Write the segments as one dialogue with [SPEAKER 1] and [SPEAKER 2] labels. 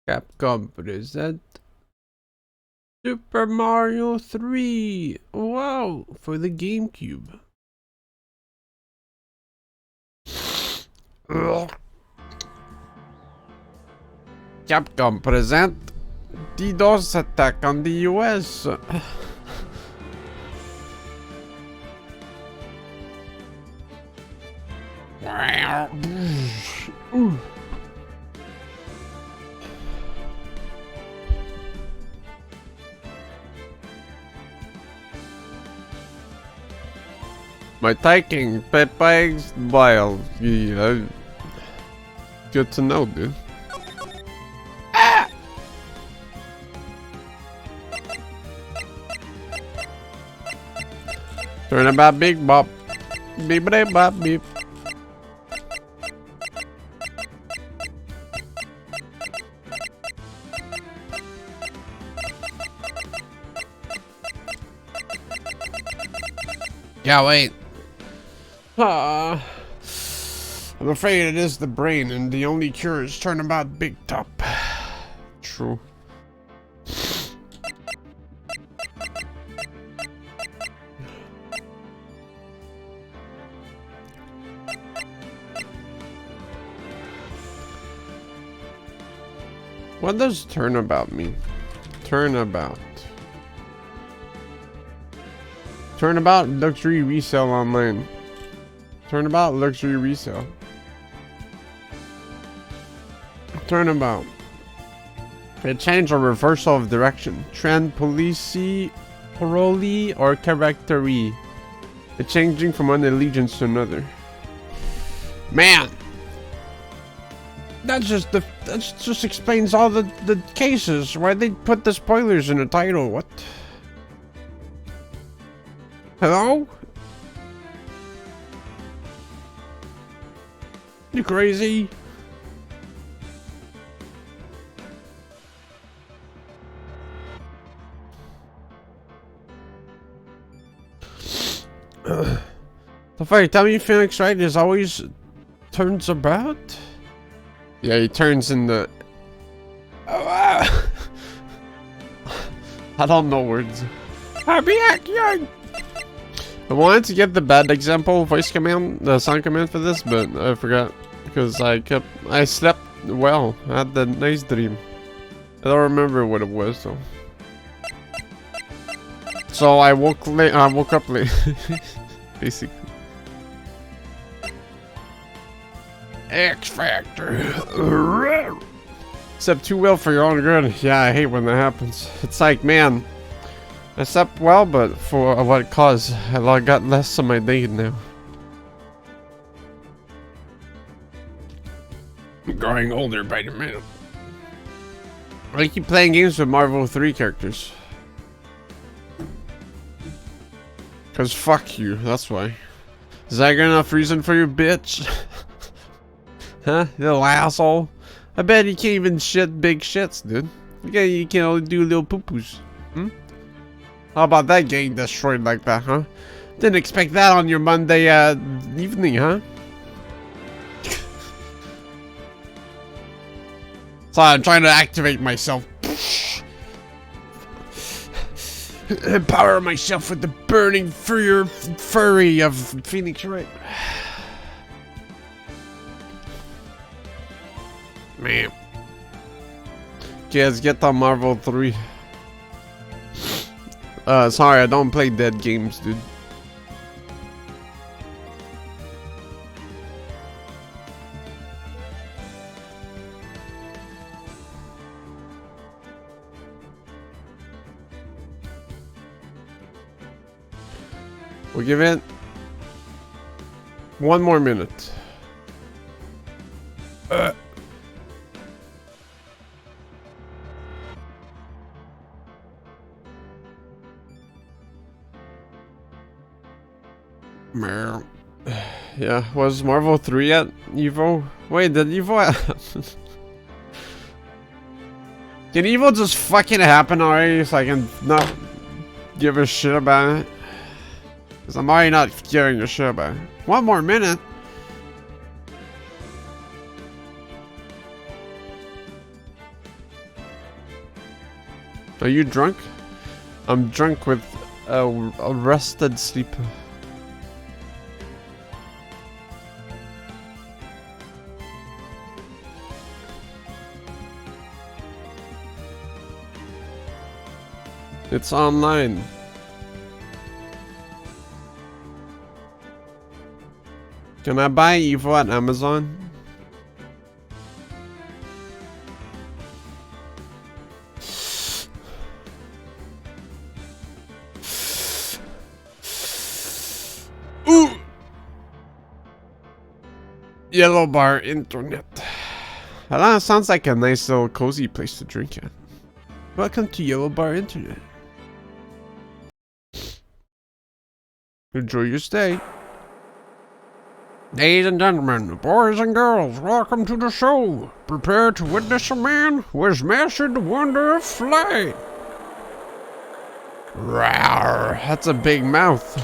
[SPEAKER 1] Capcom present Super Mario 3. Wow, for the GameCube. Capcom present DDoS attack on the US. My taking Pepe's wild. Yeah. Good to know, dude. Ah! Turn about big bop. Beep bop beep. Yeah, wait. I'm afraid it is the brain, and the only cure is turnabout big top. True. What does turnabout mean? Turnabout. Turnabout luxury resale online. Turnabout luxury resale. Turnabout. A change or reversal of direction. Trend, policy, paroli, or charactery. A changing from one allegiance to another. Man! That just explains all the cases. Why they put the spoilers in the title? What? Hello? You crazy? The fight, tell me Phoenix Wright is always turns about? Yeah, he turns in the... I don't know words. Happy young. I wanted to get the bad example voice command, the sound command for this, but I forgot because I slept well. I had the nice dream. I don't remember what it was though. So I woke late. I woke up late, basically. X Factor. Except too well for your own good. Yeah, I hate when that happens. It's like, man, I slept well, but for what cause? I got less of my day now. I'm growing older by the minute. I keep playing games with Marvel 3 characters. Cause fuck you, that's why. Is that good enough reason for you, bitch? Huh? You little asshole? I bet you can't even shit big shits, dude. You can only do little poo-poos. Hmm? How about that getting destroyed like that, huh? Didn't expect that on your Monday evening, huh? So I'm trying to activate myself. Empower myself with the burning fury of Phoenix Wright. Man. Okay, let's get on Marvel 3. Sorry, I don't play dead games, dude. We'll give it 1 more minute. Yeah, was Marvel 3 at Evo? Wait, did Evo Can Evo just fucking happen already so I can not give a shit about it? Because I'm already not giving a shit about it. 1 more minute? Are you drunk? I'm drunk with a rested sleep. It's online. Can I buy Evo at Amazon? Ooh! Yellow Bar Internet. That sounds like a nice little cozy place to drink at. Welcome to Yellow Bar Internet. Enjoy your stay. Ladies and gentlemen, boys and girls, welcome to the show. Prepare to witness a man who has mastered the wonder of flight. Rawr, that's a big mouth.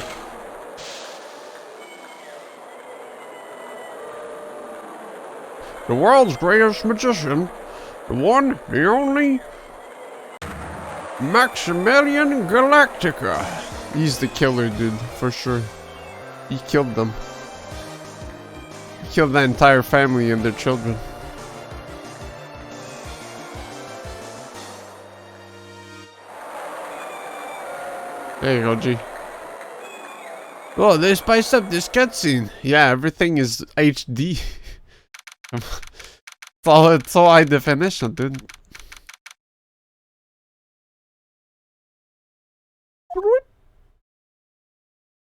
[SPEAKER 1] The world's greatest magician, the one, the only, Maximilian Galactica. He's the killer, dude, for sure. He killed them. He killed the entire family and their children. There you go, G. Oh, they spiced up this cutscene. Yeah, everything is HD. It's all high definition, dude.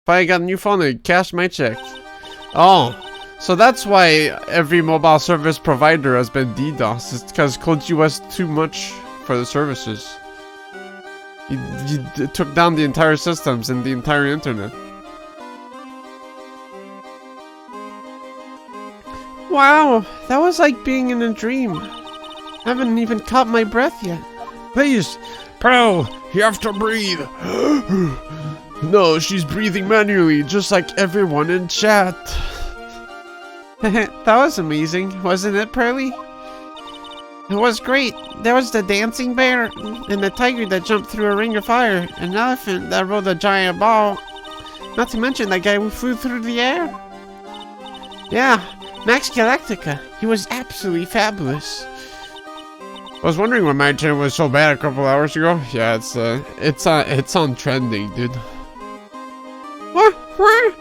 [SPEAKER 1] If I got a new phone, I cashed my check. Oh, so that's why every mobile service provider has been DDoS. It's because CodeUS too much for the services. You took down the entire systems and the entire internet. Wow, that was like being in a dream. I haven't even caught my breath yet. Please, Pearl, you have to breathe. No, she's breathing manually, just like everyone in chat. That was amazing, wasn't it, Pearly? It was great. There was the dancing bear, and the tiger that jumped through a ring of fire, an elephant that rolled a giant ball. Not to mention that guy who flew through the air. Yeah, Max Galactica. He was absolutely fabulous. I was wondering why my channel was so bad a couple hours ago. Yeah, it's on trending, dude. What? Where?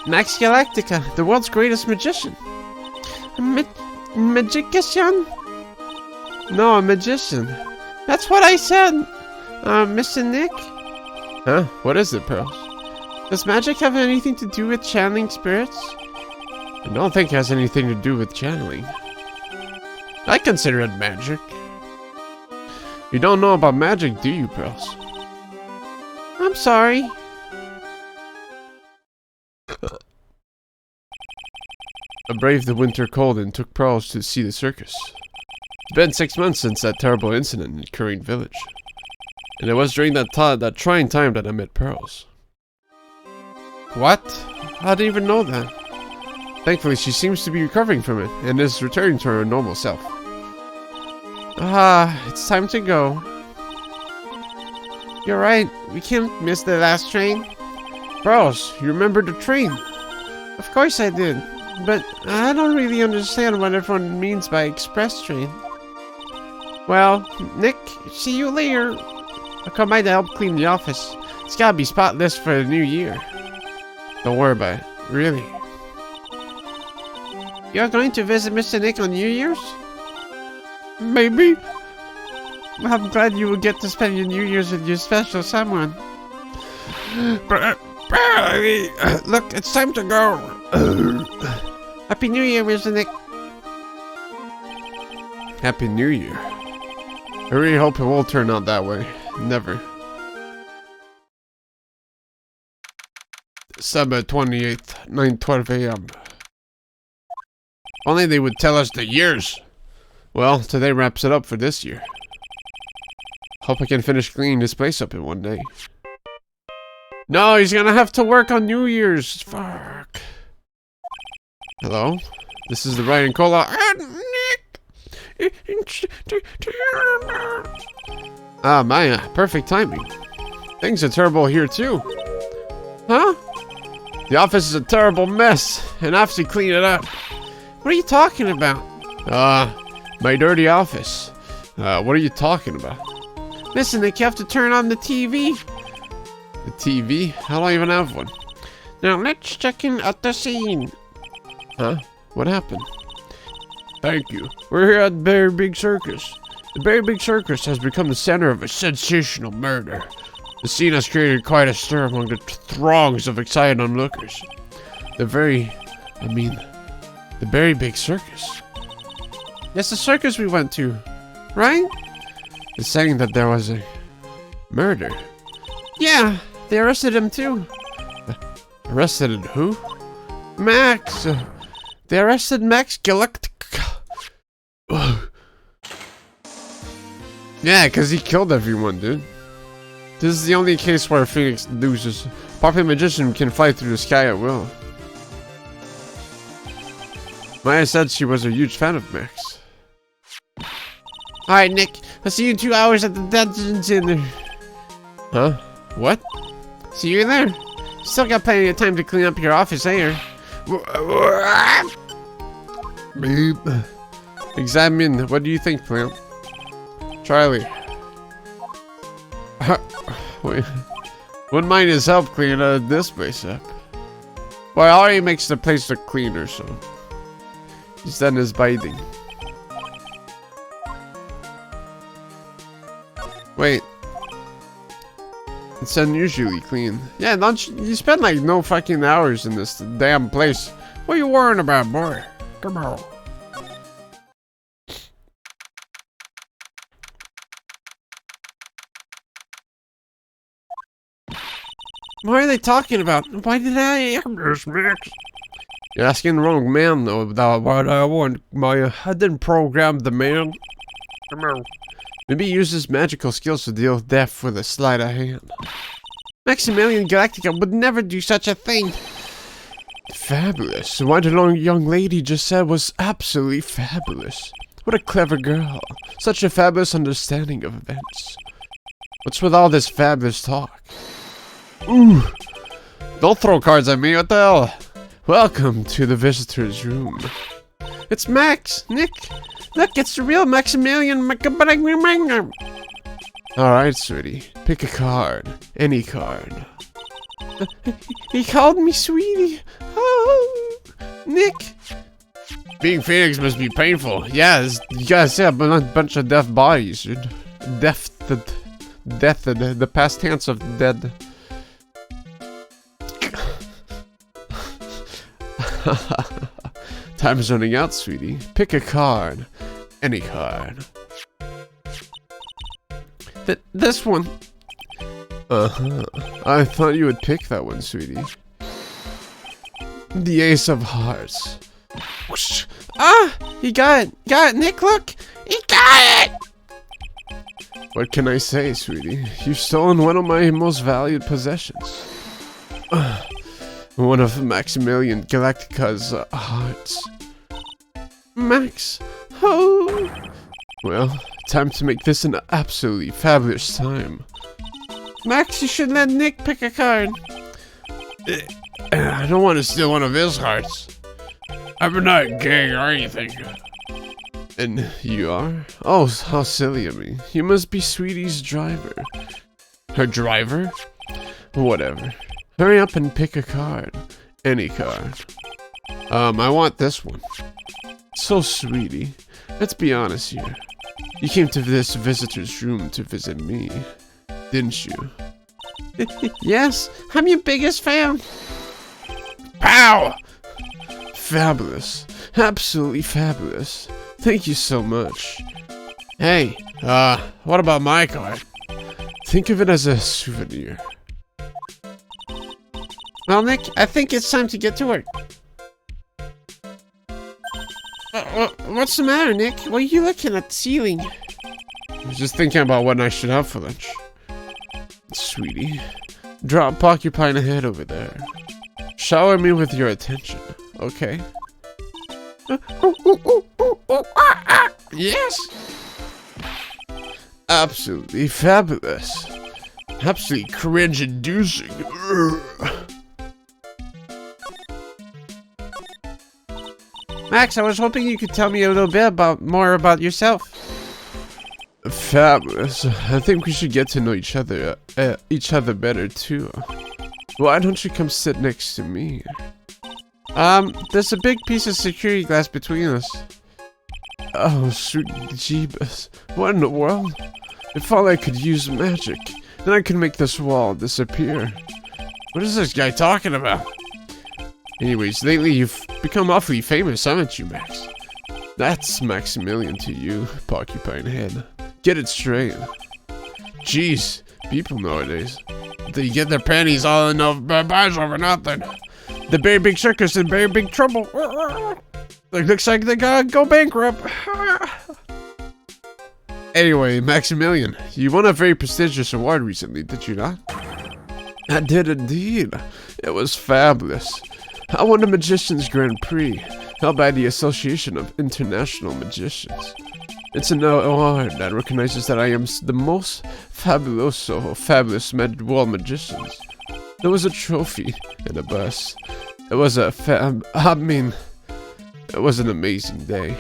[SPEAKER 1] Max Galactica, the world's greatest magician. Magician? No, a magician. That's what I said. Mr. Nick? Huh? What is it, Pearls? Does magic have anything to do with channeling spirits? I don't think it has anything to do with channeling. I consider it magic. You don't know about magic, do you, Pearls? I'm sorry. I braved the winter cold and took Pearls to see the circus. It's been 6 months since that terrible incident in Current Village. And it was during that trying time that I met Pearls. What? I didn't even know that. Thankfully, she seems to be recovering from it, and is returning to her normal self. It's time to go. You're right, we can't miss the last train. Pearls, you remember the train? Of course I did, but I don't really understand what everyone means by express train. Well, Nick, see you later. I'll come by to help clean the office. It's gotta be spotless for the new year. Don't worry about it, really. You're going to visit Mr. Nick on New Year's? Maybe. I'm glad you will get to spend your New Year's with your special someone. Look, it's time to go. Happy New Year, Mr. Nick. Happy New Year. I really hope it won't turn out that way. Never. December 28th, 9:12 a.m. Only they would tell us the years. Well, today wraps it up for this year. Hope I can finish cleaning this place up in one day. No, he's gonna have to work on New Year's. Fuck. Hello? This is the Wright and Cola and Nick. Ah, Maya, perfect timing. Things are terrible here too. Huh? The office is a terrible mess, and I have to clean it up. What are you talking about? My dirty office. What are you talking about? Listen, Nick, you have to turn on the TV. The TV? I don't even have one. Now let's check in at the scene. Huh? What happened? Thank you. We're here at Very Big Circus. The Very Big Circus has become the center of a sensational murder. The scene has created quite a stir among the throngs of excited onlookers. The Very Big Circus. That's the circus we went to, right? It's saying that there was a murder. Yeah, they arrested him too. Arrested who? Max. They arrested Max Galactica. Yeah, because he killed everyone, dude. This is the only case where Phoenix loses. Popular magician can fly through the sky at will. Maya said she was a huge fan of Max. Alright, Nick. I'll see you in 2 hours at the dungeon center. Huh? What? See you there. Still got plenty of time to clean up your office here. Beep. Examine. What do you think, plant? Charlie. Wait. Wouldn't mind his help cleaning this place up. Well, it already makes the place look cleaner, so he's done his biting. Wait. It's unusually clean. Yeah, don't you spend like no fucking hours in this damn place. What are you worrying about, boy? Come on. What are they talking about? Why did I this, Max? You're asking the wrong man, though, about what I want, Maya. I didn't program the man. Come on. Maybe he uses magical skills to deal with death with a sleight of hand. Maximilian Galactica would never do such a thing. Fabulous. What the young lady just said was absolutely fabulous. What a clever girl. Such a fabulous understanding of events. What's with all this fabulous talk? Ooh! Don't throw cards at me, what the hell? Welcome to the visitor's room. It's Max! Nick! Look, it's the real Maximilian. Alright, sweetie. Pick a card. Any card. He called me sweetie. Oh, Nick. Being Phoenix must be painful. Yeah, you gotta see a bunch of deaf bodies, dude. The past tense of dead. Time's running out, sweetie. Pick a card. Any card. This one. Uh-huh. I thought you would pick that one, sweetie. The Ace of Hearts. Whoosh. Ah! He got it! Got it, Nick, look! He got it! What can I say, sweetie? You've stolen one of my most valued possessions. One of Maximilian Galactica's hearts. Max! Oh! Well, time to make this an absolutely fabulous time. Max, you should let Nick pick a card. I don't want to steal one of his hearts. I'm not gay or anything. And you are? Oh, how silly of me. You must be Sweetie's driver. Her driver? Whatever. Hurry up and pick a card. Any card. I want this one. So, Sweetie, let's be honest here. You came to this visitor's room to visit me, didn't you? Yes, I'm your biggest fan. Pow! Fabulous. Absolutely fabulous. Thank you so much. Hey, what about my card? Think of it as a souvenir. Well, Nick, I think it's time to get to work. What's the matter, Nick? What are you looking at the ceiling? I was just thinking about what I should have for lunch. Sweetie, drop occupying head over there. Shower me with your attention, okay? Yes. Absolutely fabulous. Absolutely cringe-inducing. Max, I was hoping you could tell me a little bit more about yourself. Fabulous. I think we should get to know each other better too. Why don't you come sit next to me? There's a big piece of security glass between us. Oh, sweet Jeebus. What in the world? If all I could use magic, then I could make this wall disappear. What is this guy talking about? Anyways, lately you've become awfully famous, haven't you, Max? That's Maximilian to you, porcupine head. Get it straight. Jeez, people nowadays, they get their panties all in the bars over nothing. The very big circus in very big trouble. It looks like they gotta go bankrupt. Anyway, Maximilian, you won a very prestigious award recently, did you not? I did indeed. It was fabulous. I won the Magician's Grand Prix, held by the Association of International Magicians. It's an award that recognizes that I am the most fabulous world magicians. There was a trophy and a bus. It was it was an amazing day.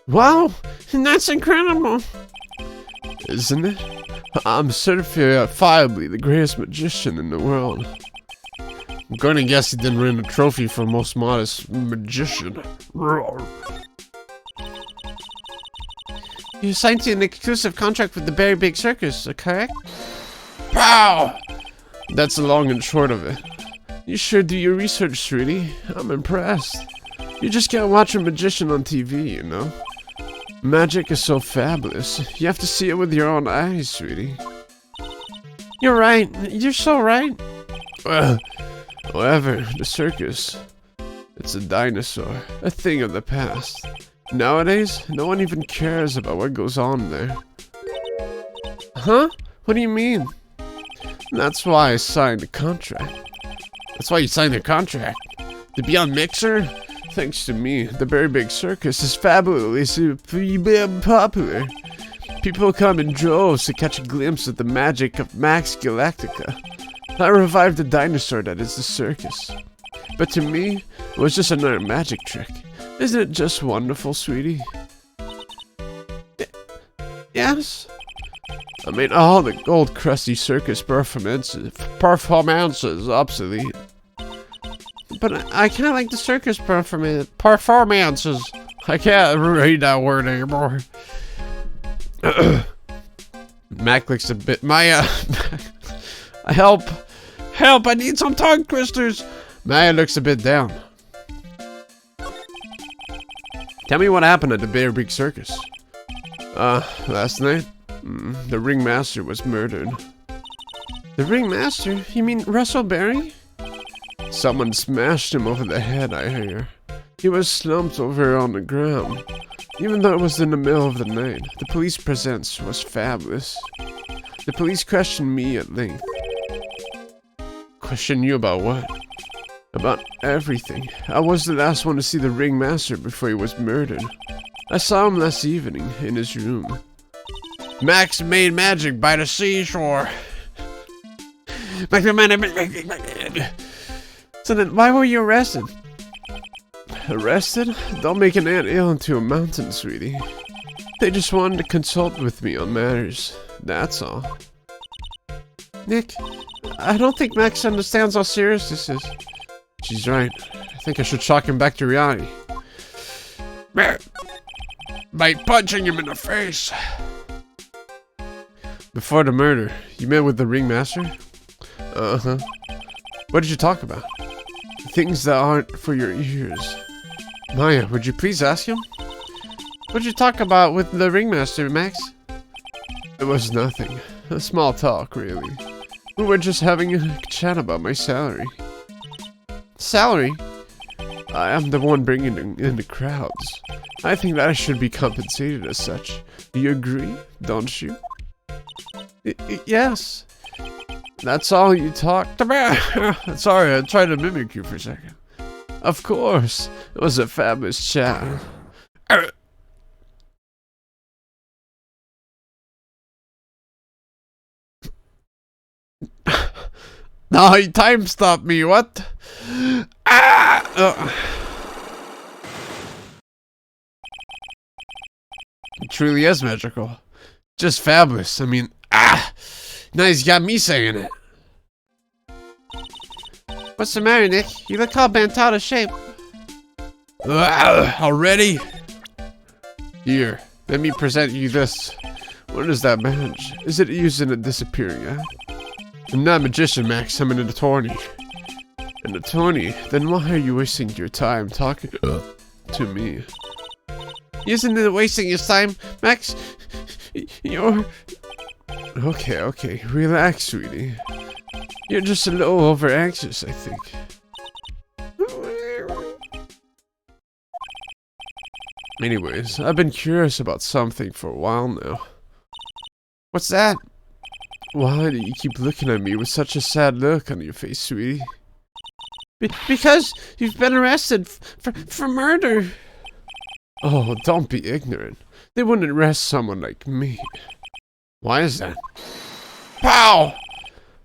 [SPEAKER 1] Wow, that's incredible, isn't it? I'm certifiably the greatest magician in the world. I'm gonna guess he didn't win a trophy for most modest magician. You signed an exclusive contract with the Very Big Circus, correct? Pow! That's the long and short of it. You sure do your research, sweetie. I'm impressed. You just can't watch a magician on TV, you know? Magic is so fabulous. You have to see it with your own eyes, sweetie. You're right. You're so right. However, the circus, it's a dinosaur, a thing of the past. Nowadays, no one even cares about what goes on there. Huh? What do you mean? That's why I signed the contract. That's why you signed the contract? To be on Mixer? Thanks to me, the Very Big Circus is fabulously popular. People come in droves to catch a glimpse of the magic of Max Galactica. I revived the dinosaur that is the circus. But to me, it was just another magic trick. Isn't it just wonderful, sweetie? Yes? I mean, all the old crusty circus performances obsolete. But I kinda like the circus performances. I can't read that word anymore. Mac looks a bit, help, I need some tongue twisters. Maya looks a bit down. Tell me what happened at the Very Big Circus. Last night, the ringmaster was murdered. The ringmaster? You mean Russell Berry? Someone smashed him over the head, I hear. He was slumped over on the ground. Even though it was in the middle of the night, the police presence was fabulous. The police questioned me at length. Question you about what? About everything. I was the last one to see the ringmaster before he was murdered. I saw him last evening in his room. Max made magic by the seashore. So then, why were you arrested? Arrested? Don't make an ant-hill into a mountain, sweetie. They just wanted to consult with me on matters. That's all. Nick, I don't think Max understands how serious this is. She's right. I think I should shock him back to reality. By punching him in the face. Before the murder, you met with the ringmaster? Uh-huh. What did you talk about? Things that aren't for your ears. Maya, would you please ask him? What did you talk about with the ringmaster, Max? It was nothing. A small talk, really. We were just having a chat about my salary. Salary? I am the one bringing in the crowds. I think that I should be compensated as such. Do you agree, don't you? Yes. That's all you talked about? Sorry, I tried to mimic you for a second. Of course. It was a fabulous chat. No, he time stopped me. What? Ah! It truly is magical. Just fabulous. I mean, now he's got me saying it. What's the matter, Nick? You look all bent out of shape. Already? Here, let me present you this. What is that badge? Is it used in a disappearing eye? I'm not a magician, Max. I'm an attorney. An attorney? Then why are you wasting your time talking to me? Isn't it wasting your time, Max? You're... Okay. Relax, sweetie. You're just a little over anxious, I think. Anyways, I've been curious about something for a while now. What's that? Why do you keep looking at me with such a sad look on your face, sweetie? Because you've been arrested for murder. Oh, don't be ignorant. They wouldn't arrest someone like me. Why is that? Pow!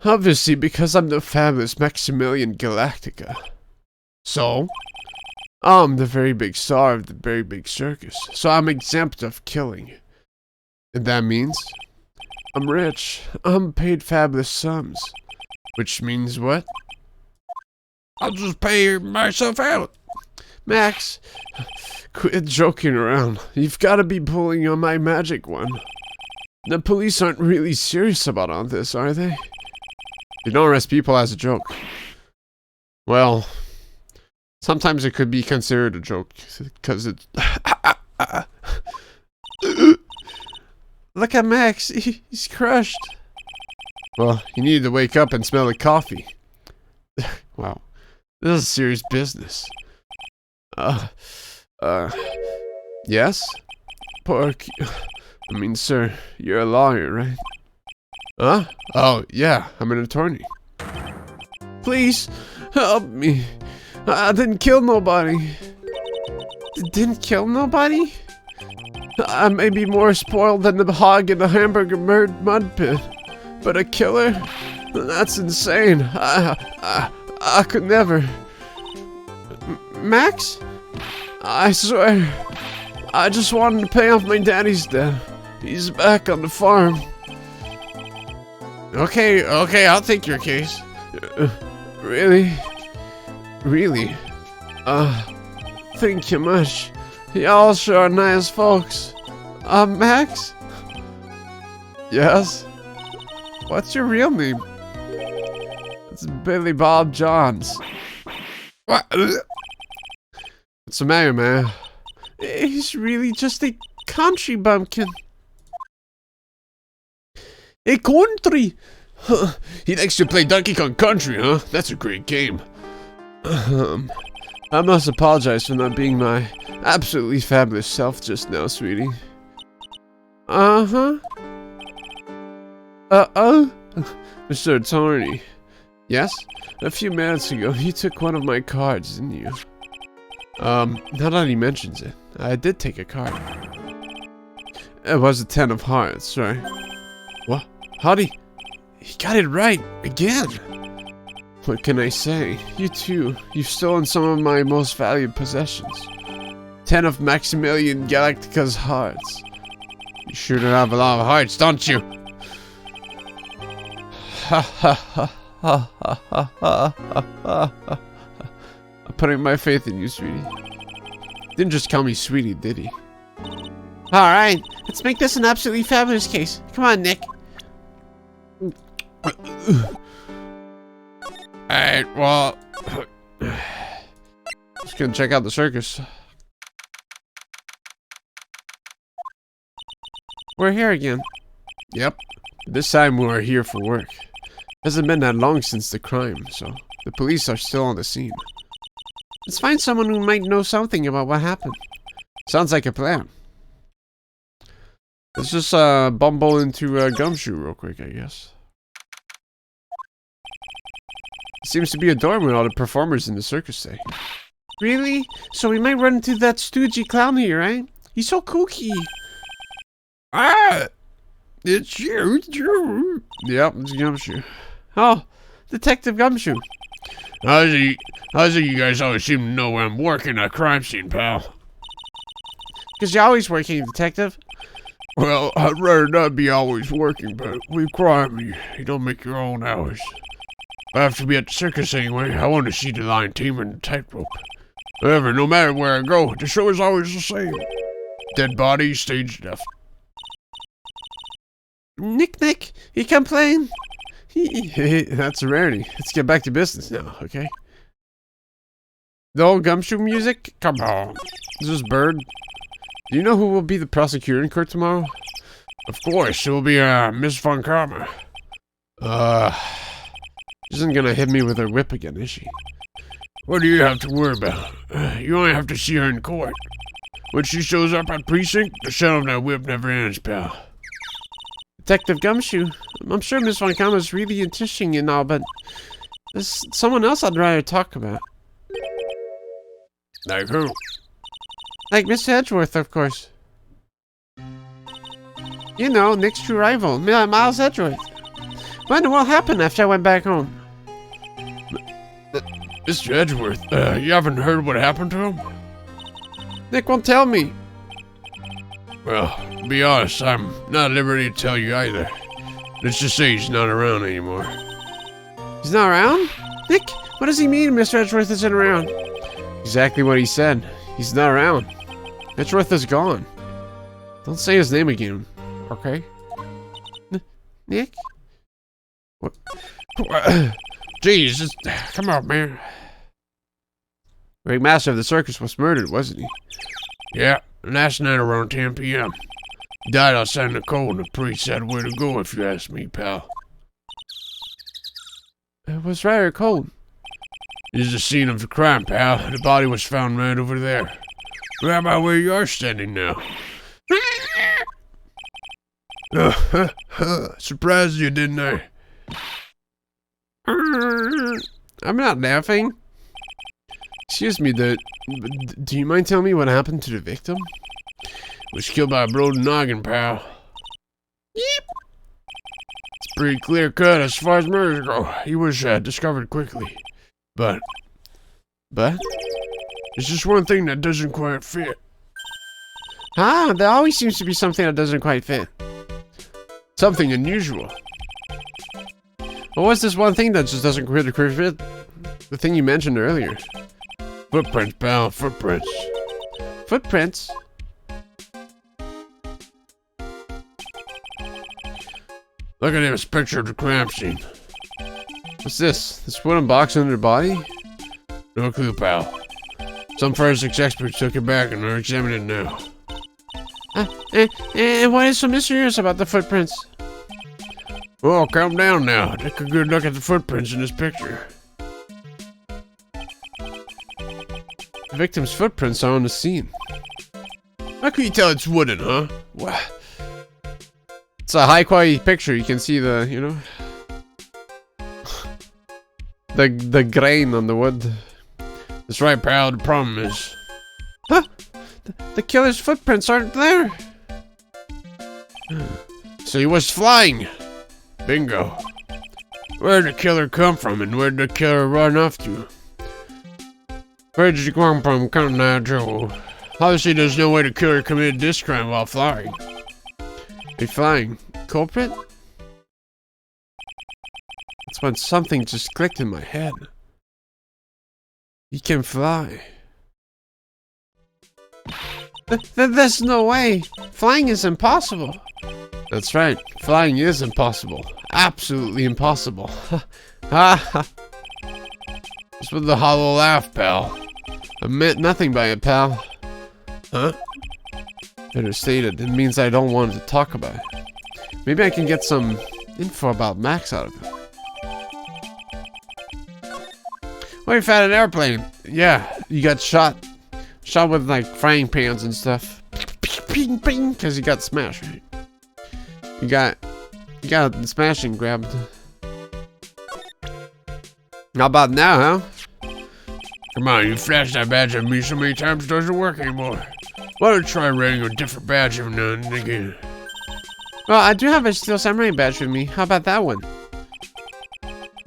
[SPEAKER 1] Obviously, because I'm the fabulous Maximilian Galactica. So? I'm the very big star of the very big circus, so I'm exempt of killing. And that means I'm rich. I'm paid fabulous sums. Which means what? I'll just pay myself out. Max, quit joking around. You've got to be pulling on my magic one. The police aren't really serious about all this, are they? They don't arrest people as a joke. Well, sometimes it could be considered a joke, because it... Look at Max, he's crushed. Well, you need to wake up and smell the coffee. Wow, this is serious business. Yes? I mean, sir, you're a lawyer, right? Huh? Oh, yeah, I'm an attorney. Please, help me. I didn't kill nobody. Didn't kill nobody? I may be more spoiled than the hog in the hamburger mud pit, but a killer? That's insane. I could never. Max? I swear, I just wanted to pay off my daddy's debt. He's back on the farm. Okay, I'll take your case. Really? Really? Thank you much. Y'all sure are nice folks. Max? Yes? What's your real name? It's Billy Bob Johns. What? What's the matter, man? He's really just a country bumpkin. A country? Huh. He likes to play Donkey Kong Country, huh? That's a great game. I must apologize for not being my absolutely fabulous self just now, sweetie. Uh-huh. Uh-oh? Mr. Attorney. Yes? A few minutes ago, you took one of my cards, didn't you? Now that he mentions it, I did take a card. It was a 10 of hearts, right? What? How'd he got it right, again! What can I say? You too, you've stolen some of my most valued possessions. 10 of Maximilian Galactica's hearts. You sure do have a lot of hearts, don't you? Ha ha ha ha ha ha ha ha. I'm putting my faith in you, sweetie. Didn't just call me sweetie, did he? Alright, let's make this an absolutely fabulous case. Come on, Nick. Alright, well... just gonna check out the circus. We're here again. Yep. This time we're here for work. Hasn't been that long since the crime, so the police are still on the scene. Let's find someone who might know something about what happened. Sounds like a plan. Let's just bumble into Gumshoe real quick, I guess. Seems to be a dorm with all the performers in the circus say. Really? So we might run into that stoogey clown here, right? He's so kooky. Ah! It's you. Yep, it's Gumshoe. Oh, Detective Gumshoe.
[SPEAKER 2] How's it you guys always seem to know where I'm working at a crime scene, pal?
[SPEAKER 1] Because you're always working, Detective.
[SPEAKER 2] Well, I'd rather not be always working, but with crime, you don't make your own hours. I have to be at the circus anyway. I want to see the lion team and the tightrope. However, no matter where I go, the show is always the same. Dead body, stage left.
[SPEAKER 1] Nick, you can't play. That's a rarity. Let's get back to business now, okay? The old Gumshoe music? Come on. Is this Bird? Do you know who will be the prosecutor in court tomorrow?
[SPEAKER 2] Of course, it will be Miss Von Karma.
[SPEAKER 1] She isn't gonna hit me with her whip again, is she?
[SPEAKER 2] What do you have to worry about? You only have to see her in court. When she shows up at precinct, the sound of that whip never ends, pal.
[SPEAKER 1] Detective Gumshoe, I'm sure Miss Von Karma is really interesting and all, but there's someone else I'd rather talk about.
[SPEAKER 2] Like who?
[SPEAKER 1] Like Mr. Edgeworth, of course. You know, Nick's true rival, Miles Edgeworth. What in the world happened after I went back home?
[SPEAKER 2] Mr. Edgeworth, you haven't heard what happened to him?
[SPEAKER 1] Nick won't tell me.
[SPEAKER 2] Well, to be honest, I'm not at liberty to tell you either. Let's just say he's not around anymore.
[SPEAKER 1] He's not around? Nick, what does he mean Mr. Edgeworth isn't around? Exactly what he said. He's not around. Edgeworth is gone. Don't say his name again, okay? Nick?
[SPEAKER 2] What? Jeez, just come on, man.
[SPEAKER 1] Great master of the circus was murdered, wasn't he?
[SPEAKER 2] Yeah, last night around 10 p.m. Died outside the cold, and the priest said where to go if you ask me, pal.
[SPEAKER 1] It was rather cold.
[SPEAKER 2] This is the scene of the crime, pal. The body was found right over there. Right about where you are standing now. Surprised you, didn't I?
[SPEAKER 1] I'm not laughing. Excuse me, do you mind telling me what happened to the victim?
[SPEAKER 2] Was killed by a broken noggin, pal.
[SPEAKER 1] Yep.
[SPEAKER 2] It's pretty clear cut as far as murders go. He was discovered quickly. But? There's just one thing that doesn't quite fit.
[SPEAKER 1] Ah, there always seems to be something that doesn't quite fit.
[SPEAKER 2] Something unusual.
[SPEAKER 1] What was this one thing that just doesn't quite fit? The thing you mentioned earlier.
[SPEAKER 2] Footprints, pal, footprints.
[SPEAKER 1] Footprints?
[SPEAKER 2] Look at this picture of the crime scene.
[SPEAKER 1] What's this? This wooden box under the body?
[SPEAKER 2] No clue, pal. Some forensics experts took it back and are examining it now.
[SPEAKER 1] And what is so mysterious about the footprints?
[SPEAKER 2] Oh, calm down now. Take a good look at the footprints in this picture.
[SPEAKER 1] The victim's footprints are on the scene.
[SPEAKER 2] How can you tell it's wooden, huh?
[SPEAKER 1] What? It's a high quality picture. You can see the, you know, the grain on the wood.
[SPEAKER 2] That's right, pal. The problem is...
[SPEAKER 1] Huh? The killer's footprints aren't there.
[SPEAKER 2] So he was flying. Bingo. Where did the killer come from and where did the killer run off to? Where did you come from, Count Joe? Obviously, there's no way the killer committed this crime while flying.
[SPEAKER 1] A flying culprit? That's when something just clicked in my head. He can fly. There's no way. Flying is impossible. That's right. Flying is impossible. Absolutely impossible. Ha!
[SPEAKER 2] What's with the hollow laugh, pal?
[SPEAKER 1] I meant nothing by it, pal.
[SPEAKER 2] Huh?
[SPEAKER 1] Better stated. It means I don't want to talk about it. Maybe I can get some info about Max out of it. Oh, you found an airplane. Yeah, you got shot. Shot with like frying pans and stuff. Ping, ping, because you got smashed, right? You got the smashing grabbed. How about now, huh?
[SPEAKER 2] Come on, you flashed that badge at me so many times it doesn't work anymore. Why don't you try wearing a different badge every now and again?
[SPEAKER 1] Well, I do have a Steel Samurai badge with me. How about that one?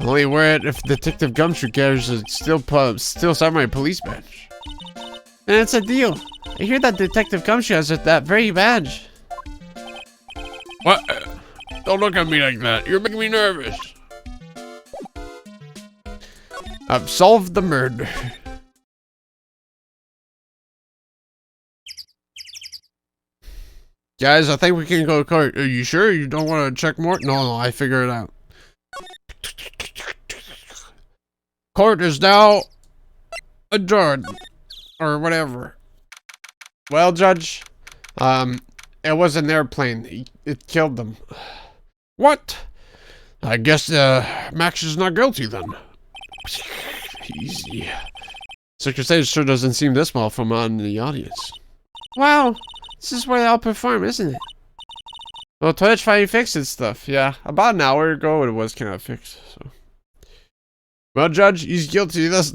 [SPEAKER 1] Only wear it if Detective Gumshoe carries a still samurai police badge. And it's a deal. I hear that Detective Gumshoe has that very badge.
[SPEAKER 2] What? Don't look at me like that. You're making me nervous.
[SPEAKER 1] I've solved the murder. Guys, I think we can go to court. Are you sure you don't want to check more? No, I figured it out. Court is now adjourned. Or whatever. Well, Judge, it was an airplane. It killed them.
[SPEAKER 2] What? I guess Max is not guilty then.
[SPEAKER 1] Easy. Secretary sure doesn't seem this well from on the audience. Wow, this is where they all perform, isn't it? Well, Twitch finally fixed its stuff. Yeah, about an hour ago it was kind of fixed. So, well, Judge, he's guilty. That's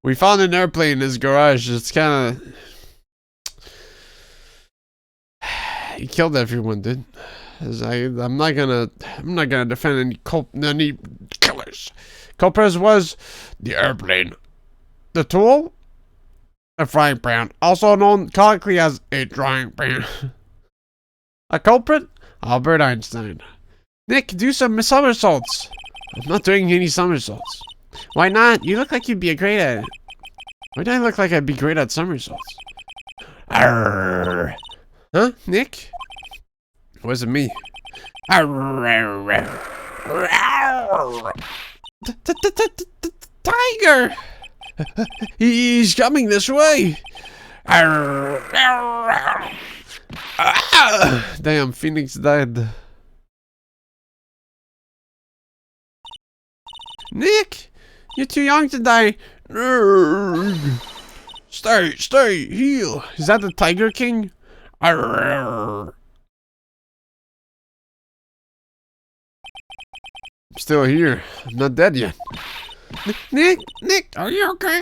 [SPEAKER 1] we found an airplane in his garage. It's kind of he killed everyone, dude. I'm not gonna defend any killers. Culprit was the airplane, the tool, a frying pan, also known colloquially as a drying pan. A culprit, Albert Einstein. Nick, do some somersaults. I'm not doing any somersaults. Why not? You look like you'd be great at it. Why do I look like I'd be great at somersaults? Arrgh. Huh, Nick? It wasn't me. Tiger! He's coming this way! Damn, Phoenix died. Nick! You're too young to die. Stay, heal. Is that the Tiger King? I'm still here. I'm not dead yet. Nick, are you okay?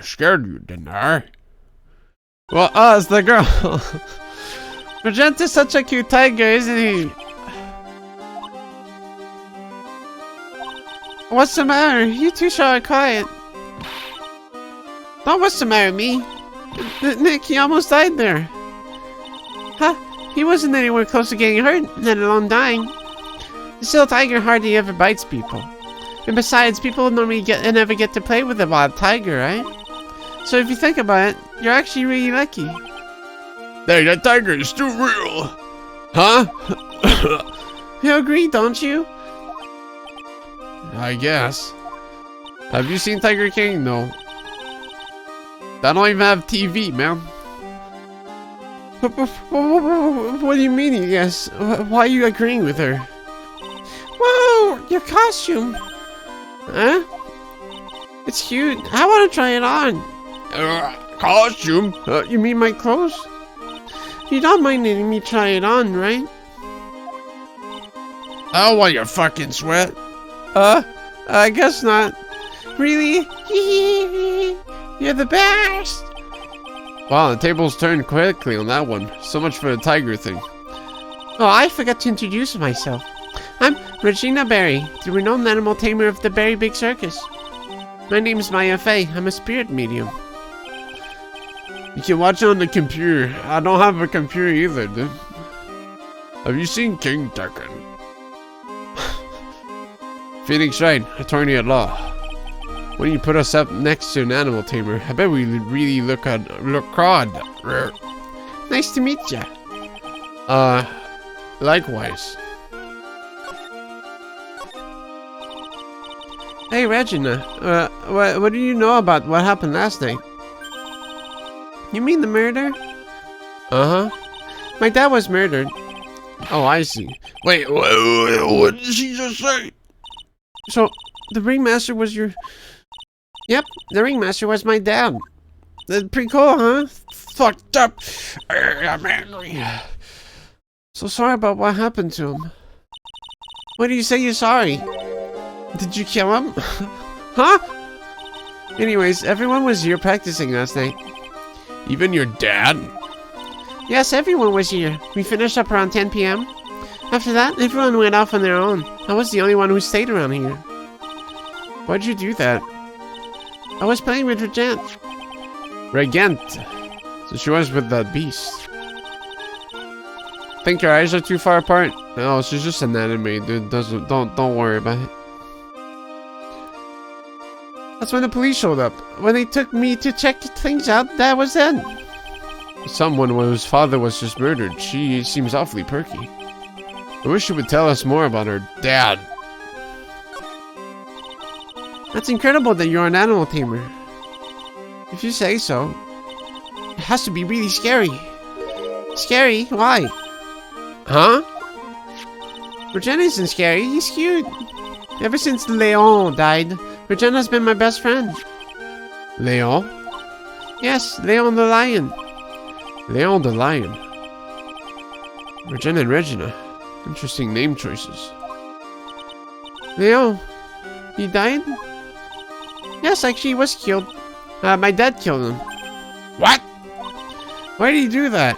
[SPEAKER 2] Scared you, didn't I?
[SPEAKER 1] Well, it's the girl. Magenta's such a cute tiger, isn't he? What's the matter? You two are quiet. No, what's the matter with me? Nick, he almost died there. Huh? He wasn't anywhere close to getting hurt, let alone dying. Still, tiger hardly ever bites people. And besides, people normally never get to play with a wild tiger, right? So if you think about it, you're actually really lucky.
[SPEAKER 2] Hey, that tiger is too real.
[SPEAKER 1] Huh? You agree, don't you? I guess. Have you seen Tiger King? No. I don't even have TV, man. What do you mean, yes? Why are you agreeing with her? Whoa, your costume. Huh? It's cute. I want to try it on.
[SPEAKER 2] Costume?
[SPEAKER 1] You mean my clothes? You don't mind letting me try it on, right?
[SPEAKER 2] Oh, well, you fucking sweat.
[SPEAKER 1] I guess not. Really? You're the best! Wow, the tables turned quickly on that one. So much for the tiger thing. Oh, I forgot to introduce myself. I'm Regina Berry, the renowned animal tamer of the Berry Big Circus. My name is Maya Fey. I'm a spirit medium. You can watch it on the computer. I don't have a computer either, dude.
[SPEAKER 2] Have you seen King Tekken?
[SPEAKER 1] Phoenix Wright, attorney at law. Why don't you put us up next to an animal tamer? I bet we really look odd. Nice to meet ya. Likewise. Hey, Regina. What do you know about what happened last night? You mean the murder? Uh-huh. My dad was murdered. Oh, I see.
[SPEAKER 2] Wait, what did she just say?
[SPEAKER 1] So, the ringmaster was your... Yep, the ringmaster was my dad. That's pretty cool, huh?
[SPEAKER 2] Fucked up. I'm angry.
[SPEAKER 1] So sorry about what happened to him. Why do you say you're sorry? Did you kill him? Huh? Anyways, everyone was here practicing last night.
[SPEAKER 2] Even your dad?
[SPEAKER 1] Yes, everyone was here. We finished up around 10 p.m. After that, everyone went off on their own. I was the only one who stayed around here. Why'd you do that? I was playing with Regent. Regent? So she was with that beast. Think your eyes are too far apart? No, she's just an anime, dude. Don't worry about it. That's when the police showed up. When they took me to check things out, that was then. Someone whose father was just murdered. She seems awfully perky. I wish she would tell us more about her dad. That's incredible that you're an animal tamer. If you say so. It has to be really scary. Scary? Why? Huh? Regina isn't scary. He's cute. Ever since Leon died, Regina's been my best friend. Leon? Yes, Leon the lion. Leon the lion. Regina and Regina. Interesting name choices. Leon, he died? Yes, actually he was killed. My dad killed him. What? Why did he do that?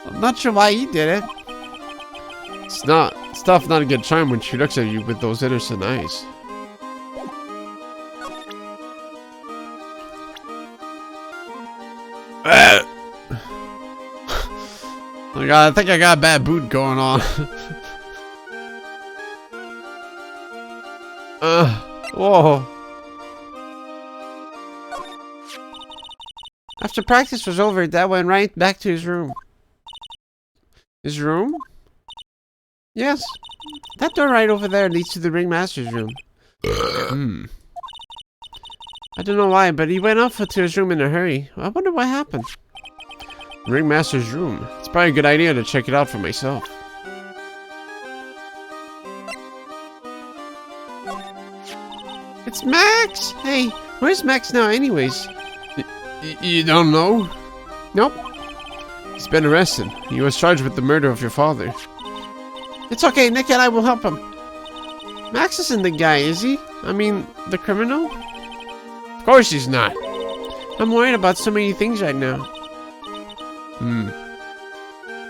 [SPEAKER 1] I'm not sure why he did it. It's not a good charm when she looks at you with those innocent eyes. Oh my god, I think I got a bad boot going on. Whoa. After practice was over, Dad went right back to his room. His room? Yes. That door right over there leads to the ringmaster's room. I don't know why, but he went off to his room in a hurry. I wonder what happened. Ringmaster's room. It's probably a good idea to check it out for myself. It's Max! Hey, where's Max now anyways? You don't know? Nope. He's been arrested. He was charged with the murder of your father. It's okay, Nick and I will help him. Max isn't the guy, is he? I mean, the criminal? Of course he's not. I'm worried about so many things right now.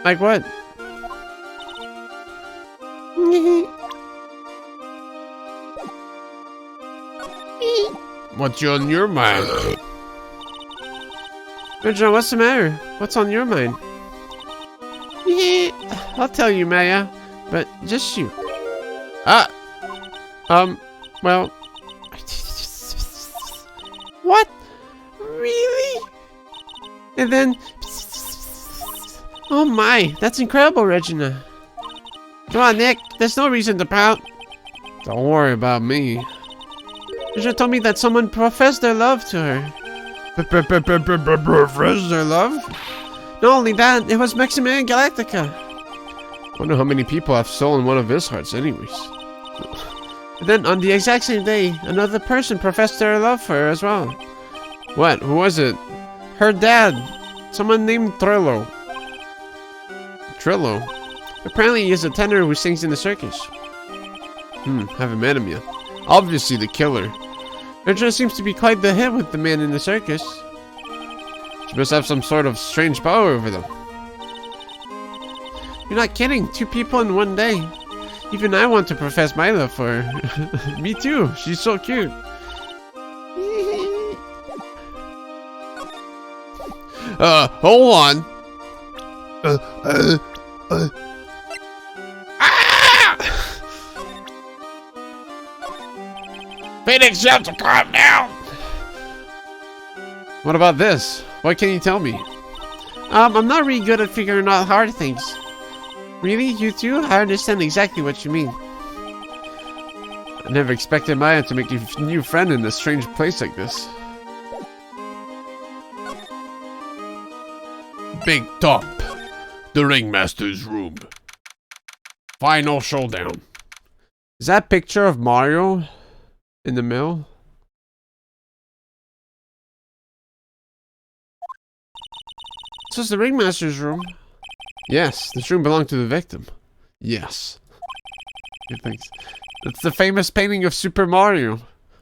[SPEAKER 1] Like what?
[SPEAKER 2] What's on your mind?
[SPEAKER 1] Regina, what's the matter? What's on your mind? I'll tell you, Maya, but just you. Well... What? Really? And then... Oh my, that's incredible, Regina. Come on, Nick, there's no reason to pout.
[SPEAKER 2] Don't worry about me.
[SPEAKER 1] Regina told me that someone professed their love to her.
[SPEAKER 2] Professed their love?
[SPEAKER 1] Not only that, it was Maximilian Galactica.
[SPEAKER 2] Wonder how many people have stolen one of his hearts anyways.
[SPEAKER 1] And then, on the exact same day, another person professed their love for her as well.
[SPEAKER 2] What? Who was it?
[SPEAKER 1] Her dad. Someone named Trillo.
[SPEAKER 2] Trillo?
[SPEAKER 1] Apparently he is a tenor who sings in the circus.
[SPEAKER 2] Haven't met him yet. Obviously the killer.
[SPEAKER 1] Regina seems to be quite the hit with the man in the circus.
[SPEAKER 2] She must have some sort of strange power over them.
[SPEAKER 1] You're not kidding. 2 people in one day. Even I want to profess my love for her. Me too. She's so cute.
[SPEAKER 2] Hold on. Phoenix, you have to calm down.
[SPEAKER 1] What about this? What can you tell me? I'm not really good at figuring out hard things. Really? You too? I understand exactly what you mean. I never expected Maya to make a new friend in a strange place like this.
[SPEAKER 2] Big Top. The Ringmaster's room. Final showdown.
[SPEAKER 1] Is that picture of Mario in the middle? This is the Ringmaster's room. Yes, this room belonged to the victim. Yes. Good thanks. It's the famous painting of Super Mario.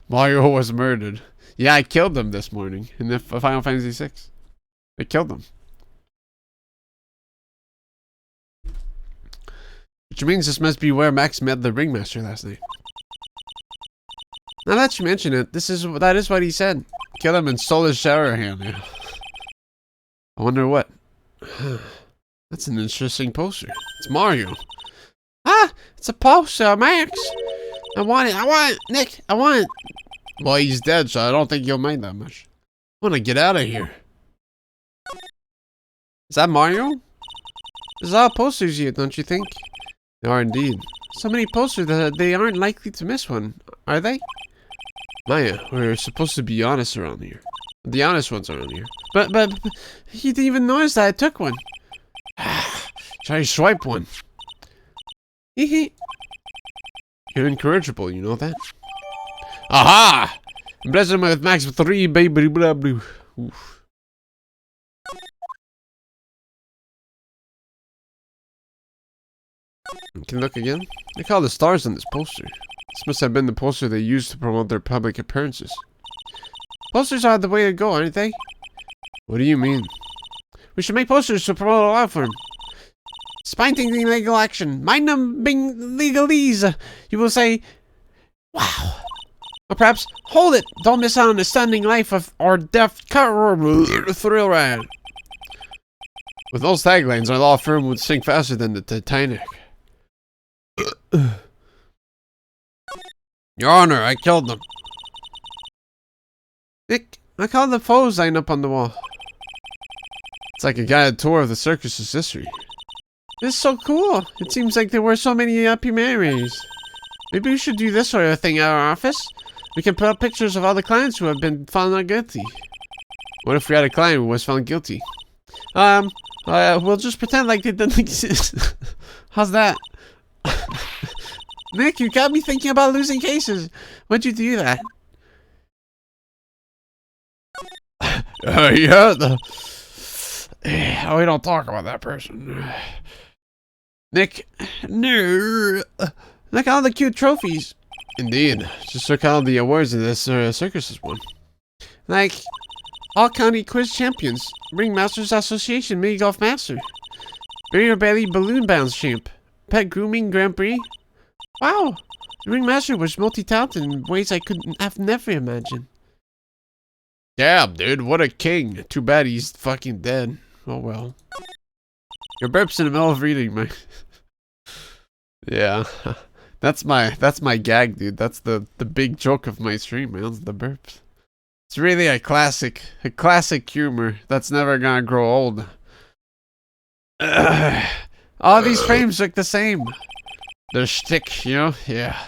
[SPEAKER 1] Mario was murdered. Yeah, I killed him this morning in the Final Fantasy VI. I killed him. Which means this must be where Max met the ringmaster last night. Now that you mention it, that is what he said. Killed him and stole his shower hand. Yeah. I wonder what. That's an interesting poster. It's Mario. Ah, it's a poster, Max. I want it, Nick, I want it. Well, he's dead, so I don't think you'll mind that much. I want to get out of here. Is that Mario? There's a lot of posters here, don't you think? They are indeed. So many posters that they aren't likely to miss one, are they? Maya, we're supposed to be honest around here. The honest ones around here. But he didn't even notice that I took one. Try to swipe one. Hehe. You're incorrigible, you know that? Aha! I'm blessing with Max with 3 baby blah blah. Oof. You can look again. Look at all the stars on this poster. This must have been the poster they used to promote their public appearances. Posters are the way to go, aren't they? What do you mean? We should make posters to promote a law firm. Spine-tingling legal action. Mind-numbing legalese. You will say, wow. Or perhaps, hold it. Don't miss out on the stunning life of our deaf thrill ride. With those taglines, our law firm would sink faster than the Titanic. Your Honor, I killed them. Nick, I called the photo line up on the wall. It's like a guided tour of the circus's history. It's so cool. It seems like there were so many happy memories. Maybe we should do this sort of thing at our office. We can put up pictures of all the clients who have been found not guilty. What if we had a client who was found guilty? We'll just pretend like they didn't exist. How's that? Nick, you got me thinking about losing cases. Why'd you do that? Yeah, we don't talk about that person. Nick, no. Look at all the cute trophies. Indeed. Just look at all the awards in this circus has won. Like, all county quiz champions, Ringmasters Association mini golf master, Barrier Belly balloon bounce champ, pet grooming Grand Prix. Wow, the Ringmaster was multi-talented in ways I could have never imagined. Damn, dude, what a king. Too bad he's fucking dead. Oh well. Your burps in the middle of reading, man. Yeah. That's my gag, dude. That's the big joke of my stream, man. The burps. It's really a classic humor that's never gonna grow old. All these frames look the same. They're shtick, you know? Yeah.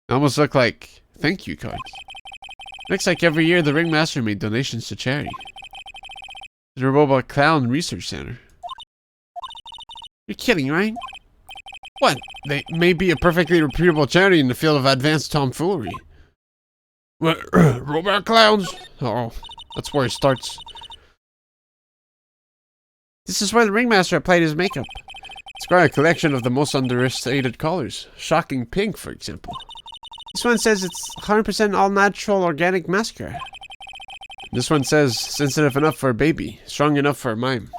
[SPEAKER 1] They almost look like thank you cards. Looks like every year the Ringmaster made donations to charity. The Robot Clown Research Center. You're kidding, right? What? They may be a perfectly reputable charity in the field of advanced tomfoolery. What? Robot Clowns? Oh, that's where it starts. This is where the Ringmaster applied his makeup. It's quite a collection of the most understated colors. Shocking pink, for example. This one says it's 100% all-natural organic mascara. This one says sensitive enough for a baby, strong enough for a mime.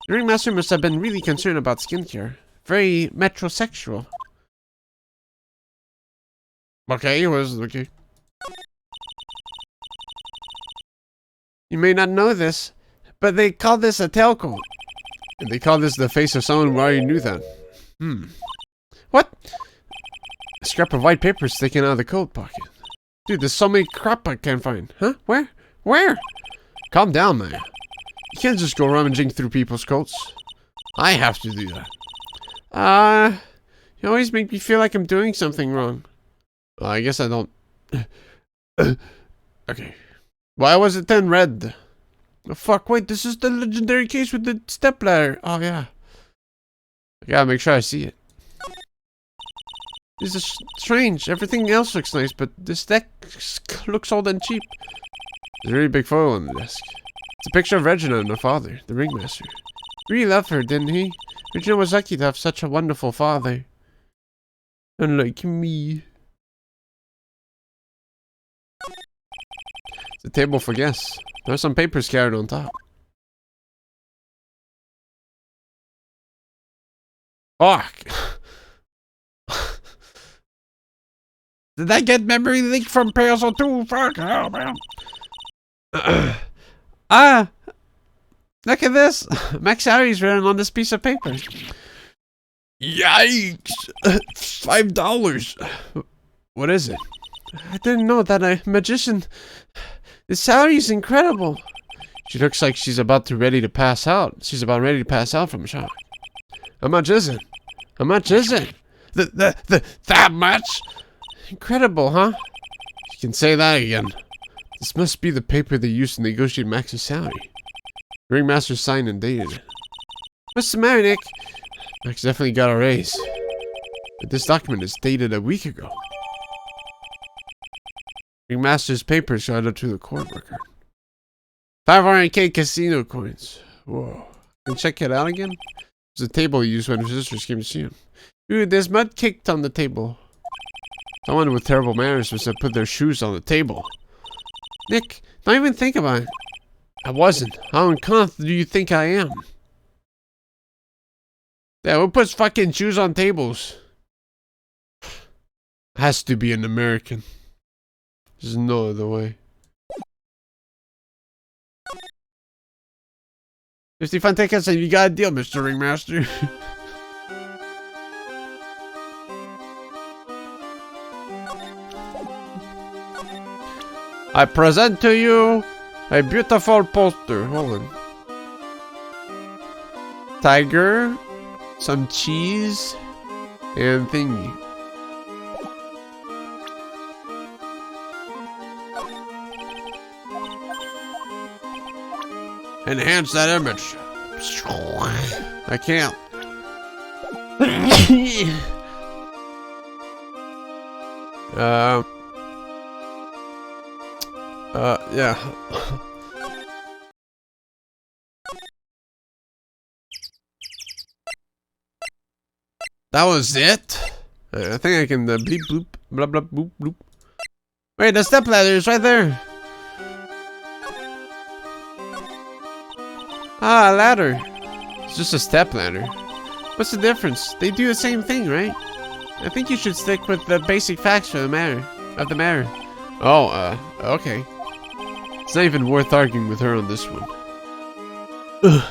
[SPEAKER 1] The Ringmaster must have been really concerned about skincare. Very metrosexual. Okay, he was okay. You may not know this, but they call this a tailcoat. And they call this the face of someone who already knew that. What? A scrap of white paper sticking out of the coat pocket. Dude, there's so many crap I can't find. Huh? Where? Where? Calm down, man. You can't just go rummaging through people's coats. I have to do that. You always make me feel like I'm doing something wrong. Well, I guess I don't. Okay. Why was it then red? Oh, fuck, wait, this is the legendary case with the stepladder. Oh, yeah. I gotta make sure I see it. This is strange. Everything else looks nice, but this deck looks old and cheap. There's a really big photo on the desk. It's a picture of Regina and her father, the Ringmaster. Really loved her, didn't he? Regina was lucky to have such a wonderful father. Unlike me. It's a table for guests. There are some papers scattered on top. Fuck! Did I get memory leak from Parcel 2? Fuck, oh, man. Look at this. Max salary's written on this piece of paper.
[SPEAKER 2] Yikes! $5.
[SPEAKER 1] What is it? I didn't know that a magician... His salary is incredible. She looks like she's about ready to pass out. She's about ready to pass out from shock. How much is it? How much is it?
[SPEAKER 2] That much?
[SPEAKER 1] Incredible, huh? You can say that again. This must be the paper they used to negotiate Max's salary. Ringmaster signed and dated it. What's the matter, Nick? Max definitely got a raise. But this document is dated a week ago. Ringmaster's papers showed up to the court record. 500k casino coins. Whoa. Can you check it out again? It's a table he used when his sisters came to see him. Ooh, there's mud caked on the table. Someone with terrible manners must have put their shoes on the table. Nick, don't even think about it. I wasn't. How uncomfortable do you think I am? Yeah, who puts fucking shoes on tables? Has to be an American. There's no other way. 55 tickets and you got a deal, Mr. Ringmaster. I present to you a beautiful poster. Hold on. Tiger, some cheese, and thingy. Enhance that image. I can't. Yeah. That was it? I think I can bleep bloop, blah blah boop bloop. Wait, the step ladder is right there. Ah, a ladder. It's just a step ladder. What's the difference? They do the same thing, right? I think you should stick with the basic facts for the matter. Oh, okay. It's not even worth arguing with her on this one. Ugh.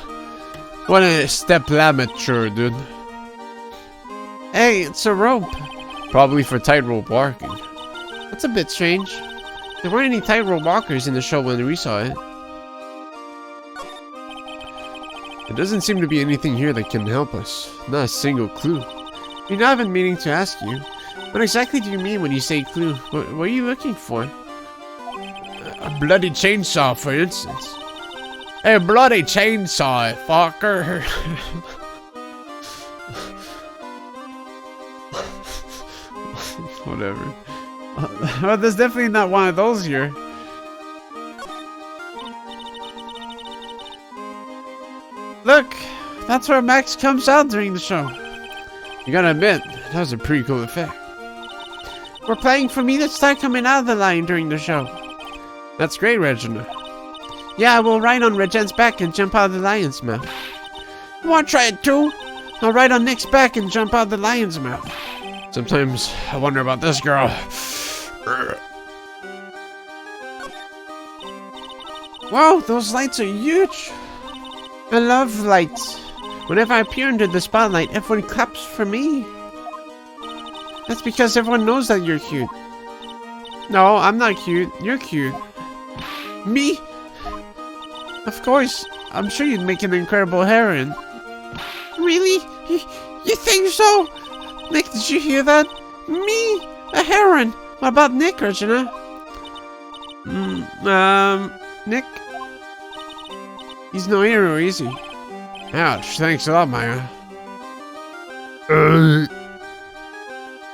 [SPEAKER 1] What a step amateur, dude. Hey, it's a rope. Probably for tightrope walking. That's a bit strange. There weren't any tightrope walkers in the show when we saw it. There doesn't seem to be anything here that can help us. Not a single clue. You know, I've been meaning to ask you. What exactly do you mean when you say clue? What are you looking for?
[SPEAKER 2] A bloody chainsaw, for instance.
[SPEAKER 1] A bloody chainsaw, fucker. Whatever. Well, there's definitely not one of those here. Look, that's where Max comes out during the show. You gotta admit, that was a pretty cool effect. We're playing for me to start coming out of the line during the show. That's great, Regina. Yeah, we'll ride on Regen's back and jump out of the lion's mouth. You wanna try it too? I'll ride on Nick's back and jump out of the lion's mouth. Sometimes I wonder about this girl. Wow, those lights are huge. I love lights. Whenever I appear under the spotlight, everyone claps for me. That's because everyone knows that you're cute. No, I'm not cute. You're cute. Me? Of course. I'm sure you'd make an incredible heroine. Really? You think so? Nick, did you hear that? Me? A heroine? What about Nick, Regina? Nick? He's no hero, is he? Ouch, thanks a lot, Maya.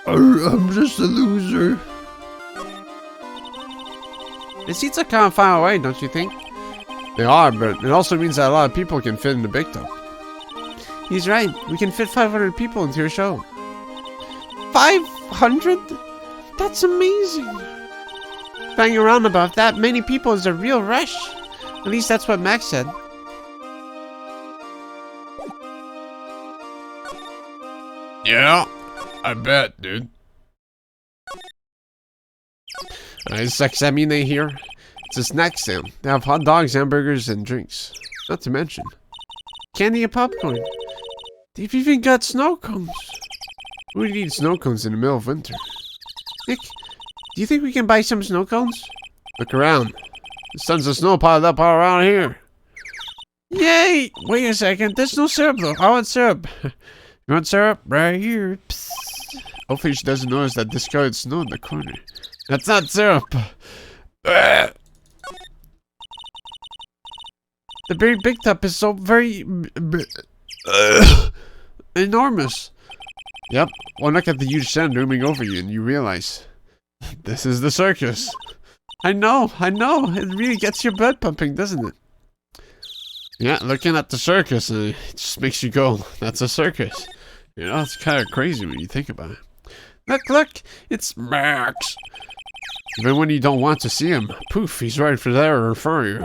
[SPEAKER 2] I'm just a loser.
[SPEAKER 1] The seats are kind of far away, don't you think? They are, but it also means that a lot of people can fit in the big top. He's right. We can fit 500 people into your show. 500? That's amazing. Banging around about that many people is a real rush. At least that's what Max said.
[SPEAKER 2] Yeah, I bet, dude.
[SPEAKER 1] Is Sexamine here? It's a snack stand. They have hot dogs, hamburgers, and drinks. Not to mention candy and popcorn. They've even got snow cones. Who would eat snow cones in the middle of winter? Nick, do you think we can buy some snow cones? Look around. There's tons of snow piled up all around here. Yay! Wait a second. There's no syrup though. I want syrup. You want syrup? Right here. Psst. Hopefully she doesn't notice that discarded snow in the corner. That's not syrup. The very big tub is so very enormous. Yep. One look at the huge sand looming over you and you realize this is the circus. I know. It really gets your blood pumping, doesn't it? Yeah, looking at the circus, it just makes you go, that's a circus. You know, it's kind of crazy when you think about it. Look, it's Max. Even when you don't want to see him, poof, he's right there for you.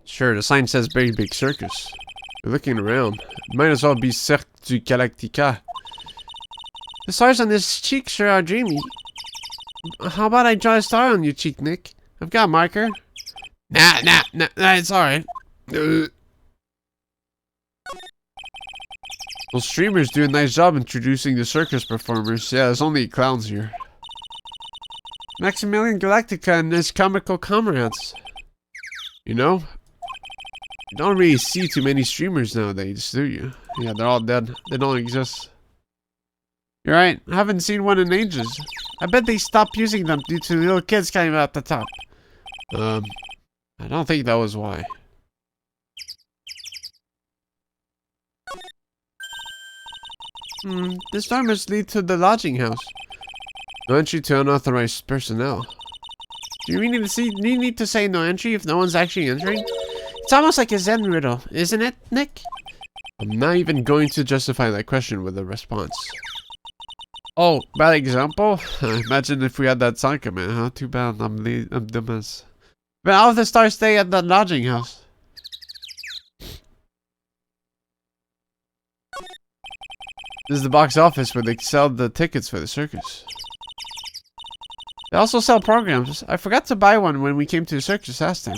[SPEAKER 1] Sure, the sign says very big circus. You're looking around. It might as well be Cirque du Galactica. The stars on his cheek sure are dreamy. How about I draw a star on your cheek, Nick? I've got a marker. Nah, it's alright. Those streamers do a nice job introducing the circus performers. Yeah, there's only clowns here. Maximilian Galactica and his comical comrades. You know? You don't really see too many streamers nowadays, do you? Yeah, they're all dead. They don't exist. You're right. I haven't seen one in ages. I bet they stopped using them due to little kids climbing out the top. I don't think that was why. This door must lead to the lodging house. No entry to unauthorized personnel. Do you really need to say no entry if no one's actually entering? It's almost like a Zen riddle, isn't it, Nick? I'm not even going to justify that question with a response. Oh, bad example? Imagine if we had that song command, huh? Too bad, I'm dumbass. But all of the stars stay at the lodging house. This is the box office where they sell the tickets for the circus. They also sell programs. I forgot to buy one when we came to the circus last time.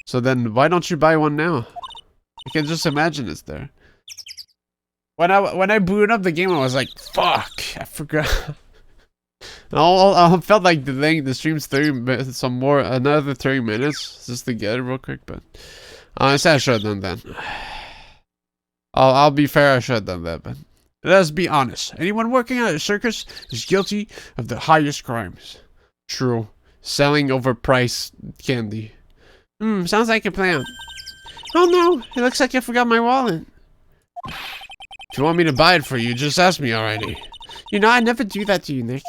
[SPEAKER 1] So then, why don't you buy one now? I can just imagine it's there. When I booted up the game, I was like, "Fuck, I forgot." I felt like delaying the stream's 30 minutes, another 30 minutes, just to get it real quick. But I said I should have done that. I'll be fair, I should have done that. But let's be honest. Anyone working at a circus is guilty of the highest crimes. True, selling overpriced candy. Sounds like a plan. Oh no, it looks like I forgot my wallet. If you want me to buy it for you, just ask me already. You know, I never do that to you, Nick.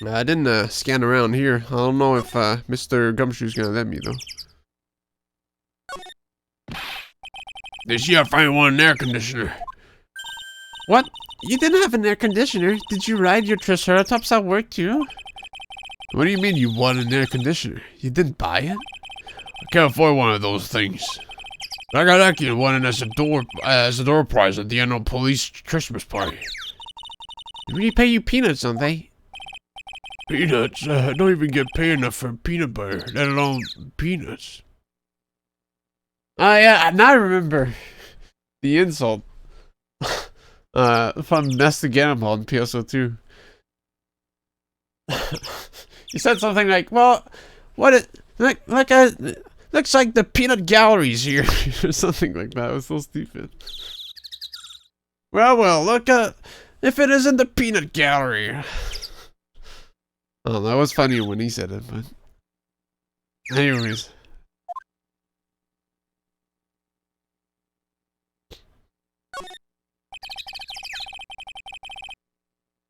[SPEAKER 1] I didn't scan around here. I don't know if Mr. Gumshoe's gonna let me though.
[SPEAKER 2] This year I find one air conditioner.
[SPEAKER 1] What? You didn't have an air conditioner? Did you ride your Triceratops at work too?
[SPEAKER 2] What do you mean you want an air conditioner?
[SPEAKER 1] You didn't buy it?
[SPEAKER 2] I can't afford one of those things. I got actually one as a door prize at the annual police Christmas party.
[SPEAKER 1] They really pay you peanuts, don't they?
[SPEAKER 2] Peanuts? I don't even get paid enough for peanut butter, let alone peanuts.
[SPEAKER 1] Oh yeah, now I remember the insult. From Nest Again on PSO2. He said something like, well, looks like the peanut gallery's here, or something like that. It was so stupid. Well, look at, if it isn't the peanut gallery. Oh, that was funny when he said it, but anyways.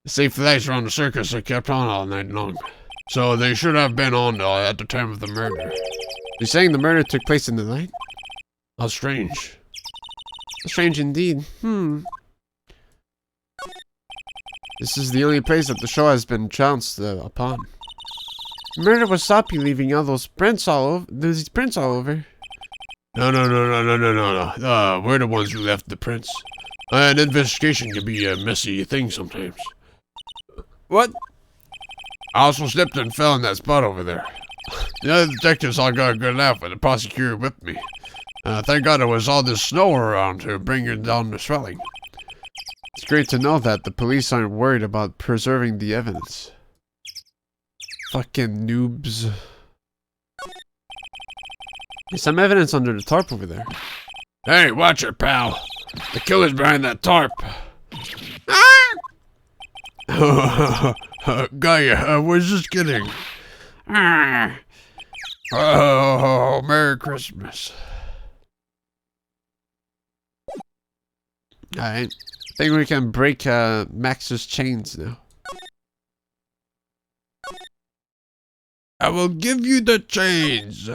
[SPEAKER 2] The safe flags around the circus are kept on all night long. So they should have been on at the time of the murder.
[SPEAKER 1] You're saying the murder took place in the night?
[SPEAKER 2] How strange.
[SPEAKER 1] Strange indeed. This is the only place that the show has been chanced upon. The murder was sloppy, leaving all those prints all over.
[SPEAKER 2] No. We're the ones who left the prints. An investigation can be a messy thing sometimes.
[SPEAKER 1] What?
[SPEAKER 2] I also slipped and fell in that spot over there. The other detectives all got a good laugh when the prosecutor whipped me. Thank God there was all this snow around to bring down the swelling.
[SPEAKER 1] It's great to know that the police aren't worried about preserving the evidence. Fucking noobs. There's some evidence under the tarp over there.
[SPEAKER 2] Hey, watch it, pal. The killer's behind that tarp. Gaia, was just kidding. Oh, Merry Christmas.
[SPEAKER 1] Alright. I think we can break Max's chains now.
[SPEAKER 2] I will give you the chains.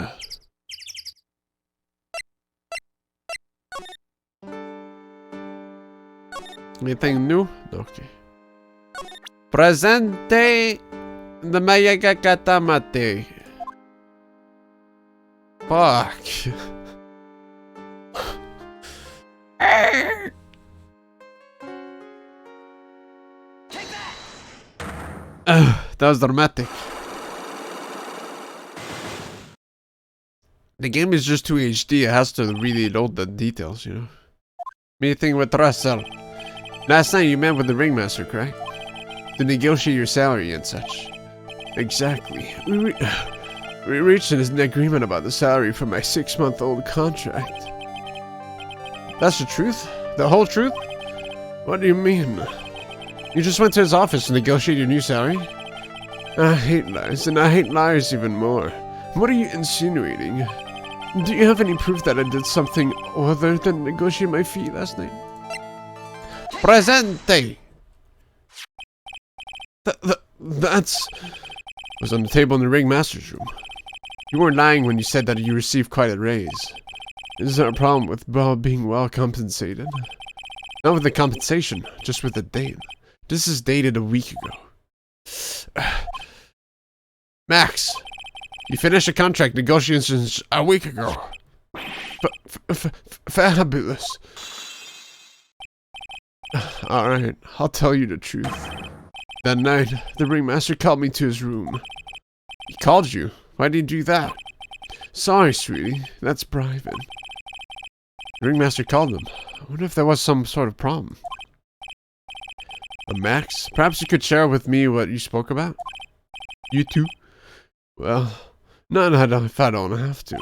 [SPEAKER 1] Anything new? Okay. Presente the Mayaga Katamate. Fuck. That was dramatic. The game is just too HD. It has to really load the details, you know. Meeting with Russell. Last night you met with the ringmaster, correct? To negotiate your salary and such. Exactly. We reached an agreement about the salary for my 6-month-old contract. That's the truth? The whole truth? What do you mean? You just went to his office to negotiate your new salary? I hate lies, and I hate liars even more. What are you insinuating? Do you have any proof that I did something other than negotiate my fee last night? Presente! That's... was on the table in the ringmaster's room. You weren't lying when you said that you received quite a raise. Is there a problem with being well compensated? Not with the compensation, just with the date. This is dated a week ago. Max! You finished a contract negotiations a week ago. Fabulous. Alright, I'll tell you the truth. That night, the ringmaster called me to his room. He called you? Why did he do that? Sorry, sweetie. That's private. The ringmaster called him. I wonder if there was some sort of problem. Max, perhaps you could share with me what you spoke about? You too? Well, none if I don't have to.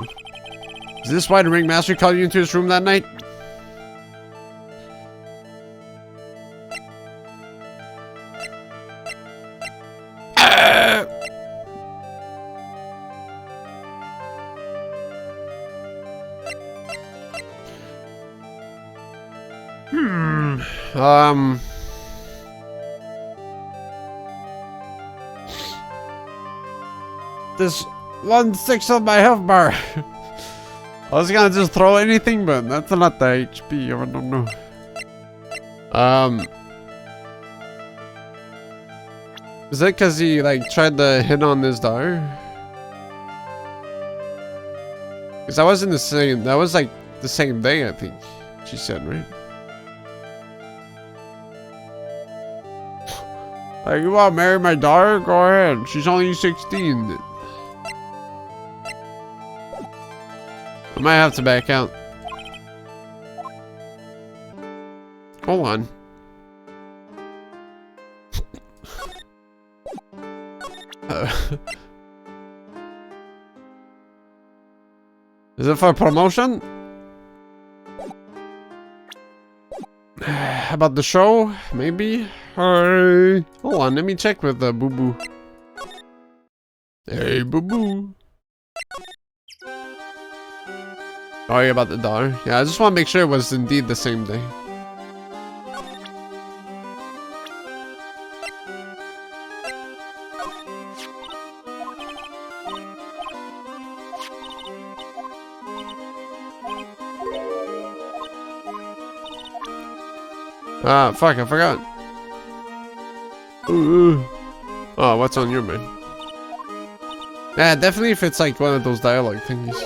[SPEAKER 1] Is this why the ringmaster called you into his room that night? This 1/6 of my health bar. I was gonna just throw anything, but that's not the HP. I don't know. Is that because he like tried to hit on this daughter? Because that wasn't the same. That was like the same day, I think. She said, right? Like, you want to marry my daughter? Go ahead. She's only 16. I might have to back out. Hold on. Is it for promotion? About the show? Maybe? Hold on, let me check with Boo Boo. Hey, Boo Boo. Oh, yeah, about the daughter. Yeah, I just want to make sure it was indeed the same day. Ah, fuck, I forgot. Oh, what's on your mind? Yeah, definitely if it's like one of those dialogue thingies.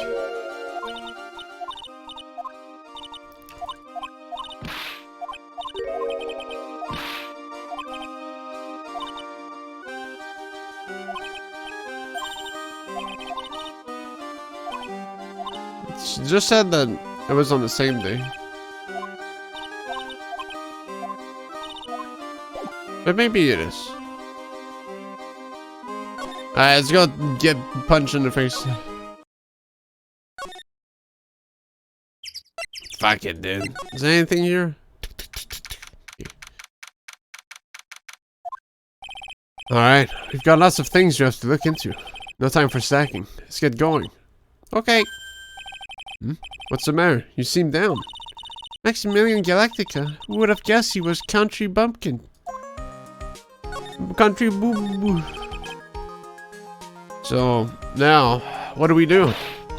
[SPEAKER 1] She just said that it was on the same day. But maybe it is. Alright, let's go get punched in the face. Fuck it, dude. Is there anything here? Alright, we've got lots of things you have to look into. No time for stacking. Let's get going. Okay. What's the matter? You seem down. Maximilian Galactica. Who would have guessed he was Country Bumpkin? Country Boo Boo. So, now, what do we do?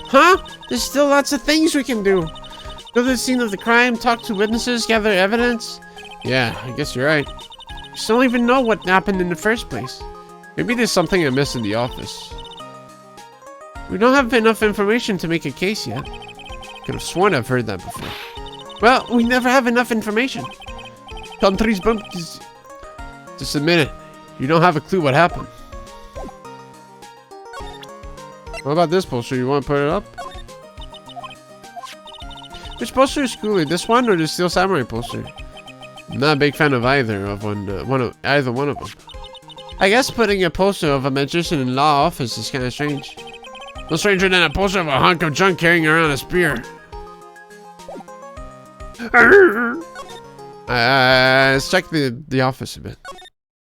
[SPEAKER 1] Huh? There's still lots of things we can do. Go to the scene of the crime, talk to witnesses, gather evidence. Yeah, I guess you're right. We still don't even know what happened in the first place. Maybe there's something I missed in the office. We don't have enough information to make a case yet. Could have sworn I've heard that before. Well, we never have enough information. Country's bumpkins. Just admit it. You don't have a clue what happened. What about this poster? You want to put it up? Which poster is cooler, this one or the Steel Samurai poster? I'm not a big fan of either of either one of them. I guess putting a poster of a magician in law office is kind of strange. No stranger than a poster of a hunk of junk carrying around a spear. Let's check the office a bit.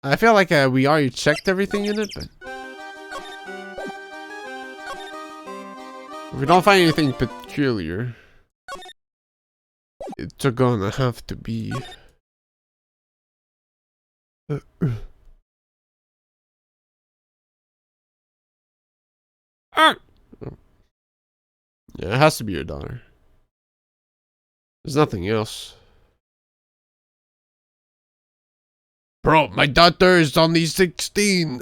[SPEAKER 1] I feel like we already checked everything in it, but if we don't find anything peculiar, it's gonna have to be. Yeah, it has to be your daughter. There's nothing else.
[SPEAKER 2] Bro, my daughter is only 16.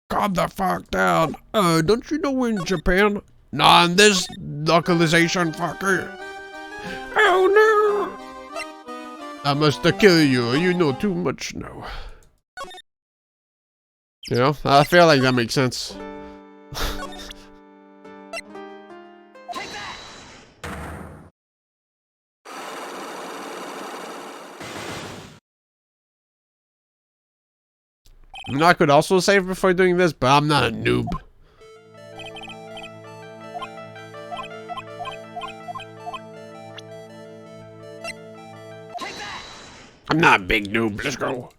[SPEAKER 2] Calm the fuck down. Don't you know we're in Japan? Not in this localization, fucker. Oh no! I must kill you. You know too much now.
[SPEAKER 1] You know, I feel like that makes sense. I mean, I could also save before doing this, but I'm not a noob.
[SPEAKER 2] I'm not a big noob. Let's go.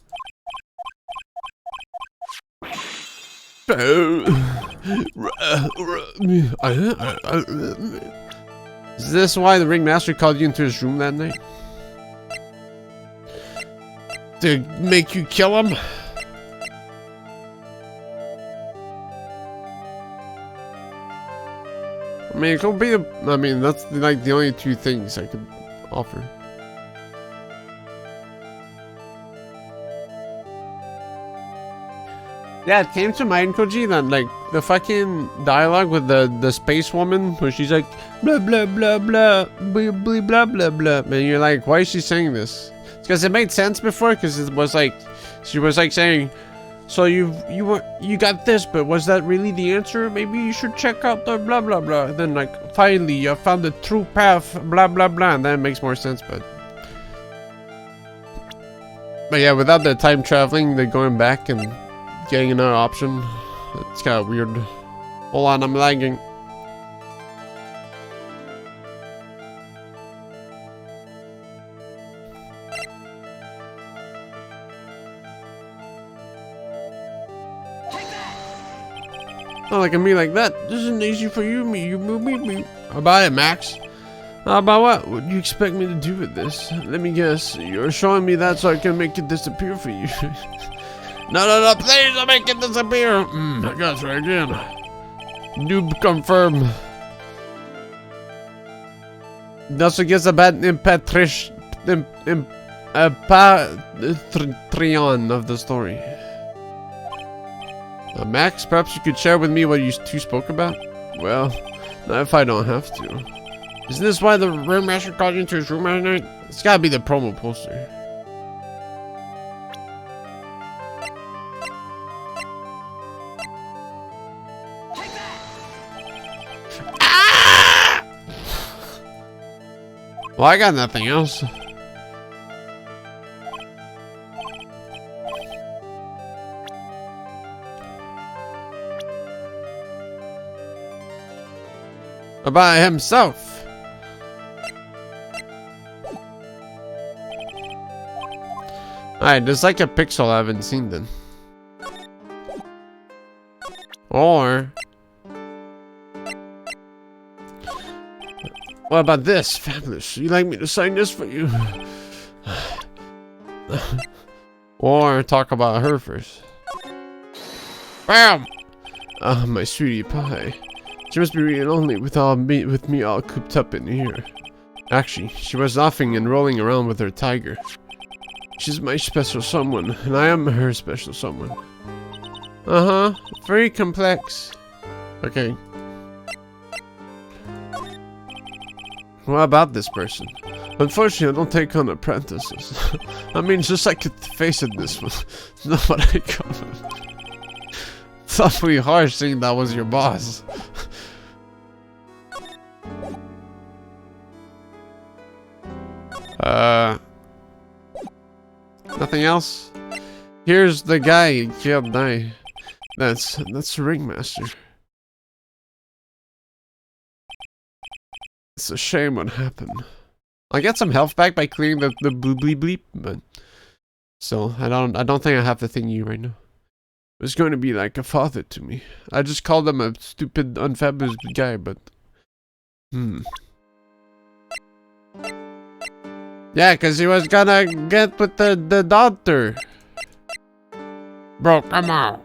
[SPEAKER 1] Is this why the ringmaster called you into his room that night?
[SPEAKER 2] To make you kill him?
[SPEAKER 1] I mean, it could be I mean, that's like the only two things I could offer. Yeah, it came to mind, Koji, that like the fucking dialogue with the space woman where she's like blah blah blah blah blah blah blah blah blah, and you're like, why is she saying this? It's because it made sense before, because it was like she was like saying, so you got this, but was that really the answer? Maybe you should check out the blah blah blah. And then like finally you found the true path, blah blah blah, and then it makes more sense. But yeah, without the time traveling, the going back and getting another option, it's kind of weird. Hold on, I'm lagging. Not like me like that. This isn't easy for you, me. How about it, Max? How about what? What do you expect me to do with this? Let me guess. You're showing me that so I can make it disappear for you.
[SPEAKER 2] No, please don't make it disappear. I got you again.
[SPEAKER 1] Noob confirm. That's against a bad Patron of the story. Max, perhaps you could share with me what you two spoke about? Well, not if I don't have to. Isn't this why the room master called you into his room at night? It's gotta be the promo poster. Well, I got nothing else. About himself. Alright, there's like a pixel I haven't seen then. Or what about this? Fabulous. You like me to sign this for you? Or talk about her first. Bam! Ah, my sweetie pie. She must be really lonely with me all cooped up in here. Actually, she was laughing and rolling around with her tiger. She's my special someone, and I am her special someone. Uh-huh. Very complex. Okay. What about this person? Unfortunately, I don't take on apprentices. I mean, just like face it, this one. It's not what I call it. It's awfully harsh saying that was your boss. Nothing else? Here's the guy who killed Nye. That's the ringmaster. It's a shame what happened. I get some health back by clearing the bleep bleep bleep, but so I don't think I have the thingy right now. It was going to be like a father to me. I just called him a stupid, unfabulous guy, but yeah, cause he was gonna get with the doctor.
[SPEAKER 2] Bro, come on.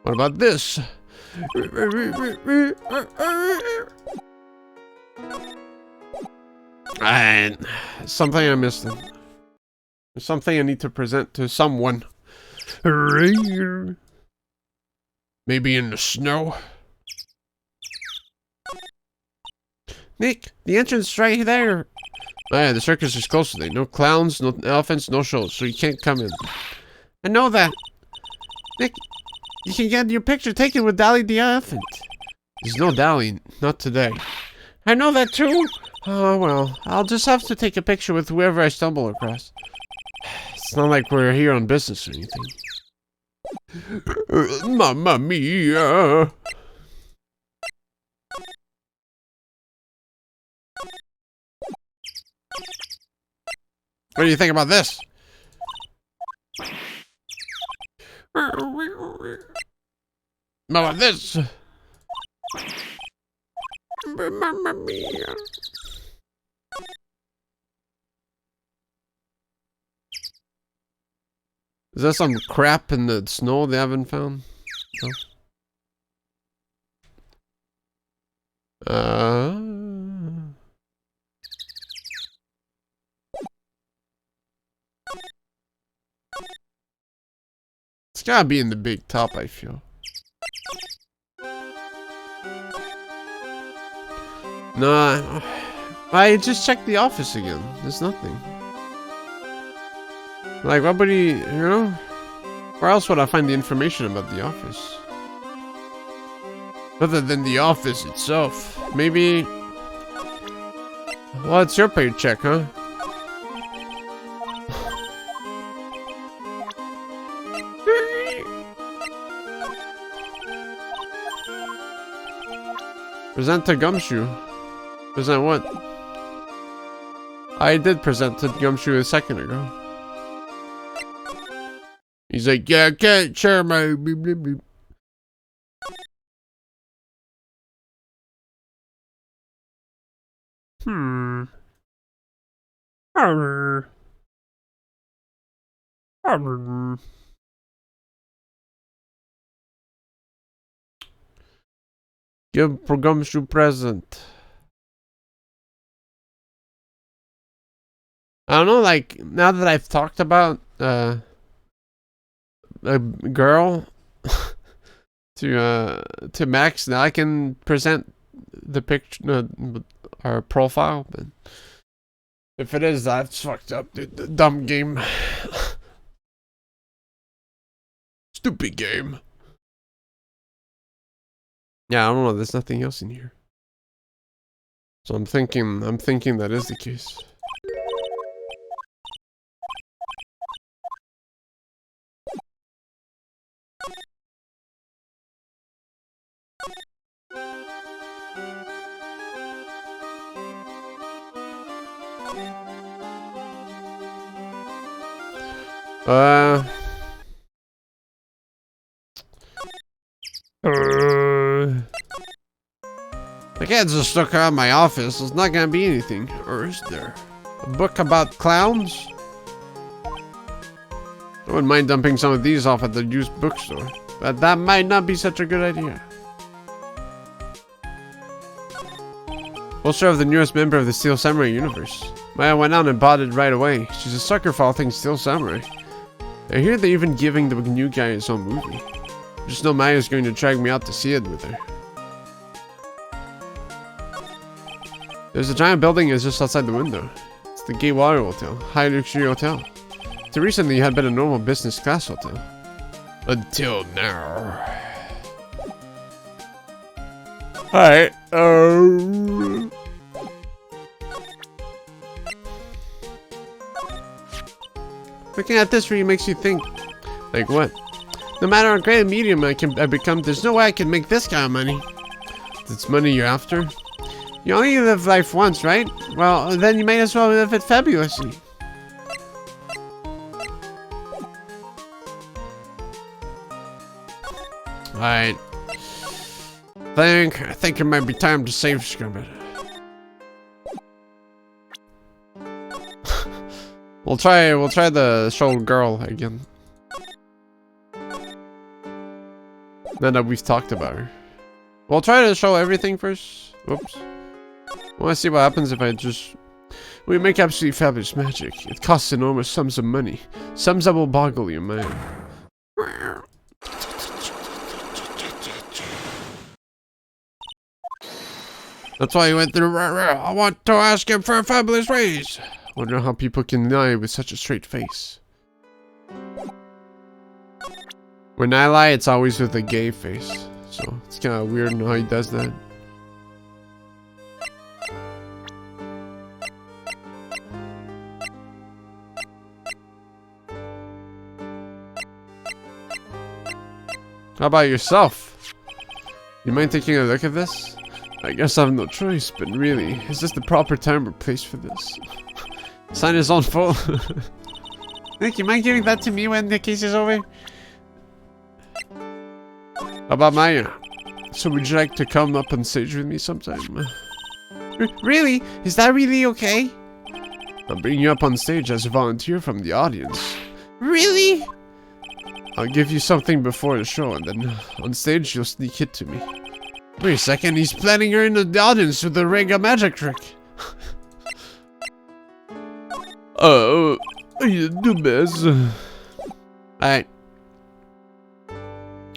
[SPEAKER 1] What about this? And something I missed. There's something I need to present to someone.
[SPEAKER 2] Maybe in the snow?
[SPEAKER 1] Nick, the entrance is right there. Oh, yeah, the circus is closed today. No clowns, no elephants, no shows, so you can't come in. I know that. Nick, you can get your picture taken with Dally the elephant. There's no Dally, not today. I know that too. Oh, well, I'll just have to take a picture with whoever I stumble across. It's not like we're here on business or anything.
[SPEAKER 2] Mamma mia!
[SPEAKER 1] What do you think about this?
[SPEAKER 2] What about this? Mamma mia!
[SPEAKER 1] Is there some crap in the snow they haven't found? No? It's gotta be in the big top, I feel. No, I just checked the office again. There's nothing. Like, what would he, you know? Where else would I find the information about the office? Other than the office itself. Maybe... Well, it's your paycheck, huh? Present to Gumshoe. Present what? I did present to Gumshoe a second ago. He's like, yeah, I can't share my bleep, bleep, bleep. Give Gumshoe present. I don't know, like, now that I've talked about, a girl to Max, now I can present the picture, our profile, but if it is, that's fucked up, dude. The dumb game.
[SPEAKER 2] Stupid game.
[SPEAKER 1] Yeah, I don't know, there's nothing else in here. So I'm thinking that is the case. I can't just look around my office. There's not gonna be anything. Or is there? A book about clowns? I wouldn't mind dumping some of these off at the used bookstore. But that might not be such a good idea. Poster of the newest member of the Steel Samurai universe. Maya went out and bought it right away. She's a sucker for all things Steel Samurai. I hear they're even giving the new guy his own movie. Just know Maya's going to drag me out to see it with her. There's a giant building that's just outside the window. It's the Gaungade Hotel, high luxury hotel. Till recently, it had been a normal business class hotel. Until now. Alright, looking at this really makes you think. Like what? No matter how great a medium I become, there's no way I can make this kind of money. It's money you're after? You only live life once, right? Well, then you may as well live it fabulously. Alright. I think it might be time to save Scrubbit. We'll try the show girl again. Now that we've talked about her. We'll try to show everything first. Oops. I want to see what happens if I just... We make absolutely fabulous magic. It costs enormous sums of money. Sums that will boggle your mind. That's why he went through. I want to ask him for a fabulous raise. Wonder how people can lie with such a straight face. When I lie, it's always with a gay face. So it's kind of weird how he does that. How about yourself? You mind taking a look at this? I guess I have no choice, but really, is this the proper time or place for this? Sign his own full. Nick, you mind giving that to me when the case is over? How about Maya? So would you like to come up on stage with me sometime? Really? Is that really okay? I'll bring you up on stage as a volunteer from the audience. Really? I'll give you something before the show, and then on stage you'll sneak it to me. Wait a second, he's planning her in the audience with the Rega magic trick. You do best. Alright.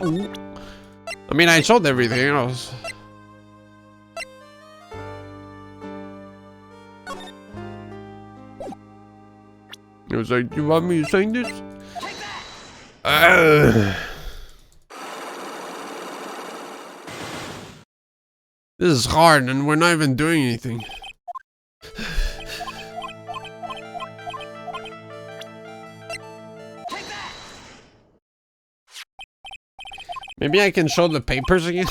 [SPEAKER 1] I mean, I showed everything else. It was like, you want me to sing this? This is hard and we're not even doing anything. Maybe I can show the papers again?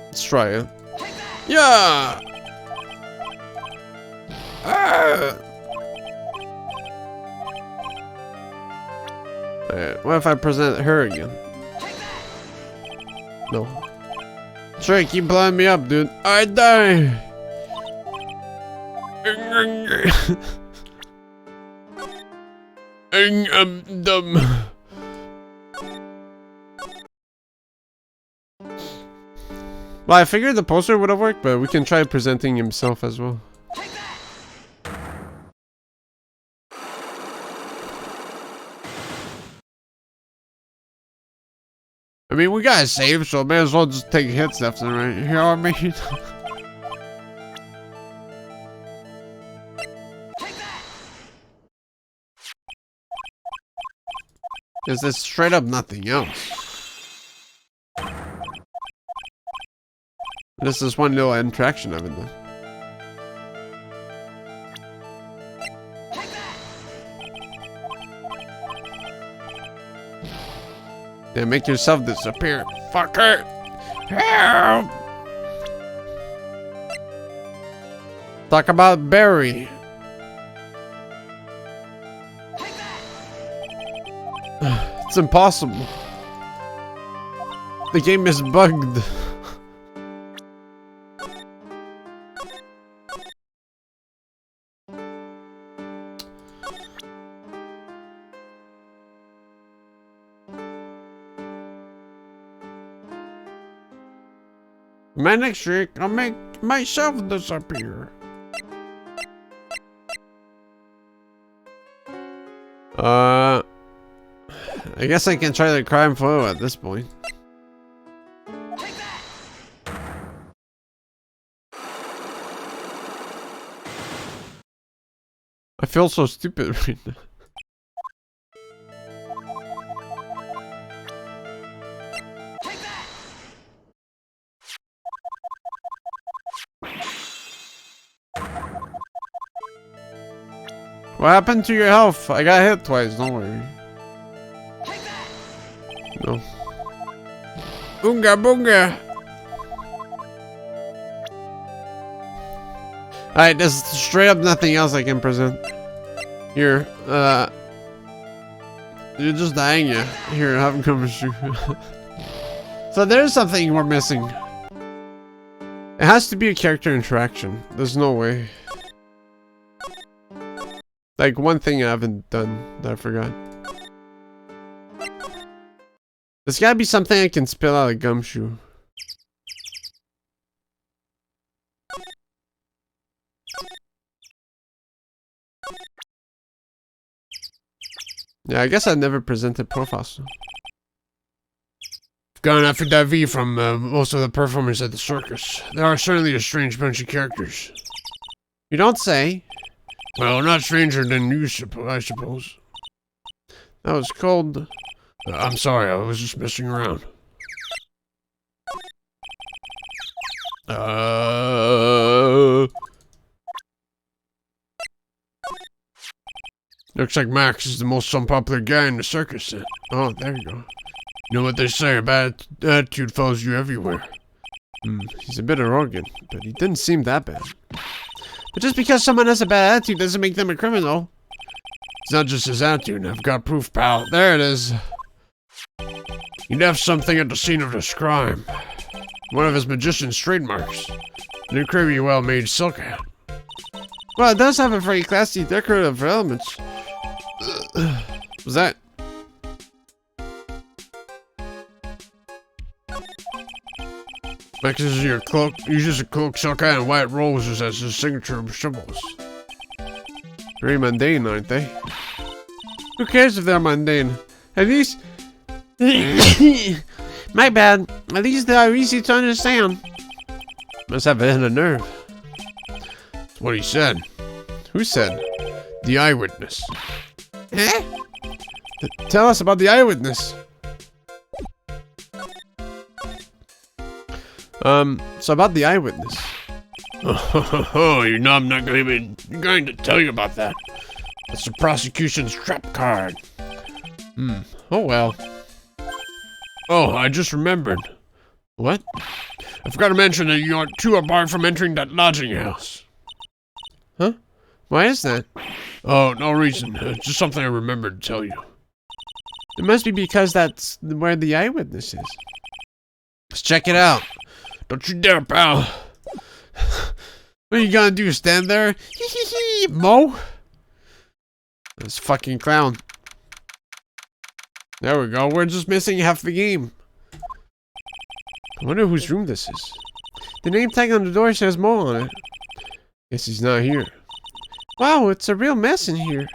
[SPEAKER 1] Let's try it. Yeah! Alright, what if I present her again? No. Sure, keep blowing me up, dude. I die! I'm dumb. Well, I figured the poster would have worked, but we can try presenting himself as well. I mean, we got saved, so may as well just take hits left and right. You know what I mean? Because there's straight up nothing else. This is one little interaction I've been doing. Yeah, make yourself disappear. Fucker! Help! Talk about Barry. It's impossible. The game is bugged. My next trick, I'll make myself disappear. I guess I can try the crime photo at this point. I feel so stupid right now. What happened to your health? I got hit twice, don't worry. No. Boonga boonga! Alright, there's straight up nothing else I can present. Here, you're just dying, yeah. Here, have him come shoot. So there's something we're missing. It has to be a character interaction. There's no way. Like, one thing I haven't done that I forgot. There's gotta be something I can spill out of gumshoe. Yeah, I guess I never presented profiles.
[SPEAKER 2] Got an affidavit from most of the performers at the circus. They are certainly a strange bunch of characters.
[SPEAKER 1] You don't say.
[SPEAKER 2] Well, not stranger than you, I suppose.
[SPEAKER 1] That was cold.
[SPEAKER 2] I'm sorry, I was just messing around. Looks like Max is the most unpopular guy in the circus then.
[SPEAKER 1] Oh, there you go.
[SPEAKER 2] You know what they say, a bad attitude follows you everywhere.
[SPEAKER 1] He's a bit arrogant, but he didn't seem that bad. But just because someone has a bad attitude doesn't make them a criminal.
[SPEAKER 2] It's not just his attitude, I've got proof, pal. There it is. He left something at the scene of this crime. One of his magician's trademarks. An incredibly well-made silk hat.
[SPEAKER 1] Well, it does have a very classy decorative elements. Was that?
[SPEAKER 2] Max uses your cloak, uses a cloak, silk hat, and white roses as his signature symbols.
[SPEAKER 1] Very mundane, aren't they? Who cares if they're mundane? At least... My bad. At least they are easy to understand. Must have a hit of nerve.
[SPEAKER 2] That's what he said.
[SPEAKER 1] Who said?
[SPEAKER 2] The eyewitness.
[SPEAKER 1] Eh? Tell us about the eyewitness. So about the eyewitness.
[SPEAKER 2] Oh, you know I'm not going to tell you about that. That's the prosecution's trap card.
[SPEAKER 1] Oh well.
[SPEAKER 2] Oh, I just remembered.
[SPEAKER 1] What?
[SPEAKER 2] I forgot to mention that you two are barred from entering that lodging house.
[SPEAKER 1] Huh? Why is that?
[SPEAKER 2] Oh, no reason. Just something I remembered to tell you.
[SPEAKER 1] It must be because that's where the eyewitness is.
[SPEAKER 2] Let's check it out. Don't you dare, pal.
[SPEAKER 1] What are you gonna do? Stand there? Hee hee hee, Mo? This fucking clown. There we go. We're just missing half the game. I wonder whose room this is. The name tag on the door says Mo on it. Guess he's not here. Wow, it's a real mess in here.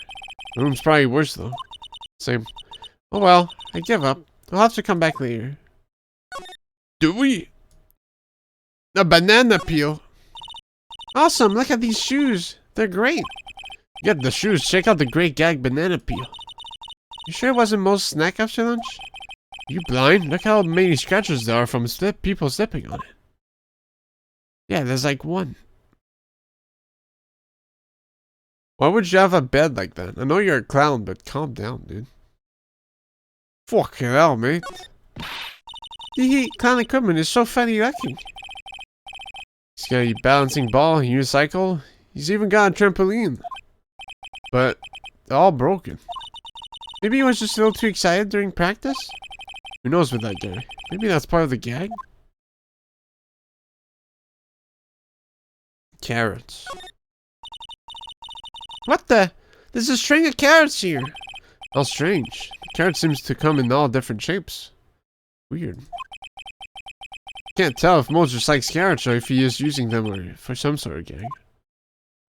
[SPEAKER 1] The room's probably worse though. Same. Oh well, I give up. I'll have to come back later.
[SPEAKER 2] Do we?
[SPEAKER 1] A banana peel. Awesome, look at these shoes. They're great. Get the shoes. Check out the great gag banana peel. You sure it wasn't Mo's snack after lunch? You blind? Look how many scratches there are from people slipping on it. Yeah, there's like one. Why would you have a bed like that? I know you're a clown, but calm down, dude. Fucking hell, mate. Clown equipment is so funny looking. He's got a balancing ball, a unicycle. He's even got a trampoline. But they're all broken. Maybe he was just a little too excited during practice? Who knows with that guy? Maybe that's part of the gag? Carrots. What the? There's a string of carrots here. How strange. The carrot seems to come in all different shapes. Weird. Can't tell if Mo just likes carrots or if he is using them for some sort of gag.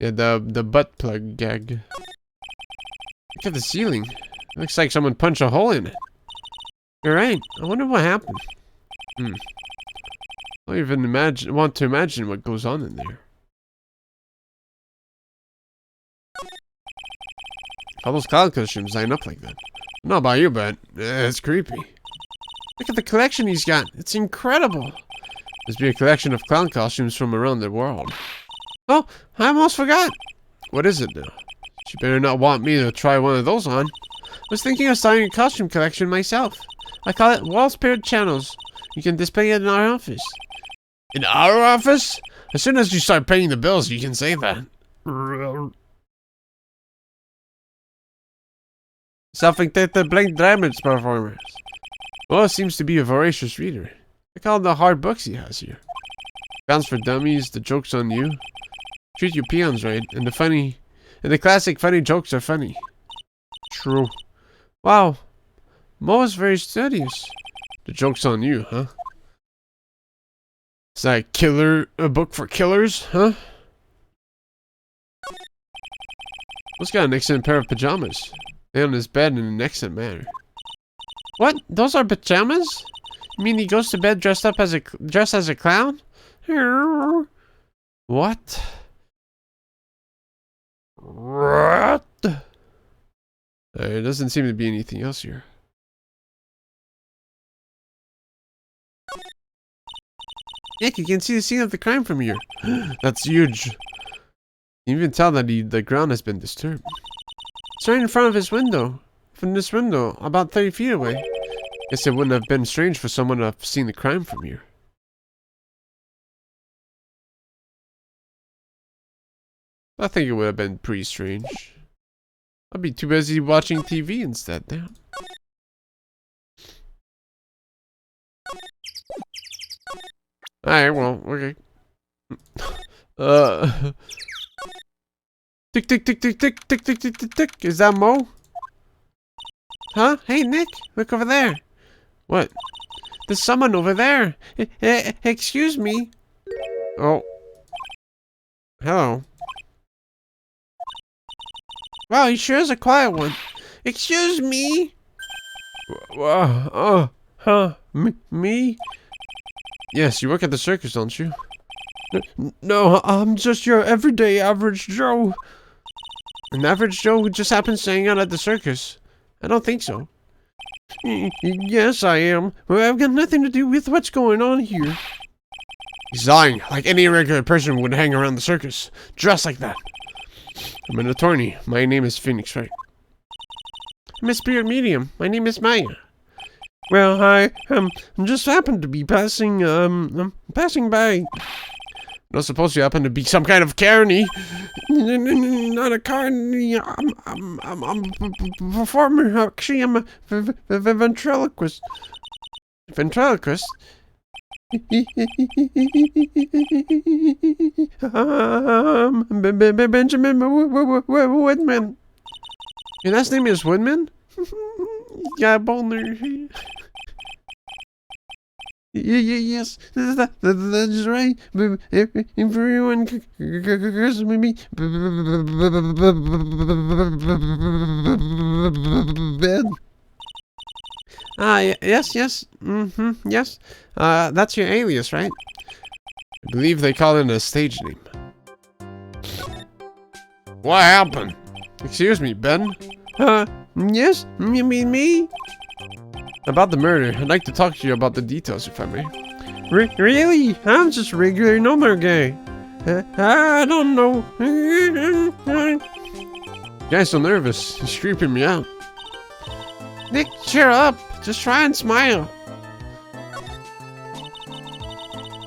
[SPEAKER 1] Yeah, the butt plug gag. Look at the ceiling. Looks like someone punched a hole in it. You're right. I wonder what happened. I don't even want to imagine what goes on in there. All those clown costumes line up like that. I don't know about you, but it's creepy. Look at the collection he's got. It's incredible. Must be a collection of clown costumes from around the world. Oh, I almost forgot. What is it now? You better not want me to try one of those on. I was thinking of starting a costume collection myself. I call it Wall Spirit Channels. You can display it in our office. In our office? As soon as you start paying the bills, you can say that. Self-inflicted blank damage performers. Well, it seems to be a voracious reader. Look at all the hard books he has here. Guns for Dummies, The Joke's on You. Treat your peons right, and the classic funny jokes are funny. True. Wow. Mo is very studious. The Joke's on You, huh? Is that a book for killers, huh? Mo's got an excellent pair of pajamas. Lay on his bed in an excellent manner. What? Those are pajamas? You mean he goes to bed dressed as a clown? What? What? There doesn't seem to be anything else here. Nick, you can see the scene of the crime from here. That's huge. You can even tell that the ground has been disturbed. It's right in front of his window. From this window, about 30 feet away. Guess it wouldn't have been strange for someone to have seen the crime from here. I think it would have been pretty strange. I'd be too busy watching TV instead now. Alright, well, okay. Tick, tick, tick, tick, tick, tick, tick, tick, tick, tick. Is that Mo? Huh? Hey, Nick, look over there. What? There's someone over there. Excuse me. Oh. Hello. Wow, he sure is a quiet one. Excuse me. Me? Yes, you work at the circus, don't you? No, I'm just your everyday average Joe. An average Joe who just happens to hang out at the circus? I don't think so. Yes, I am. But I've got nothing to do with what's going on here. He's lying, like any regular person would hang around the circus, dressed like that. I'm an attorney. My name is Phoenix Wright. I'm a spirit medium. My name is Maya. Well, hi. Just happened to be passing by. Not supposed to happen to be some kind of carny. Not a carny. I'm a performer. Actually, I'm a ventriloquist. Ventriloquist? Benjamin Woodman. Your last name is Woodman? Yeah, boner. Yes, that's right. Everyone curses me. Bed. Yes. Yes. That's your alias, right? I believe they call it a stage name. What happened? Excuse me, Ben? Yes? You mean me? About the murder, I'd like to talk to you about the details, if I may. Really? I'm just a regular normal guy. I don't know. Guy's so nervous. He's creeping me out. Nick, cheer up. Just try and smile.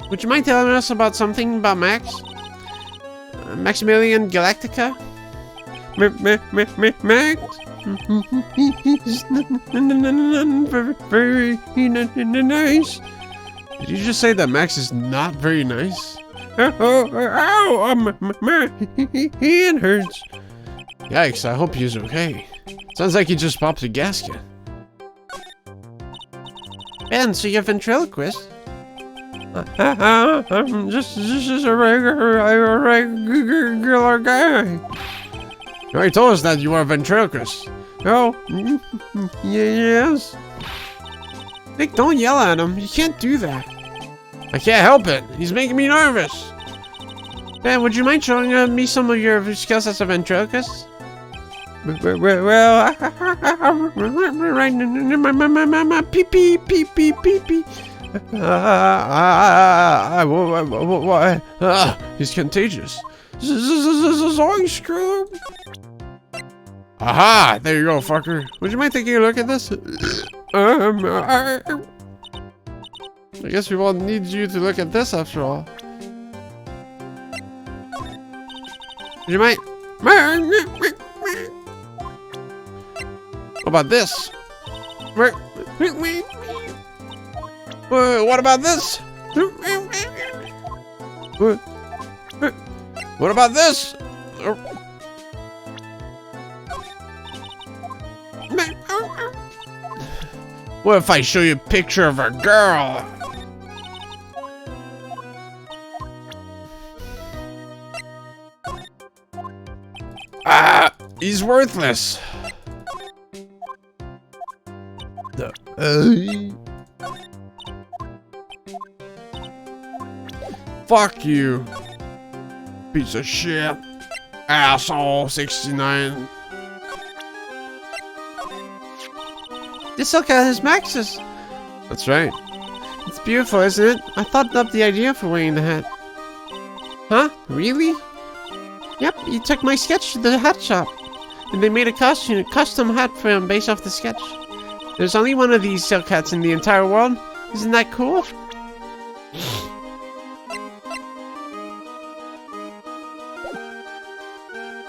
[SPEAKER 1] Would you mind telling us about something about Max? Maximilian Galactica? Max? He's very nice. Did you just say that Max is not very nice? My hand hurts. Yikes, I hope he's okay. Sounds like he just popped a gasket. Ben, so you're a ventriloquist? I'm just a regular guy. You already told us that you are a ventriloquist. Oh, yes. Nick, don't yell at him. You can't do that. I can't help it. He's making me nervous. Ben, would you mind showing me some of your skills as a ventriloquist? Well, right, my pee. He's contagious. Screw. Aha! There you go, fucker. Would you mind taking a look at this? I guess we won't need you to look at this after all. Would you mind? What about this? What about this? What about this? What if I show you a picture of a girl? He's worthless. Fuck you. Piece of shit. Asshole 69. This silk hat is Max's. That's right. It's beautiful, isn't it? I thought up the idea for wearing the hat. Huh? Really? Yep, he took my sketch to the hat shop. And they made a custom hat for him based off the sketch. There's only one of these silk hats in the entire world. Isn't that cool?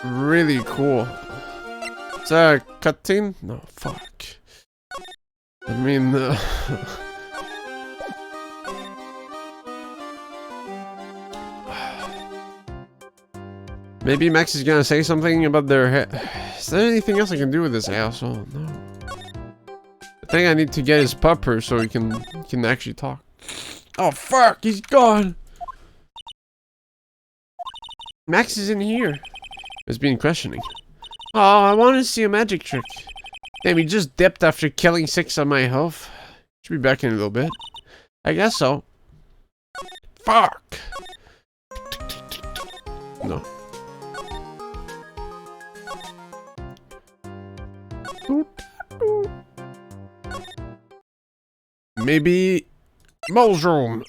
[SPEAKER 1] Really cool. Is that a cutscene? No, fuck. I mean, maybe Max is gonna say something about their hair. Is there anything else I can do with this asshole? No. I think I need to get his pupper so he can actually talk. Oh fuck, he's gone. Max is in here. He's been questioning. Oh, I want to see a magic trick. Damn, he just dipped after killing 6 of my health. Should be back in a little bit. I guess so. Fuck. No. Maybe Mole's room.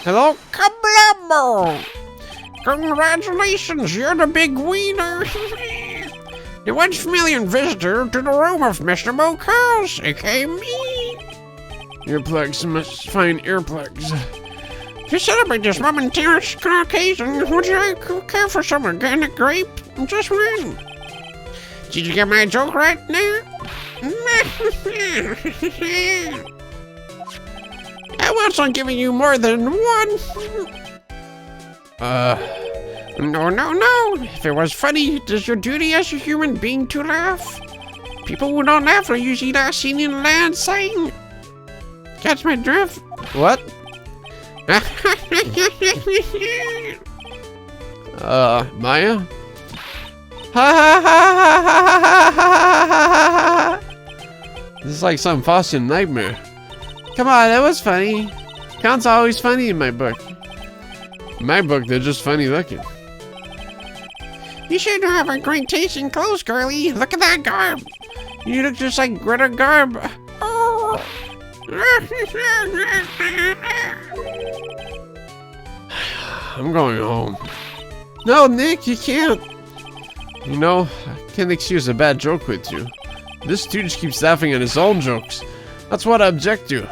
[SPEAKER 1] Hello, Kablamo! Congratulations, you're the big wiener! You once familiar visitor to the room of Mr. Moco's, aka me! Earplugs must find earplugs. To celebrate this momentary occasion, would you care for some organic grape? Just one. Did you get my joke right now? I was on giving you more than one. No. If it was funny, it is your duty as a human being to laugh. People who don't laugh are usually not seen in land saying. Catch my drift? What? Maya? This is like some Faustian nightmare. Come on, that was funny. Count's always funny in my book. In my book, they're just funny looking.
[SPEAKER 3] You sure do have a great taste in clothes, girlie. Look at that garb. You look just like Greta Garb. Oh.
[SPEAKER 1] I'm going home. No, Nick, you can't. You know, I can't excuse a bad joke with you. This dude just keeps laughing at his own jokes. That's what I object to.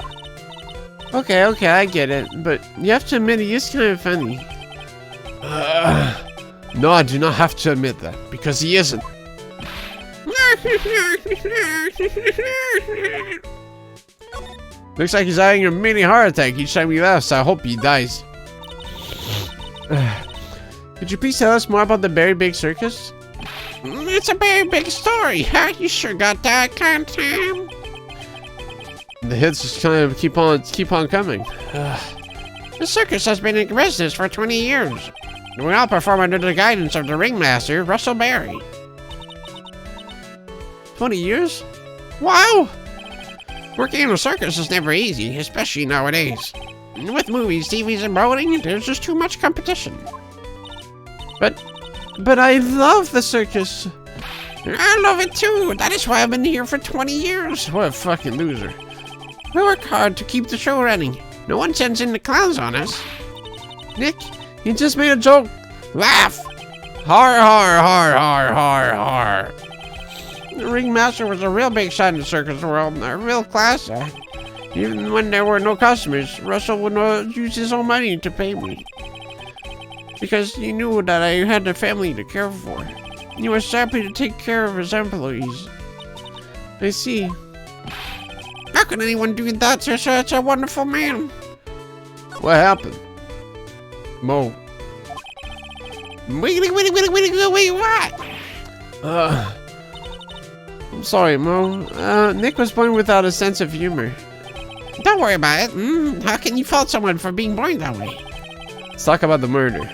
[SPEAKER 1] Okay, I get it. But you have to admit he is kind of funny. No, I do not have to admit that, because he isn't. Looks like he's having a mini heart attack each time he laughs. I hope he dies. Could you please tell us more about the very big circus?
[SPEAKER 3] It's a very big story, huh? You sure got that kind of time.
[SPEAKER 1] The hits just kind of keep on coming.
[SPEAKER 3] The circus has been in business for 20 years. We all perform under the guidance of the ringmaster, Russell Berry.
[SPEAKER 1] 20 years?
[SPEAKER 3] Wow! Working in a circus is never easy, especially nowadays. With movies, TVs, and bowling, there's just too much competition.
[SPEAKER 1] But I love the circus.
[SPEAKER 3] I love it too. That is why I've been here for 20 years.
[SPEAKER 1] What a fucking loser.
[SPEAKER 3] We work hard to keep the show running. No one sends in the clowns on us.
[SPEAKER 1] Nick, you just made a joke.
[SPEAKER 3] Laugh!
[SPEAKER 1] Har har har har har har.
[SPEAKER 3] The ringmaster was a real big shot in the circus world, a real class act. Even when there were no customers, Russell would use his own money to pay me. Because he knew that I had a family to care for. He was happy to take care of his employees.
[SPEAKER 1] I see.
[SPEAKER 3] How can anyone do that to such a wonderful man?
[SPEAKER 1] What happened? Mo.
[SPEAKER 3] Wait, what?
[SPEAKER 1] I'm sorry, Mo. Nick was born without a sense of humor.
[SPEAKER 3] Don't worry about it. How can you fault someone for being born that way?
[SPEAKER 1] Let's talk about the murder.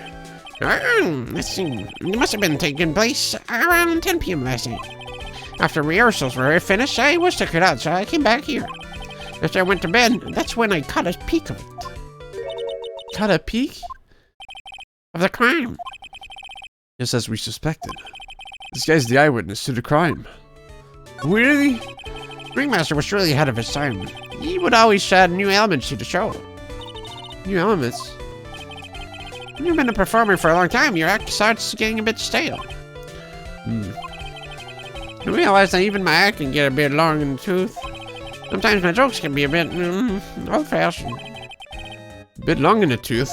[SPEAKER 3] Let's see. It must have been taking place around 10 p.m. last night. After rehearsals were finished, I was tuckered out, so I came back here. After I went to bed, that's when I caught a peek of it.
[SPEAKER 1] Caught a peek?
[SPEAKER 3] Of the crime.
[SPEAKER 1] Just as we suspected. This guy's the eyewitness to the crime. Really?
[SPEAKER 3] Ringmaster was surely ahead of his time. He would always add new elements to the show.
[SPEAKER 1] New elements?
[SPEAKER 3] When you've been a performer for a long time, your act starts getting a bit stale. I realize that even my act can get a bit long in the tooth. Sometimes my jokes can be a bit old-fashioned.
[SPEAKER 1] A bit long in the tooth?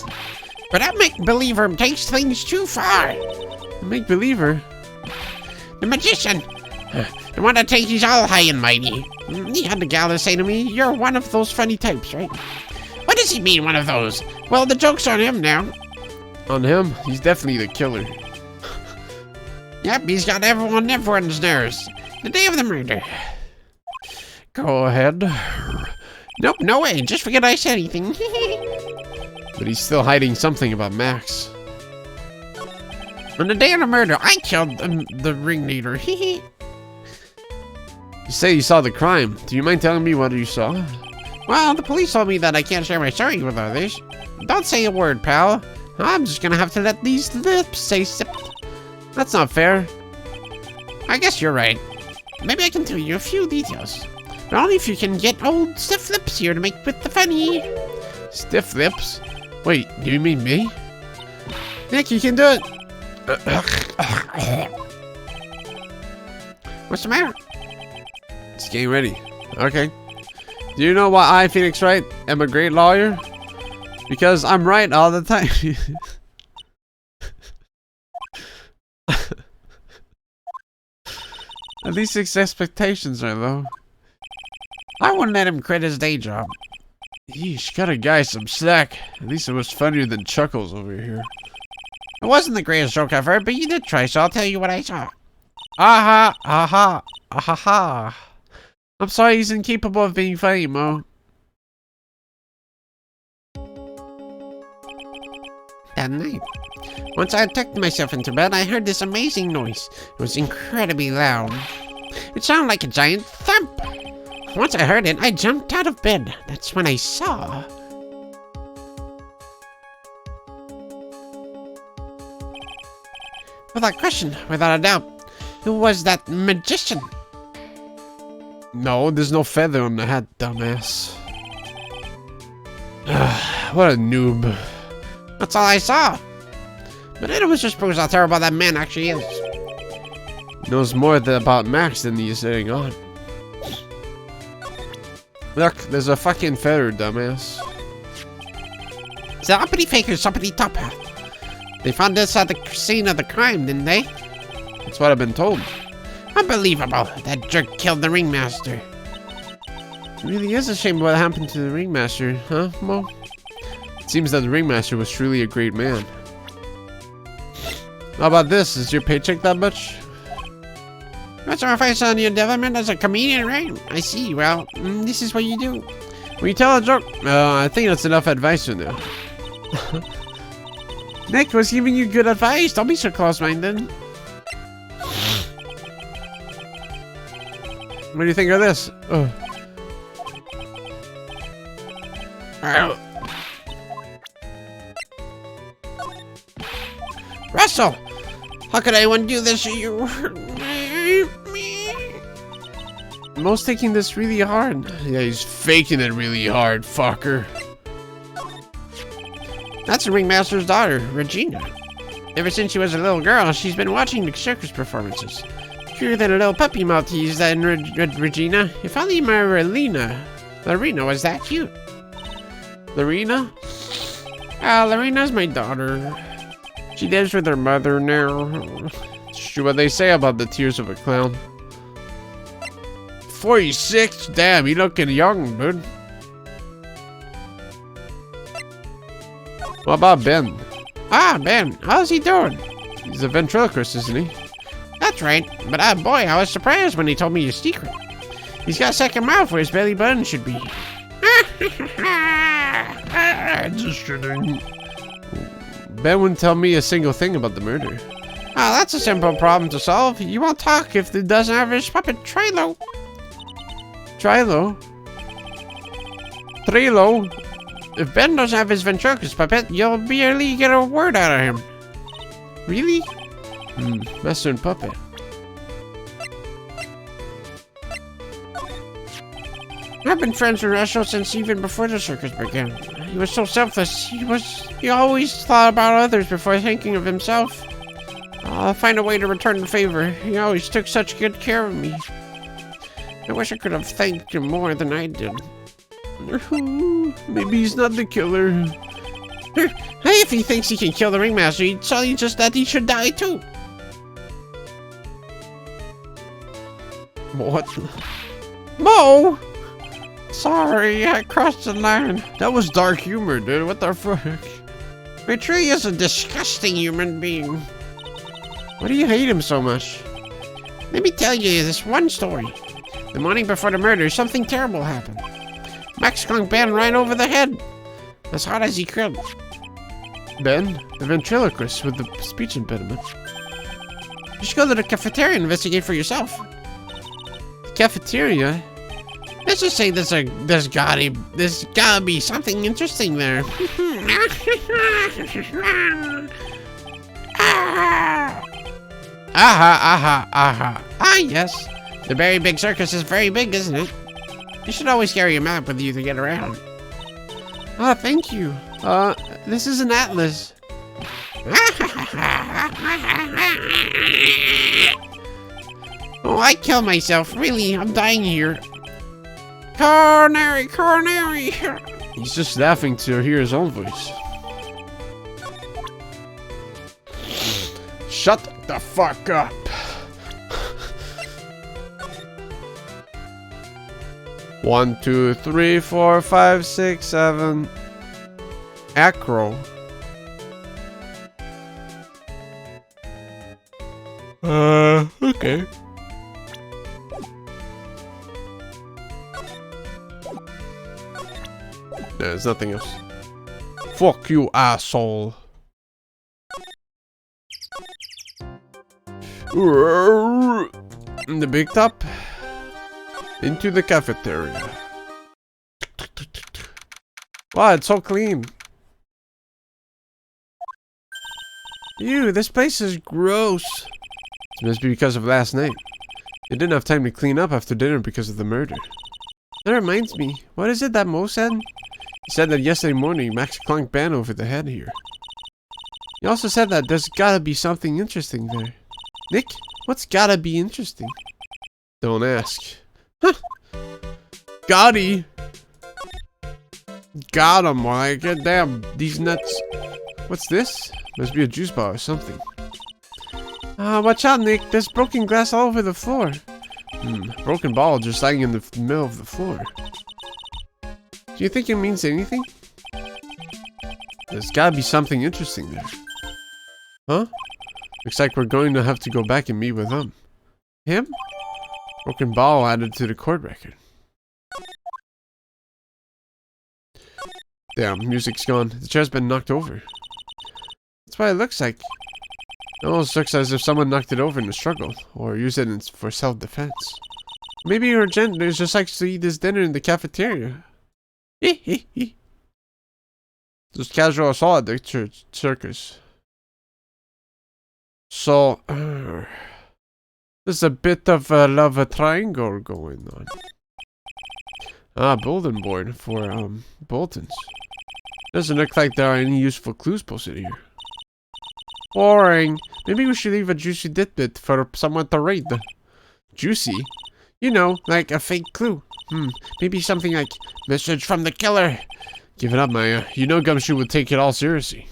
[SPEAKER 3] But that make-believer takes things too far.
[SPEAKER 1] A make-believer?
[SPEAKER 3] The magician. The one that thinks he's all high and mighty. He had the gal to say to me, "You're one of those funny types, right?" What does he mean, one of those? Well, the joke's on him now.
[SPEAKER 1] On him? He's definitely the killer.
[SPEAKER 3] Yep, he's got everyone's nerves. The day of the murder.
[SPEAKER 1] Go ahead.
[SPEAKER 3] Nope, no way. Just forget I said anything.
[SPEAKER 1] But he's still hiding something about Max.
[SPEAKER 3] On the day of the murder, I killed the ringleader.
[SPEAKER 1] You say you saw the crime. Do you mind telling me what you saw?
[SPEAKER 3] Well, the police told me that I can't share my story with others. Don't say a word, pal. I'm just gonna have to let these lips say sip.
[SPEAKER 1] That's not fair.
[SPEAKER 3] I guess you're right. Maybe I can tell you a few details. But only if you can get old stiff lips here to make with the funny.
[SPEAKER 1] Stiff lips? Wait, do you mean me? Nick, you can do it!
[SPEAKER 3] What's the matter?
[SPEAKER 1] It's getting ready. Okay. Do you know why I, Phoenix Wright, am a great lawyer? Because I'm right all the time. At least his expectations are low.
[SPEAKER 3] I wouldn't let him quit his day job.
[SPEAKER 1] Yeesh, got a guy some slack. At least it was funnier than Chuckles over here.
[SPEAKER 3] It wasn't the greatest joke I've heard, but you did try, so I'll tell you what I saw. Aha, aha, aha.
[SPEAKER 1] I'm sorry, he's incapable of being funny, Mo.
[SPEAKER 3] That night, once I had tucked myself into bed, I heard this amazing noise. It was incredibly loud. It sounded like a giant thump. Once I heard it, I jumped out of bed. That's when I saw... Without question, without a doubt. Who was that magician?
[SPEAKER 1] No, there's no feather on the hat, dumbass. What a noob.
[SPEAKER 3] That's all I saw. But it was just proves how terrible that man actually is.
[SPEAKER 1] Knows more about Max than he's letting on. Look, there's a fucking feather, dumbass.
[SPEAKER 3] The uppity fakers, uppity top hat. They found this at the scene of the crime, didn't they?
[SPEAKER 1] That's what I've been told.
[SPEAKER 3] Unbelievable. That jerk killed the ringmaster.
[SPEAKER 1] It really is a shame what happened to the ringmaster, huh, Mo? It seems that the ringmaster was truly a great man. How about this? Is your paycheck that much?
[SPEAKER 3] What's our face on your development as a comedian, right? I see. Well, this is what you do.
[SPEAKER 1] When you tell a joke, I think that's enough advice for now.
[SPEAKER 3] Nick was giving you good advice. Don't be so close-minded.
[SPEAKER 1] What do you think of this?
[SPEAKER 3] Russell! How could anyone do this to you?
[SPEAKER 1] Mo's taking this really hard.
[SPEAKER 2] Yeah, he's faking it really hard, fucker.
[SPEAKER 3] That's the ringmaster's daughter, Regina. Ever since she was a little girl, she's been watching the circus performances. Cuter than a little puppy Maltese, that Regina. If only my Lorena was that cute.
[SPEAKER 1] Lorena?
[SPEAKER 3] Lorena's my daughter. She lives with her mother now.
[SPEAKER 1] What they say about the tears of a clown.
[SPEAKER 2] 46? Damn, you looking young, dude.
[SPEAKER 1] What about Ben?
[SPEAKER 3] Ben, how's he doing?
[SPEAKER 1] He's a ventriloquist, isn't he?
[SPEAKER 3] That's right, but boy, I was surprised when he told me his secret. He's got a second mouth where his belly button should be.
[SPEAKER 2] Just kidding.
[SPEAKER 1] Ben wouldn't tell me a single thing about the murder.
[SPEAKER 3] Oh, that's a simple problem to solve. You won't talk if he doesn't have his puppet Trilo.
[SPEAKER 1] Trilo?
[SPEAKER 3] If Ben doesn't have his ventriloquist puppet, you'll barely get a word out of him.
[SPEAKER 1] Really? Master and puppet.
[SPEAKER 3] I've been friends with Russell since even before the circus began. He was so selfless. He always thought about others before thinking of himself. I'll find a way to return the favor. He always took such good care of me. I wish I could have thanked him more than I did.
[SPEAKER 1] Maybe he's not the killer.
[SPEAKER 3] Hey, if he thinks he can kill the ringmaster, he'd tell you just that he should die too.
[SPEAKER 1] What?
[SPEAKER 3] Mo! Sorry, I crossed the line.
[SPEAKER 1] That was dark humor, dude. What the fuck?
[SPEAKER 3] He is a disgusting human being.
[SPEAKER 1] Why do you hate him so much?
[SPEAKER 3] Let me tell you this one story. The morning before the murder, something terrible happened. Max clunked Ben right over the head, as hard as he could.
[SPEAKER 1] Ben? The ventriloquist with the speech impediment.
[SPEAKER 3] You should go to the cafeteria and investigate for yourself.
[SPEAKER 1] The cafeteria?
[SPEAKER 3] Let's just say there's gotta be something interesting there. Aha. Ah, yes. The very big circus is very big, isn't it? You should always carry a map with you to get around.
[SPEAKER 1] Ah, thank you. This is an atlas.
[SPEAKER 3] Oh, I killed myself. Really, I'm dying here. Coronary.
[SPEAKER 1] He's just laughing to hear his own voice.
[SPEAKER 2] Shut the fuck up.
[SPEAKER 1] One, 2, 3, 4, 5, 6, 7. Acro.
[SPEAKER 2] Okay.
[SPEAKER 1] There's nothing else. Fuck you, asshole. In the big top. Into the cafeteria. Wow, it's so clean. Ew, this place is gross. It must be because of last night. They didn't have time to clean up after dinner because of the murder. That reminds me, what is it that Mo said? He said that yesterday morning Max clunked Ben over the head here. He also said that there's gotta be something interesting there. Nick, what's gotta be interesting? Don't ask. Huh. Gotti! Got him, like, damn, these nuts. What's this? Must be a juice bar or something. Watch out, Nick. There's broken glass all over the floor. Broken ball just lying in the middle of the floor. Do you think it means anything? There's gotta be something interesting there. Huh? Looks like we're going to have to go back and meet with him. Him? Broken ball added to the court record. Damn, music's gone. The chair's been knocked over. That's what it looks like. It almost looks as if someone knocked it over in a struggle, or used it for self-defense. Maybe her gender just likes to eat his dinner in the cafeteria. Just casual assault at the circus. So, there's a bit of a love triangle going on. Bulletin board for, bulletins. Doesn't look like there are any useful clues posted here. Boring. Maybe we should leave a juicy tidbit for someone to read. Juicy? You know, like a fake clue. Maybe something like, message from the killer. Give it up, Maya. You know Gumshoe would take it all seriously.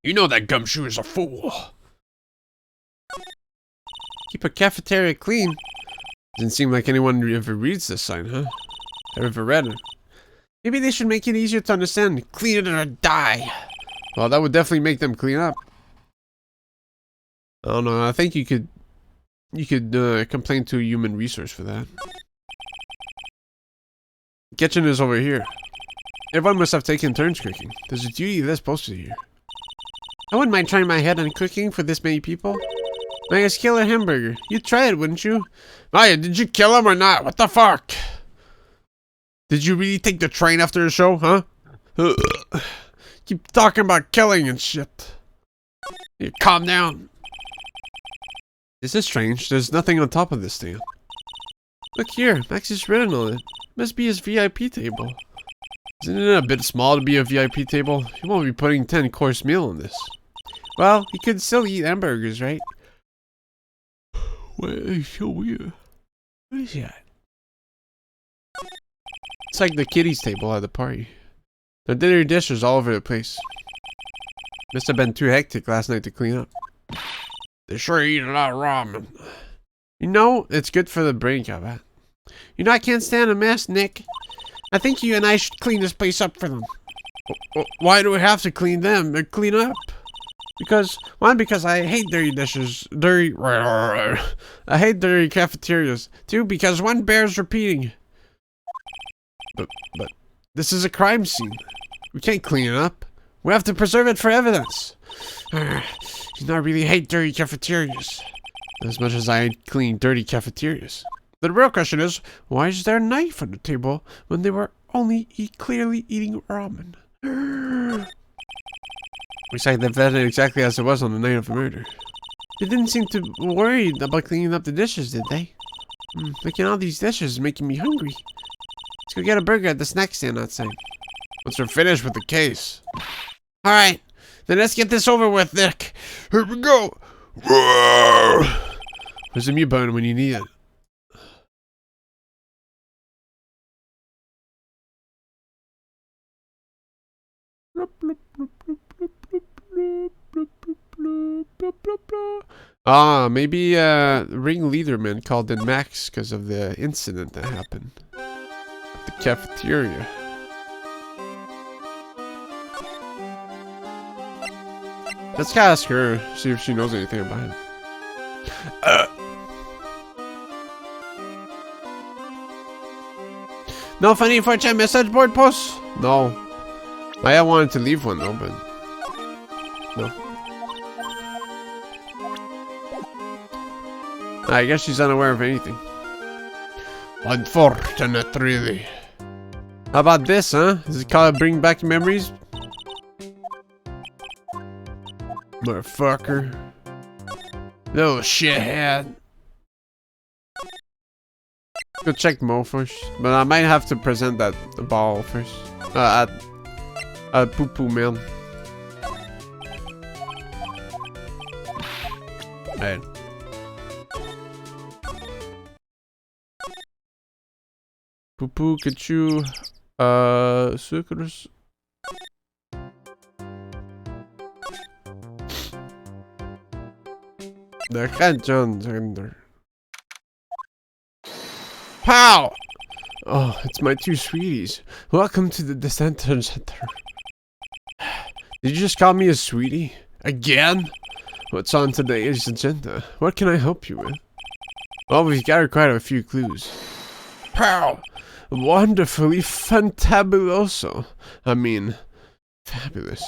[SPEAKER 2] You know that Gumshoe is a fool.
[SPEAKER 1] Keep a cafeteria clean. Doesn't seem like anyone ever reads this sign, huh? Ever read it? Maybe they should make it easier to understand. Clean it or die. Well, that would definitely make them clean up. I don't know. I think you could complain to a human resource for that. Kitchen is over here. Everyone must have taken turns cooking. There's a duty that's posted here. I wouldn't mind trying my head on cooking for this many people. Maya's killer hamburger. You'd try it, wouldn't you?
[SPEAKER 2] Maya, did you kill him or not? What the fuck? Did you really take the train after the show, huh?
[SPEAKER 1] Keep talking about killing and shit.
[SPEAKER 2] You calm down.
[SPEAKER 1] This is strange. There's nothing on top of this stand. Look here. Max is written on it. Must be his VIP table. Isn't it a bit small to be a VIP table? You won't be putting 10-course meal on this. Well, he could still eat hamburgers, right?
[SPEAKER 2] What is so weird?
[SPEAKER 1] What is that? It's like the kiddies table at the party. The dinner dishes all over the place. Must have been too hectic last night to clean up.
[SPEAKER 2] They sure eat a lot of ramen.
[SPEAKER 1] You know, it's good for the brain, Gaungade. You know, I can't stand a mess, Nick. I think you and I should clean this place up for them.
[SPEAKER 2] Why do we have to clean them and clean up?
[SPEAKER 1] Because I hate dirty dishes. I hate dirty cafeterias. 2, because one bears repeating. But this is a crime scene. We can't clean it up. We have to preserve it for evidence. You not really hate dirty cafeterias. As much as I hate clean dirty cafeterias. The real question is, why is there a knife on the table when they were only clearly eating ramen? Looks like they fed it exactly as it was on the night of the murder. They didn't seem too worried about cleaning up the dishes, did they? Looking at all these dishes is making me hungry. Let's go get a burger at the snack stand outside.
[SPEAKER 2] Once we're finished with the case.
[SPEAKER 1] Alright, then let's get this over with, Nick.
[SPEAKER 2] Here we go.
[SPEAKER 1] Where's the mute button when you need it? Maybe ringleader man called in Max because of the incident that happened at the cafeteria. Let's ask her, see if she knows anything about it. No funny 4chan message board posts? No. Maya wanted to leave one though, but no. I guess she's unaware of anything.
[SPEAKER 2] Unfortunate, really.
[SPEAKER 1] How about this, huh? Does it call it bring back memories? Motherfucker. Little shithead. Go check Mo first. But I might have to present that ball first. At Poo Poo Man. Right. Poo Poo, could you sucrose? The head John's under. Pow! Oh, it's my two sweeties. Welcome to the Descenter Center. Did you just call me a sweetie? Again? What's on today's agenda? What can I help you with? Well, we've gathered quite a few clues. Pow! Wonderfully fantabuloso. I mean, fabulous.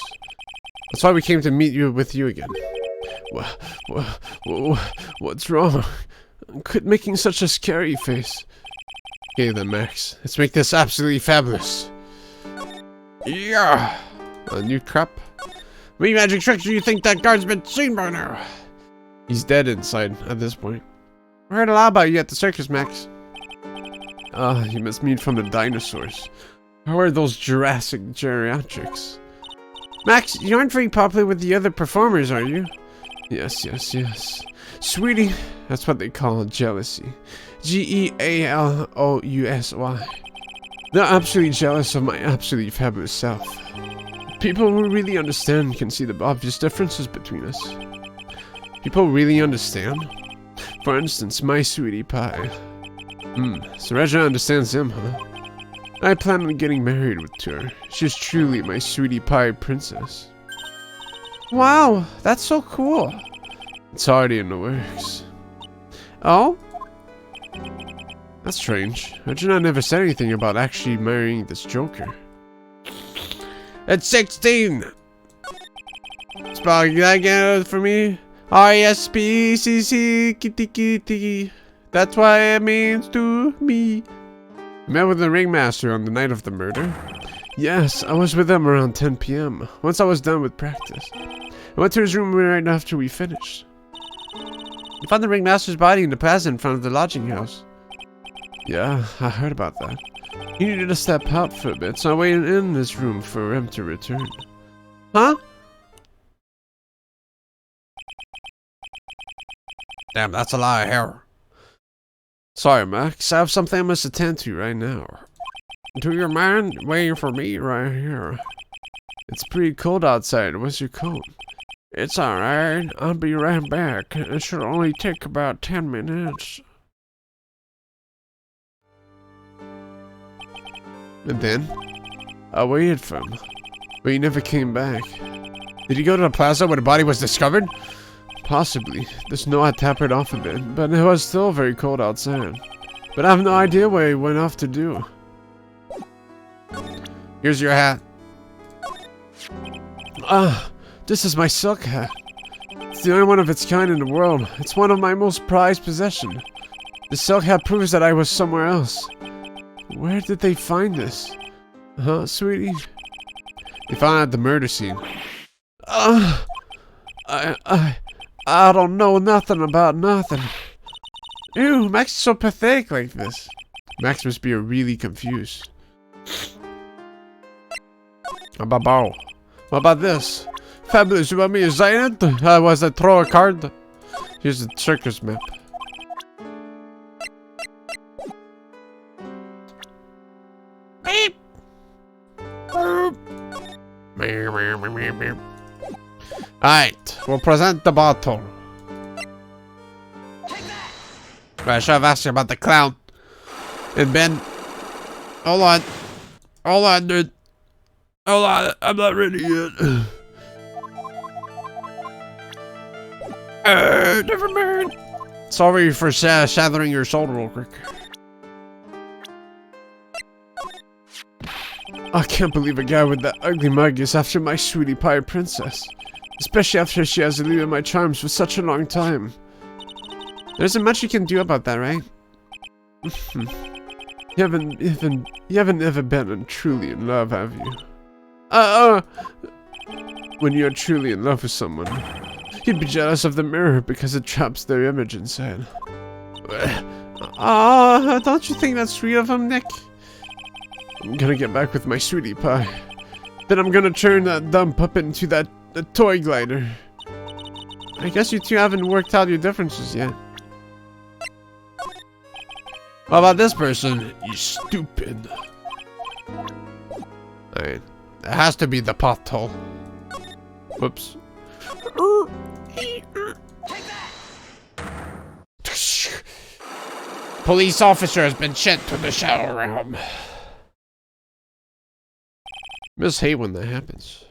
[SPEAKER 1] That's why we came to meet you with you again. What's wrong? Quit making such a scary face. Okay then, Max. Let's make this absolutely fabulous. Yeah! A new crap? What magic tricks do you think that guard's been seen by now? He's dead inside at this point. I heard a lot about you at the circus, Max. Ah, you must mean from the dinosaurs. How are those Jurassic geriatrics? Max, you aren't very popular with the other performers, are you? Yes. Sweetie, that's what they call jealousy. G-E-A-L-O-U-S-Y. They're absolutely jealous of my absolutely fabulous self. People who really understand can see the obvious differences between us. People really understand? For instance, my sweetie pie. So Regina understands him, huh? I plan on getting married to her. She's truly my sweetie pie princess. Wow, that's so cool. It's already in the works. Oh? That's strange. Regina never said anything about actually marrying this joker. It's 16! Spell that again for me. R-E-S-P-E-C-C kitty kitty. That's what it means to me. You met with the ringmaster on the night of the murder? Yes, I was with him around 10 p.m. Once I was done with practice. I went to his room right after we finished. You found the ringmaster's body in the plaza in front of the lodging house. Yeah, I heard about that. He needed to step out for a bit, so I waited in this room for him to return. Huh? Damn, that's a lot of hair. Sorry, Max. I have something I must attend to right now. Do you mind waiting for me right here? It's pretty cold outside. Where's your coat? It's alright. I'll be right back. It should only take about 10 minutes. And then, I waited for him, but he never came back. Did he go to the plaza where the body was discovered? Possibly. The snow had tapered off a bit, but it was still very cold outside. But I have no idea what he went off to do. Here's your hat. This is my silk hat. It's the only one of its kind in the world. It's one of my most prized possessions. The silk hat proves that I was somewhere else. Where did they find this? Huh, sweetie? They found it at the murder scene. I don't know nothing about nothing. Ew, Max is so pathetic like this. Max must be really confused. What about this? Fabulous, you want me to sign it? Was I throw a card? Here's the circus map. Beep. Alright, we'll present the bottle. I should have asked you about the clown. And Ben. Hold on. Hold on, dude. Hold on, I'm not ready yet. Never mind. Sorry for shattering your shoulder real quick. I can't believe a guy with that ugly mug is after my sweetie pie princess. Especially after she has eluded my charms for such a long time. There isn't much you can do about that, right? You haven't ever been truly in love, have you? when you're truly in love with someone, you'd be jealous of the mirror because it traps their image inside. Don't you think that's sweet of him, Nick? I'm gonna get back with my sweetie pie. Then I'm gonna turn that dumb puppet into that toy glider. I guess you two haven't worked out your differences yet. How about this person? You stupid. Alright. It has to be the pothole. Whoops.
[SPEAKER 3] Police officer has been sent to the shadow realm.
[SPEAKER 1] I just hate when that happens.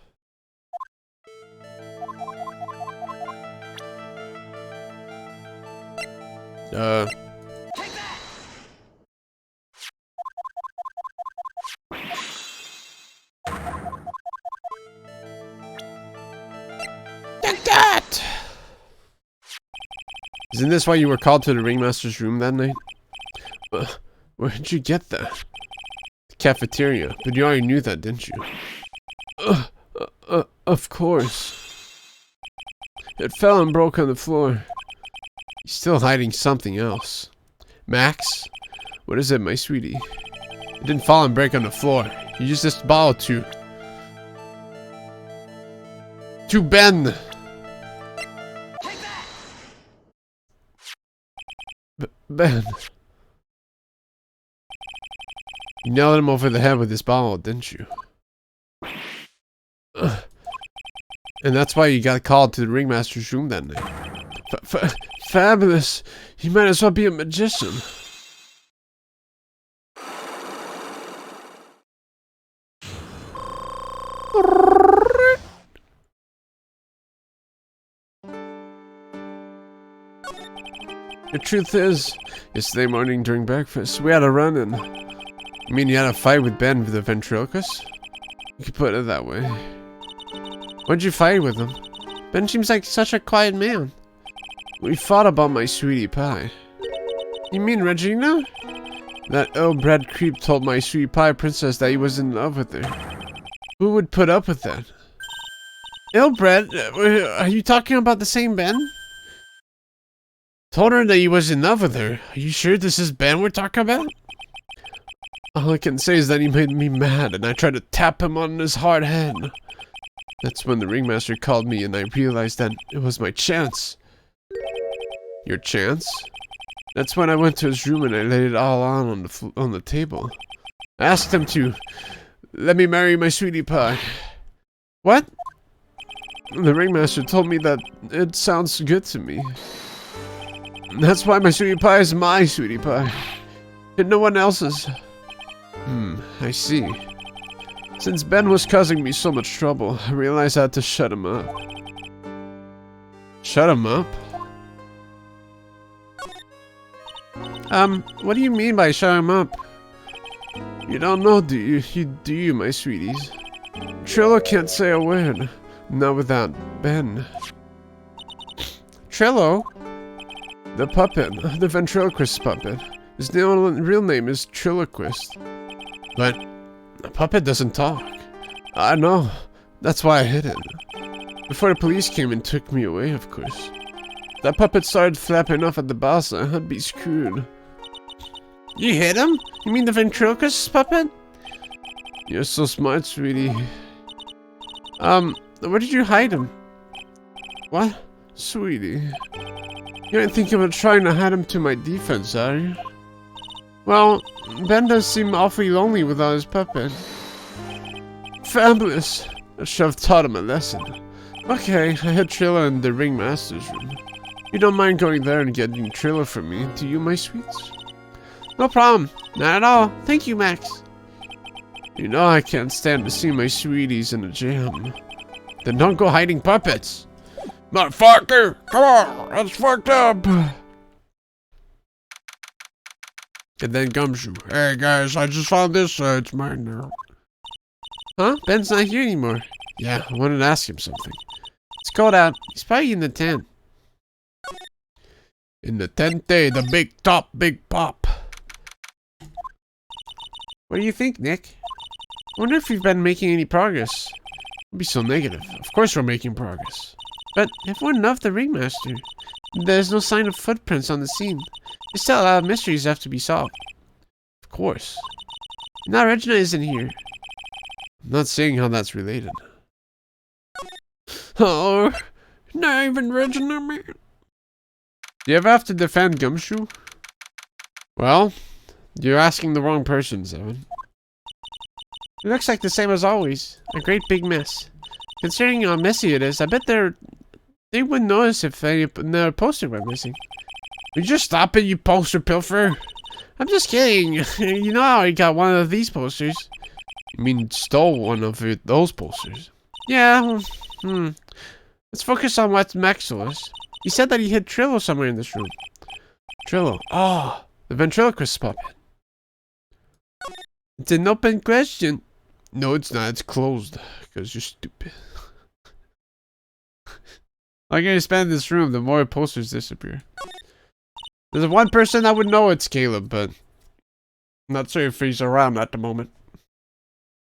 [SPEAKER 3] Take that!
[SPEAKER 1] Isn't this why you were called to the ringmaster's room that night? Where'd you get that? The cafeteria. But you already knew that, didn't you? Of course. It fell and broke on the floor. He's still hiding something else. Max? What is it, my sweetie? It didn't fall and break on the floor. You used this bottle to bend. Ben. You nailed him over the head with this bottle, didn't you? And that's why you got called to the ringmaster's room that night. Fabulous. You might as well be a magician. The truth is, yesterday morning during breakfast, we had a run-in. You mean you had a fight with Ben the ventriloquist? You could put it that way. Why'd you fight with him? Ben seems like such a quiet man. We fought about my sweetie pie. You mean Regina? That ill-bred creep told my sweetie pie princess that he was in love with her. Who would put up with that? Ill-bred? Are you talking about the same Ben? Told her that he was in love with her. Are you sure this is Ben we're talking about? All I can say is that he made me mad and I tried to tap him on his hard head. That's when the ringmaster called me and I realized that it was my chance. Your chance? That's when I went to his room and I laid it all on the table. I asked him to let me marry my sweetie pie. What? The ringmaster told me that it sounds good to me. That's why my sweetie pie is my sweetie pie. And no one else's. I see. Since Ben was causing me so much trouble, I realized I had to shut him up. Shut him up? What do you mean by shut him up? You don't know, do you? Do you, my sweeties? Trillo can't say a word. Not without Ben. Trillo? The puppet. The ventriloquist puppet. His real name is Triloquist. But the puppet doesn't talk. I know. That's why I hid it. Before the police came and took me away, of course. That puppet started flapping off at the boss, I'd be screwed. You hit him? You mean the ventriloquist puppet? You're so smart, sweetie. Where did you hide him? What? Sweetie. You ain't thinking about trying to hide him to my defense, are you? Well, Ben does seem awfully lonely without his puppet. Fabulous! I should have taught him a lesson. Okay, I had Trilla in the ringmaster's room. You don't mind going there and getting Trilla for me, do you, my sweets? No problem. Not at all. Thank you, Max. You know I can't stand to see my sweeties in a jam. Then don't go hiding puppets. Motherfucker! Come on! That's fucked up! And then Gumshoe. Hey guys, I just found this, it's mine now. Huh? Ben's not here anymore. Yeah, I wanted to ask him something. It's cold out. He's probably in the tent. In the tente, the big top, big pop. What do you think, Nick? I wonder if you've been making any progress. Don't be so negative. Of course we're making progress. But if we're not the ringmaster, there's no sign of footprints on the scene. There's still a lot of mysteries have to be solved. Of course. Now Regina isn't here. I'm not saying how that's related. Oh, not even Regina, man. Do you ever have to defend Gumshoe? Well, you're asking the wrong person, Seven. It looks like the same as always. A great big mess. Considering how messy it is, I bet they wouldn't notice if another poster went missing. Would you just stop it, you poster pilfer? I'm just kidding. You know how I got one of these posters. You mean stole one of those posters? Yeah, Let's focus on what Max was. He said that he hid Trillo somewhere in this room. Trillo. Oh, the ventriloquist puppet. It's an open question. No, it's not. It's closed. Because you're stupid. The longer you spend in this room, the more posters disappear. There's one person that would know it's Caleb, but I'm not sure if he's around at the moment.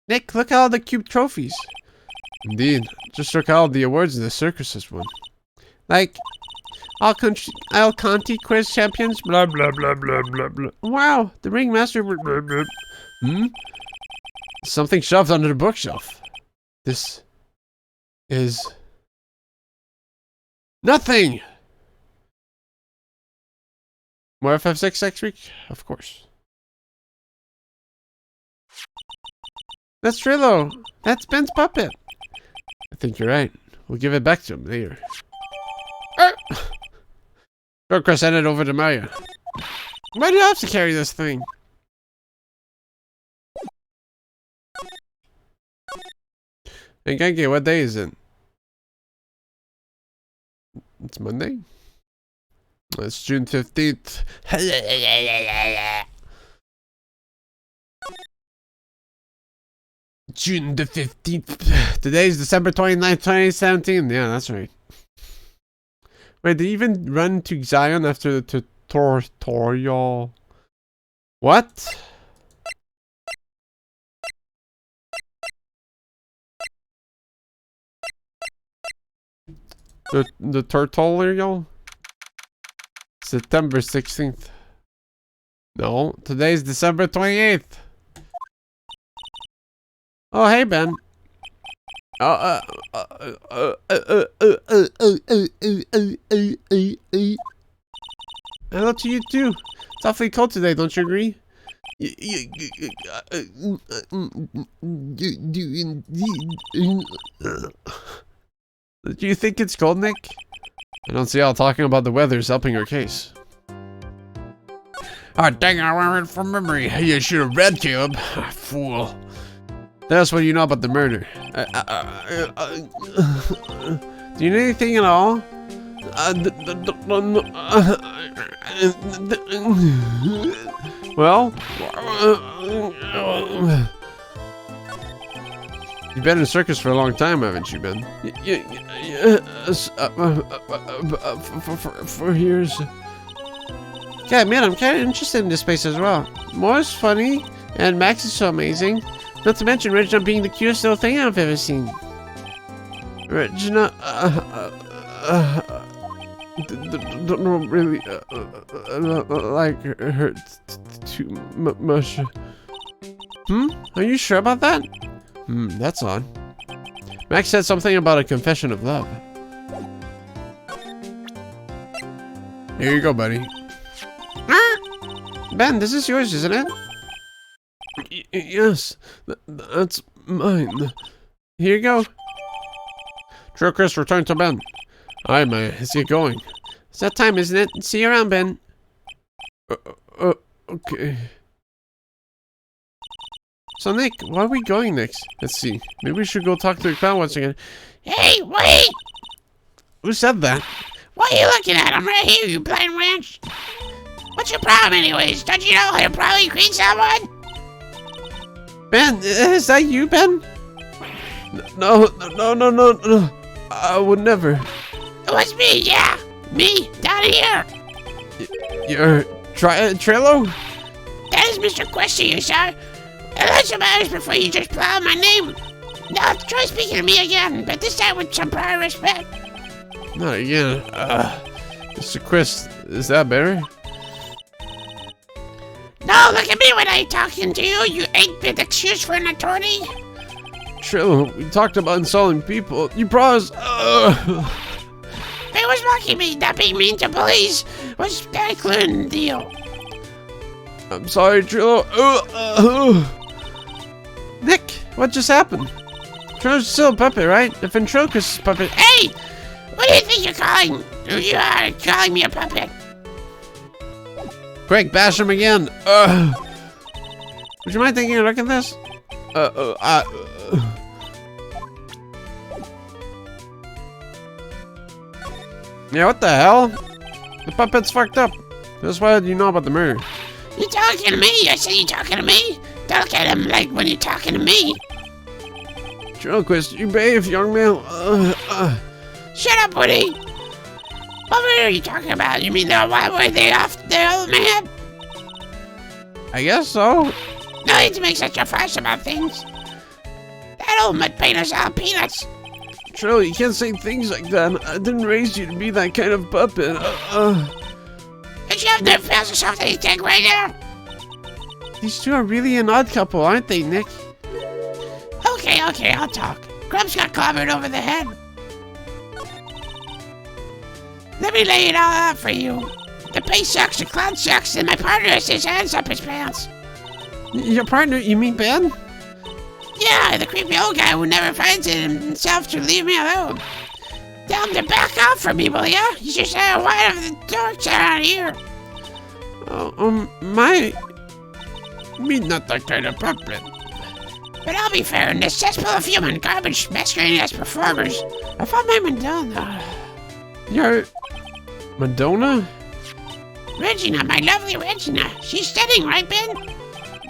[SPEAKER 1] Nick, look at all the cute trophies. Indeed. Just look at all the awards the circus has won. Like, all Conti quiz champions, blah, blah, blah, blah, blah, blah. Wow, the ringmaster, blah, blah, blah. Something shoved under the bookshelf. This is nothing. More FF6 next week? Of course. That's Trillo. That's Ben's puppet. I think you're right. We'll give it back to him later. Go, Chris, send it over to Maya. Why do you have to carry this thing? Hey, Gaungade, what day is it? It's Monday? It's June 15th. June the 15th. Today's December 29th, 2017. Yeah, that's right. Wait, they even run to Zion after the tutorial? What? The tutorial? September 16th. No, today's December 28th. Oh, hey, Ben. Hello to you too. It's awfully cold today, don't you agree? Do you think it's cold, Nick? I don't see how talking about the weather is helping our case. Ah, dang it, I remembered from memory. You should have read, Caleb. Fool. That's what you know about the murder. Do you know anything at all? Well, you've been in a circus for a long time, haven't you, Ben? For years. Yeah, man, I'm kind of interested in this place as well. Moore's funny, and Max is so amazing. Not to mention Regina being the cutest little thing I've ever seen. Regina, don't really like her too much. Are you sure about that? That's odd. Max said something about a confession of love. Here you go, buddy. Ben, this is yours, isn't it? Yes, that's mine. Here you go. True, Chris, return to Ben. Alright, man, let's get going. It's that time, isn't it? See you around, Ben. Okay. So, Nick, where are we going next? Let's see. Maybe we should go talk to the clown once again.
[SPEAKER 3] Hey, wait!
[SPEAKER 1] Who said that?
[SPEAKER 3] What are you looking at? I'm right here, you blind wench. What's your problem anyways? Don't you know how to probably greet someone?
[SPEAKER 1] Ben, is that you, Ben? No. I would never.
[SPEAKER 3] It was me, yeah. Me, down here.
[SPEAKER 1] You're Trillo?
[SPEAKER 3] That is Mr. Questy, sir. Let's matters before you just plow my name. Now try speaking to me again, but this time with some prior respect.
[SPEAKER 1] Not again. Mr. Quist, is that better?
[SPEAKER 3] No, look at me when I'm talking to you, you 8-bit excuse for an attorney.
[SPEAKER 1] Trillo, we talked about insulting people. You promised.
[SPEAKER 3] It was mocking me, not being mean to police. Was that including the deal?
[SPEAKER 1] I'm sorry, Trillo. Nick, what just happened? Trillo's still a puppet, right? The ventriloquist puppet.
[SPEAKER 3] Hey! What do you think you're calling? You are calling me a puppet.
[SPEAKER 1] Quick, bash him again. Would you mind taking a look at this? Yeah, what the hell? The puppet's fucked up. That's why you know about the mirror.
[SPEAKER 3] You talking to me? I said you talking to me? Don't look at him like when you're talking to me.
[SPEAKER 1] Ventriloquist, you behave, young man.
[SPEAKER 3] Shut up, Woody. What mirror are you talking about? You mean why were they off the old man?
[SPEAKER 1] I guess so.
[SPEAKER 3] No need to make such a fuss about things. That old mud painter's all peanuts.
[SPEAKER 1] Trillo, you can't say things like that. I didn't raise you to be that kind of puppet.
[SPEAKER 3] Don't you have nerve pills or something you take right now?
[SPEAKER 1] These two are really an odd couple, aren't they, Nick?
[SPEAKER 3] Okay, I'll talk. Grumps got clobbered over the head. Let me lay it all out for you. The pace sucks, the clown sucks, and my partner has his hands up his pants.
[SPEAKER 1] Your partner, you mean Ben?
[SPEAKER 3] Yeah, the creepy old guy who never finds it in himself to leave me alone. Tell him to back off from me, will ya? You should say one of the dorks around here.
[SPEAKER 1] Me not that kind of puppet.
[SPEAKER 3] But I'll be fair, in this cesspool of human garbage masquerading as performers, I found my Madonna.
[SPEAKER 1] Your Madonna?
[SPEAKER 3] Regina, my lovely Regina. She's stunning, right, Ben?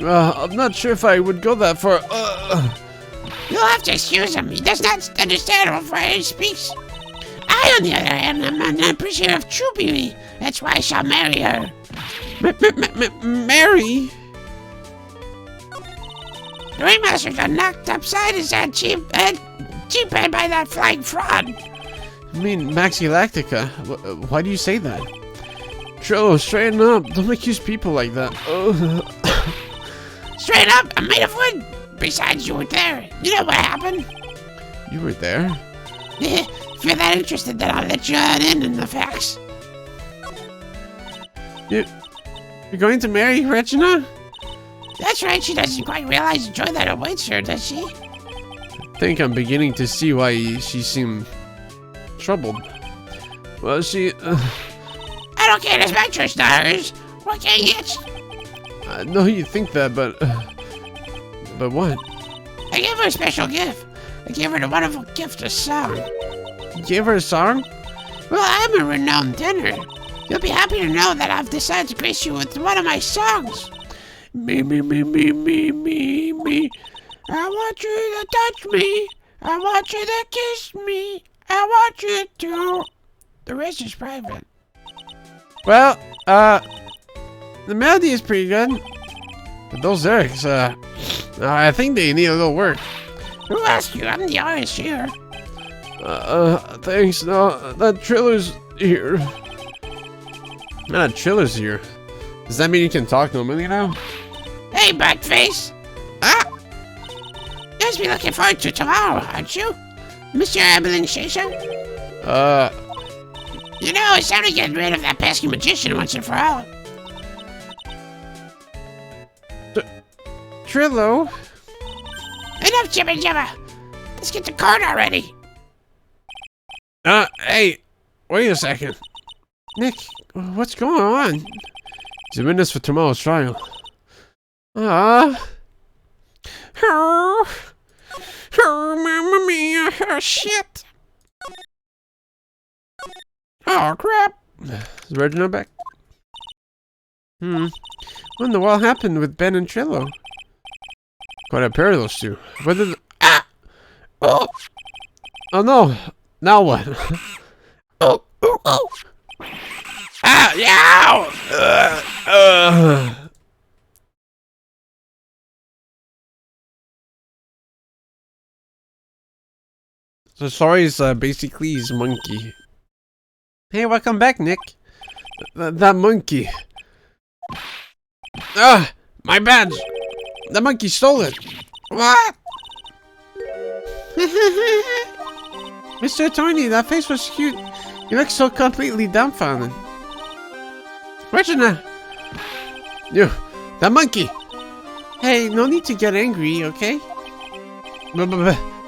[SPEAKER 1] I'm not sure if I would go that far.
[SPEAKER 3] You'll have to excuse him. He does not understand how far he speaks. I, on the other hand, am an appreciator of true beauty. That's why I shall marry her.
[SPEAKER 1] Mary?
[SPEAKER 3] The ringmaster got knocked upside his head cheap-head by that flying fraud.
[SPEAKER 1] I mean, Max Galactica. Why do you say that? Trillo, straighten up. Don't accuse people like that.
[SPEAKER 3] Straight up, I'm made of wood. Besides, you were there. You know what happened?
[SPEAKER 1] You were there?
[SPEAKER 3] If you're that interested, then I'll let you in the facts.
[SPEAKER 1] You're going to marry Regina?
[SPEAKER 3] That's right, she doesn't quite realize the joy that awaits her, does she?
[SPEAKER 1] I think I'm beginning to see why she seemed troubled. Well, she...
[SPEAKER 3] I don't care, it's my choice, not hers. What can you hitch?
[SPEAKER 1] I know you think that, but what?
[SPEAKER 3] I gave her a special gift. I gave her the wonderful gift of song.
[SPEAKER 1] You gave her a song?
[SPEAKER 3] Well, I'm a renowned tenor. You'll be happy to know that I've decided to grace you with one of my songs. Me, me, me, me, me, me, me. I want you to touch me. I want you to kiss me. I want you to... The rest is private.
[SPEAKER 1] Well, the melody is pretty good. But those lyrics, I think they need a little work.
[SPEAKER 3] Who asked you? I'm the artist here.
[SPEAKER 1] Thanks. No, that Triller's here. Not Triller's here. Does that mean you can talk normally now?
[SPEAKER 3] Hey, Buttface. You must be looking forward to tomorrow, aren't you? Mr. Ambulance-Chaser? You know, it's time to get rid of that pesky magician once and for all.
[SPEAKER 1] Trillo?
[SPEAKER 3] Enough jibber jabber. Let's get to court already.
[SPEAKER 1] Hey, wait a second. Nick, what's going on? He's a witness for tomorrow's trial. Mamma mia, shit. Oh, crap. Is Regina back? What in the world happened with Ben and Trillo? Quite a pair of those two. What did... Oh no! Now what?
[SPEAKER 3] Oh! Yeah!
[SPEAKER 1] So Sorry's basically his monkey. Hey, welcome back, Nick. That monkey. Ah, my badge. The monkey stole it. What? Mr. Tony, that face was cute. You look so completely dumbfounded. Regina! You, that monkey! Hey, no need to get angry, okay?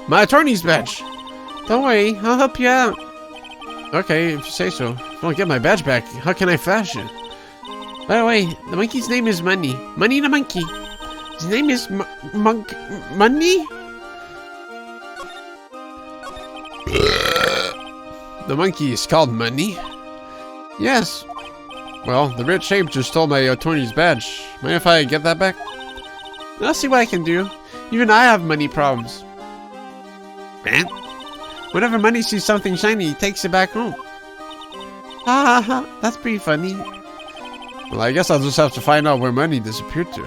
[SPEAKER 1] My attorney's badge! Don't worry, I'll help you out. Okay, if you say so. If I don't get my badge back, how can I flash it? By the way, the monkey's name is Money. Money the monkey. His name is Money? The monkey is called Money? Yes. Well, the rich ape just stole my attorney's badge. Mind if I get that back? I'll see what I can do. Even I have money problems. Man. Whenever Money sees something shiny, he takes it back home. Ha ha ha, that's pretty funny. Well, I guess I'll just have to find out where Money disappeared to.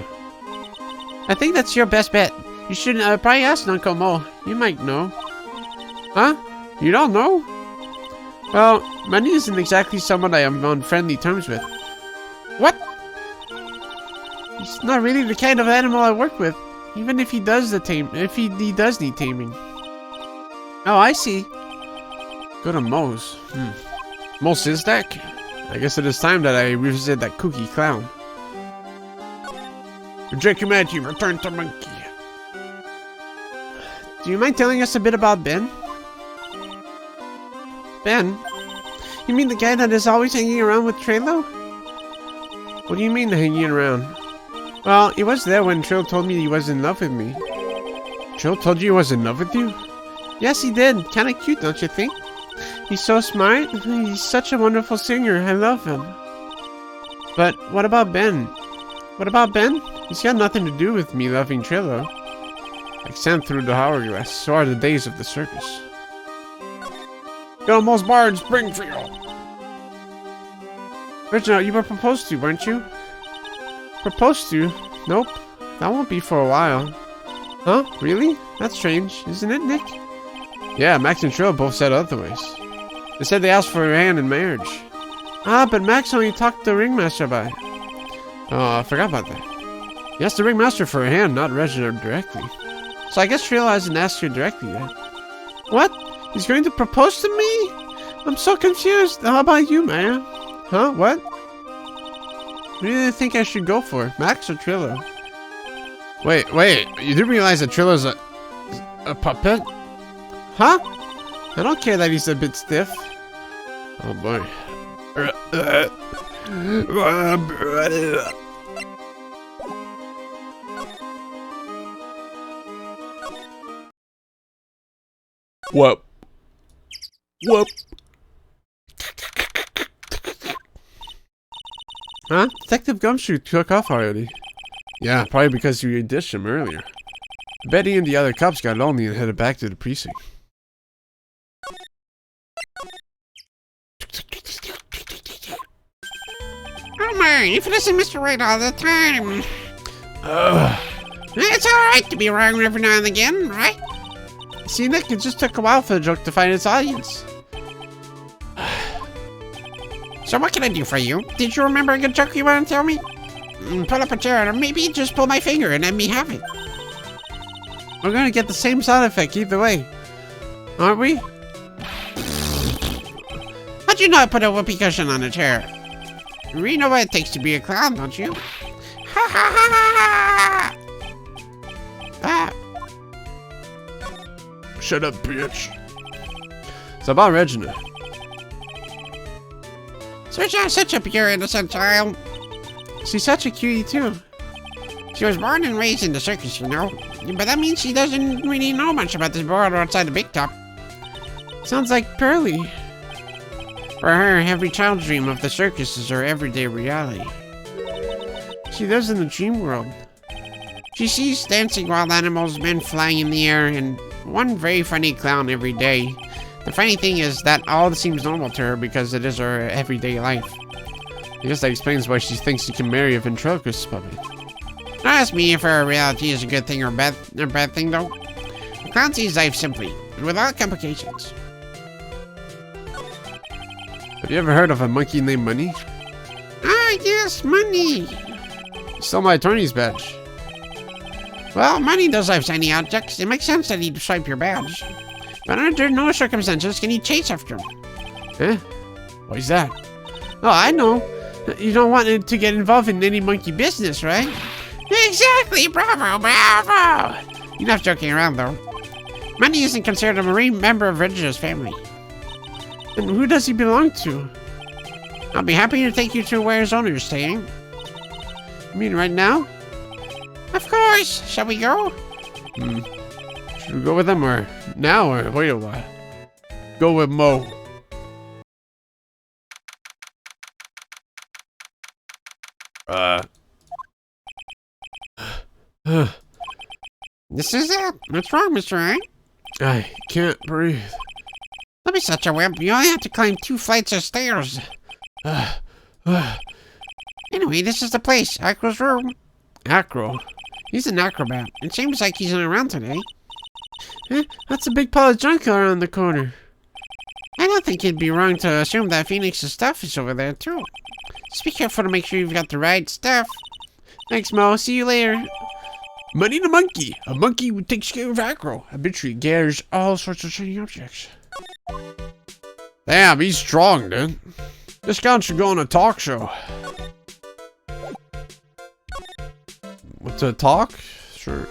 [SPEAKER 1] I think that's your best bet. You should probably ask Uncle Mo. You might know. Huh? You don't know? Well, Money isn't exactly someone I am on friendly terms with. What? He's not really the kind of animal I work with, even if he does he does need taming. Oh, I see. Go to Moe's. Moe's Sizdak? I guess it is time that I revisit that kooky clown. Jacomanti, return to monkey. Do you mind telling us a bit about Ben? Ben? You mean the guy that is always hanging around with Trello? What do you mean hanging around? Well, he was there when Trill told me he was in love with me. Trill told you he was in love with you? Yes, he did. Kinda cute, don't you think? He's so smart. He's such a wonderful singer. I love him. But what about Ben? What about Ben? He's got nothing to do with me loving Trillo. Like sand through the hourglass, so are the days of the circus. Elmo's Bard, Springfield! Reginald, you were proposed to, weren't you? Proposed to? Nope. That won't be for a while. Huh? Really? That's strange, isn't it, Nick? Yeah, Max and Trill both said otherwise. They said they asked for her hand in marriage. Ah, but Max only talked to Ringmaster about it. Oh, I forgot about that. He asked the Ringmaster for her hand, not Reginald directly. So I guess Trill hasn't asked her directly yet. What? He's going to propose to me? I'm so confused. How about you, man? Huh? What? What do you think I should go for? Max or Trillo? Wait. You do realize that Trillo's a puppet? Huh? I don't care that he's a bit stiff. Oh boy.
[SPEAKER 2] Whoop. Whoop.
[SPEAKER 1] Huh? Detective Gumshoe took off already. Yeah, probably because you ditched him earlier. Betty and the other cops got lonely and headed back to the precinct.
[SPEAKER 3] Oh man, if it isn't Mr. Wright all the time. It's alright to be wrong every now and again, right?
[SPEAKER 1] See, Nick, it just took a while for the joke to find its audience.
[SPEAKER 3] So what can I do for you? Did you remember a good joke you want to tell me? Pull up a chair or maybe just pull my finger and let me have it.
[SPEAKER 1] We're gonna get the same sound effect either way. Aren't we?
[SPEAKER 3] How'd you not put a whoopee cushion on a chair? You really know what it takes to be a clown, don't you? Ha ha ha ha ha! Ah.
[SPEAKER 2] Shut up, bitch.
[SPEAKER 1] It's about Regina.
[SPEAKER 3] Such a pure innocent child.
[SPEAKER 1] She's such a cutie too.
[SPEAKER 3] She was born and raised in the circus, you know. But that means she doesn't really know much about this world outside the big top.
[SPEAKER 1] Sounds like Pearly.
[SPEAKER 3] For her, every child's dream of the circus is her everyday reality.
[SPEAKER 1] She lives in the dream world.
[SPEAKER 3] She sees dancing wild animals, men flying in the air, and one very funny clown every day. The funny thing is that all seems normal to her because it is her everyday life.
[SPEAKER 1] I guess that explains why she thinks she can marry a ventriloquist puppet.
[SPEAKER 3] Don't ask me if her reality is a good thing or bad thing though. The clown sees life simply. without complications.
[SPEAKER 1] Have you ever heard of a monkey named Money?
[SPEAKER 3] Ah, yes, Money.
[SPEAKER 1] He stole my attorney's badge.
[SPEAKER 3] Well, Money does have shiny objects. It makes sense that he'd swipe your badge. But under no circumstances can you chase after him.
[SPEAKER 1] Eh? Why's that?
[SPEAKER 3] Oh, I know. You don't want him to get involved in any monkey business, right? Exactly! Bravo, bravo! You're not joking around, though. Money isn't considered a marine member of Reggio's family.
[SPEAKER 1] And who does he belong to?
[SPEAKER 3] I'll be happy to take you to where his owner is staying.
[SPEAKER 1] You mean right now?
[SPEAKER 3] Of course! Shall we go?
[SPEAKER 1] Should we go with him or now or wait a while? Go with Mo.
[SPEAKER 3] This is it. What's wrong, Mr. Wright?
[SPEAKER 1] I can't breathe.
[SPEAKER 3] Don't be such a wimp. You only have to climb 2 flights of stairs. Anyway, this is the place. Acro's room.
[SPEAKER 1] Acro.
[SPEAKER 3] He's an acrobat. It seems like he's not around today.
[SPEAKER 1] Eh, that's a big pile of junk around the corner.
[SPEAKER 3] I don't think it'd be wrong to assume that Phoenix's stuff is over there, too. Just be careful to make sure you've got the right stuff.
[SPEAKER 1] Thanks, Mo. See you later. Money the monkey. A monkey who takes care of Acro. Habitually gathers all sorts of shiny objects. Damn, he's strong, dude. This guy should go on a talk show. What's a talk? Sure.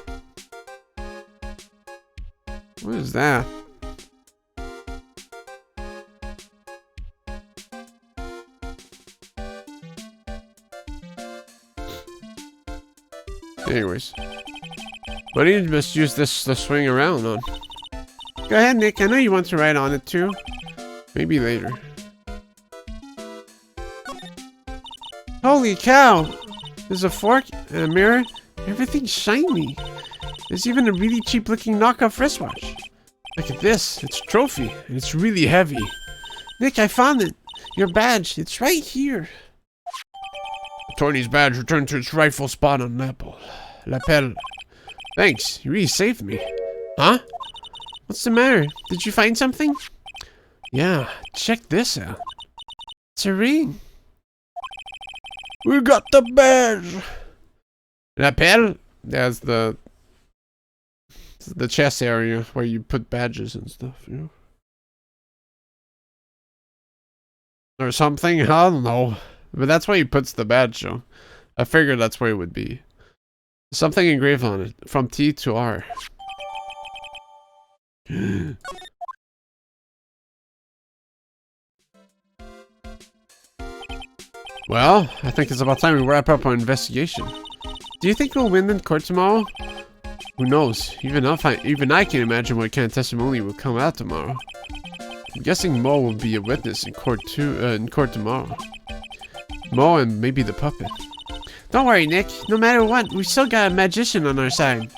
[SPEAKER 1] What is that? Anyways. Money must use this to swing around on.
[SPEAKER 3] Go ahead, Nick. I know you want to ride on it, too.
[SPEAKER 1] Maybe later.
[SPEAKER 3] Holy cow! There's a fork and a mirror. Everything's shiny. There's even a really cheap looking knockoff wristwatch.
[SPEAKER 1] Look at this. It's a trophy. And it's really heavy.
[SPEAKER 3] Nick, I found it. Your badge. It's right here.
[SPEAKER 1] Attorney's badge returned to its rightful spot on lapel. Thanks. You really saved me.
[SPEAKER 3] Huh? What's the matter? Did you find something?
[SPEAKER 1] Yeah. Check this out.
[SPEAKER 3] It's a ring.
[SPEAKER 1] We got the badge. Lapel. There's the chest area where you put badges and stuff, you know? Or something, I don't know. But that's where he puts the badge, so I figured that's where it would be. Something engraved on it, from T to R. Well, I think it's about time we wrap up our investigation. Do you think we'll win in court tomorrow? Who knows? Even I can imagine what kind of testimony will come out tomorrow. I'm guessing Mo will be a witness in court tomorrow. Mo and maybe the puppet.
[SPEAKER 3] Don't worry, Nick. No matter what, we still got a magician on our side.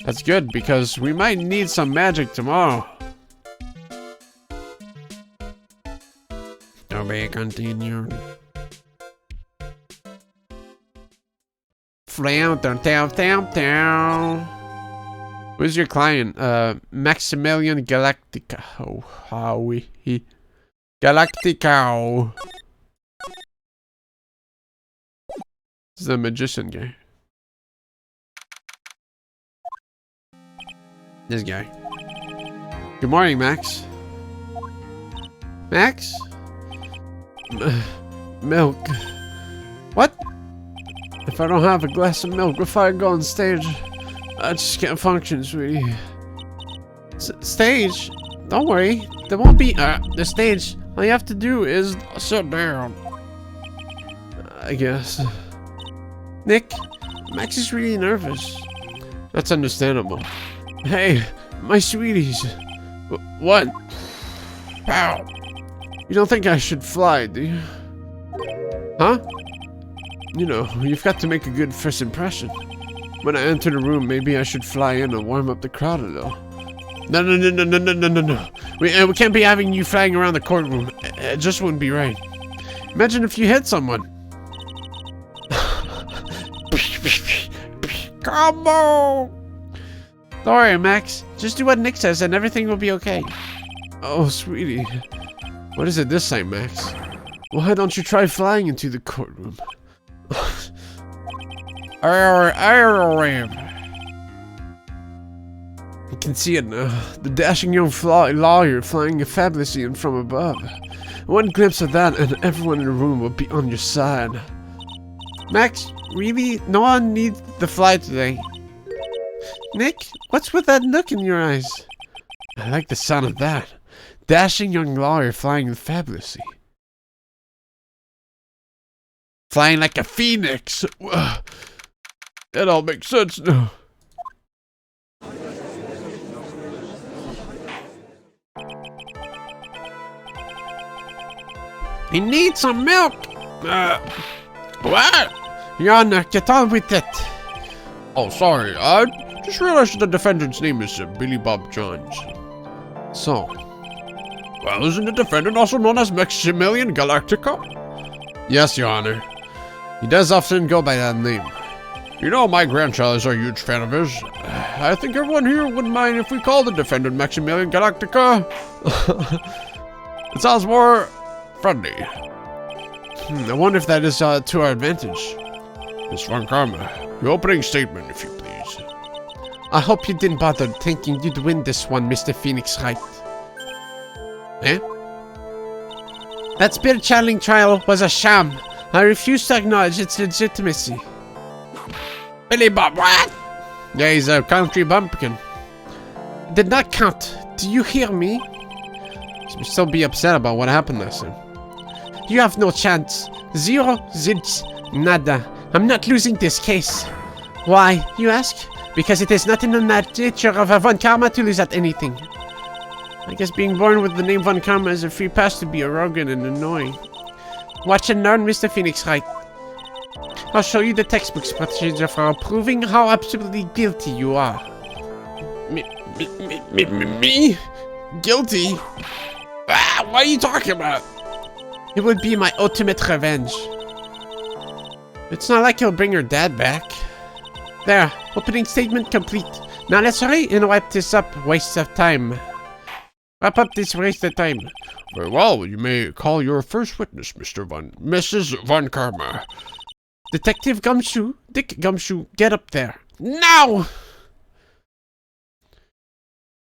[SPEAKER 1] That's good, because we might need some magic tomorrow.
[SPEAKER 3] To be continued.
[SPEAKER 1] Who's your client? Maximilian Galactica. Oh, Howie. Galactica. This is a magician guy.
[SPEAKER 3] This guy.
[SPEAKER 1] Good morning, Max.
[SPEAKER 3] Max?
[SPEAKER 1] Milk.
[SPEAKER 3] What?
[SPEAKER 1] If I don't have a glass of milk before I go on stage, I just can't function, sweetie.
[SPEAKER 3] Stage? Don't worry. There won't be the stage. All you have to do is sit down.
[SPEAKER 1] I guess.
[SPEAKER 3] Nick, Max is really nervous.
[SPEAKER 1] That's understandable. Hey, my sweeties. What?
[SPEAKER 3] Ow.
[SPEAKER 1] You don't think I should fly, do you? Huh? You know, you've got to make a good first impression. When I enter the room, maybe I should fly in and warm up the crowd a little. No. We can't be having you flying around the courtroom. It just wouldn't be right. Imagine if you hit someone.
[SPEAKER 3] Come on!
[SPEAKER 1] Don't worry, Max.
[SPEAKER 3] Just do what Nick says and everything will be okay.
[SPEAKER 1] Oh, sweetie. What is it this time, Max? Why don't you try flying into the courtroom? You can see it now. The dashing young lawyer flying fabulously in from above. One glimpse of that and everyone in the room will be on your side.
[SPEAKER 3] Max, really? No one needs the fly today. Nick, what's with that look in your eyes?
[SPEAKER 1] I like the sound of that. Dashing young lawyer flying fabulously.
[SPEAKER 2] Flying like a phoenix. That all makes sense now.
[SPEAKER 3] I need some milk.
[SPEAKER 2] What?
[SPEAKER 3] Your Honor, get on with it.
[SPEAKER 2] Oh, sorry. I just realized the defendant's name is Billy Bob Johns.
[SPEAKER 1] So,
[SPEAKER 2] well, isn't the defendant also known as Maximilian Galactica?
[SPEAKER 1] yes, Your Honor. He does often go by that name.
[SPEAKER 2] You know, my grandchild is a huge fan of his. I think everyone here wouldn't mind if we call the defendant Maximilian Galactica. It sounds more friendly.
[SPEAKER 1] I wonder if that is to our advantage.
[SPEAKER 2] Miss Von Karma, your opening statement, if you please.
[SPEAKER 3] I hope you didn't bother thinking you'd win this one, Mr. Phoenix Wright.
[SPEAKER 1] Eh?
[SPEAKER 3] That spirit channeling trial was a sham. I refuse to acknowledge its legitimacy.
[SPEAKER 2] Billy Bob, what?
[SPEAKER 1] Yeah, he's a country bumpkin.
[SPEAKER 3] It did not count. Do you hear me?
[SPEAKER 1] You still be upset about what happened last time.
[SPEAKER 3] You have no chance. Zero, zilch, nada. I'm not losing this case. Why, you ask? Because it is not in the nature of a Von Karma to lose at anything. I guess being born with the name Von Karma is a free pass to be arrogant and annoying. Watch and learn, Mr. Phoenix Wright. I'll show you the textbook's procedure for proving how absolutely guilty you are.
[SPEAKER 2] Me? Guilty? What are you talking about?
[SPEAKER 3] It would be my ultimate revenge. It's not like he'll bring her dad back. There, opening statement complete. Now let's hurry and wipe this up. Waste of time. Wrap up this waste of time.
[SPEAKER 2] Very well, you may call your first witness, Mrs. Von Karma.
[SPEAKER 3] Detective Gumshoe, Dick Gumshoe, get up there. Now!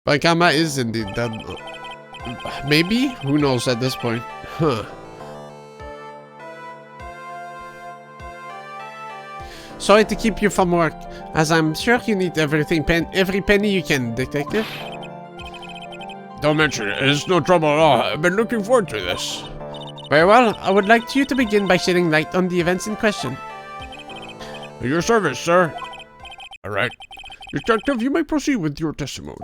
[SPEAKER 1] Von Karma is indeed dead. Maybe? Who knows at this point? Huh.
[SPEAKER 3] Sorry to keep you from work, as I'm sure you need every penny you can, Detective.
[SPEAKER 2] Don't mention it. It's no trouble at all. I've been looking forward to this.
[SPEAKER 3] Very well. I would like you to begin by shedding light on the events in question.
[SPEAKER 2] At your service, sir. All right. Detective, you may proceed with your testimony.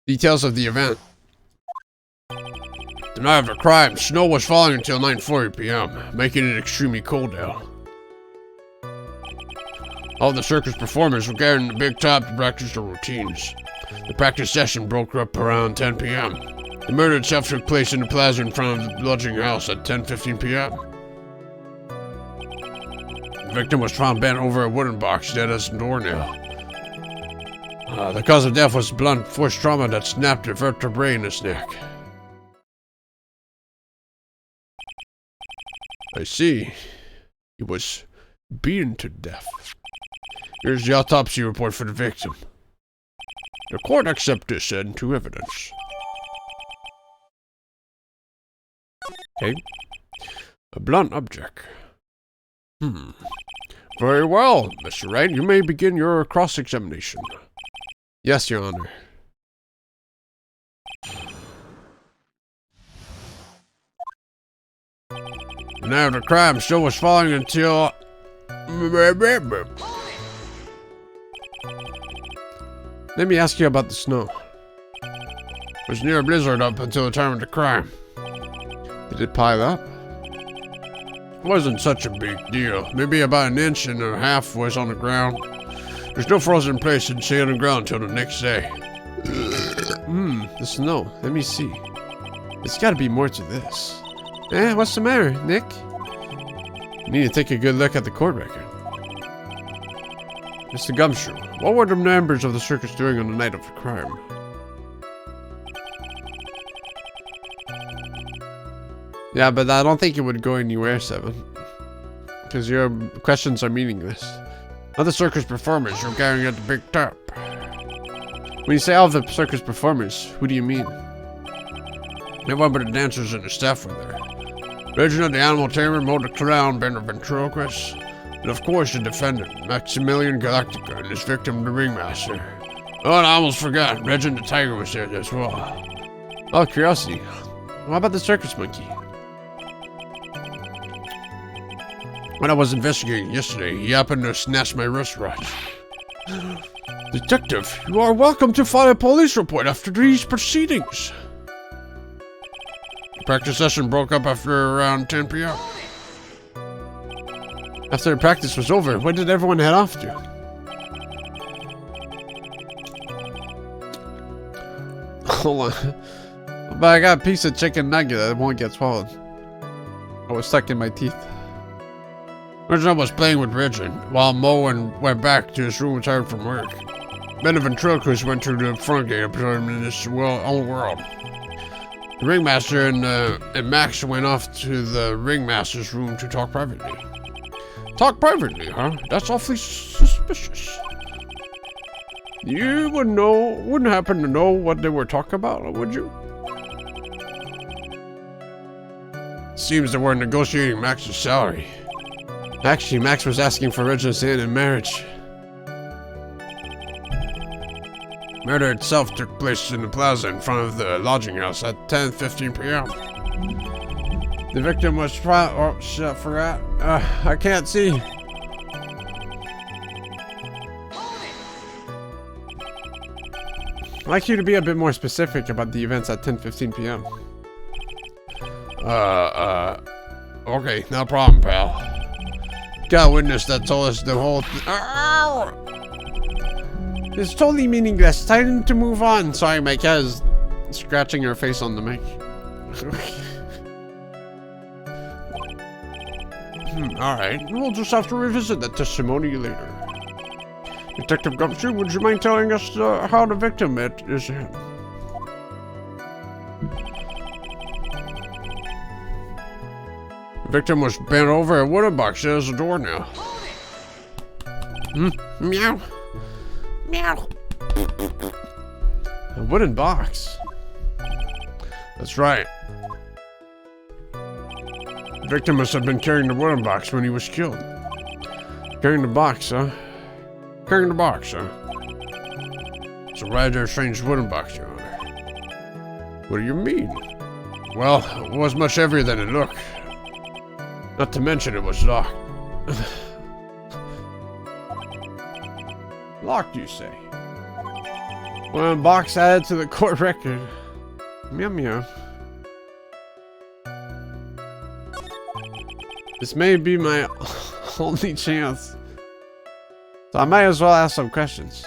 [SPEAKER 1] Details of the event.
[SPEAKER 2] The night of the crime, snow was falling until 9:40 p.m., making it extremely cold out. All the circus performers were gathered in the big top to practice their routines. The practice session broke up around 10 p.m. The murder itself took place in the plaza in front of the lodging house at 10:15 p.m. The victim was found bent over a wooden box, dead as a doornail. The cause of death was blunt force trauma that snapped the vertebrae in his neck. I see. He was beaten to death. Here's the autopsy report for the victim. The court accepts this into evidence. Okay. A blunt object. Very well, Mr. Wright. You may begin your cross-examination.
[SPEAKER 1] Yes, Your Honor.
[SPEAKER 2] The night of the crime, snow was falling until...
[SPEAKER 1] Let me ask you about the snow.
[SPEAKER 2] It was near a blizzard up until the time of the crime.
[SPEAKER 1] Did it pile up?
[SPEAKER 2] It wasn't such a big deal. Maybe about 1.5 inches was on the ground. There's no frozen place and stay on the ground until the next day.
[SPEAKER 1] The snow. Let me see. There's gotta be more to this. What's the matter, Nick? You need to take a good look at the court record. Mr. Gumshoe, what were the members of the circus doing on the night of the crime? Yeah, but I don't think it would go anywhere, 7. Because your questions are meaningless. Other circus performers were carrying at the big top. When you say all the circus performers, who do you mean? Everyone but the dancers and the staff were there. Reginald the animal tamer, Mo the clown, Ben the ventriloquist, and of course the defendant, Maximilian Galactica, and his victim, the ringmaster. Oh, and I almost forgot, Reginald the tiger was there as well. Out of curiosity, what about the circus monkey? When I was investigating yesterday, he happened to snatch my wristwatch. Detective, you are welcome to file a police report after these proceedings. The practice session broke up after around 10 p.m. After the practice was over, where did everyone head off to? Hold on. But I got a piece of chicken nugget that won't get swallowed. I was stuck in my teeth. Reginald was playing with Regin, while Mo went back to his room tired from work. Ben the ventriloquist went to the front gate and put him in his own world. The ringmaster and Max went off to the ringmaster's room to talk privately. Talk privately, huh? That's awfully suspicious. You wouldn't happen to know what they were talking about, would you? Seems they were negotiating Max's salary. Actually, Max was asking for Reginald's hand in marriage. Murder itself took place in the plaza in front of the lodging house at 10:15 p.m. The victim was oh shit, I forgot. I can't see. I'd like you to be a bit more specific about the events at 10:15 p.m.
[SPEAKER 2] Okay, no problem, pal. Got a witness that told us the whole
[SPEAKER 1] It's totally meaningless. Time to move on. Sorry, my cat is scratching her face on the mic.
[SPEAKER 2] Alright.
[SPEAKER 1] We'll just have to revisit that testimony later. Detective Gumshoe, would you mind telling us how the victim met his hand?
[SPEAKER 2] The victim was bent over a wooden box. There's a door now.
[SPEAKER 3] Meow. Meow.
[SPEAKER 1] A wooden box?
[SPEAKER 2] That's right. The victim must have been carrying the wooden box when he was killed.
[SPEAKER 1] Carrying the box, huh?
[SPEAKER 2] Carrying the box, huh? It's a rather strange wooden box, Your Honor.
[SPEAKER 1] What do you mean?
[SPEAKER 2] Well, it was much heavier than it looked. Not to mention it was locked.
[SPEAKER 1] Locked, you say? Wooden box added to the court record. Meow meow. This may be my only chance. So I might as well ask some questions.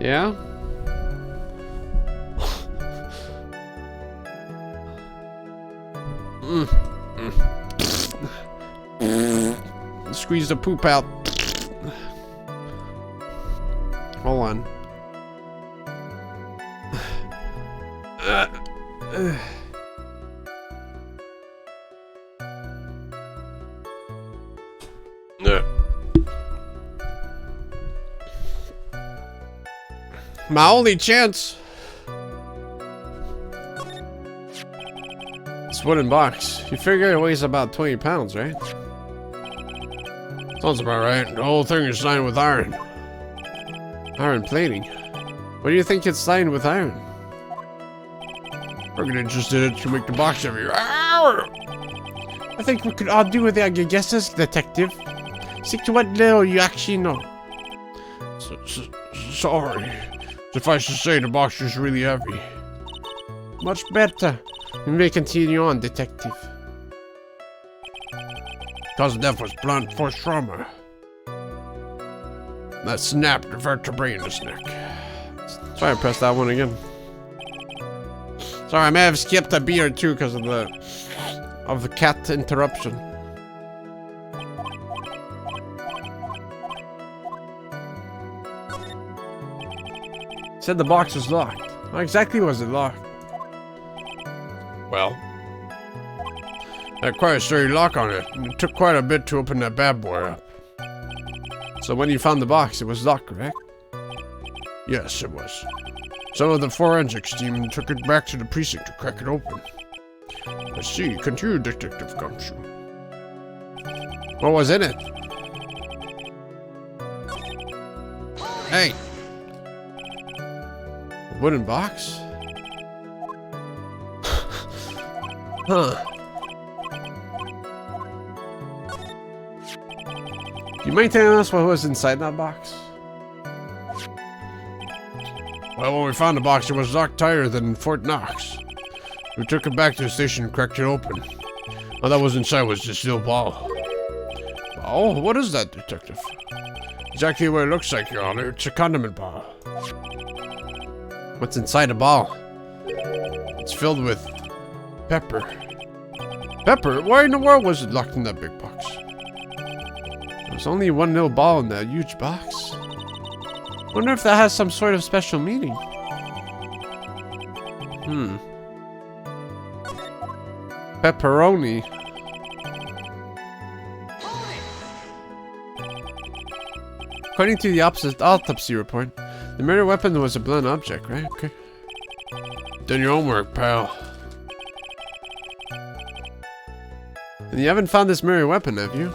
[SPEAKER 1] Yeah? Squeeze the poop out. Hold on. My only chance. This wooden box. You figure it weighs about 20 pounds, right?
[SPEAKER 2] Sounds about right. The whole thing is lined with iron.
[SPEAKER 1] Iron plating. What do you think it's lined with iron?
[SPEAKER 2] We're gonna just did it to make the box heavier.
[SPEAKER 3] I think we could all do with our guesses, detective. Stick to what little you actually know.
[SPEAKER 2] Sorry. Suffice to say, the box is really heavy.
[SPEAKER 3] Much better. We may continue on, detective.
[SPEAKER 2] Cause of death was blunt force trauma. That snapped the vertebrae in his neck.
[SPEAKER 1] Try to press that one again. Sorry, I may have skipped a beat or two because of the cat interruption. Said the box was locked. How exactly was it locked?
[SPEAKER 2] Well, had quite a sturdy lock on it, and it took quite a bit to open that bad boy up.
[SPEAKER 1] So when you found the box, it was locked, correct?
[SPEAKER 2] Yes, it was. Some of the forensics team took it back to the precinct to crack it open. I see. Continue, Detective Gumshoe.
[SPEAKER 1] What was in it? Hey! A wooden box? Huh. You mind telling us what was inside that box?
[SPEAKER 2] Well, when we found the box, it was locked tighter than Fort Knox. We took it back to the station and cracked it open. All that was inside was this little ball. Oh, what is that, Detective? Exactly what it looks like, Your Honor. It's a condiment ball.
[SPEAKER 1] What's inside the ball?
[SPEAKER 2] It's filled with pepper.
[SPEAKER 1] Pepper? Why in the world was it locked in that big box? There's only one little ball in that huge box. Wonder if that has some sort of special meaning. Pepperoni. According to the autopsy report, the murder weapon was a blunt object, right? Okay.
[SPEAKER 2] Done your homework, pal.
[SPEAKER 1] And you haven't found this murder weapon, have you?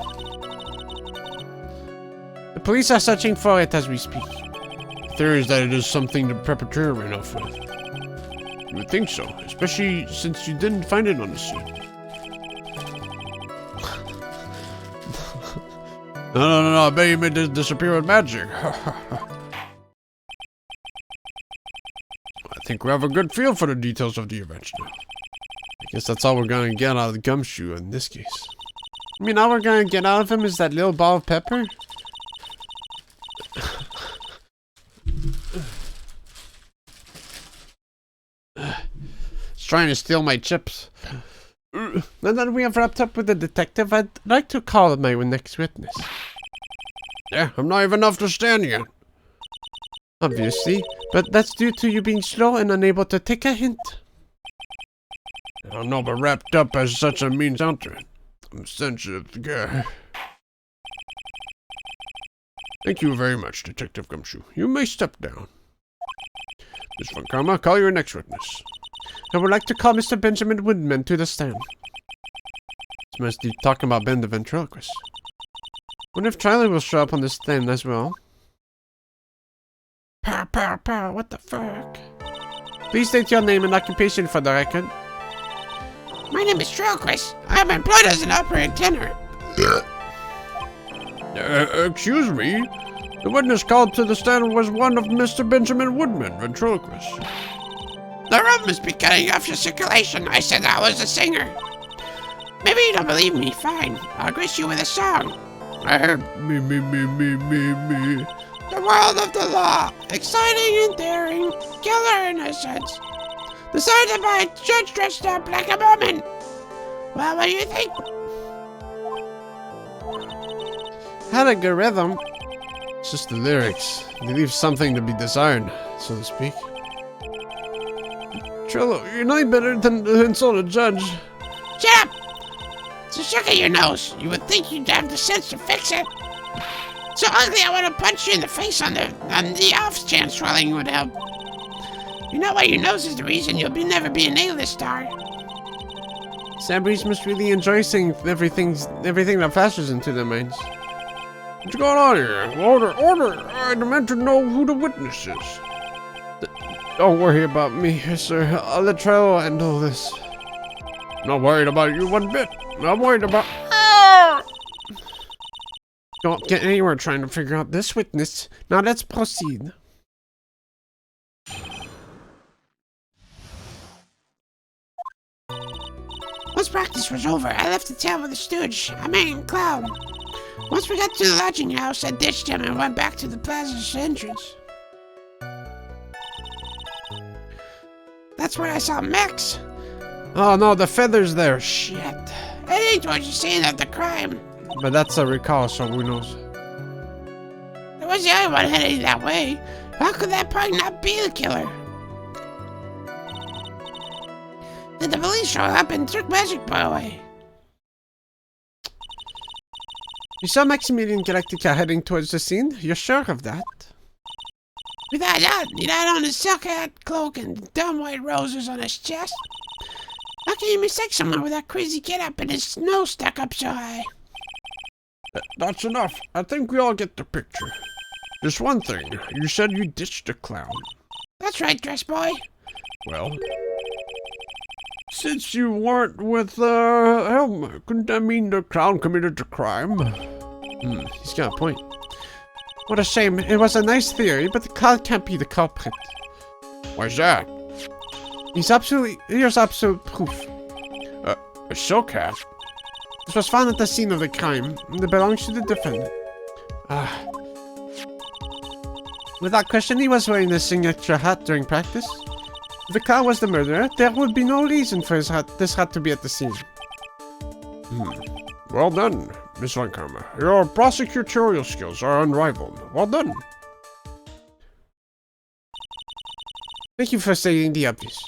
[SPEAKER 1] The police are searching for it as we speak.
[SPEAKER 2] The theory is that it is something the perpetrator ran off with. You would think so, especially since you didn't find it on the scene. No, I bet you made it disappear with magic. I think we have a good feel for the details of the event now.
[SPEAKER 1] I guess that's all we're gonna get out of the Gumshoe in this case. I mean, all we're gonna get out of him is that little ball of pepper? He's trying to steal my chips. Now that we have wrapped up with the detective, I'd like to call my next witness.
[SPEAKER 2] Yeah, I'm not even off the stand yet.
[SPEAKER 1] Obviously, but that's due to you being slow and unable to take a hint.
[SPEAKER 2] I don't know, but wrapped up as such a means counter. I'm a sensitive guy. Thank you very much, Detective Gumshoe. You may step down. Miss Von Karma, call your next witness.
[SPEAKER 1] I would like to call Mr. Benjamin Woodman to the stand. This must be talking about Ben the ventriloquist. Wonder if Charlie will show up on the stand as well. Pow, what the fuck? Please state your name and occupation for the record.
[SPEAKER 3] My name is Ventriloquist. I'm employed as an operating tenor.
[SPEAKER 2] Excuse me? The witness called to the stand was one of Mr. Benjamin Woodman, ventriloquist.
[SPEAKER 3] The room must be cutting off your circulation. I said I was a singer. Maybe you don't believe me. Fine. I'll grace you with a song.
[SPEAKER 2] I heard me.
[SPEAKER 3] The world of the law. Exciting and daring. Killer innocence. Decided by a judge dressed up like a woman. Well, what do you think?
[SPEAKER 1] Had a good rhythm. It's just the lyrics. They leave something to be desired, so to speak. Trillo, you're no better than to insult a judge.
[SPEAKER 3] Shut up! It's a shook at your nose. You would think you'd have the sense to fix it. So ugly I want to punch you in the face on the off chance swelling would help. You know why your nose is the reason you'll never be an A-list star.
[SPEAKER 1] Sabries must really enjoy seeing everything that flashes into their minds.
[SPEAKER 2] What's going on here? Order! I demand to know who the witness is.
[SPEAKER 1] Don't worry about me, sir. I'll let Trello handle this.
[SPEAKER 2] Not worried about you one bit. I'm worried about...
[SPEAKER 1] Don't get anywhere trying to figure out this witness. Now let's proceed.
[SPEAKER 3] Once practice was over, I left the town with a stooge, a main clown. Once we got to the lodging house, I ditched him and went back to the plaza's entrance. That's That's where I saw Max.
[SPEAKER 1] Oh no, the feather's there. Shit.
[SPEAKER 3] It ain't what you're saying of the crime.
[SPEAKER 1] But that's a recall, so who knows?
[SPEAKER 3] It was the other one heading that way. How could that pug not be the killer? Then the police showed up and took Magic Boy away.
[SPEAKER 1] You saw Maximilian Galactica heading towards the scene? You're sure of that?
[SPEAKER 3] Without doubt, he had on his silk hat, cloak, and dumb white roses on his chest. How can you mistake someone with that crazy get-up and his nose stuck up so high?
[SPEAKER 1] That's enough. I think we all get the picture. Just one thing. You said you ditched the clown.
[SPEAKER 3] That's right, dress boy.
[SPEAKER 1] Well, since you weren't with him, couldn't that mean the clown committed the crime? He's got a point. What a shame. It was a nice theory, but the clown can't be the culprit.
[SPEAKER 2] Why's that?
[SPEAKER 1] Here's absolute proof.
[SPEAKER 2] A silk hat?
[SPEAKER 1] This was found at the scene of the crime. It belongs to the defendant. Without question, he was wearing the signature hat during practice. If the clown was the murderer, there would be no reason for this hat to be at the scene.
[SPEAKER 2] Well done, Miss Van Karma. Your prosecutorial skills are unrivaled. Well done.
[SPEAKER 1] Thank you for stating the obvious.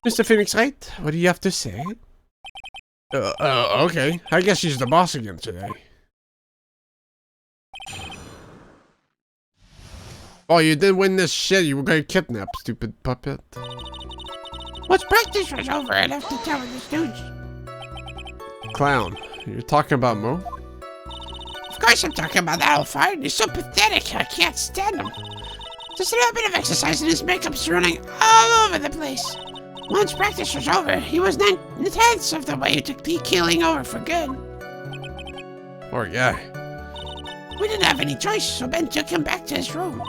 [SPEAKER 1] Mr. Phoenix Wright, what do you have to say?
[SPEAKER 2] Okay. I guess she's the boss again today.
[SPEAKER 1] Oh, you didn't win this shit. You were going to kidnap, stupid puppet.
[SPEAKER 3] Once practice was over, I left the town with the stooge.
[SPEAKER 1] Clown. You're talking about Mo?
[SPEAKER 3] Of course I'm talking about that old fart. He's so pathetic, I can't stand him. Just a little bit of exercise and his makeup's running all over the place. Once practice was over, he was 9/10 of the way to be keeling over for good.
[SPEAKER 1] Poor guy.
[SPEAKER 3] We didn't have any choice, so Ben took him back to his room.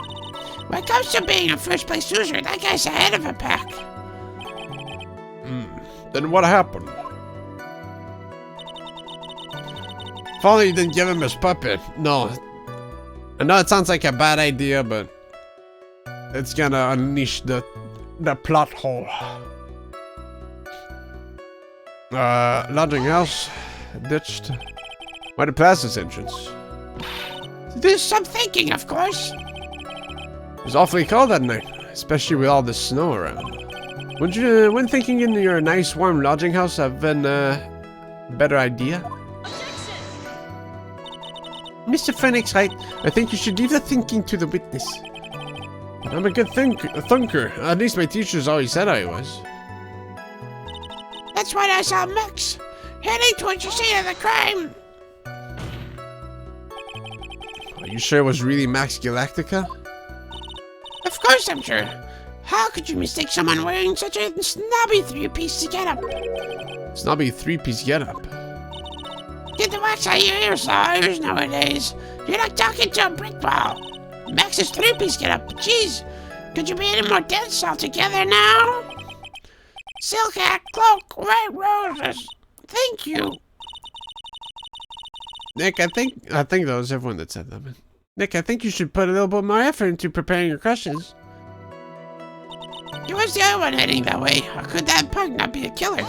[SPEAKER 3] When it comes to being a first-place loser, that guy's ahead of a pack.
[SPEAKER 1] Then what happened? If only you didn't give him his puppet. No. I know it sounds like a bad idea, but it's gonna unleash the plot hole. Lodging house. Ditched. By the Plaza's entrance.
[SPEAKER 3] There's some thinking, of course.
[SPEAKER 1] It was awfully cold that night, especially with all the snow around. Wouldn't thinking in your nice warm lodging house have been a better idea? Mr. Phoenix Wright, I think you should leave the thinking to the witness. I'm a good thinker. At least my teachers always said I was.
[SPEAKER 3] That's why I saw Max heading towards the scene of the crime.
[SPEAKER 1] Are you sure it was really Max Galactica?
[SPEAKER 3] Of course I'm sure. How could you mistake someone wearing such a snobby three-piece getup?
[SPEAKER 1] Snobby three-piece getup.
[SPEAKER 3] Get the wax out of your ears, lawyers nowadays. You're not talking to a brick wall. Max's three-piece getup. Jeez, could you be any more dense altogether now? Silk hat, cloak, white roses. Thank you.
[SPEAKER 1] Nick, I think that was everyone that said that. Nick, I think you should put a little bit more effort into preparing your questions.
[SPEAKER 3] It was the other one heading that way. How could that pug not be a killer?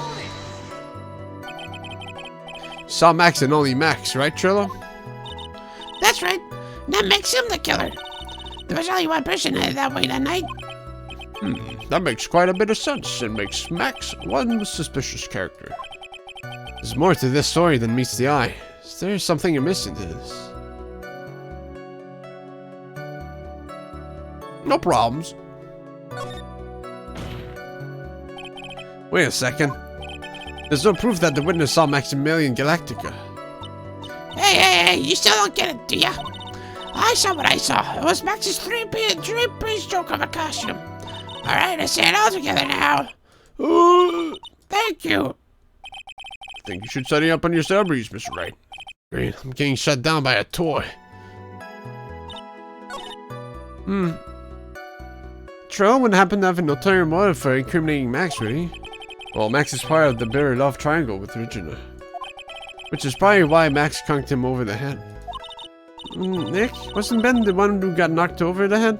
[SPEAKER 1] Saw Max and only Max, right, Trillo?
[SPEAKER 3] That's right. That makes him the killer. There was only one person headed that way that night.
[SPEAKER 1] That makes quite a bit of sense and makes Max one suspicious character. There's more to this story than meets the eye. Is there something you're missing to this? No problems. Wait a second. There's no proof that the witness saw Maximilian Galactica.
[SPEAKER 3] Hey, you still don't get it, do ya? I saw what I saw. It was Max's three-piece joke of a costume. Alright, I say it all together now. Thank you.
[SPEAKER 1] I think you should study up on your celebrities, Mr. Wright. Great, I'm getting shut down by a toy. Trell wouldn't happen to have an ulterior motive for incriminating Max, would he? Well, Max is part of the bitter love triangle with Regina. Which is probably why Max conked him over the head. Nick, wasn't Ben the one who got knocked over the head?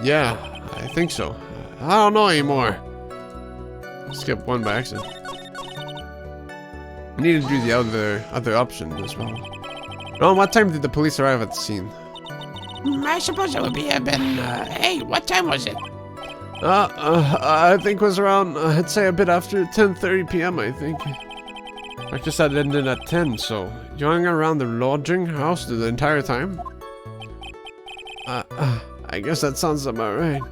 [SPEAKER 1] Yeah, I think so. I don't know anymore. Skip one by accident. We need to do the other option as well. Oh, what time did the police arrive at the scene?
[SPEAKER 3] I suppose it would be hey, what time was it?
[SPEAKER 1] I think it was around, I'd say a bit after 10:30 p.m. I think. Like I said, it ended at 10, so you hung around the lodging house the entire time? I guess that sounds about right.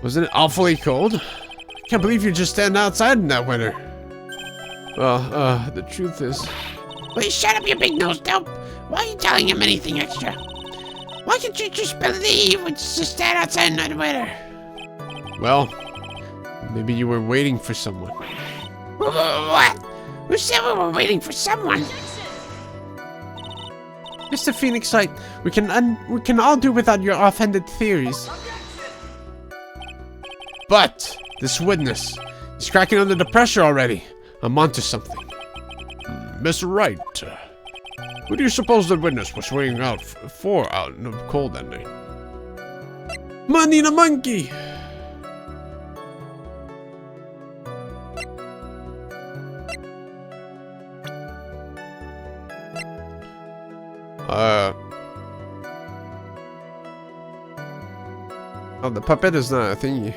[SPEAKER 1] Wasn't it awfully cold? I can't believe you just stand outside in that weather. Well, the truth is...
[SPEAKER 3] Please shut up, you big nose dope. Why are you telling him anything extra? Why can't you just believe we just stand outside in that weather?
[SPEAKER 1] Well, maybe you were waiting for someone.
[SPEAKER 3] What? Who said we were waiting for someone?
[SPEAKER 1] Mr. Phoenix Wright, we can all do without your offhanded theories. But this witness is cracking under the pressure already. I'm onto something.
[SPEAKER 2] Mr. Wright, who do you suppose the witness was waiting out for out in the cold that night?
[SPEAKER 1] Money the monkey! Oh, the puppet is not a thingy.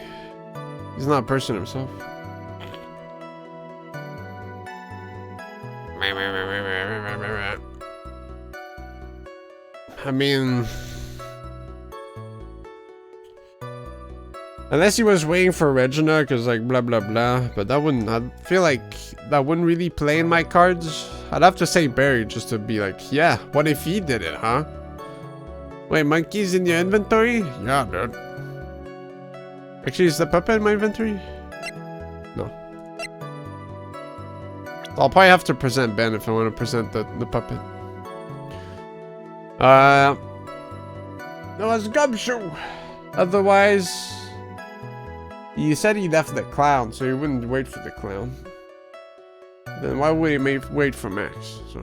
[SPEAKER 1] He's not a person himself. I mean... Unless he was waiting for Regina, because like blah blah blah, but that wouldn't, I feel like that wouldn't really play in my cards. I'd have to say Barry just to be like, yeah, what if he did it, huh? Wait, monkey's in your inventory?
[SPEAKER 2] Yeah, dude.
[SPEAKER 1] Actually, is the puppet in my inventory? No. I'll probably have to present Ben if I want to present the puppet. No, it's Gumshoe. Otherwise, you said he left the clown, so he wouldn't wait for the clown. Then why would he wait for Max? So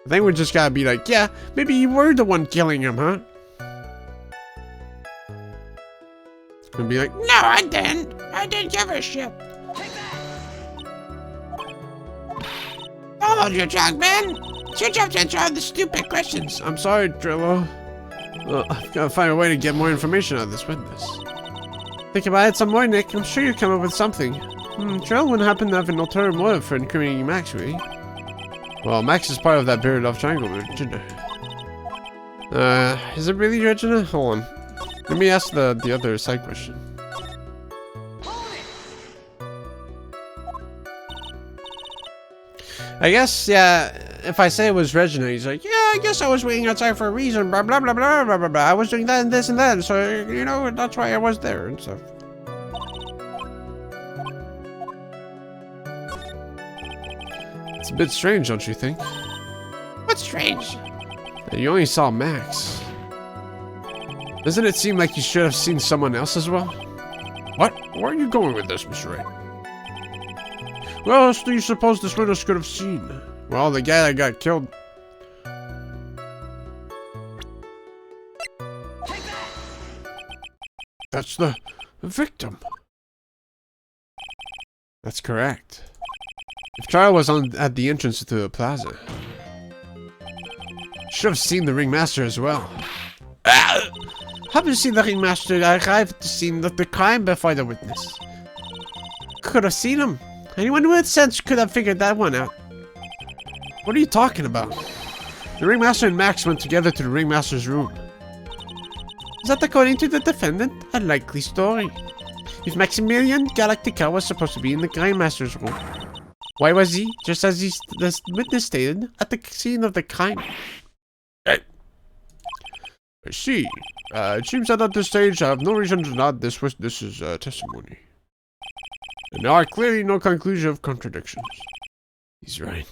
[SPEAKER 1] I think we just gotta be like, yeah, maybe you were the one killing him, huh? And be like,
[SPEAKER 3] no, I didn't. I didn't give a shit. Hold your tongue, man. You have to answer all the stupid questions.
[SPEAKER 1] I'm sorry, Trillo. I've gotta find a way to get more information out of this witness. Think about it some more, Nick. I'm sure you'll come up with something. Trillo wouldn't happen to have an ulterior motive for incriminating Max, really. Well, Max is part of that buried love triangle, Regina. Is it really Regina? Hold on. Let me ask the other side question. I guess, yeah, if I say it was Regina, he's like, yeah, I guess I was waiting outside for a reason, blah, blah, blah, blah, blah, blah, blah. I was doing that and this and that, so, you know, that's why I was there and stuff. It's a bit strange, don't you think?
[SPEAKER 3] What's strange?
[SPEAKER 1] That you only saw Max. Doesn't it seem like you should have seen someone else as well?
[SPEAKER 2] What? Where are you going with this, Mr. Wright?
[SPEAKER 1] What else do you suppose this witness could have seen? Well, the guy that got killed.
[SPEAKER 2] That's the victim.
[SPEAKER 1] That's correct. If Charles was at the entrance to the plaza, should have seen the ringmaster as well. How did you see the ringmaster arrive at the scene of the crime before the witness? Could have seen him. Anyone with sense could have figured that one out. What are you talking about? The ringmaster and Max went together to the ringmaster's room. Is that according to the defendant? A likely story. If Maximilian Galactica was supposed to be in the ringmaster's room, why was he, just as the witness stated, at the scene of the crime?
[SPEAKER 2] I see. It seems that at this stage I have no reason to doubt this witness's testimony. And there are clearly no conclusion of contradictions.
[SPEAKER 1] He's right.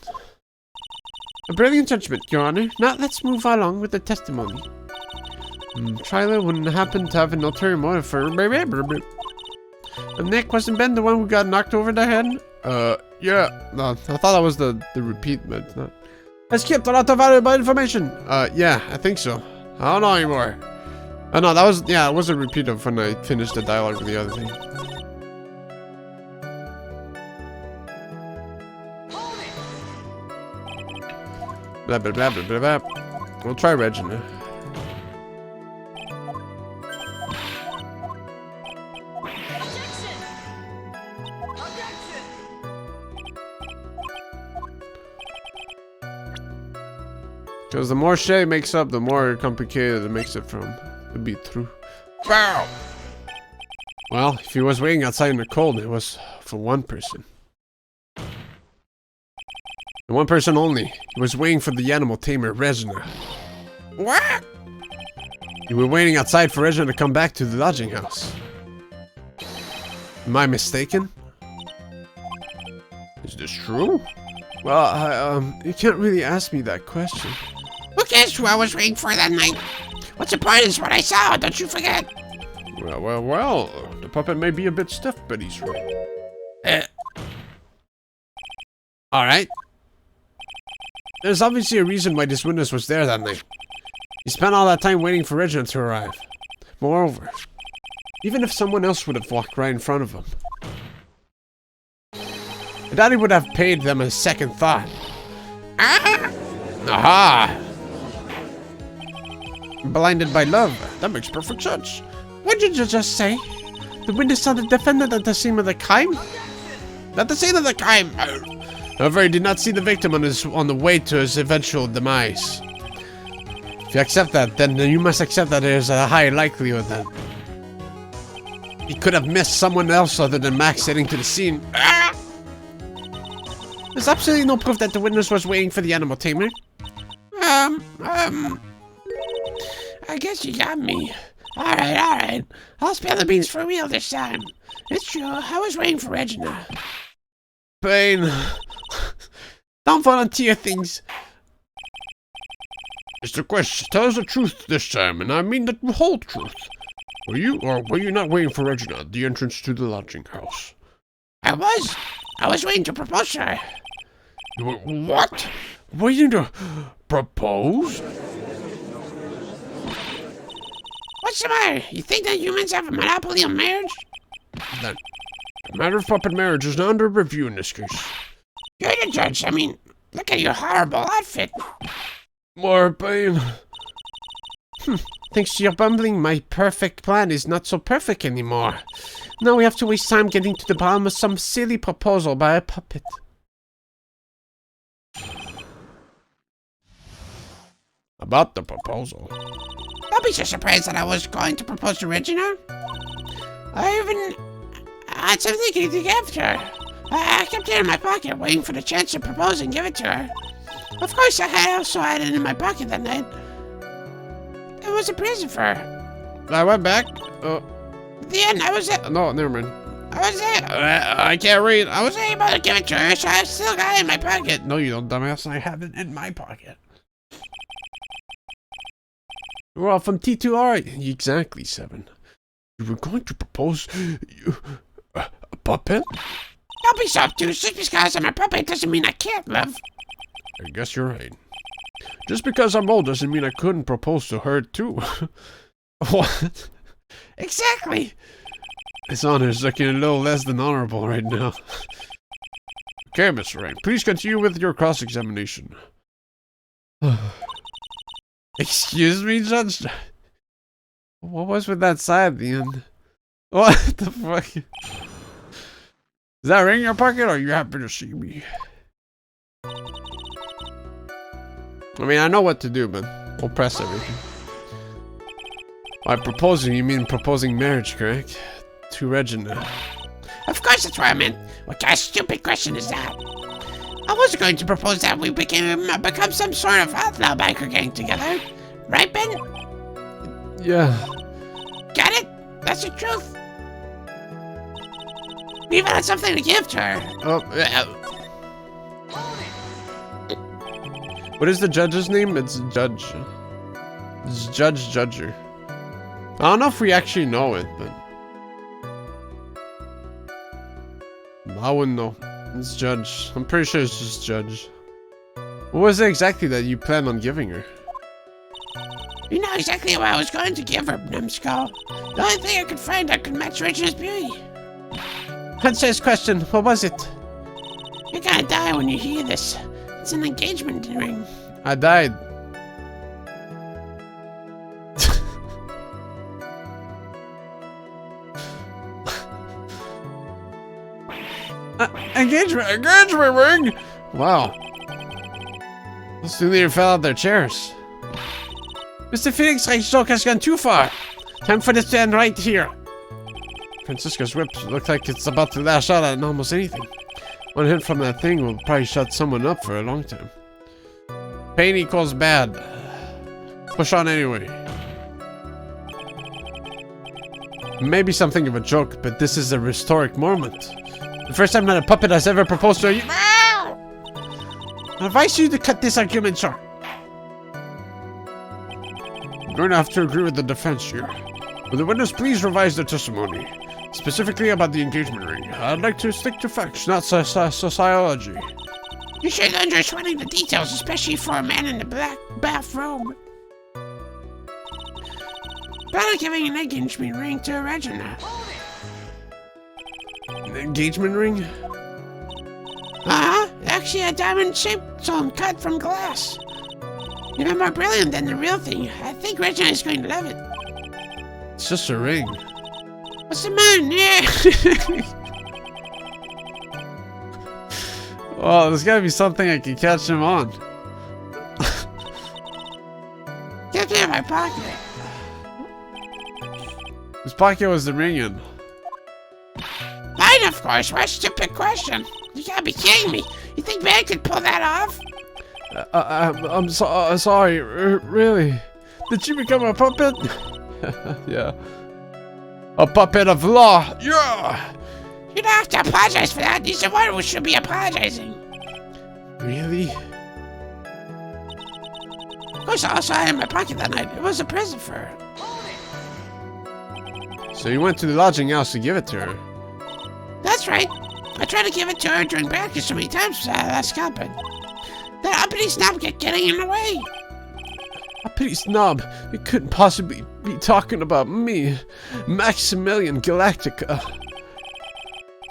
[SPEAKER 1] A brilliant judgment, Your Honor. Now let's move along with the testimony. Tyler wouldn't happen to have an ulterior motive for... And Nick, wasn't Ben the one who got knocked over the head?
[SPEAKER 2] Yeah.
[SPEAKER 1] No, I thought that was the repeat, but it's not. I skipped a lot of valuable information. Yeah, I think so.
[SPEAKER 2] I don't know anymore.
[SPEAKER 1] Oh no, that was, yeah, it was a repeat of when I finished the dialogue with the other thing. Blah blah blah blah blah blah. We'll try Regina. Because the more Shay makes up, the more complicated it makes it from to be through. Wow. Well, if he was waiting outside in the cold, it was for one person. And one person only. He was waiting for the animal tamer, Regina. What? You were waiting outside for Regina to come back to the lodging house. Am I mistaken? Is this true? Well, you can't really ask me that question.
[SPEAKER 3] Who cares who I was waiting for that night? What's the point is what I saw, don't you forget.
[SPEAKER 1] Well, the puppet may be a bit stiff, but he's right. Alright. There's obviously a reason why this witness was there that night. He spent all that time waiting for Regina to arrive. Moreover, even if someone else would have walked right in front of him, I doubt he would have paid them a second thought. Aha! Blinded by love. That makes perfect sense.
[SPEAKER 3] What did you just say? The witness saw the defendant at the scene of the crime?
[SPEAKER 1] At the scene of the crime. However, he did not see the victim on the way to his eventual demise. If you accept that, then you must accept that there's a high likelihood that he could have missed someone else other than Max heading to the scene.
[SPEAKER 3] There's absolutely no proof that the witness was waiting for the animal tamer. I guess you got me. Alright. I'll spill the beans for real this time. It's true, I was waiting for Regina.
[SPEAKER 1] Pain.
[SPEAKER 3] Don't volunteer things.
[SPEAKER 2] Mr. Quest, tell us the truth this time, and I mean the whole truth. Were you or were you not waiting for Regina at the entrance to the lodging house?
[SPEAKER 3] I was waiting to propose to her.
[SPEAKER 2] You were what? Waiting to propose?
[SPEAKER 3] What's the matter? You think that humans have a monopoly on marriage?
[SPEAKER 2] The matter of puppet marriage is not under review in this case.
[SPEAKER 3] You're the judge. I mean, look at your horrible outfit.
[SPEAKER 2] More pain.
[SPEAKER 3] Thanks to your bumbling, my perfect plan is not so perfect anymore. Now we have to waste time getting to the bottom of some silly proposal by a puppet.
[SPEAKER 2] About the proposal.
[SPEAKER 3] Don't be so surprised that I was going to propose to Regina. I even had something to give to her. I kept it in my pocket, waiting for the chance to propose and give it to her. Of course, I also had it in my pocket that night. It was a present for her.
[SPEAKER 1] I went back.
[SPEAKER 3] At the end, I was it.
[SPEAKER 1] No, never mind.
[SPEAKER 3] I was it.
[SPEAKER 1] I can't read.
[SPEAKER 3] I was able to give it to her, so I still got it in my pocket.
[SPEAKER 1] No, you don't, dumbass. I have it in my pocket. Well, from T2R. Exactly, 7.
[SPEAKER 2] You were going to propose a puppet?
[SPEAKER 3] Don't be so obtuse. Just because I'm a puppet doesn't mean I can't love.
[SPEAKER 2] I guess you're right. Just because I'm old doesn't mean I couldn't propose to her, too.
[SPEAKER 1] What?
[SPEAKER 3] Exactly.
[SPEAKER 1] His honor is looking a little less than honorable right now.
[SPEAKER 2] Okay, Mr. Wright, please continue with your cross-examination.
[SPEAKER 1] Excuse me, Judge? What was with that sigh at the end? What the fuck? Is that ring in your pocket, or are you happy to see me? I mean, I know what to do, but we'll press everything. By proposing, you mean proposing marriage, correct? To Regina.
[SPEAKER 3] Of course that's what I meant. What kind of stupid question is that? I wasn't going to propose that we become some sort of outlaw biker gang together. Right, Ben?
[SPEAKER 1] Yeah.
[SPEAKER 3] Got it? That's the truth. We even had something to give to her.
[SPEAKER 1] Oh, what is the judge's name? It's Judge. It's Judge Judger. I don't know if we actually know it, but I wouldn't know. It's Judge. I'm pretty sure it's just Judge. What was it exactly that you planned on giving her?
[SPEAKER 3] You know exactly what I was going to give her, numbskull. The only thing I could find that could match Regina's beauty.
[SPEAKER 1] Answer his question. What was it?
[SPEAKER 3] You're gonna die when you hear this. It's an engagement ring.
[SPEAKER 1] I died. Engagement ring! Wow. Those two leaders fell out their chairs. Mr. Phoenix Wright's joke has gone too far. Time for this to end right here. Francisco's whip looks like it's about to lash out at almost anything. One hit from that thing will probably shut someone up for a long time. Pain equals bad. Push on anyway. Maybe something of a joke, but this is a historic moment. The first time that a puppet has ever proposed to a... I advise you to cut this argument short. I'm going to have to agree with the defense here. Will the witness please revise their testimony? Specifically about the engagement ring. I'd like to stick to facts, not sociology.
[SPEAKER 3] You should enjoy sweating the details, especially for a man in the black bathrobe. Better giving an engagement ring to Regina.
[SPEAKER 1] An engagement ring?
[SPEAKER 3] Actually a diamond-shaped stone cut from glass. Even more brilliant than the real thing. I think Regina is going to love it.
[SPEAKER 1] It's just a ring.
[SPEAKER 3] What's the matter? Yeah.
[SPEAKER 1] Well, there's gotta be something I can catch him on.
[SPEAKER 3] Get me in my pocket.
[SPEAKER 1] Whose pocket was the ring in?
[SPEAKER 3] Mine, of course. What a stupid question. You gotta be kidding me. You think man could pull that off?
[SPEAKER 1] I'm sorry. Really? Did you become a puppet? Yeah. A puppet of law. Yeah.
[SPEAKER 3] You don't have to apologize for that. He's the one who should be apologizing.
[SPEAKER 1] Really?
[SPEAKER 3] Of course, I also had it in my pocket that night. It was a present for her.
[SPEAKER 1] So you went to the lodging house to give it to her?
[SPEAKER 3] That's right. I tried to give it to her during practice so many times last but that uppity snob kept getting in the way.
[SPEAKER 1] Uppity snob? You couldn't possibly be talking about me, Maximilian Galactica.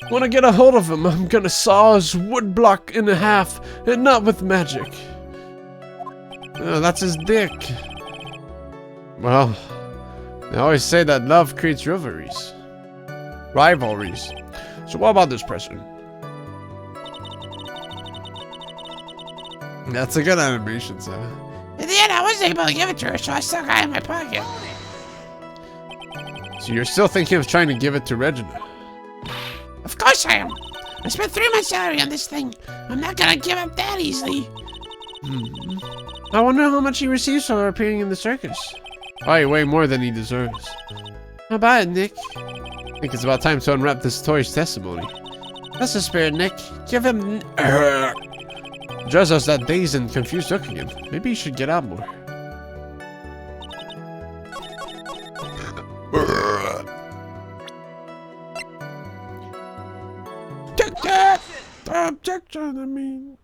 [SPEAKER 1] When I get a hold of him, I'm gonna saw his woodblock in half, and not with magic. That's his dick. Well, they always say that love creates rivalries. So what about this present? That's a good animation, Sam.
[SPEAKER 3] In the end, I wasn't able to give it to her, so I still got it in my pocket.
[SPEAKER 1] So you're still thinking of trying to give it to Regina?
[SPEAKER 3] Of course I am. I spent 3 months' salary on this thing. I'm not gonna give up that easily.
[SPEAKER 1] I wonder how much he receives for appearing in the circus. Probably way more than he deserves. How about it, Nick? I think it's about time to unwrap this toy's testimony. That's the spirit, Nick. Give him... Just as that dazed and confused look again. Maybe you should get out more. Objection, I mean.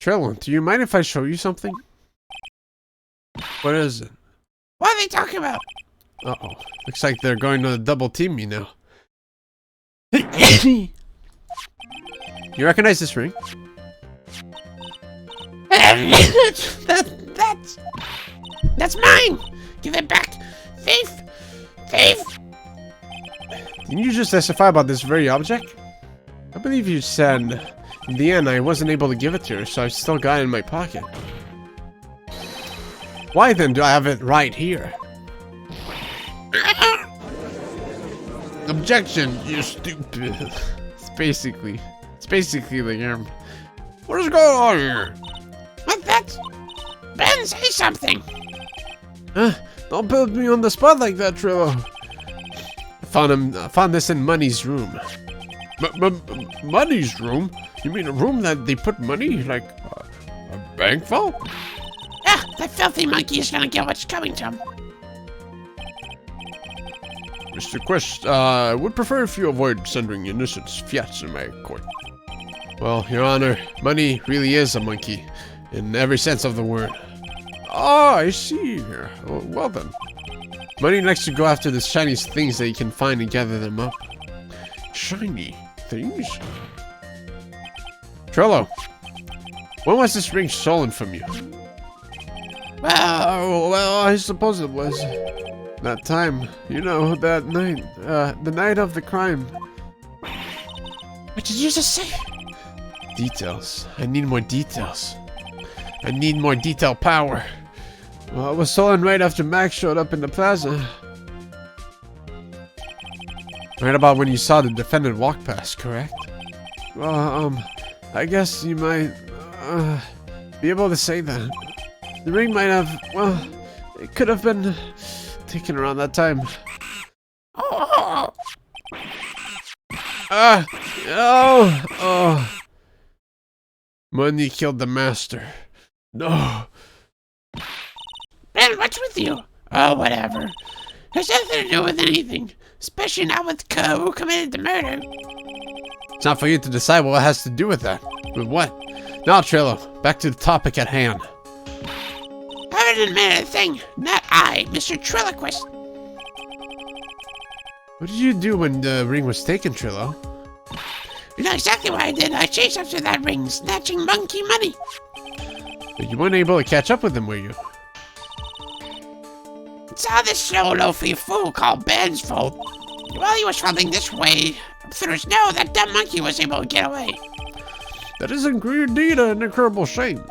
[SPEAKER 1] Trillin, do you mind if I show you something? What is it?
[SPEAKER 3] What are they talking about?
[SPEAKER 1] Uh-oh. Looks like they're going to double team me now. You recognize this ring?
[SPEAKER 3] That's mine! Give it back! Thief! Thief!
[SPEAKER 1] Didn't you just testify about this very object? I believe you said, in the end, I wasn't able to give it to her, so I've still got it in my pocket. Why then do I have it right here? Objection, you stupid. It's basically the game.
[SPEAKER 2] What is going on here?
[SPEAKER 3] What that? Ben, say something!
[SPEAKER 1] Don't build me on the spot like that, Trillo. I found this in Money's room.
[SPEAKER 2] Money's room? You mean a room that they put money? Like a bank vault?
[SPEAKER 3] Ah, that filthy monkey is gonna get what's coming to him.
[SPEAKER 2] Mr. Quest, I would prefer if you avoid sending innocent fiats in my court.
[SPEAKER 1] Well, Your Honor, Money really is a monkey, in every sense of the word. Oh, I see. Well then. Money likes to go after the shiny things that he can find and gather them up. Shiny things? Trello, when was this ring stolen from you? Well, I suppose it was. That time, you know, that night, the night of the crime.
[SPEAKER 3] What did you just say?
[SPEAKER 1] Details. I need more details. I need more detail power. Well, it was stolen right after Max showed up in the plaza. Right about when you saw the defendant walk past, correct? Well, I guess you might, be able to say that. The ring might have, well, it could have been taken around that time.
[SPEAKER 3] Oh!
[SPEAKER 1] Oh! Money killed the master. No.
[SPEAKER 3] Man, what's with you? Oh, whatever. Has nothing to do with anything. Especially not with who committed the murder.
[SPEAKER 1] It's not for you to decide what it has to do with that. With what? Now, Trillo, back to the topic at hand.
[SPEAKER 3] I haven't admitted a thing. Not I, Mr. Trilloquist.
[SPEAKER 1] What did you do when the ring was taken, Trillo?
[SPEAKER 3] You know exactly what I did. I chased after that ring, snatching monkey money.
[SPEAKER 1] But you weren't able to catch up with him, were you?
[SPEAKER 3] It's all this slow loafy fool called Ben's fault. While he was traveling this way through snow, that dumb monkey was able to get away.
[SPEAKER 1] That is indeed an incredible shame.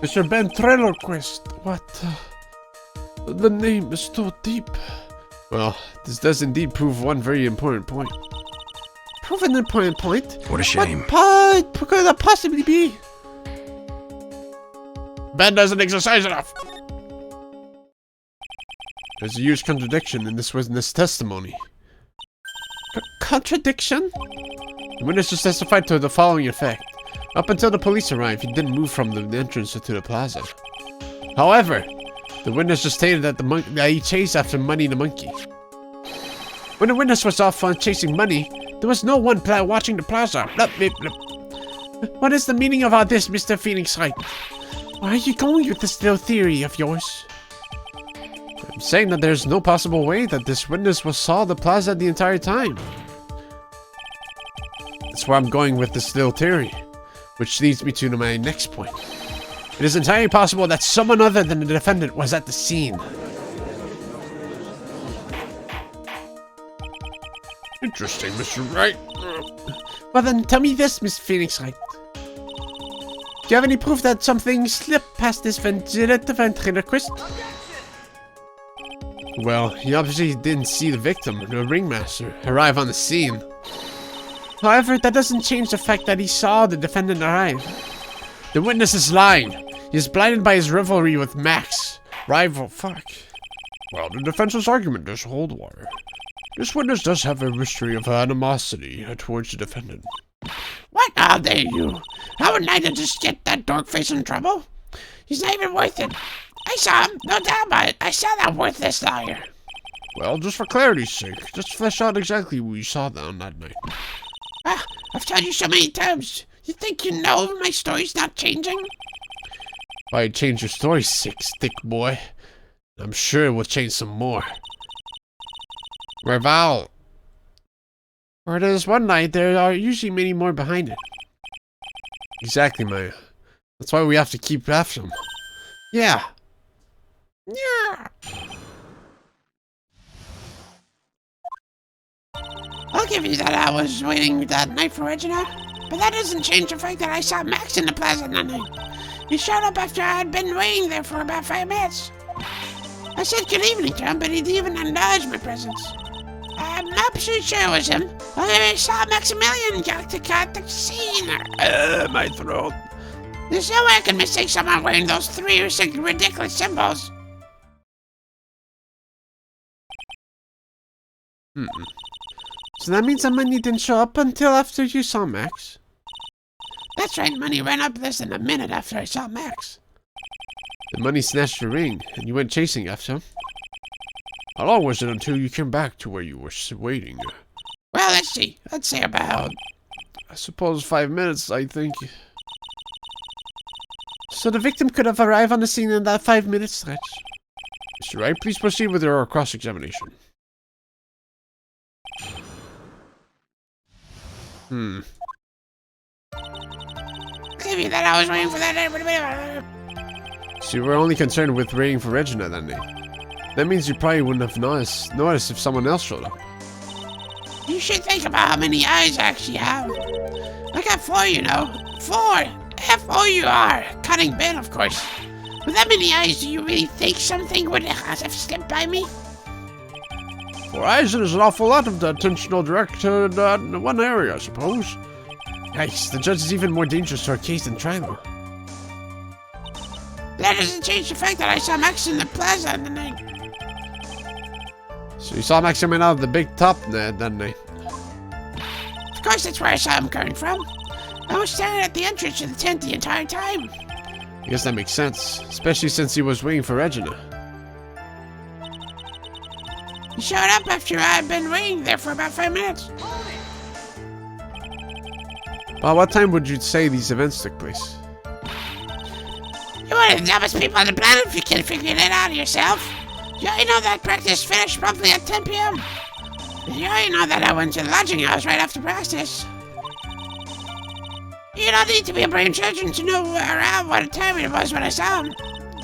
[SPEAKER 1] Mr. Ben Trilloquist, what? The name is so deep. Well, this does indeed prove one very important point. Prove an important point?
[SPEAKER 4] What a shame.
[SPEAKER 1] What could that possibly be?
[SPEAKER 2] Ben doesn't exercise enough.
[SPEAKER 1] There's a huge contradiction in this witness testimony. Contradiction? The witness just testified to the following effect. Up until the police arrived, he didn't move from the entrance to the plaza. However, the witness just stated that that he chased after Money the monkey. When the witness was off on chasing Money, there was no one watching the plaza. What is the meaning of all this, Mr. Phoenix Wright? Where are you going with this little theory of yours? I'm saying that there's no possible way that this witness saw the plaza the entire time. That's where I'm going with this little theory, which leads me to my next point. It is entirely possible that someone other than the defendant was at the scene.
[SPEAKER 2] Interesting, Mr. Wright.
[SPEAKER 1] Well then, tell me this, Miss Phoenix Wright. Do you have any proof that something slipped past this ventriloquist? Well, he obviously didn't see the victim, the ringmaster, arrive on the scene. However, that doesn't change the fact that he saw the defendant arrive. The witness is lying. He is blinded by his rivalry with Max.
[SPEAKER 2] Well, the defense's argument does hold water. This witness does have a history of animosity towards the defendant.
[SPEAKER 3] What all dare you? How would Nida just get that dork face in trouble? He's not even worth it. I saw him, no doubt about it. I saw that worthless liar.
[SPEAKER 2] Well, just for clarity's sake, just flesh out exactly what you saw on that night.
[SPEAKER 3] Ah, I've told you so many times. You think you know my story's not changing?
[SPEAKER 1] Why change your story, sick stick boy? I'm sure it will change some more. Raval. Where there's one night, there are usually many more behind it. Exactly, Maya. That's why we have to keep after them. Yeah.
[SPEAKER 3] Yeah. I'll give you that I was waiting that night for Regina, but that doesn't change the fact that I saw Max in the plaza that night. He showed up after I had been waiting there for about 5 minutes. I said good evening to him, but he didn't even acknowledge my presence. I'm not sure it was him. I saw Maximilian got to cut the scene.
[SPEAKER 2] My throat.
[SPEAKER 3] There's no way I can mistake someone wearing those 3 or 6 ridiculous symbols.
[SPEAKER 1] So that means that Money didn't show up until after you saw Max?
[SPEAKER 3] That's right, Money ran up less than a minute after I saw Max.
[SPEAKER 1] The Money snatched the ring, and you went chasing after him?
[SPEAKER 2] How long was it until you came back to where you were waiting?
[SPEAKER 3] Well, let's see. Let's say about...
[SPEAKER 1] I suppose 5 minutes, I think. So the victim could have arrived on the scene in that 5-minute stretch.
[SPEAKER 2] Mr. Wright, please proceed with your cross-examination.
[SPEAKER 3] Maybe that I was waiting for that.
[SPEAKER 1] So you were only concerned with waiting for Regina that day. That means you probably wouldn't have noticed if someone else showed up.
[SPEAKER 3] You should think about how many eyes I actually have. I got 4, you know. 4! F-O-U-R! Cutting bin, of course. With that many eyes, do you really think something would have slipped by me?
[SPEAKER 2] 4 eyes is an awful lot of the attention will direct to one area, I suppose.
[SPEAKER 1] Yikes, the judge is even more dangerous to our case than Trilo.
[SPEAKER 3] That doesn't change the fact that I saw Max in the plaza on the night.
[SPEAKER 1] So you saw Max coming out of the big top that night?
[SPEAKER 3] Of course that's where I saw him coming from. I was staring at the entrance to the tent the entire time.
[SPEAKER 1] I guess that makes sense, especially since he was waiting for Regina.
[SPEAKER 3] He showed up after I'd been waiting there for about 5 minutes.
[SPEAKER 1] By what time would you say these events took place?
[SPEAKER 3] You're one of the dumbest people on the planet if you can't figure it out yourself. You already know that practice finished promptly at 10 p.m. You already know that I went to the lodging house right after practice. You don't need to be a brain surgeon to know around what time it was when I saw him.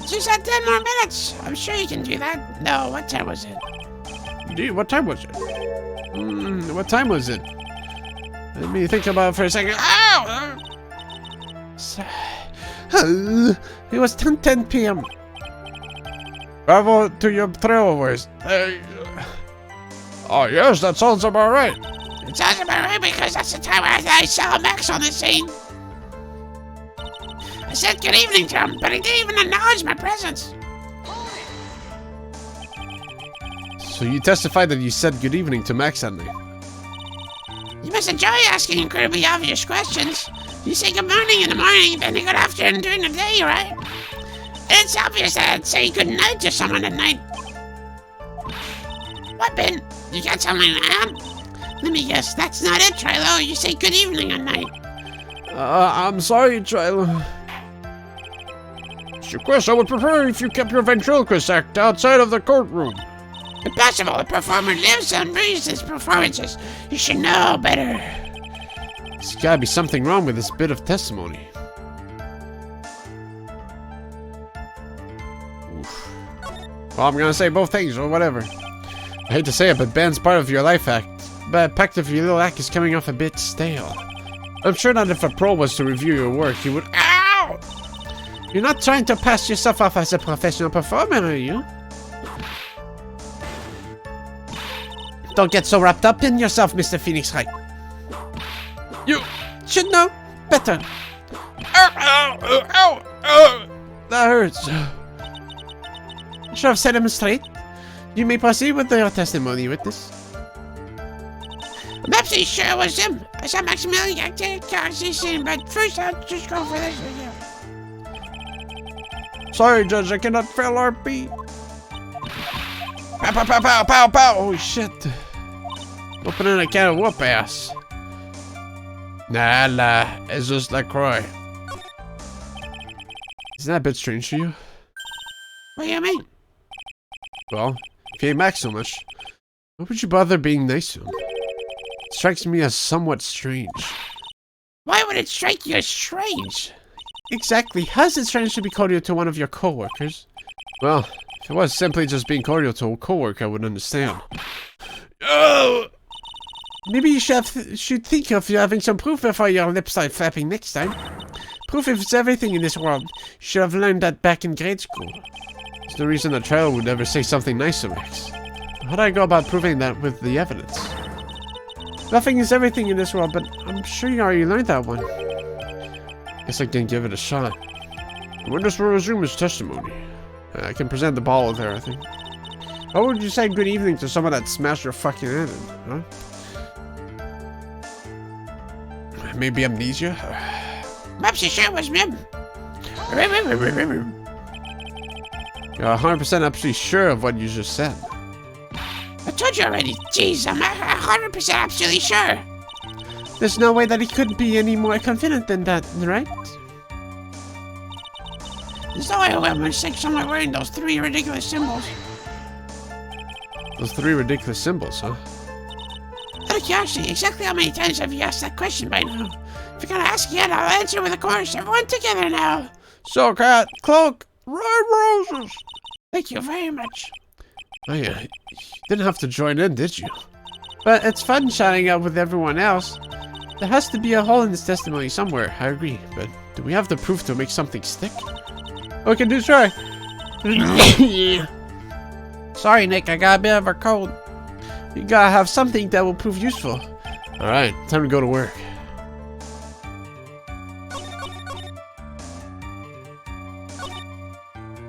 [SPEAKER 3] Just had 10 more minutes. I'm sure you can do that. No, what time was it?
[SPEAKER 2] Indeed, what time was it?
[SPEAKER 1] What time was it? Let me think about it for a second.
[SPEAKER 3] Ow!
[SPEAKER 1] It was 10 p.m.
[SPEAKER 2] Bravo to your trail voice. Oh yes, that sounds about right.
[SPEAKER 3] It sounds about right because that's the time I saw Max on the scene. I said good evening to him, but he didn't even acknowledge my presence.
[SPEAKER 1] So you testified that you said good evening to Max that night?
[SPEAKER 3] You must enjoy asking incredibly obvious questions. You say good morning in the morning, then good afternoon during the day, right? And it's obvious that I'd say good night to someone at night. What, Ben? You got something on? Let me guess, that's not it, Trilo. You say good evening at night.
[SPEAKER 1] I'm sorry, Trilo.
[SPEAKER 2] Mr. Quest, I would prefer if you kept your ventriloquist act outside of the courtroom.
[SPEAKER 3] Impossible. The performer lives and breathes his performances. You should know better.
[SPEAKER 1] There's gotta be something wrong with this bit of testimony. Oof. Well, I'm gonna say both things, or whatever. I hate to say it, but Ben's part of your life act. But part of your little act is coming off a bit stale. I'm sure that if a pro was to review your work, he would— OW! You're not trying to pass yourself off as a professional performer, are you? Don't get so wrapped up in yourself, Mr. Phoenix Wright. You should know better. That hurts. Should have set him straight. You may proceed with your testimony, witness.
[SPEAKER 3] I'm absolutely sure it was him. I saw Maximilian acting conversation, but first I'll just go for this video.
[SPEAKER 2] Sorry, Judge, I cannot fail RP.
[SPEAKER 1] Pow, pow, pow, pow, pow, pow. Oh, shit. Opening a can of whoop ass.
[SPEAKER 2] Nah, it's just LaCroix.
[SPEAKER 1] Isn't that a bit strange to you?
[SPEAKER 3] What do you mean?
[SPEAKER 1] Well, if you hate Max so much, why would you bother being nice to him? It strikes me as somewhat strange.
[SPEAKER 3] Why would it strike you as strange?
[SPEAKER 1] Exactly. How's it strange to be cordial to one of your co-workers? Well, if it was simply just being cordial to a co-worker, I would understand.
[SPEAKER 2] Oh!
[SPEAKER 1] Maybe you should think of having some proof before your lips start flapping next time. Proof is everything in this world. You should have learned that back in grade school. There's no reason a child would ever say something nice to Max. How do I go about proving that with the evidence? Nothing is everything in this world, but I'm sure you already learned that one. Guess I can give it a shot.
[SPEAKER 2] The witness will resume his testimony.
[SPEAKER 1] I can present the ball with her, I think. How would you say good evening to someone that smashed your fucking head in, huh? Maybe amnesia?
[SPEAKER 3] I'm sure it was him.
[SPEAKER 1] You're 100% absolutely sure of what you just said.
[SPEAKER 3] I told you already. Jeez, I'm 100% absolutely sure.
[SPEAKER 1] There's no way that he could be any more confident than that, right?
[SPEAKER 3] There's no way I'm gonna stick somewhere wearing those 3 ridiculous symbols.
[SPEAKER 1] Those 3 ridiculous symbols, huh?
[SPEAKER 3] Out of curiosity, exactly how many times have you asked that question by now? If you're gonna ask again, I'll answer with a chorus. Everyone together now.
[SPEAKER 1] So, Cat, Cloak, Red Roses.
[SPEAKER 3] Thank you very much.
[SPEAKER 1] Oh yeah, you didn't have to join in, did you? But it's fun shouting out with everyone else. There has to be a hole in this testimony somewhere, I agree. But do we have the proof to make something stick? We can do try.
[SPEAKER 3] Yeah. Sorry, Nick, I got a bit of a cold.
[SPEAKER 1] You gotta have something that will prove useful. Alright, time to go to work.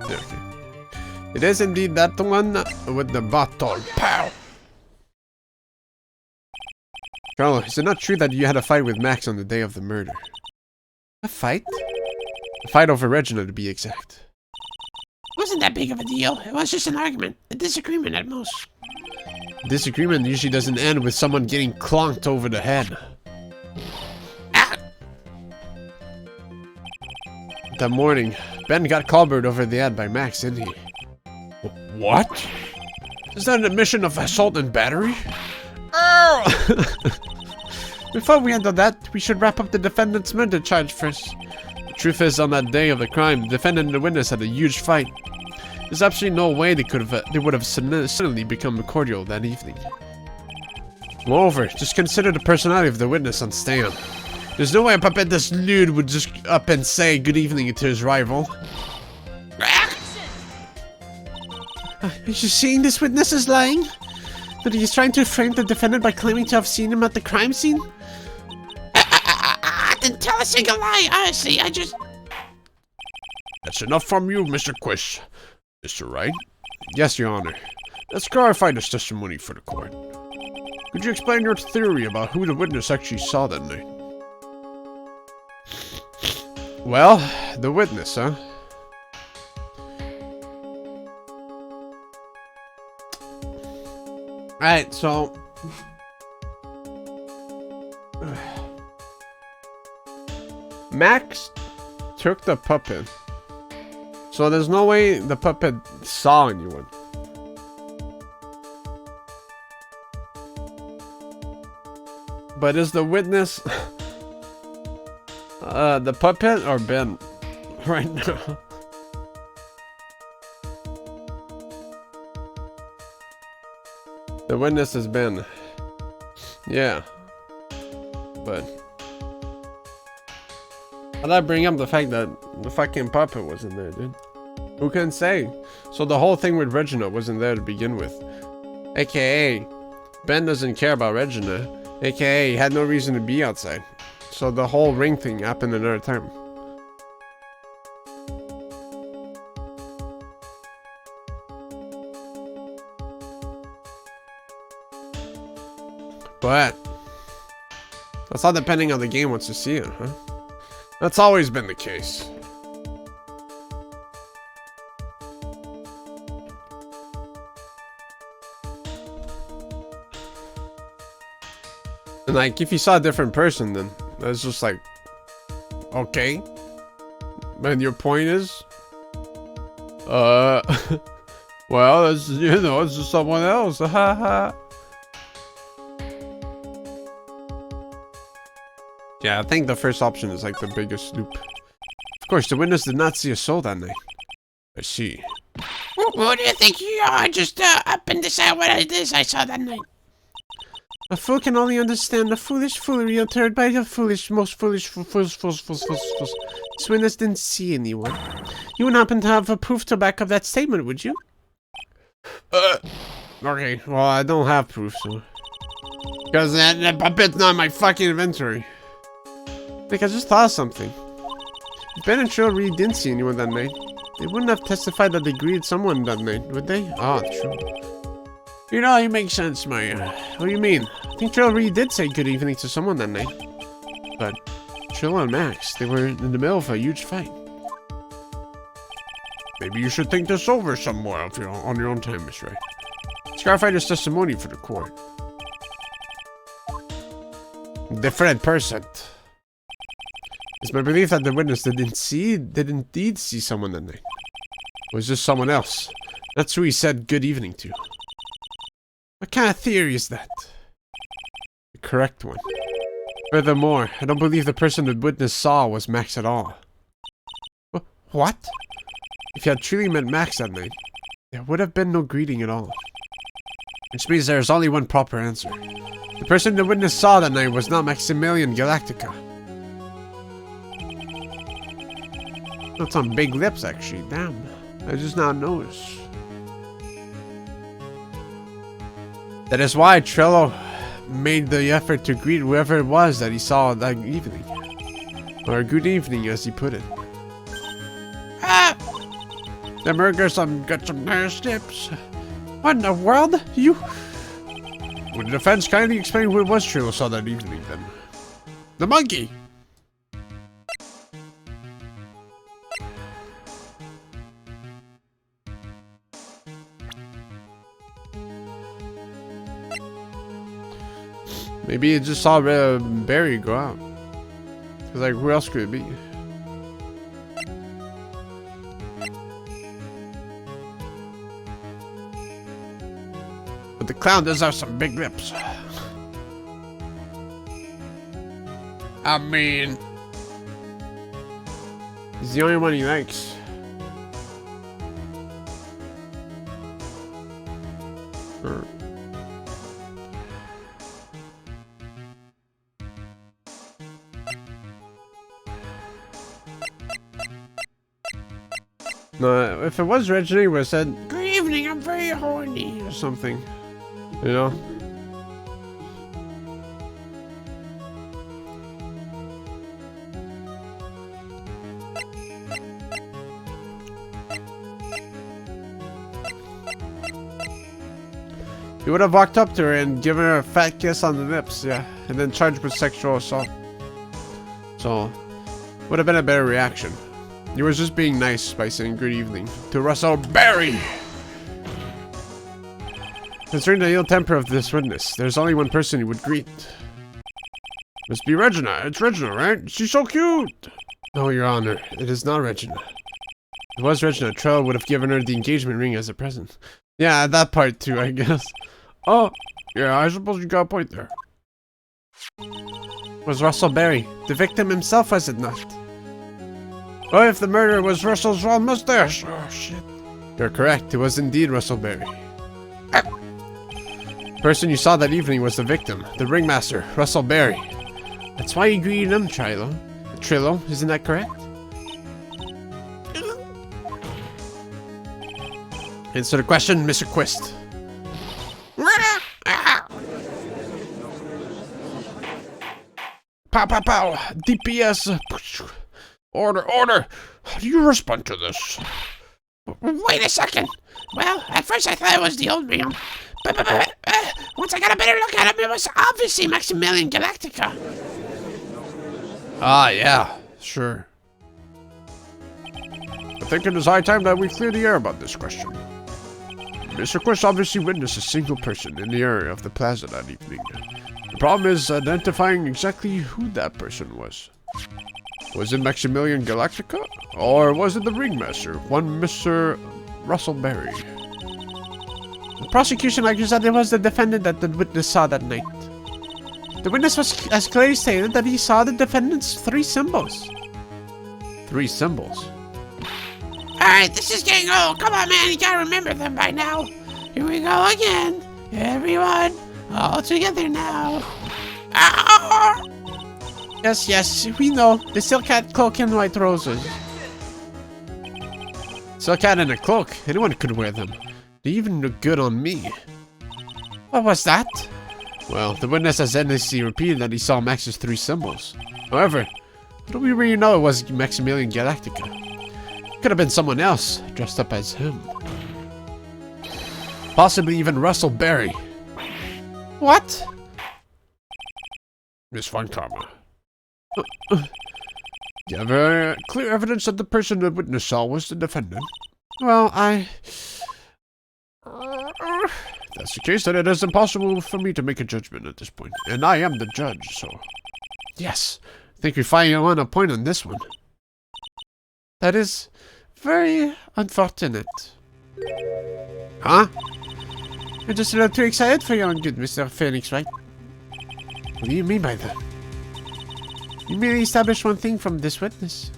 [SPEAKER 1] Okay. It is indeed that one with the bottle. Pow! Carlo, is it not true that you had a fight with Max on the day of the murder? A fight? A fight over Regina, to be exact.
[SPEAKER 3] It wasn't that big of a deal. It was just an argument. A disagreement at most.
[SPEAKER 1] Disagreement usually doesn't end with someone getting clonked over the head.
[SPEAKER 3] Ah!
[SPEAKER 1] That morning, Ben got clobbered over the head by Max, didn't he? What? Is that an admission of assault and battery? Oh! Before we handle that, we should wrap up the defendant's murder charge first. The truth is, on that day of the crime, the defendant and the witness had a huge fight. There's absolutely no way they would have suddenly become cordial that evening. Moreover, just consider the personality of the witness on stand. There's no way a puppet this lewd would just up and say good evening to his rival. Are you seeing this witness is lying? That he is trying to frame the defendant by claiming to have seen him at the crime scene?
[SPEAKER 3] I didn't tell a single lie, honestly, I just...
[SPEAKER 2] That's enough from you, Mr. Quish. Mr. Wright?
[SPEAKER 1] Yes, Your Honor.
[SPEAKER 2] Let's clarify this testimony for the court. Could you explain your theory about who the witness actually saw that night?
[SPEAKER 1] Well, the witness, huh? Alright, so... Max took the puppet. So there's no way the puppet saw anyone. But is the witness... the puppet or Ben? Right now. The witness has been. Yeah. But. How'd I bring up the fact that the fucking puppet wasn't there, dude? Who can say? So the whole thing with Regina wasn't there to begin with. AKA, Ben doesn't care about Regina. AKA, he had no reason to be outside. So the whole ring thing happened another time. But that's all depending on the game wants to see it, huh? That's always been the case. And like, if you saw a different person, then that's just like, okay. And your point is, well, it's, you know, it's just someone else. Haha. Yeah, I think the first option is like the biggest loop. Of course, the witness did not see a soul that night. I see.
[SPEAKER 3] What do you think you are? Just up and decide what it is I saw that night.
[SPEAKER 1] A fool can only understand the foolish foolery uttered by the foolish, most foolish fools. This witness didn't see anyone. You wouldn't happen to have a proof to back up that statement, would you? Okay, well, I don't have proof, so... Because that puppet's not in my fucking inventory. Like, I just thought of something. If Ben and Trill really didn't see anyone that night, they wouldn't have testified that they greeted someone that night, would they? Ah, true. You know, you make sense, Maya. What do you mean? I think Trill really did say good evening to someone that night. But Trill and Max, they were in the middle of a huge fight.
[SPEAKER 2] Maybe you should think this over some more on your own time, Miss Wright.
[SPEAKER 1] Scarfighter's testimony for the court. Different person. It's my belief that the witness did indeed see someone that night. It was just someone else. That's who he said good evening to. What kind of theory is that? The correct one. Furthermore, I don't believe the person the witness saw was Max at all. What? If you had truly met Max that night, there would have been no greeting at all. Which means there is only one proper answer. The person the witness saw that night was not Maximilian Galactica. That's on big lips, actually. Damn. I just now noticed. That is why Trello made the effort to greet whoever it was that he saw that evening. Or good evening, as he put it.
[SPEAKER 3] Ah! The burgers got some nice tips. What in the world? You...
[SPEAKER 1] Would the defense kindly explain who it was Trello saw that evening, then?
[SPEAKER 3] The monkey!
[SPEAKER 1] Maybe he just saw Barry go out. Cause like, who else could it be?
[SPEAKER 3] But the clown does have some big lips. I mean...
[SPEAKER 1] He's the only one he likes. No, if it was Reggie, he would have said,
[SPEAKER 3] Good evening, I'm very horny.
[SPEAKER 1] or something. You know? He would have walked up to her and given her a fat kiss on the lips, yeah. And then charged with sexual assault. So, would have been a better reaction. He was just being nice by saying good evening to Russell Barry. Concerning the ill temper of this witness, there's only one person he would greet. Must be Regina. It's Regina, right? She's so cute. No, Your Honor, it is not Regina. If it was Regina, Trell would have given her the engagement ring as a present. Yeah, that part too, I guess. Oh, yeah, I suppose you got a point there. It was Russell Barry, the victim himself, was it not? Oh, if the murderer was Russell's round mustache. Oh, shit. You're correct. It was indeed Russell Barry. The person you saw that evening was the victim, the ringmaster, Russell Barry. That's why you greeted him, Trillo, isn't that correct? Answer the question, Mr. Quist.
[SPEAKER 2] Pow, pow, pow. DPS. Order, order. How do you respond to this?
[SPEAKER 3] Wait a second. Well, at first I thought it was the old man. But once I got a better look at him, it was obviously Maximilian Galactica.
[SPEAKER 1] Ah, yeah, sure.
[SPEAKER 2] I think it is high time that we clear the air about this question. Mr. Quist obviously witnessed a single person in the area of the plaza that evening. The problem is identifying exactly who that person was. Was it Maximilian Galactica? Or was it the ringmaster, one Mr. Russell Barry?
[SPEAKER 1] The prosecution argues that it was the defendant that the witness saw that night. The witness has clearly stated that he saw the defendant's 3 symbols. 3 symbols?
[SPEAKER 3] Alright, this is getting old. Come on, man, you gotta remember them by now. Here we go again. Everyone, all together now. Ah!
[SPEAKER 1] Yes, we know. The silk hat, cloak, and white roses. Silk hat and a cloak. Anyone could wear them. They even look good on me.
[SPEAKER 3] What was that?
[SPEAKER 1] Well, the witness has endlessly repeated that he saw Max's 3 symbols. However, how do we really know it was Maximilian Galactica? It could have been someone else, dressed up as him. Possibly even Russell Barry.
[SPEAKER 3] What?
[SPEAKER 2] Miss Von Karma.
[SPEAKER 1] You have clear evidence that the person the witness saw was the defendant.
[SPEAKER 3] Well,
[SPEAKER 1] If that's the case, then it is impossible for me to make a judgment at this point. And I am the judge, so... Yes, think you're finally on a point on this one. That is very unfortunate. Huh? You're just a little too excited for your own good, Mr. Phoenix, right? What do you mean by that? You merely established one thing from this witness.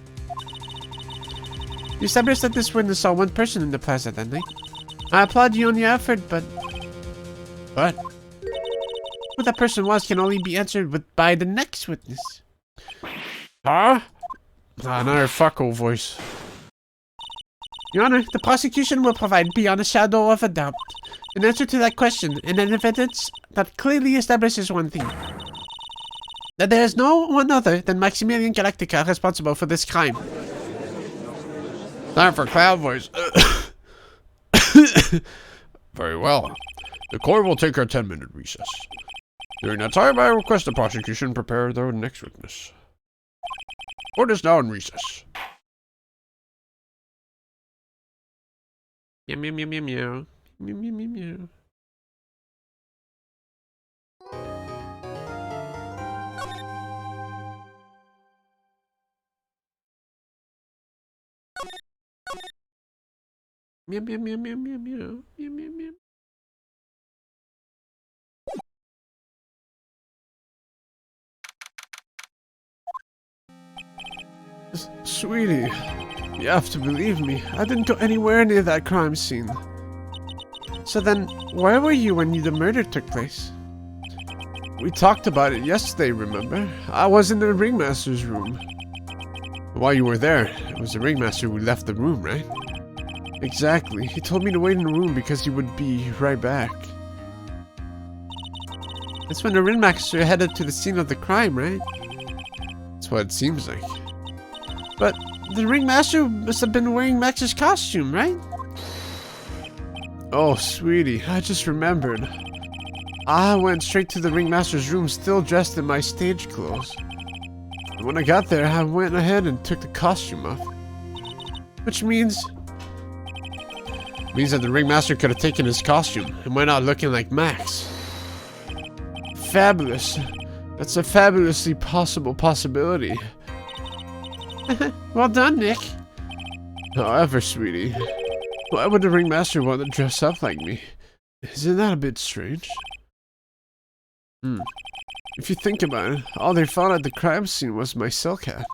[SPEAKER 1] You established that this witness saw one person in the plaza that night. I applaud you on your effort, but... What? Who that person was can only be answered by the next witness. Huh? Another fucko voice. Your Honor, the prosecution will provide beyond a shadow of a doubt an answer to that question and an evidence that clearly establishes one thing. That there is no one other than Maximilian Galactica responsible for this crime.
[SPEAKER 2] Time for cloud voice. Very well. The court will take a 10-minute recess. During that time, I request the prosecution prepare their next witness. Court is now in recess.
[SPEAKER 1] Meow meow meow meow meow. Meow meow meow meow. Meow meow meow meow meow meow meow meow meow. Sweetie, you have to believe me. I didn't go anywhere near that crime scene. So then, where were you when the murder took place? We talked about it yesterday, remember? I was in the ringmaster's room. While you were there, it was the ringmaster who left the room, right? Exactly. He told me to wait in the room because he would be right back. That's when the ringmaster headed to the scene of the crime, right? That's what it seems like. But the ringmaster must have been wearing Max's costume, right? Oh, sweetie, I just remembered. I went straight to the ringmaster's room still dressed in my stage clothes. And when I got there, I went ahead and took the costume off. Which means that the ringmaster could have taken his costume and went out looking like Max. Fabulous. That's a fabulously possible possibility. Well done, Nick. However, sweetie, why would the ringmaster want to dress up like me? Isn't that a bit strange? If you think about it, all they found at the crime scene was my silk hat.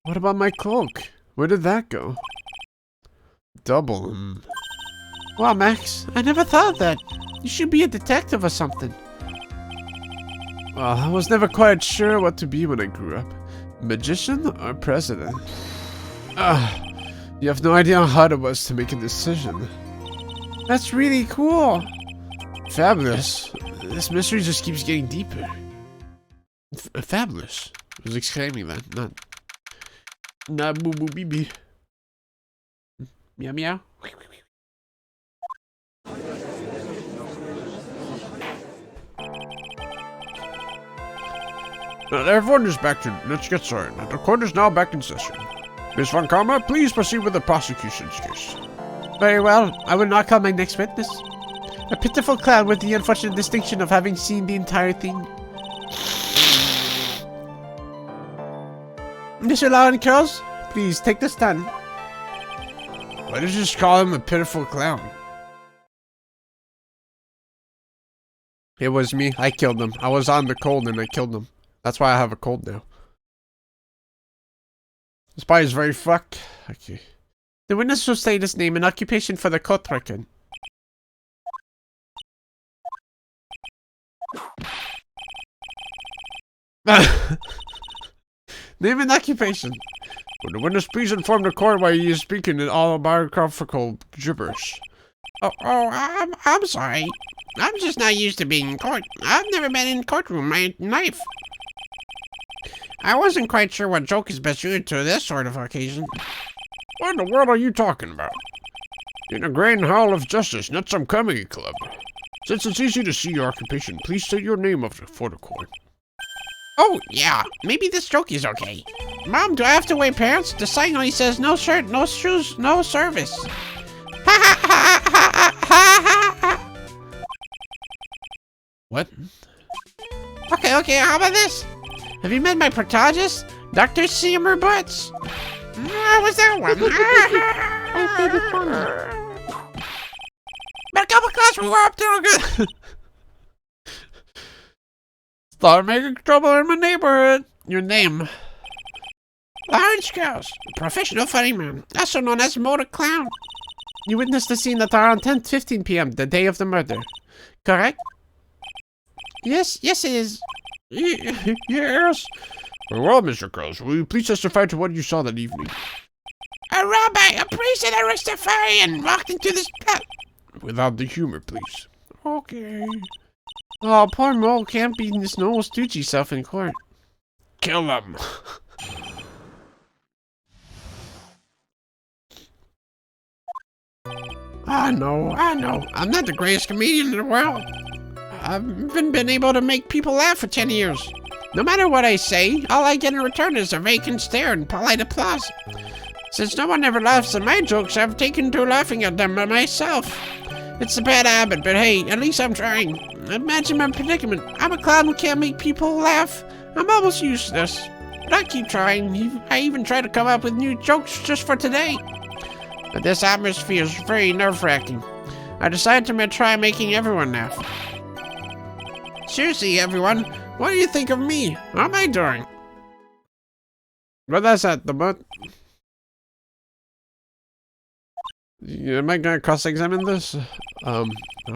[SPEAKER 1] What about my cloak? Where did that go? Double. Wow, Max, I never thought of that. You should be a detective or something. Well, I was never quite sure what to be when I grew up. Magician or president? You have no idea how hard it was to make a decision. That's really cool. Fabulous. This mystery just keeps getting deeper. Fabulous. I was exclaiming that, not boo boo bee bee. Meow meow.
[SPEAKER 2] Now, everyone is back to... Let's get started. The court is now back in session. Ms. Von Karma, please proceed with the prosecution's case.
[SPEAKER 3] Very well. I will now call my next witness. A pitiful clown with the unfortunate distinction of having seen the entire thing. Mr. Lauren Curls, please take the stand.
[SPEAKER 2] Why did you just call him a pitiful clown?
[SPEAKER 1] It was me. I killed him. I was on the cold and I killed him. That's why I have a cold now. This pie is very fucked. Okay.
[SPEAKER 3] The witness will state his name and occupation for the court record.
[SPEAKER 1] Name and occupation.
[SPEAKER 2] Would the witness please inform the court why he is speaking in autobiographical gibberish?
[SPEAKER 3] I'm sorry. I'm just not used to being in court. I've never been in courtroom. My knife. I wasn't quite sure what joke is best suited to this sort of occasion.
[SPEAKER 2] What in the world are you talking about? In the Grand Hall of Justice, not some comedy club. Since it's easy to see your occupation, please state your name for the court.
[SPEAKER 3] Oh, yeah. Maybe this joke is okay. Mom, do I have to wear pants? The sign only says no shirt, no shoes, no service.
[SPEAKER 1] What?
[SPEAKER 3] Okay, how about this? Have you met my protagonist, Dr. Simmer Butts? What's that one? But a couple class, we were up there good. Start making trouble in my neighborhood. Your name? Lawrence Grouse, professional funny man, also known as Motor Clown. You witnessed the scene at around 10:15 p.m. the day of the murder, correct? Yes, it is.
[SPEAKER 2] Yes. Very well, Mr. Krause, will you please testify to what you saw that evening?
[SPEAKER 3] A rabbi, a priest, and a Rastafarian walked into this plot.
[SPEAKER 2] Without the humor, please.
[SPEAKER 3] Okay. Oh, poor Mo can't be his normal stoogey self in court.
[SPEAKER 2] Kill him.
[SPEAKER 3] I know. I'm not the greatest comedian in the world. I've even been able to make people laugh for 10 years. No matter what I say, all I get in return is a vacant stare and polite applause. Since no one ever laughs at my jokes, I've taken to laughing at them by myself. It's a bad habit, but hey, at least I'm trying. Imagine my predicament. I'm a clown who can't make people laugh. I'm almost useless. But I keep trying. I even try to come up with new jokes just for today. But this atmosphere is very nerve-wracking. I decided to try making everyone laugh. Seriously, everyone, what do you think of me? How am I doing?
[SPEAKER 1] Well, that's at the butt. Am I gonna cross-examine this? Are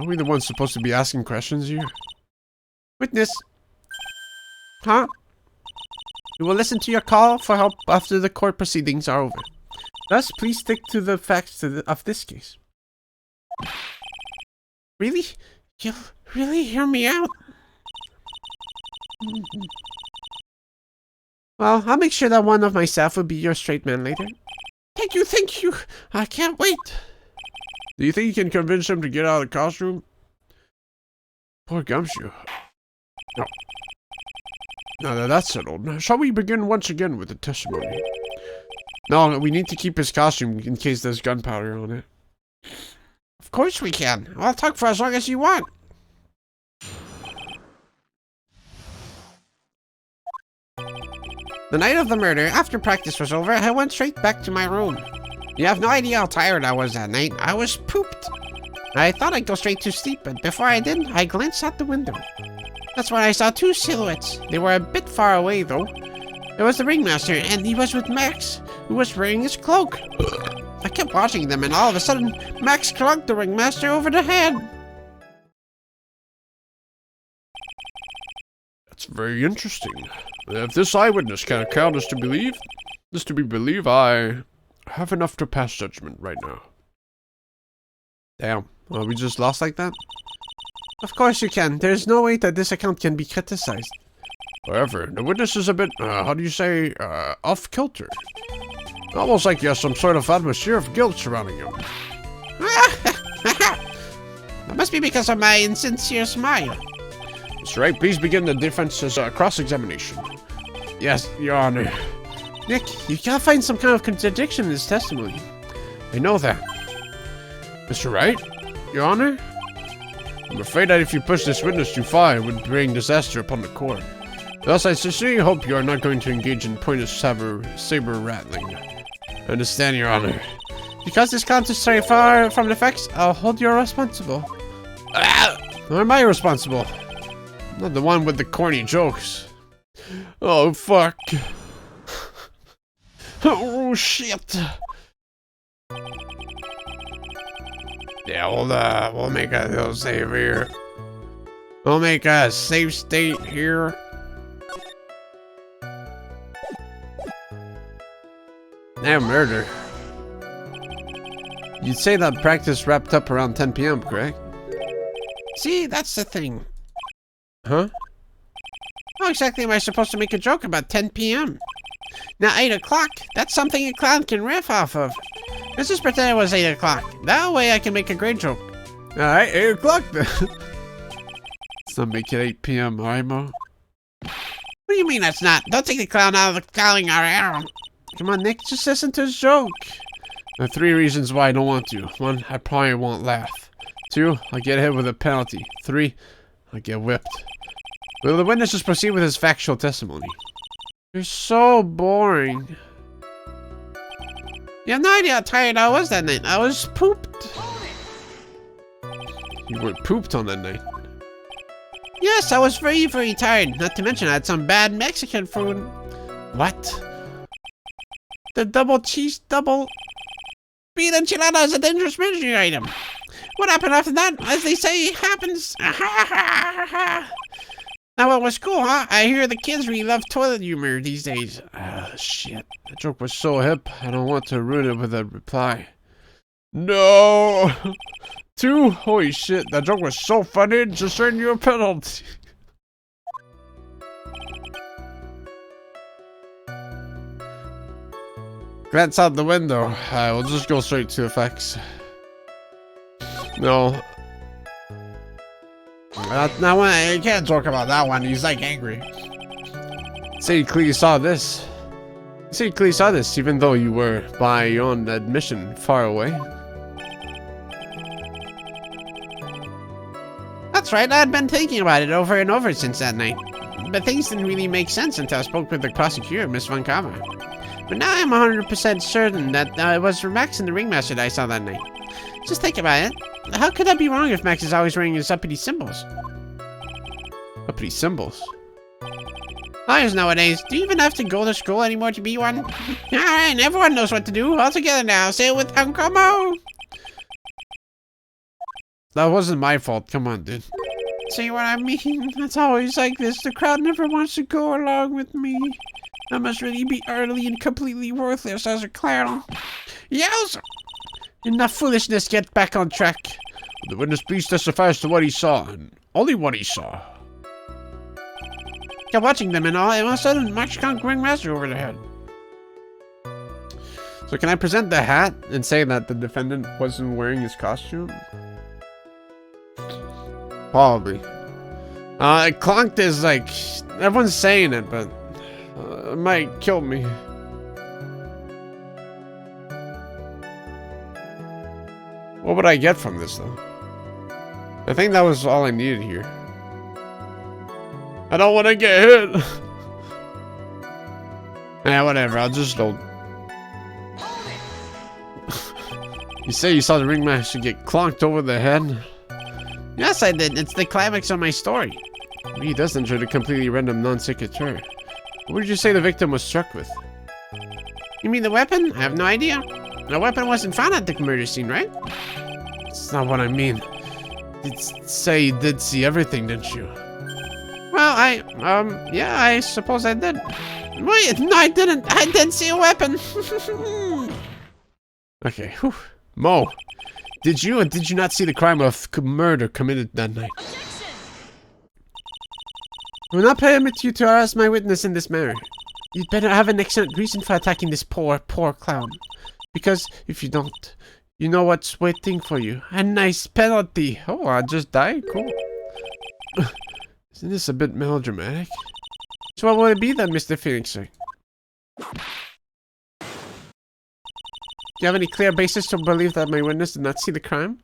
[SPEAKER 1] we the ones supposed to be asking questions here?
[SPEAKER 3] Witness. Huh? We will listen to your call for help after the court proceedings are over. Thus, please stick to the facts of this case. Really? You'll really hear me out? Well, I'll make sure that one of myself will be your straight man later. Thank you. I can't wait.
[SPEAKER 1] Do you think you can convince him to get out of the costume? Poor Gumshoe. No. Now that that's settled, shall we begin once again with the testimony? No, we need to keep his costume in case there's gunpowder on it.
[SPEAKER 3] Of course we can. I'll talk for as long as you want. The night of the murder, after practice was over, I went straight back to my room. You have no idea how tired I was that night. I was pooped. I thought I'd go straight to sleep, but before I did, I glanced out the window. That's when I saw two silhouettes. They were a bit far away, though. There was the ringmaster, and he was with Max, who was wearing his cloak. I kept watching them, and all of a sudden, Max clunked the ringmaster over the head.
[SPEAKER 2] That's very interesting. If this eyewitness can count as to believe, I have enough to pass judgment right now.
[SPEAKER 1] Damn. Well, we just lost like that?
[SPEAKER 3] Of course you can. There's no way that this account can be criticized.
[SPEAKER 2] However, the witness is a bit, off-kilter. Almost like he has some sort of atmosphere of guilt surrounding him.
[SPEAKER 3] That must be because of my insincere smile.
[SPEAKER 2] Mr. Wright, please begin the defense's cross-examination.
[SPEAKER 1] Yes, Your Honor.
[SPEAKER 3] Nick, you gotta find some kind of contradiction in his testimony.
[SPEAKER 1] I know that.
[SPEAKER 2] Mr. Wright?
[SPEAKER 1] Your Honor?
[SPEAKER 2] I'm afraid that if you push this witness too far, it would bring disaster upon the court. Thus, I sincerely hope you are not going to engage in pointed saber rattling. I understand, Your Honor.
[SPEAKER 3] Because this count is so far from the facts, I'll hold you responsible.
[SPEAKER 1] Or am I responsible? I'm not the one with the corny jokes. Oh, fuck. Oh, shit. Yeah, we'll make a little save here. We'll make a safe state here. Now murder. You'd say that practice wrapped up around 10 p.m., correct?
[SPEAKER 3] See, that's the thing.
[SPEAKER 1] Huh?
[SPEAKER 3] How exactly am I supposed to make a joke about 10 p.m.? Now 8 o'clock, that's something a clown can riff off of. Let's just pretend it was 8 o'clock. That way I can make a great joke.
[SPEAKER 1] Alright, 8 o'clock then. Let's not make it 8 p.m., alright, Mo?
[SPEAKER 3] What do you mean that's not? Don't take the clown out of the clowning our arrow.
[SPEAKER 1] Come on, Nick, just listen to his joke. There are 3 reasons why I don't want to. 1, I probably won't laugh. 2, I'll get hit with a penalty. 3, I'll get whipped. Will the witness just proceed with his factual testimony? You're so boring.
[SPEAKER 3] You have no idea how tired I was that night. I was pooped.
[SPEAKER 1] You were pooped on that night.
[SPEAKER 3] Yes, I was very, very tired. Not to mention I had some bad Mexican food.
[SPEAKER 1] What?
[SPEAKER 3] The double cheese, double bean enchilada is a dangerous menu item. What happened after that? As they say, happens. Now it was cool, huh? I hear the kids really love toilet humor these days.
[SPEAKER 1] Ah, shit. That joke was so hip, I don't want to ruin it with a reply. No! 2? Holy shit, that joke was so funny, just earned you a penalty. Glance out the window. We'll just go straight to effects. No.
[SPEAKER 3] Now I can't talk about that one. He's like angry.
[SPEAKER 1] Say you clearly saw this. Say you clearly saw this, even though you were, by your own admission, far away.
[SPEAKER 3] That's right. I had been thinking about it over and over since that night. But things didn't really make sense until I spoke with the prosecutor, Miss Von Kava. But now I'm 100% certain that it was Max and the Ringmaster that I saw that night. Just think about it. How could that be wrong if Max is always wearing his uppity symbols?
[SPEAKER 1] Uppity symbols?
[SPEAKER 3] Liars nowadays, do you even have to go to school anymore to be one? Alright, everyone knows what to do. All together now. Say it with Uncle Mo.
[SPEAKER 1] That wasn't my fault. Come on, dude.
[SPEAKER 3] See what I mean? It's always like this. The crowd never wants to go along with me. I must really be utterly and completely worthless as a clown. Yowza! Enough foolishness, get back on track.
[SPEAKER 2] The witness please testify as to what he saw, and only what he saw.
[SPEAKER 3] Kept watching them and all, and all of a sudden, Max conked Ringmaster over the head.
[SPEAKER 1] So can I present the hat and say that the defendant wasn't wearing his costume? Probably. Clonked is like, everyone's saying it, but it might kill me. What would I get from this, though? I think that was all I needed here. I don't want to get hit. Yeah, whatever. I'll just go. You say you saw the Ringmaster get clonked over the head?
[SPEAKER 3] Yes, I did. It's the climax of my story.
[SPEAKER 1] He does enter the completely random non-sequitur. What did you say the victim was struck with?
[SPEAKER 3] You mean the weapon? I have no idea. The weapon wasn't found at the murder scene, right?
[SPEAKER 1] That's not what I mean. You'd say you did see everything, didn't you?
[SPEAKER 3] Well, yeah, I suppose I did. Wait, no, I didn't. I did see a weapon.
[SPEAKER 1] Okay, whew. Mo, did you or did you not see the crime of murder committed that night? I will not permit you to harass my witness in this manner. You'd better have an excellent reason for attacking this poor clown. Because if you don't, you know what's waiting for you. A nice penalty. Oh, I just died? Cool. Isn't this a bit melodramatic? So what will it be then, Mr. Phoenixer? Do you have any clear basis to believe that my witness did not see the crime?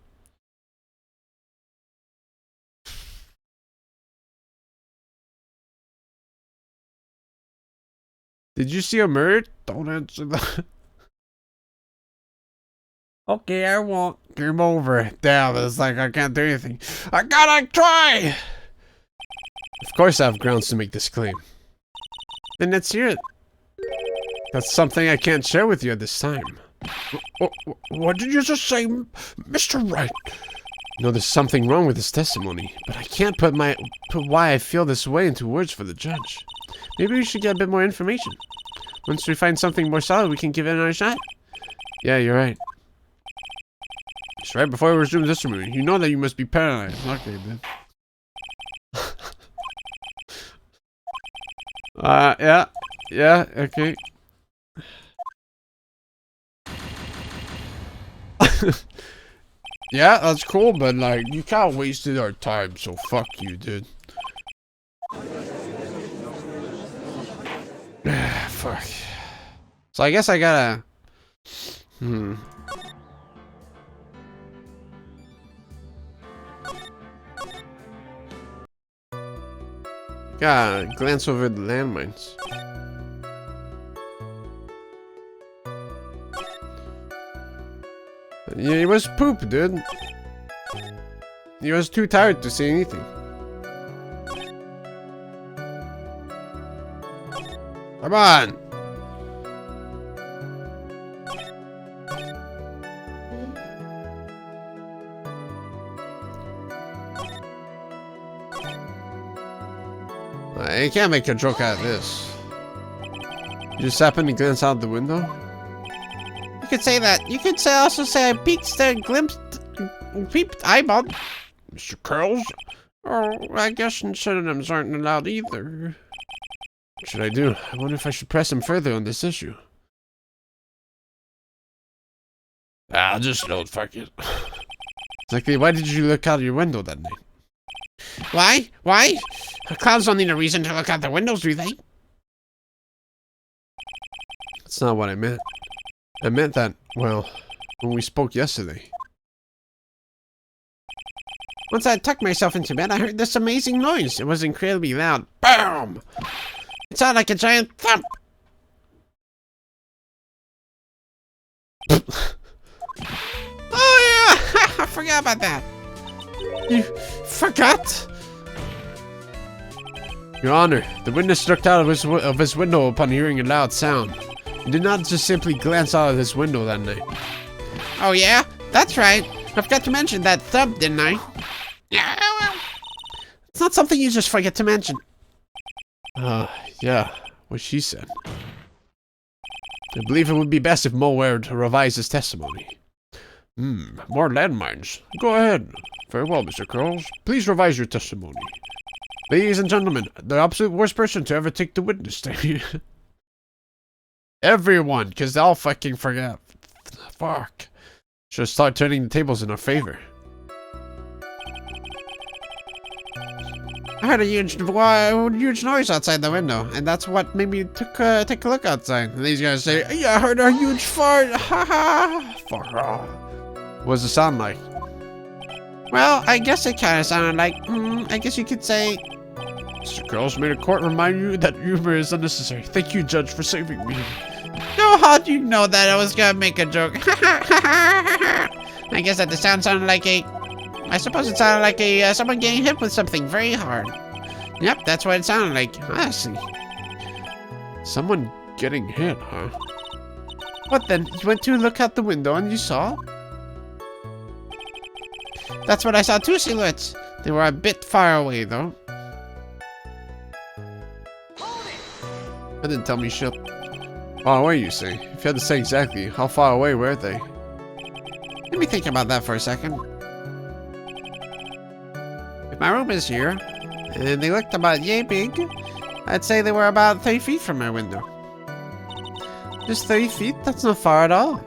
[SPEAKER 1] Did you see a murder? Don't answer that. Okay, I won't. Game over. Damn, it's like I can't do anything. I gotta try! Of course I have grounds to make this claim. Then let's hear it. That's something I can't share with you at this time.
[SPEAKER 2] What did you just say, Mr. Wright?
[SPEAKER 1] No, there's something wrong with this testimony, but I can't put why I feel this way into words for the judge. Maybe we should get a bit more information. Once we find something more solid, we can give it another shot. Yeah, you're right.
[SPEAKER 2] Just right before we resume this testimony, you know that you must be paralyzed.
[SPEAKER 1] Okay, then. Yeah, okay.
[SPEAKER 2] Yeah, that's cool, but like, you kinda wasted our time, so fuck you, dude.
[SPEAKER 1] Fuck. So I guess I gotta... Gotta glance over the landmines. Yeah, he was poop, dude. He was too tired to say anything. Come on! I can't make a joke out of this. You just happened to glance out the window?
[SPEAKER 3] You could say that. You could also say I peeked, peeped, eyeballed.
[SPEAKER 2] Mr. Curls?
[SPEAKER 3] Oh, I guess synonyms aren't allowed either.
[SPEAKER 1] What should I do? I wonder if I should press him further on this issue.
[SPEAKER 2] I'll just don't fuck it.
[SPEAKER 1] Exactly, why did you look out your window that night?
[SPEAKER 3] Why? Why? Clowns don't need a reason to look out their windows, do they?
[SPEAKER 1] That's not what I meant. I meant that, well, when we spoke yesterday.
[SPEAKER 3] Once I tucked myself into bed, I heard this amazing noise. It was incredibly loud. BAM! It sounded like a giant thump. Oh yeah! I forgot about that.
[SPEAKER 1] You forgot? Your Honor, the witness looked out of his window upon hearing a loud sound. He did not just simply glance out of his window that night.
[SPEAKER 3] Oh yeah? That's right. I forgot to mention that thump, didn't I? Yeah, well. It's not something you just forget to mention.
[SPEAKER 1] Yeah, what she said. I believe it would be best if Mo were to revise his testimony.
[SPEAKER 2] More landmines. Go ahead. Very well, Mr. Curls.
[SPEAKER 1] Please revise your testimony. Ladies and gentlemen, the absolute worst person to ever take the witness stand. Everyone, because they'll fucking forget. Fuck. Should start turning the tables in our favor.
[SPEAKER 3] I heard a huge noise outside the window, and that's what made me take a look outside. And these guys say, "Yeah, I heard a huge fart." Ha ha.
[SPEAKER 1] Fuck off. What does it sound like?
[SPEAKER 3] Well, I guess it kind of sounded like, I guess you could say...
[SPEAKER 1] Mr. Curls, may the court remind you that humor is unnecessary. Thank you, Judge, for saving me.
[SPEAKER 3] No, how'd you know that I was gonna make a joke? I guess that the sound sounded like a... I suppose it sounded like a someone getting hit with something very hard. Yep, that's what it sounded like. I see.
[SPEAKER 1] Someone getting hit, huh?
[SPEAKER 3] What then? You went to look out the window and you saw? That's what I saw, two silhouettes. They were a bit far away, though.
[SPEAKER 1] That didn't tell me shit. Far away, you say? If you had to say exactly, how far away were they?
[SPEAKER 3] Let me think about that for a second. If my room is here, and they looked about yay big, I'd say they were about 30 feet from my window.
[SPEAKER 1] Just 30 feet? That's not far at all.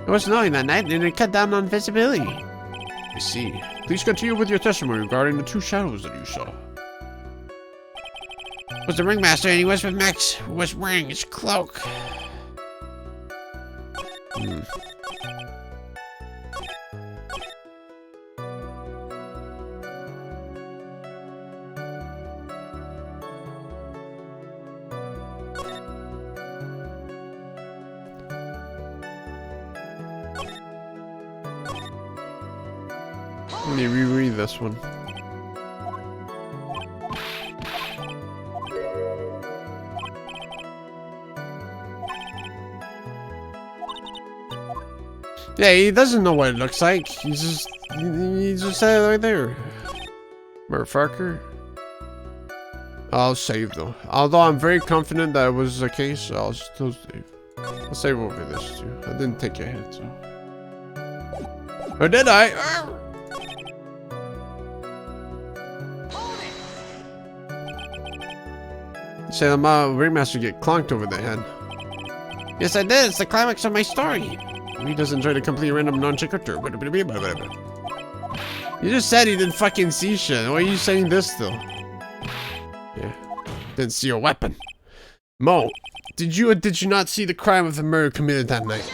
[SPEAKER 3] It was snowing that night, and it cut down on visibility.
[SPEAKER 1] I see. Please continue with your testimony regarding the two shadows that you saw.
[SPEAKER 3] It was the ringmaster, and he was with Max, who was wearing his cloak.
[SPEAKER 1] Let me reread this one. Yeah, he doesn't know what it looks like. He just said it right there. Motherfucker. I'll save though. Although I'm very confident that it was the case, I'll still save. I'll save over this too. I didn't take a hit, so. Or did I? Say the ringmaster get clonked over the head.
[SPEAKER 3] Yes, I did. It's the climax of my story.
[SPEAKER 1] He doesn't try to complete random non-sequitur. You just said he didn't fucking see shit. Why are you saying this still? Yeah. Didn't see a weapon. Mo, did you or did you not see the crime of the murder committed that night?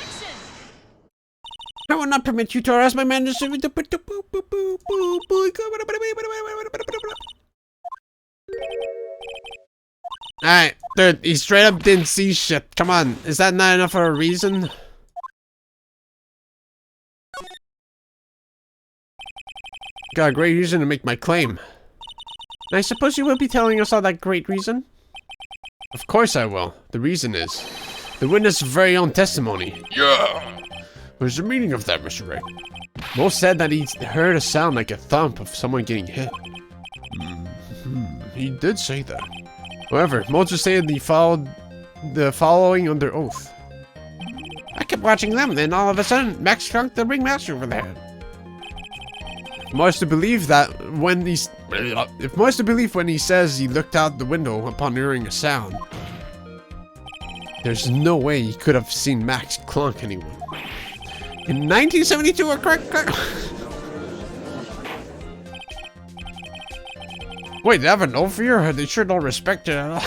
[SPEAKER 3] I will not permit you to harass my man.
[SPEAKER 1] Alright, dude, he straight up didn't see shit. Come on, is that not enough of a reason? got a great reason to make my claim.
[SPEAKER 3] I suppose you will be telling us all that great reason?
[SPEAKER 1] Of course I will. The reason is the witness' very own testimony.
[SPEAKER 2] Yeah! What's the meaning of that, Mr. Wright?
[SPEAKER 1] Mo said that he heard a sound like a thump of someone getting hit.
[SPEAKER 2] He did say that.
[SPEAKER 1] However, Mo just said he followed the following under oath.
[SPEAKER 3] I kept watching them, then all of a sudden, Max struck the ringmaster over the head.
[SPEAKER 1] Mo is to believe that when he's... If Mo is to believe when he says he looked out the window upon hearing a sound, there's no way he could have seen Max clunk anyone.
[SPEAKER 3] In 1972, or correct?
[SPEAKER 1] Wait, they have an oath for you? They sure don't respect it at all.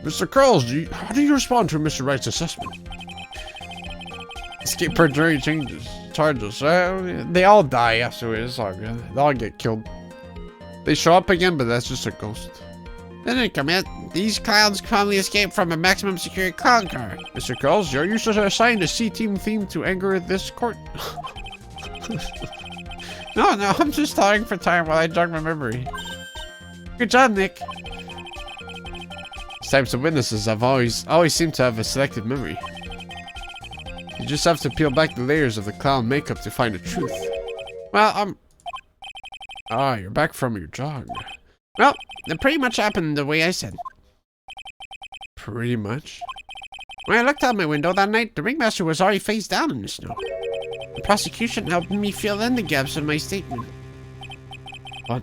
[SPEAKER 2] Mr. Curls, how do you respond to Mr. Wright's assessment?
[SPEAKER 1] Escape per jury charges. They all die afterwards. It's all good. They all get killed. They show up again, but that's just a ghost.
[SPEAKER 3] They didn't commit. These clowns calmly escaped from a maximum security clown car.
[SPEAKER 1] Mr. Curls, you're usually assigned a C-team theme to anger this court.
[SPEAKER 3] No, I'm just stalling for time while I jog my memory. Good job, Nick.
[SPEAKER 1] These types of witnesses have always seem to have a selective memory. You just have to peel back the layers of the clown makeup to find the truth.
[SPEAKER 3] Well,
[SPEAKER 1] you're back from your jog.
[SPEAKER 3] Well, it pretty much happened the way I said.
[SPEAKER 1] Pretty much?
[SPEAKER 3] When I looked out my window that night, the ringmaster was already face down in the snow. The prosecution helped me fill in the gaps of my statement.
[SPEAKER 1] But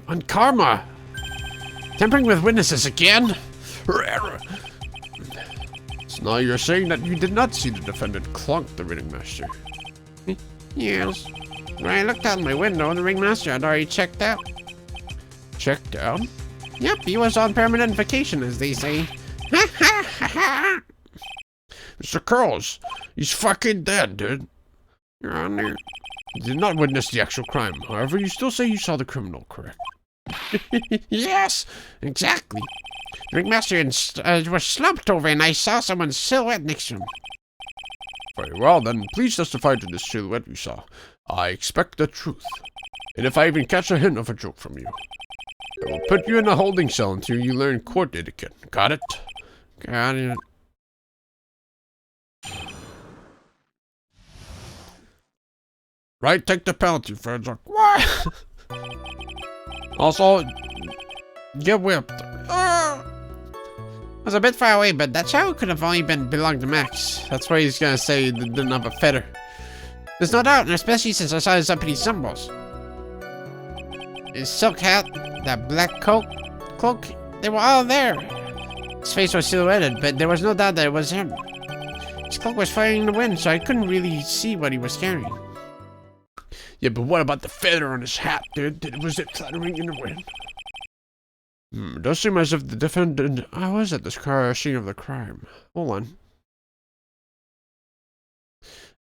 [SPEAKER 1] on karma!
[SPEAKER 3] Tampering with witnesses again?
[SPEAKER 1] So now you're saying that you did not see the defendant clunk the ringmaster?
[SPEAKER 3] Yes. When I looked out my window, the ringmaster had already checked out.
[SPEAKER 1] Checked out?
[SPEAKER 3] Yep, he was on permanent vacation, as they say.
[SPEAKER 2] Mr. Curls, he's fucking dead, dude.
[SPEAKER 3] Your Honor.
[SPEAKER 2] You did not witness the actual crime. However, you still say you saw the criminal, correct?
[SPEAKER 3] Yes, exactly. The ringmaster was slumped over and I saw someone's silhouette next to him.
[SPEAKER 2] Very well, then please testify to this silhouette you saw. I expect the truth. And if I even catch a hint of a joke from you, I will put you in a holding cell until you learn court etiquette. Got it?
[SPEAKER 3] Got it.
[SPEAKER 2] Right, take the penalty for a joke. What?
[SPEAKER 1] Also, get whipped.
[SPEAKER 3] I was a bit far away, but that shower could have only belonged to Max.
[SPEAKER 1] That's why he's gonna say he didn't have a feather.
[SPEAKER 3] There's no doubt, and especially since I saw his uppity symbols. His silk hat, that black cloak, they were all there. His face was silhouetted, but there was no doubt that it was him. His cloak was flying in the wind, so I couldn't really see what he was carrying.
[SPEAKER 2] Yeah, but what about the feather on his hat, dude? Was it fluttering in the wind?
[SPEAKER 1] It does seem as if the defendant... I was at this scene of the crime. Hold on.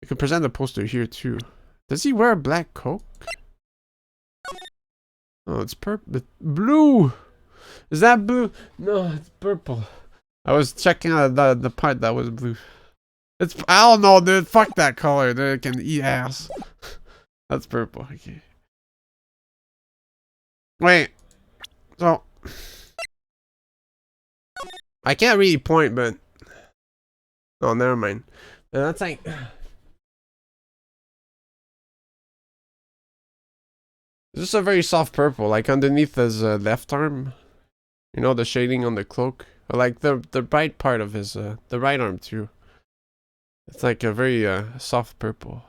[SPEAKER 1] I can present the poster here, too. Does he wear a black coat? Oh, it's purple. Blue! Is that blue? No, it's purple. I was checking out the part that was blue. It's... I don't know, dude. Fuck that color. They can eat ass. That's purple. Okay. Wait. So... I can't really point, but... Oh, never mind. That's like... This is a very soft purple, like underneath his left arm. You know, the shading on the cloak. Or like the bright part of his, the right arm too. It's like a very soft purple.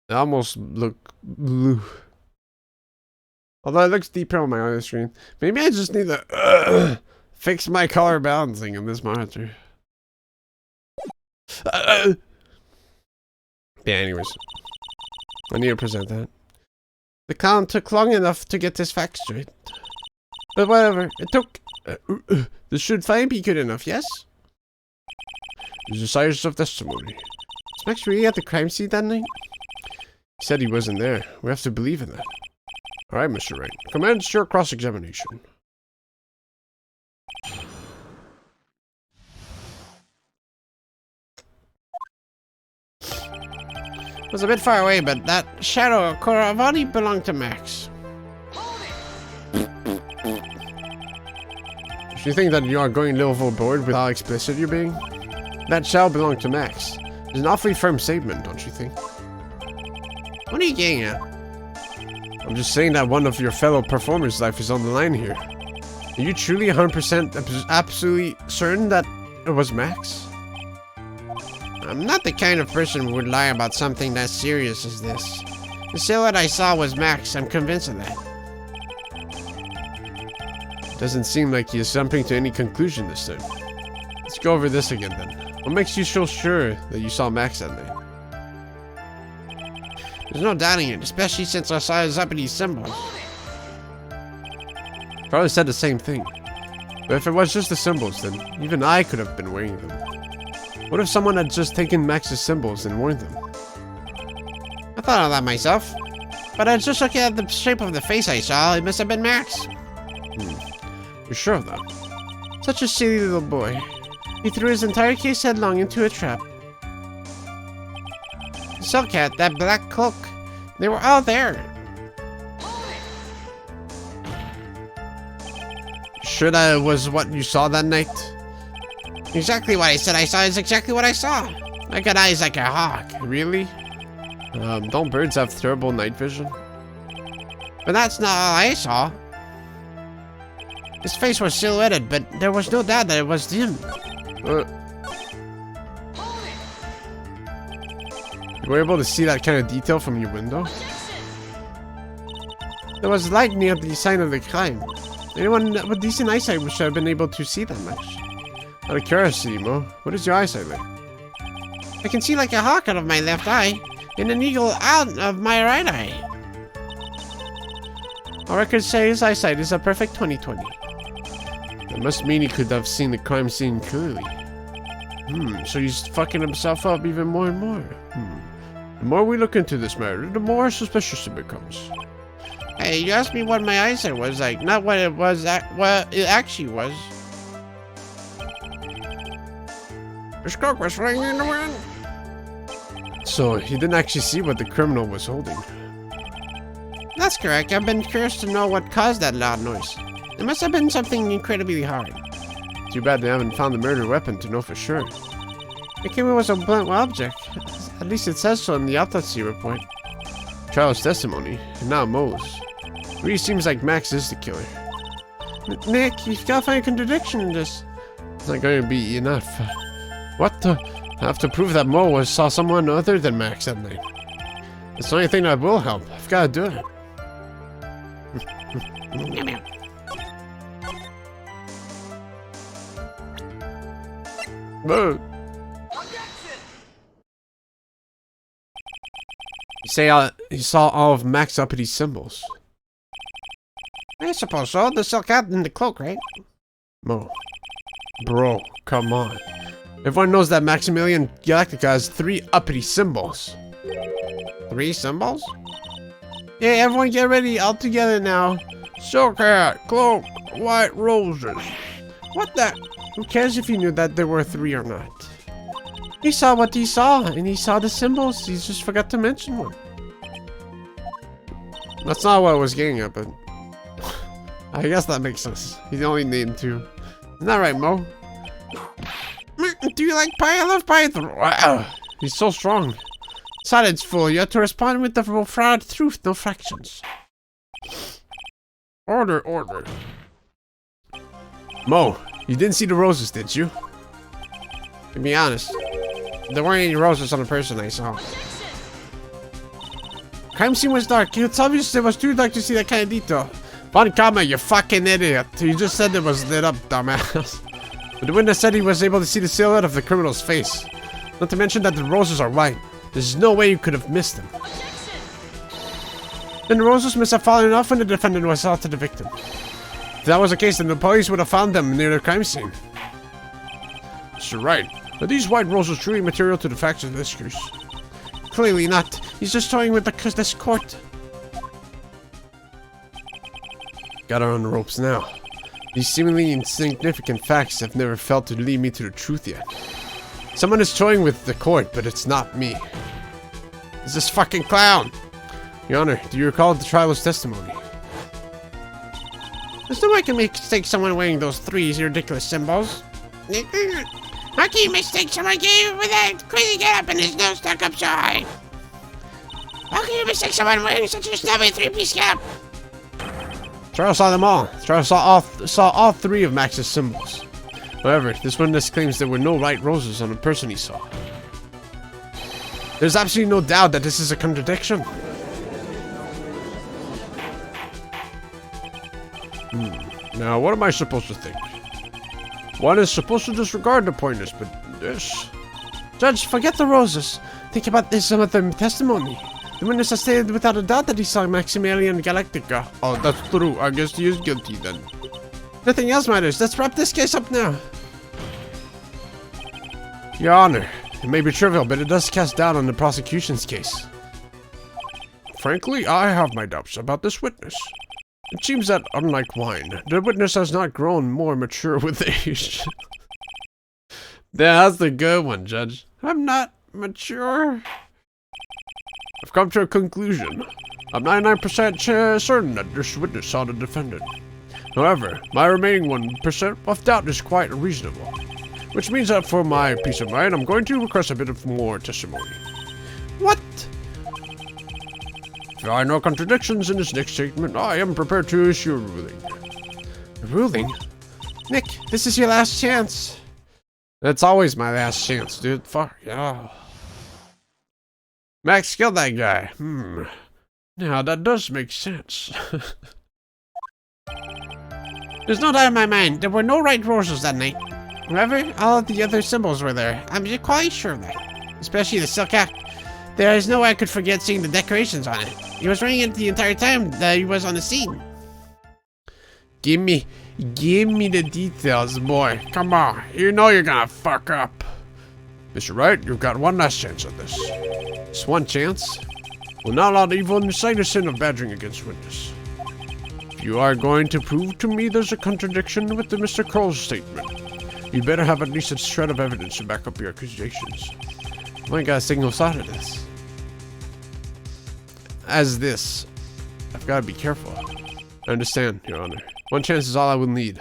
[SPEAKER 1] It almost look blue. Although it looks deeper on my other screen. Maybe I just need to fix my color balancing in this monitor. Yeah, anyways. I need to present that. The clown took long enough to get this fact straight. But whatever, it took... this should finally be good enough, yes?
[SPEAKER 2] There's a silence of testimony.
[SPEAKER 1] Was Max really at the crime scene that night? He said he wasn't there. We have to believe in that.
[SPEAKER 2] Alright, Mr. Wright. Commence your cross-examination.
[SPEAKER 3] was a bit far away, but that shadow Coravani belonged to Max.
[SPEAKER 1] Do you think that you are going a little overboard with how explicit you're being? That shall belong to Max. It's an awfully firm statement, don't you think?
[SPEAKER 3] What are you getting at?
[SPEAKER 1] I'm just saying that one of your fellow performers' life is on the line here. Are you truly 100% absolutely certain that it was Max?
[SPEAKER 3] I'm not the kind of person who would lie about something as serious as this. The silhouette I saw was Max, I'm convinced of that.
[SPEAKER 1] Doesn't seem like he is jumping to any conclusion this time. Let's go over this again then. What makes you so sure that you saw Max that night?
[SPEAKER 3] There's no doubting it, especially since I saw his uppity symbols.
[SPEAKER 1] Probably said the same thing. But if it was just the symbols, then even I could have been wearing them. What if someone had just taken Max's symbols and worn them?
[SPEAKER 3] I thought of that myself. But I was just looking at the shape of the face I saw, it must have been Max.
[SPEAKER 1] You're sure of that?
[SPEAKER 3] Such a silly little boy. He threw his entire case headlong into a trap. The Cell Cat, that black cloak, they were all there.
[SPEAKER 1] Sure that it was what you saw that night?
[SPEAKER 3] Exactly what I said I saw is exactly what I saw. I got eyes like a hawk.
[SPEAKER 1] Really? Don't birds have terrible night vision?
[SPEAKER 3] But that's not all I saw. His face was silhouetted, but there was no doubt that it was him.
[SPEAKER 1] You were able to see that kind of detail from your window?
[SPEAKER 3] There was light near the sign of the crime. Anyone with decent eyesight should have been able to see that much.
[SPEAKER 1] Out of curiosity, Mo, what is your eyesight like?
[SPEAKER 3] I can see like a hawk out of my left eye, and an eagle out of my right eye. Our records say his eyesight is a perfect 20/20.
[SPEAKER 1] That must mean he could have seen the crime scene clearly. So he's fucking himself up even more and more. The more we look into this matter, the more suspicious it becomes.
[SPEAKER 3] Hey, you asked me what my eyesight was like, not what it was, what it actually was. The smoke was flying in the wind.
[SPEAKER 1] So, he didn't actually see what the criminal was holding.
[SPEAKER 3] That's correct. I've been curious to know what caused that loud noise. It must have been something incredibly hard.
[SPEAKER 1] Too bad they haven't found the murder weapon to know for sure.
[SPEAKER 3] It came was a blunt object. At least it says so in the autopsy report.
[SPEAKER 1] Charles' testimony, and now Mo's. Really seems like Max is the killer.
[SPEAKER 3] Nick, you've got to find a contradiction in this.
[SPEAKER 1] It's not going to be enough. What the? I have to prove that Mo saw someone other than Max that night. It's the only thing that will help. I've got to do it. Whoa. You say he saw all of Max's uppity symbols.
[SPEAKER 3] I suppose so. The Cell Cat and the cloak, right?
[SPEAKER 1] Mo. Bro, come on. Everyone knows that Maximilian Galactica has 3 uppity symbols.
[SPEAKER 3] 3 symbols?
[SPEAKER 1] Yeah, everyone get ready, all together now.
[SPEAKER 2] Cell Cat, cloak, white roses.
[SPEAKER 1] What the? Who cares if he knew that there were 3 or not? He saw what he saw, and he saw the symbols. He just forgot to mention one. That's not what I was getting at, but I guess that makes sense. He only named 2. Isn't that right, Mo?
[SPEAKER 3] Do you like pie? I love pie.
[SPEAKER 1] He's so strong.
[SPEAKER 3] Silence, fool. You have to respond with the proud truth, no fractions.
[SPEAKER 2] Order, order.
[SPEAKER 1] Mo, you didn't see the roses, did you?
[SPEAKER 3] To be honest, there weren't any roses on the person I saw. Crime scene was dark. It's obvious it was too dark to see that kind of detail.
[SPEAKER 1] Fun comment, you fucking idiot. You just said it was lit up, dumbass. But the witness said he was able to see the silhouette of the criminal's face. Not to mention that the roses are white. There's no way you could have missed them.
[SPEAKER 3] Then the roses must have fallen off when the defendant was out to the victim.
[SPEAKER 1] If that was the case, then the police would have found them near the crime scene.
[SPEAKER 2] Mr. Wright, are these white roses truly material to the facts of this case?
[SPEAKER 3] Clearly not. He's just toying with this court.
[SPEAKER 1] Got her on the ropes now. These seemingly insignificant facts have never failed to lead me to the truth yet. Someone is toying with the court, but it's not me. It's this fucking clown. Your Honor, do you recall the trial's testimony?
[SPEAKER 3] There's no way I can mistake someone wearing those three ridiculous symbols. How can you mistake someone with that crazy getup and his nose stuck up so high? How can you mistake someone wearing such a snubby three-piece getup?
[SPEAKER 1] Trial saw them all. Trial saw all three of Max's symbols. However, this witness claims there were no Wright roses on the person he saw. There's absolutely no doubt that this is a contradiction. Now, what am I supposed to think? One is supposed to disregard the pointers, but this...
[SPEAKER 3] Judge, forget the roses. Think about this some other testimony. The witness has stated without a doubt that he saw Maximilian Galactica.
[SPEAKER 1] Oh, that's true. I guess he is guilty then.
[SPEAKER 3] Nothing else matters. Let's wrap this case up now.
[SPEAKER 1] Your Honor, it may be trivial, but it does cast doubt on the prosecution's case. Frankly, I have my doubts about this witness. It seems that, unlike wine, the witness has not grown more mature with age. Yeah, that's the good one, Judge.
[SPEAKER 3] I'm not mature.
[SPEAKER 1] I've come to a conclusion. I'm 99% certain that this witness saw the defendant. However, my remaining 1% of doubt is quite reasonable. Which means that for my peace of mind, I'm going to request a bit of more testimony.
[SPEAKER 3] What?
[SPEAKER 1] If there are no contradictions in this next statement, I am prepared to issue a ruling.
[SPEAKER 3] A ruling? Nick, this is your last chance.
[SPEAKER 1] That's always my last chance, dude. Fuck, yeah. Max killed that guy. Now, that does make sense.
[SPEAKER 3] There's no doubt in my mind. There were no Wright roses that night. However, all of the other symbols were there. I'm quite sure of that. Especially the silk hat. There is no way I could forget seeing the decorations on it. He was wearing it the entire time that he was on the scene.
[SPEAKER 1] Give me the details, boy. Come on, you know you're gonna fuck up. Mr. Wright, you've got one last chance at this. Just one chance? We'll not allow even the slightest sin of badgering against witness. If you are going to prove to me there's a contradiction with the Mr. Kroll's statement, you better have at least a shred of evidence to back up your accusations.
[SPEAKER 3] I got a single thought of this.
[SPEAKER 1] As this, I've got to be careful. I understand, Your Honor. One chance is all I will need.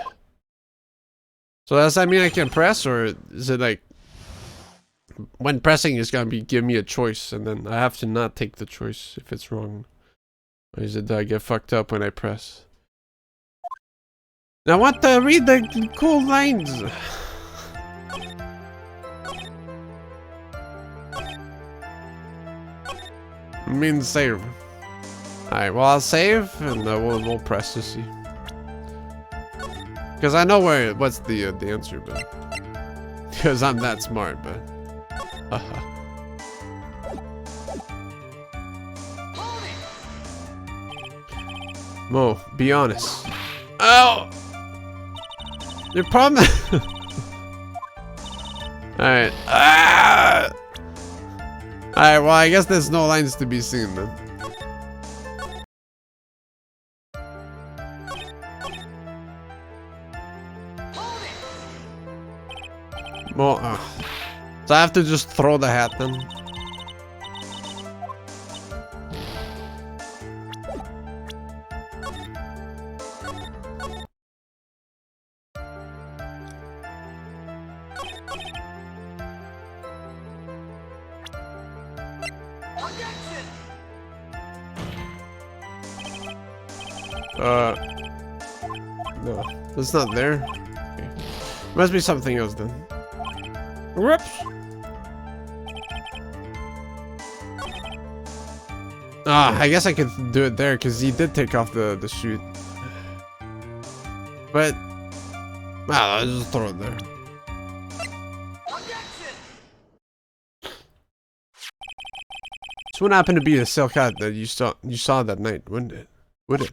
[SPEAKER 1] So does that mean I can press, or is it like when pressing is gonna be give me a choice, and then I have to not take the choice if it's wrong? Or is it that I get fucked up when I press?
[SPEAKER 3] Now I want to read the cool lines.
[SPEAKER 1] Means save. Alright, well I'll save and we'll press to see. Because I know what's the answer, but because I'm that smart, but Mo, be honest. Oh, your problem. Alright. Alright, well, I guess there's no lines to be seen then. Well, so I have to just throw the hat then? No, that's not there. Okay. Must be something else then. Whoops! I guess I could do it there because he did take off the suit. But, well, I'll just throw it there. This wouldn't happen to be the silk hat that you saw that night, wouldn't it? Would it?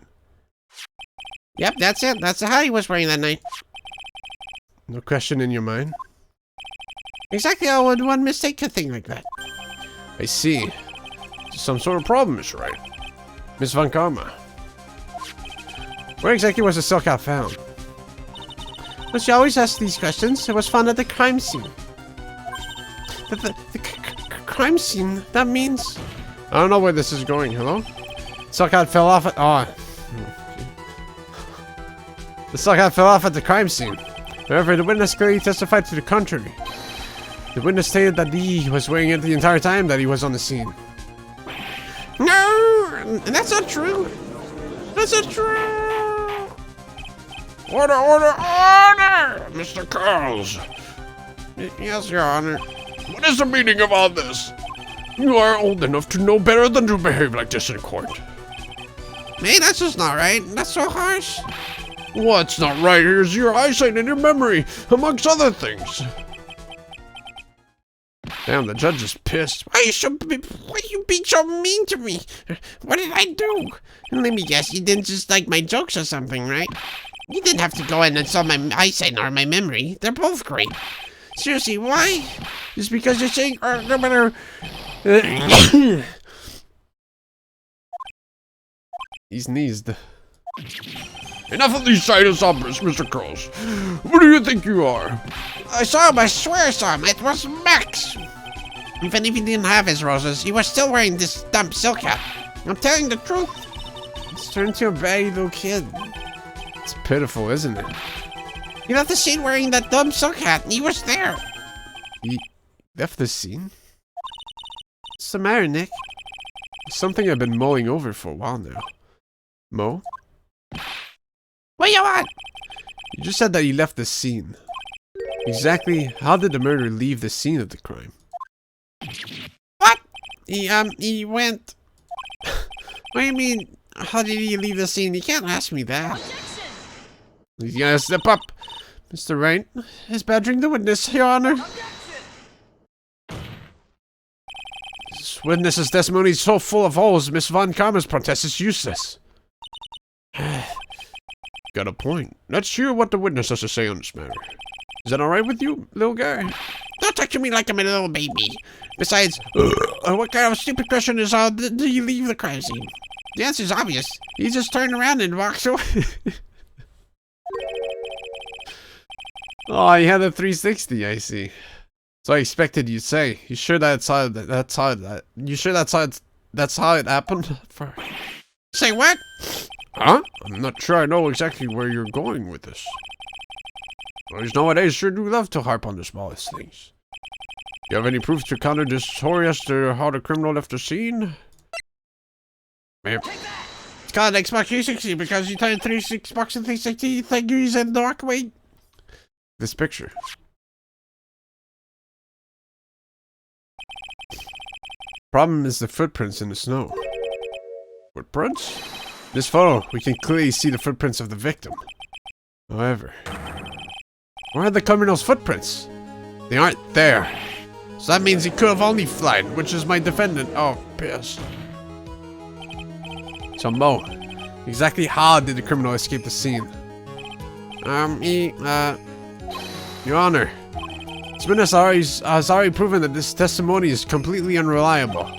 [SPEAKER 3] Yep, that's it. That's the hat he was wearing that night.
[SPEAKER 1] No question in your mind?
[SPEAKER 3] Exactly how would one mistake a thing like that?
[SPEAKER 1] I see. Some sort of problem, Mr. Wright. Miss Von Karma. Where exactly was the silk hat found?
[SPEAKER 3] Well, she always asks these questions. It was found at the crime scene. The crime scene? That means...
[SPEAKER 1] I don't know where this is going. Hello? Suckhead fell off at... Oh. The suckhead fell off at the crime scene. However, the witness clearly testified to the contrary. The witness stated that he was wearing it the entire time that he was on the scene.
[SPEAKER 3] No! That's not true! That's not true!
[SPEAKER 2] Order, order, order! Mr. Carls,
[SPEAKER 3] Yes, Your Honor.
[SPEAKER 2] what is the meaning of all this? You are old enough to know better than to behave like this in court.
[SPEAKER 3] Hey, that's just not right. That's so harsh.
[SPEAKER 2] What's not right here is your eyesight and your memory, amongst other things.
[SPEAKER 1] Damn, the judge is pissed.
[SPEAKER 3] Why you being so mean to me? What did I do? Let me guess, you didn't just like my jokes or something, right? You didn't have to go in and saw my eyesight or my memory. They're both great. Seriously, why? Just because you're saying no matter.
[SPEAKER 1] He's sneezed.
[SPEAKER 2] Enough of these sinus operas, Mr. Carls. What do you think you are?
[SPEAKER 3] I saw him, I swear I saw him. It was Max. Even if he didn't have his roses, he was still wearing this dumb silk hat. I'm telling the truth.
[SPEAKER 1] It's turned to a baggy little kid. It's pitiful, isn't it?
[SPEAKER 3] He left the scene wearing that dumb silk hat, and he was there.
[SPEAKER 1] He left the scene? What's the matter, Nick? It's something I've been mulling over for a while now. Mo?
[SPEAKER 3] What you want?
[SPEAKER 1] You just said that he left the scene. Exactly how did the murderer leave the scene of the crime?
[SPEAKER 3] What? He went... What do you mean, how did he leave the scene? You can't ask me that.
[SPEAKER 1] You gotta step up. Mr. Wright is badgering the witness, Your Honor. This witness's testimony is so full of holes, Miss Von Karma's protest is useless.
[SPEAKER 2] Got a point. Let's hear what the witness has to say on this matter. Is that alright with you, little guy?
[SPEAKER 3] Don't talk to me like I'm a little baby. Besides, what kind of stupid question is, did you leave the crime scene? The answer's obvious. He just turned around and walked away.
[SPEAKER 1] Oh, he had a 360, I see. So I expected you'd say. You sure that's how you sure that's how it happened?
[SPEAKER 3] Say what?
[SPEAKER 2] Huh? I'm not sure I know exactly where you're going with this. Boys nowadays sure do love to harp on the smallest things. You have any proof to counter this story as to how the criminal left the scene? Ma'am.
[SPEAKER 3] It's called Xbox 360 because you turned 360 Xbox and 360 figures and walk away.
[SPEAKER 1] This picture. Problem is the footprints in the snow.
[SPEAKER 2] Footprints?
[SPEAKER 1] This photo, we can clearly see the footprints of the victim. However, where are the criminal's footprints? They aren't there. So that means he could have only fled, which is my defendant. Oh, piss. So Mo, exactly how did the criminal escape the scene? Your Honor, this witness has already proven that this testimony is completely unreliable.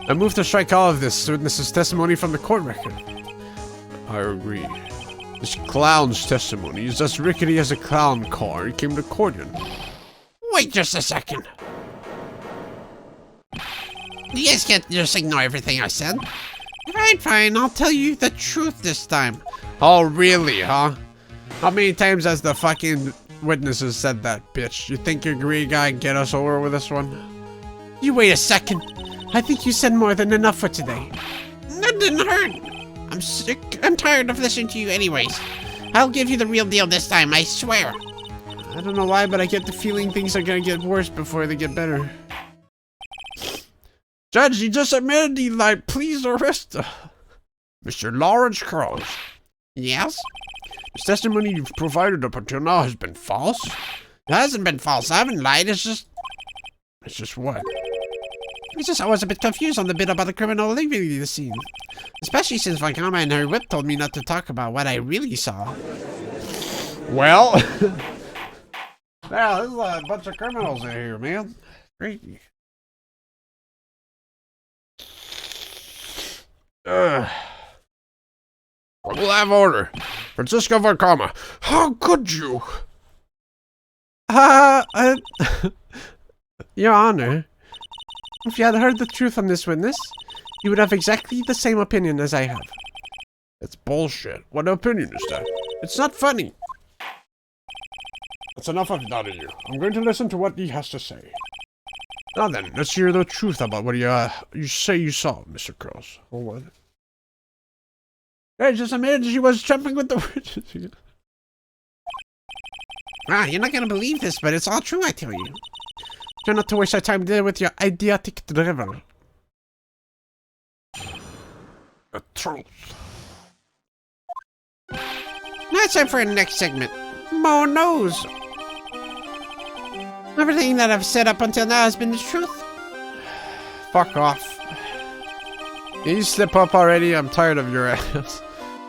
[SPEAKER 1] I move to strike all of this witness's testimony from the court record.
[SPEAKER 2] I agree. This clown's testimony is as rickety as a clown car he came to court in.
[SPEAKER 3] Wait just a second. You guys can't just ignore everything I said. Fine, I'll tell you the truth this time.
[SPEAKER 1] Oh, really, huh? How many times has the fucking witnesses said that, bitch? You think your great guy can get us over with this one?
[SPEAKER 3] You wait a second. I think you said more than enough for today. That didn't hurt. I'm sick. I'm tired of listening to you anyways. I'll give you the real deal this time, I swear.
[SPEAKER 1] I don't know why, but I get the feeling things are gonna get worse before they get better. Judge, he just admitted he lied. Please arrest him.
[SPEAKER 2] Mr. Lawrence Carls.
[SPEAKER 3] Yes?
[SPEAKER 2] This testimony you've provided up until now has been false?
[SPEAKER 3] It hasn't been false. I haven't lied. It's just
[SPEAKER 2] what?
[SPEAKER 3] It's just I was a bit confused on the bit about the criminal leaving the scene. Especially since Von Karma and her whip told me not to talk about what I really saw.
[SPEAKER 1] Well, there's a bunch of criminals in here, man. Crazy.
[SPEAKER 2] We'll have order. Francisco Von Karma, how could you?
[SPEAKER 1] Your Honor, if you had heard the truth from this witness, you would have exactly the same opinion as I have.
[SPEAKER 2] That's bullshit. What opinion is that?
[SPEAKER 1] It's not funny.
[SPEAKER 2] That's enough of that of you. I'm going to listen to what he has to say.
[SPEAKER 1] Now then, let's hear the truth about what you say you saw, Mr. Cross.
[SPEAKER 2] Hold on.
[SPEAKER 1] Hey, just a minute, she was jumping with the witches.
[SPEAKER 3] You're not gonna believe this, but it's all true, I tell you.
[SPEAKER 1] Try not to waste our time dealing with your idiotic drivel.
[SPEAKER 2] The truth.
[SPEAKER 3] Now it's time for our next segment. Mo knows. Everything that I've said up until now has been the truth.
[SPEAKER 1] Fuck off. Can you slip up already? I'm tired of your ass.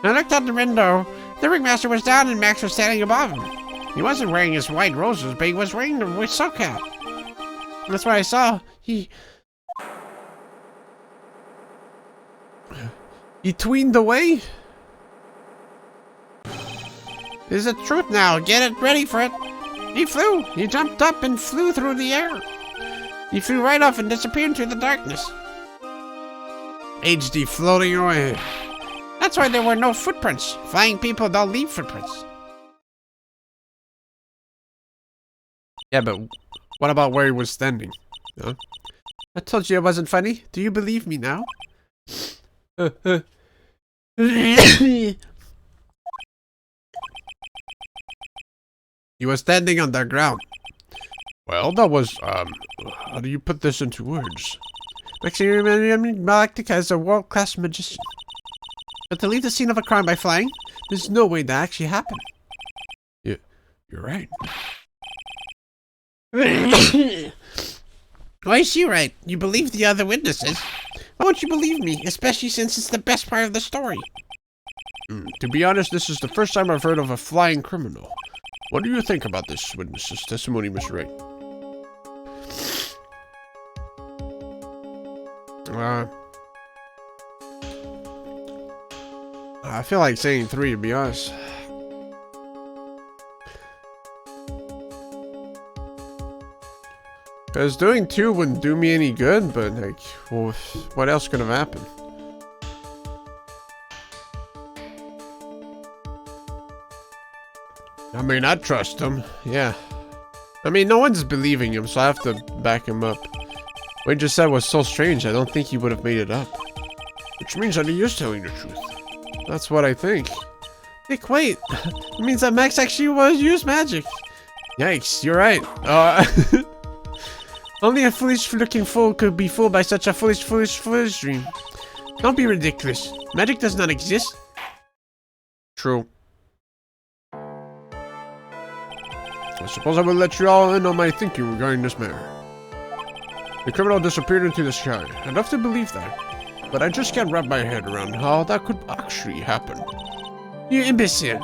[SPEAKER 3] I looked out the window. The ringmaster was down and Max was standing above him. He wasn't wearing his white roses, but he was wearing the whistle cap. That's what I saw. He
[SPEAKER 1] tweened away?
[SPEAKER 3] This is the truth now. Get it ready for it. He flew. He jumped up and flew through the air. He flew right off and disappeared into the darkness.
[SPEAKER 1] HD floating away.
[SPEAKER 3] That's why there were no footprints. Flying people don't leave footprints.
[SPEAKER 1] Yeah, but what about where he was standing? Huh? I told you it wasn't funny. Do you believe me now? He was standing on the ground.
[SPEAKER 2] Well, that was, how do you put this into words?
[SPEAKER 1] Maximilian Galactica is a world-class magician. But to leave the scene of a crime by flying, there's no way that actually happened.
[SPEAKER 2] You're right.
[SPEAKER 3] Why is she right? You believe the other witnesses. Why won't you believe me? Especially since it's the best part of the story.
[SPEAKER 2] To be honest, this is the first time I've heard of a flying criminal. What do you think about this witness's testimony, Miss Wright?
[SPEAKER 1] I feel like saying 3, to be honest. Because doing 2 wouldn't do me any good, but like, well, what else could have happened?
[SPEAKER 2] I mean, I trust him.
[SPEAKER 1] Yeah. I mean, no one's believing him, so I have to back him up. What he just said was so strange, I don't think he would have made it up.
[SPEAKER 2] Which means that he is telling the truth.
[SPEAKER 1] That's what I think. Nick, wait. It means that Max actually used magic. Yikes, you're right. Only a foolish-looking fool could be fooled by such a foolish dream. Don't be ridiculous. Magic does not exist.
[SPEAKER 2] True. I suppose I will let you all in on my thinking regarding this matter. The criminal disappeared into the sky. I'd love to believe that, but I just can't wrap my head around how that could actually happen.
[SPEAKER 1] You imbecile.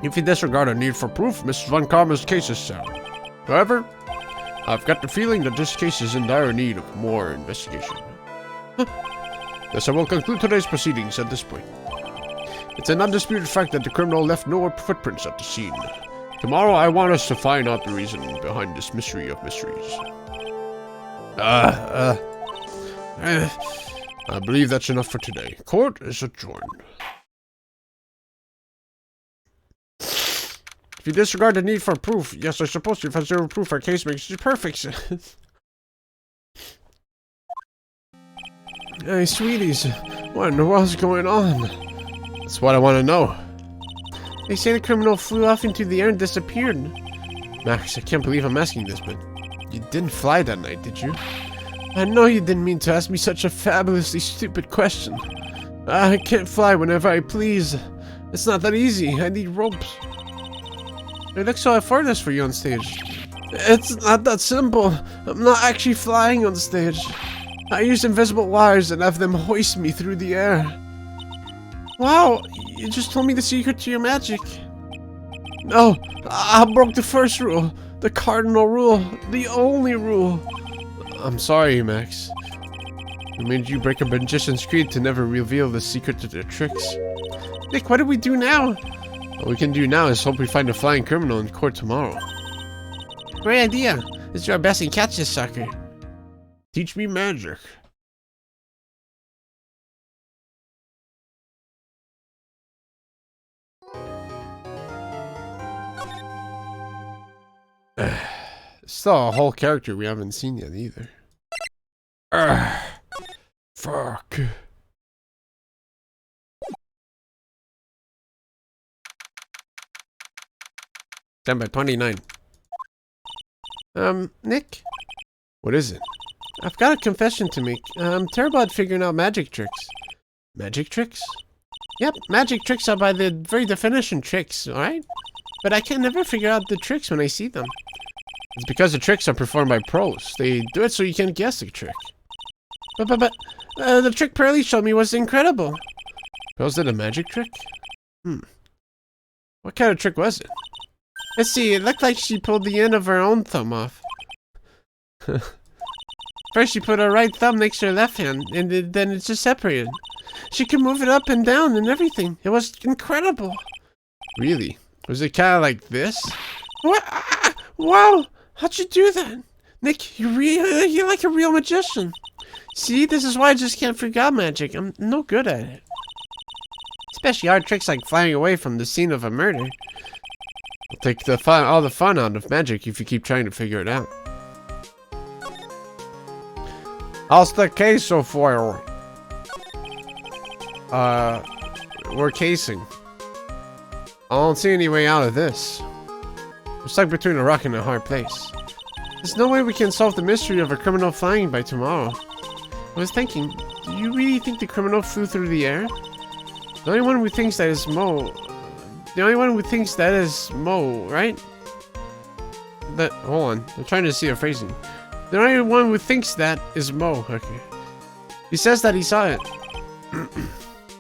[SPEAKER 2] If you disregard a need for proof, Mrs. Von Karma's case is sound. However, I've got the feeling that this case is in dire need of more investigation. Thus, I will conclude today's proceedings at this point. It's an undisputed fact that the criminal left no footprints at the scene. Tomorrow, I want us to find out the reason behind this mystery of mysteries. I believe that's enough for today. Court is adjourned.
[SPEAKER 1] If you disregard the need for proof, yes, I suppose if I have zero proof, our case makes perfect sense. Hey, sweeties, what in the world's going on? That's what I want to know. They say the criminal flew off into the air and disappeared. Max, I can't believe I'm asking this, but you didn't fly that night, did you? I know you didn't mean to ask me such a fabulously stupid question. I can't fly whenever I please. It's not that easy. I need ropes. It looks so effortless for you on stage. It's not that simple. I'm not actually flying on stage. I use invisible wires and have them hoist me through the air. Wow, you just told me the secret to your magic. No, I broke the first rule. The cardinal rule. The only rule. I'm sorry, Max. I made you break a magician's creed to never reveal the secret to their tricks. Nick, what do we do now? What we can do now is hope we find a flying criminal in court tomorrow. Great idea. Let's do our best and catch this sucker. Teach me magic. Still a whole character we haven't seen yet either. Fuck. Number 29. Nick? What is it? I've got a confession to make. I'm terrible at figuring out magic tricks. Magic tricks? Yep, magic tricks are by the very definition tricks, alright? But I can never figure out the tricks when I see them. It's because the tricks are performed by pros. They do it so you can't guess the trick. But the trick Pearly showed me was incredible. Was it a magic trick? What kind of trick was it? Let's see, it looked like she pulled the end of her own thumb off. First she put her right thumb next to her left hand, and then it just separated. She could move it up and down and everything. It was incredible. Really? Was it kind of like this? What? Wow! How'd you do that? Nick, you're like a real magician. See, this is why I just can't figure out magic. I'm no good at it. Especially hard tricks like flying away from the scene of a murder. It'll take all the fun out of magic if you keep trying to figure it out. How's the queso foil? We're casing. I don't see any way out of this. We're stuck between a rock and a hard place. There's no way we can solve the mystery of a criminal flying by tomorrow. I was thinking, do you really think the criminal flew through the air? The only one who thinks that is Mo. The only one who thinks that is Mo, right? Hold on, I'm trying to see a phrasing. The only one who thinks that is Mo. Okay. He says that he saw it.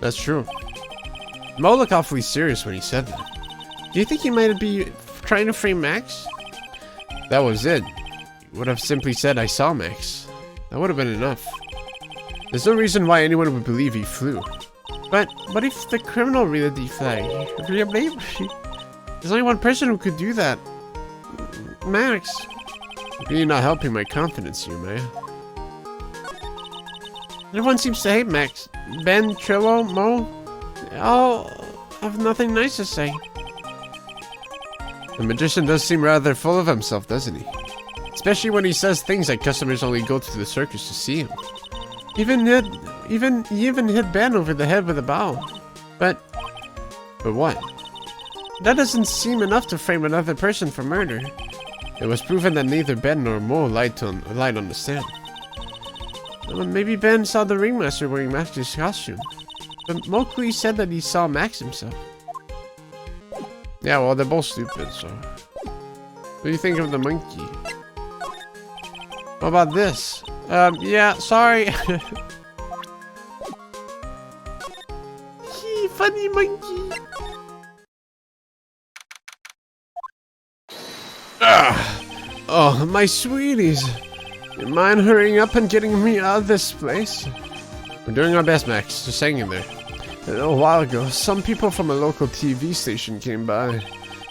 [SPEAKER 1] That's true. Mo looked awfully serious when he said that. Do you think he might be trying to frame Max? That was it. He would have simply said, I saw Max. That would have been enough. There's no reason why anyone would believe he flew. But what if the criminal really did fly? There's only one person who could do that. Max. You're really not helping my confidence here, Maya. Everyone seems to hate Max. Ben, Trillo, Mo, they all have nothing nice to say. The magician does seem rather full of himself, doesn't he? Especially when he says things like customers only go to the circus to see him. He even hit Ben over the head with a bow. But what? That doesn't seem enough to frame another person for murder. It was proven that neither Ben nor Mo lied on the stand. Well, maybe Ben saw the ringmaster wearing Max's costume. But Mowgli said that he saw Max himself. Yeah, well, they're both stupid, so... What do you think of the monkey? What about this? Yeah, sorry. Funny monkey. Oh, my sweeties. You mind hurrying up and getting me out of this place? We're doing our best, Max. Just hang in there. A little while ago, some people from a local TV station came by.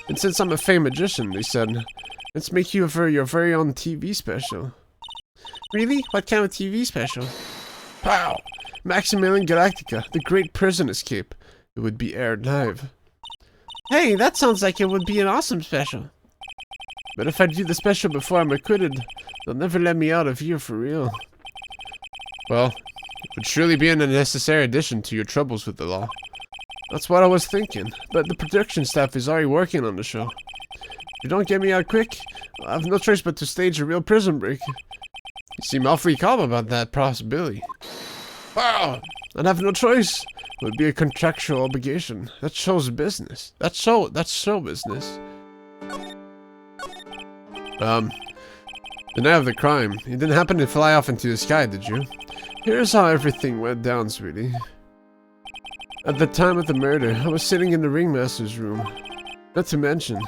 [SPEAKER 1] And since I'm a famed magician, they said, let's make you for your very own TV special. Really? What kind of TV special? Pow! Maximilian Galactica, the Great Prison Escape. It would be aired live. Hey, that sounds like it would be an awesome special. But if I do the special before I'm acquitted, they'll never let me out of here for real. Well, it would surely be an unnecessary addition to your troubles with the law. That's what I was thinking, but the production staff is already working on the show. If you don't get me out quick, I'll have no choice but to stage a real prison break. You seem awfully calm about that possibility. Wow! I'd have no choice. It would be a contractual obligation. That shows business. That's show business. The night of the crime, you didn't happen to fly off into the sky, did you? Here's how everything went down, sweetie. At the time of the murder, I was sitting in the ringmaster's room. Not to mention,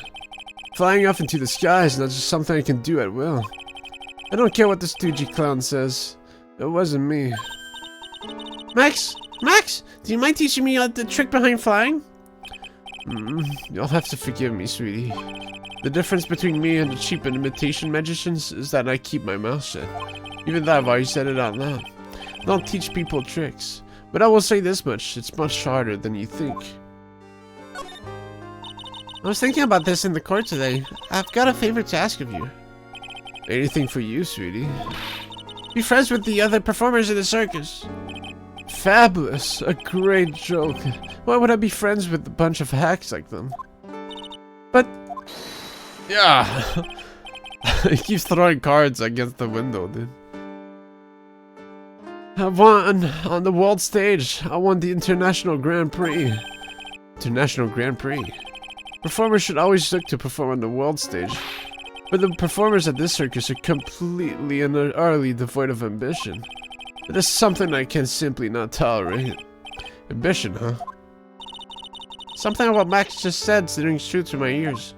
[SPEAKER 1] flying off into the sky is not just something I can do at will. I don't care what the stoogey clown says. It wasn't me. Max! Max! Do you mind teaching me the trick behind flying? You'll have to forgive me, sweetie. The difference between me and the cheap imitation magicians is that I keep my mouth shut. Even though I've already said it out loud. I don't teach people tricks. But I will say this much, it's much harder than you think.
[SPEAKER 3] I was thinking about this in the court today. I've got a favor to ask of you.
[SPEAKER 1] Anything for you, sweetie.
[SPEAKER 3] Be friends with the other performers in the circus.
[SPEAKER 1] Fabulous! A great joke. Why would I be friends with a bunch of hacks like them?
[SPEAKER 3] But...
[SPEAKER 1] yeah! He keeps throwing cards against the window, dude. I won on the world stage. I won the International Grand Prix. International Grand Prix. Performers should always look to perform on the world stage. But the performers at this circus are completely and utterly devoid of ambition. It is something I can simply not tolerate. Ambition, huh?
[SPEAKER 3] Something about Max just said rings true to my ears.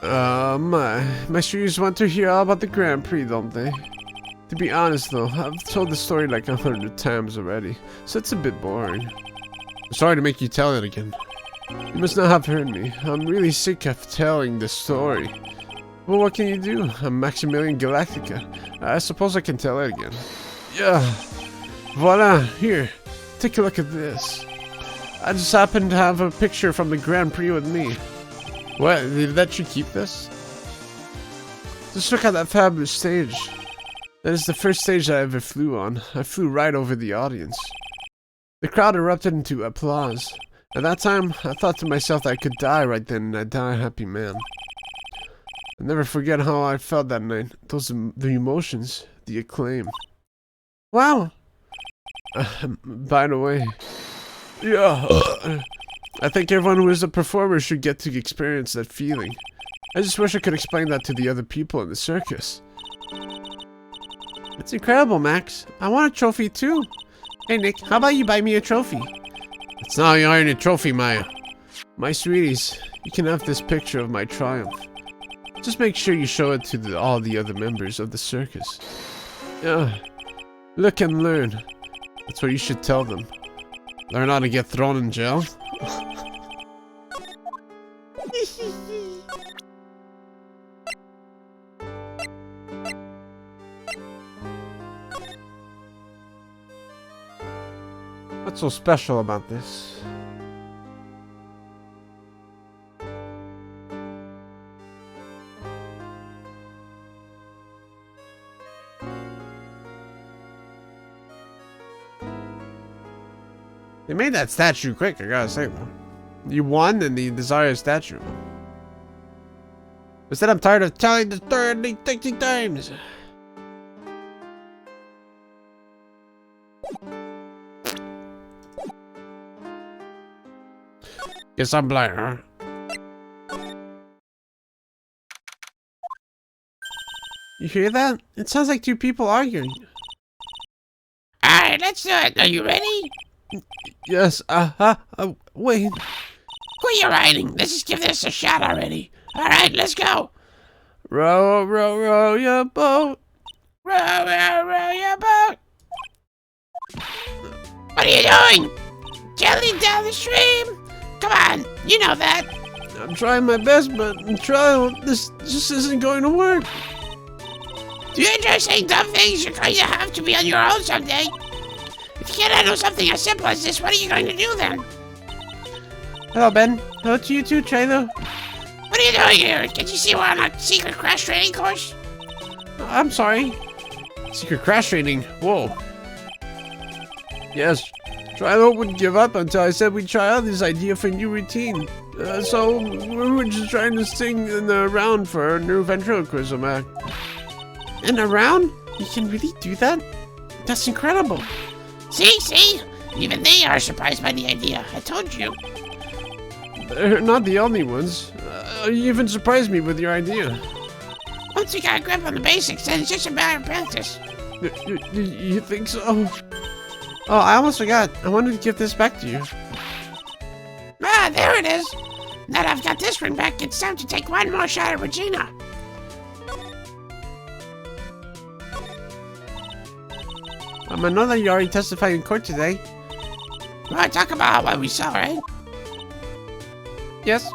[SPEAKER 1] My students want to hear all about the Grand Prix, don't they? To be honest though, I've told the story like 100 times already, so it's a bit boring. I'm sorry to make you tell it again. You must not have heard me. I'm really sick of telling the story. Well, what can you do? I'm Maximilian Galactica. I suppose I can tell it again. Yeah. Voila, here. Take a look at this. I just happen to have a picture from the Grand Prix with me. What? They let you keep this? Just look at that fabulous stage. That is the first stage I ever flew on. I flew right over the audience. The crowd erupted into applause. At that time, I thought to myself that I could die right then and I'd die a happy man. I'll never forget how I felt that night. The emotions, the acclaim.
[SPEAKER 3] Wow!
[SPEAKER 1] By the way, yeah, I think everyone who is a performer should get to experience that feeling. I just wish I could explain that to the other people in the circus.
[SPEAKER 3] It's incredible, Max. I want a trophy too. Hey Nick, how about you buy me a trophy?
[SPEAKER 1] It's not your only trophy, Maya. My sweeties, you can have this picture of my triumph. Just make sure you show it to all the other members of the circus. Yeah, look and learn. That's what you should tell them. Learn how to get thrown in jail. What's so special about this?
[SPEAKER 3] They made that statue quick, I gotta say though.
[SPEAKER 1] You won and the desired statue.
[SPEAKER 3] Instead, I'm tired of telling the story 60 times.
[SPEAKER 2] Guess I'm blind, huh?
[SPEAKER 3] You hear that? It sounds like two people arguing.
[SPEAKER 4] Alright, let's do it. Are you ready?
[SPEAKER 1] Yes, wait.
[SPEAKER 4] Quit your writing. Let's just give this a shot already. Alright, let's go.
[SPEAKER 1] Row, row, row your boat.
[SPEAKER 4] Row, row, row your boat. What are you doing? Jelly down the stream? Come on, you know that.
[SPEAKER 1] I'm trying my best, but in trial, this just isn't going to work.
[SPEAKER 4] Do you enjoy saying dumb things? You're going to have to be on your own someday. If you can't handle something as simple as this, what are you going to do then?
[SPEAKER 3] Hello, Ben. Hello to you too, Trailer.
[SPEAKER 4] What are you doing here? Can't you see we're on a secret crash training course?
[SPEAKER 3] I'm sorry.
[SPEAKER 1] Secret crash training. Whoa. Yes. Trilo wouldn't give up until I said we'd try out this idea for a new routine. So we were just trying to sing in the round for our new ventriloquism act.
[SPEAKER 3] In a round? You can really do that? That's incredible.
[SPEAKER 4] See? Even they are surprised by the idea. I told you.
[SPEAKER 1] They're not the only ones. You even surprised me with your idea.
[SPEAKER 4] Once you got a grip on the basics, then it's just a matter of practice.
[SPEAKER 1] You think so?
[SPEAKER 3] Oh, I almost forgot. I wanted to give this back to you.
[SPEAKER 4] Ah, there it is. Now that I've got this ring back, it's time to take one more shot at Regina.
[SPEAKER 3] I know that you already testified in court today.
[SPEAKER 4] Well, talk about what we saw, right?
[SPEAKER 3] Yes?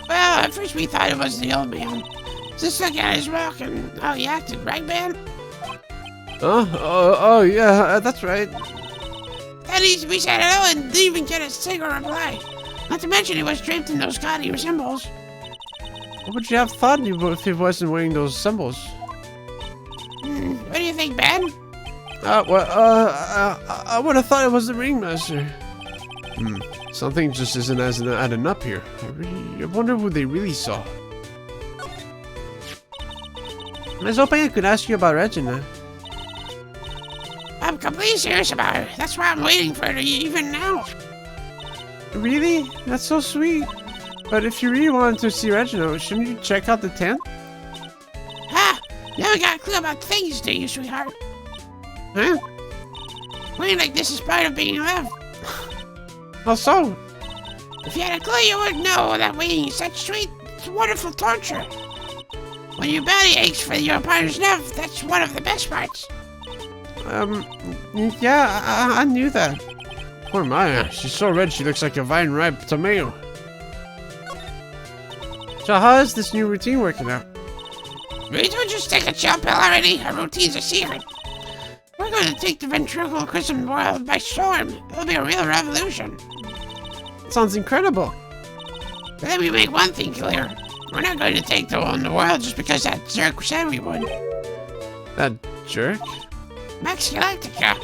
[SPEAKER 4] Well, at first we thought it was the old man. Just look at his walk and how he acted, right, man?
[SPEAKER 1] Oh, yeah, that's right.
[SPEAKER 4] That we said hello and didn't even get a single reply. Not to mention he was draped in those gaudy symbols.
[SPEAKER 1] What would you have thought if he wasn't wearing those symbols?
[SPEAKER 4] What do you think, Ben?
[SPEAKER 1] I would have thought it was the ringmaster. Something just isn't adding up here. I wonder who they really saw. I was hoping I could ask you about Regina.
[SPEAKER 4] I'm completely serious about her. That's why I'm waiting for her even now.
[SPEAKER 1] Really? That's so sweet. But if you really wanted to see Regina, shouldn't you check out the tent?
[SPEAKER 4] Ah, you haven't got a clue about things, do you, sweetheart?
[SPEAKER 1] Huh?
[SPEAKER 4] Waiting like this is part of being alive.
[SPEAKER 1] How so?
[SPEAKER 4] If you had a clue, you would know that waiting is such sweet, wonderful torture. When your belly aches for your partner's love, that's one of the best parts.
[SPEAKER 1] Yeah, I knew that. Poor Maya, she's so red she looks like a vine-ripe tomato. So how is this new routine working out?
[SPEAKER 4] We don't just take a chill pill already. Our routine's a secret. We're going to take the ventriloquism world by storm. It'll be a real revolution.
[SPEAKER 1] Sounds incredible.
[SPEAKER 4] But let me make one thing clear. We're not going to take the world just because that jerk said we would.
[SPEAKER 1] That jerk?
[SPEAKER 4] Max Galactica.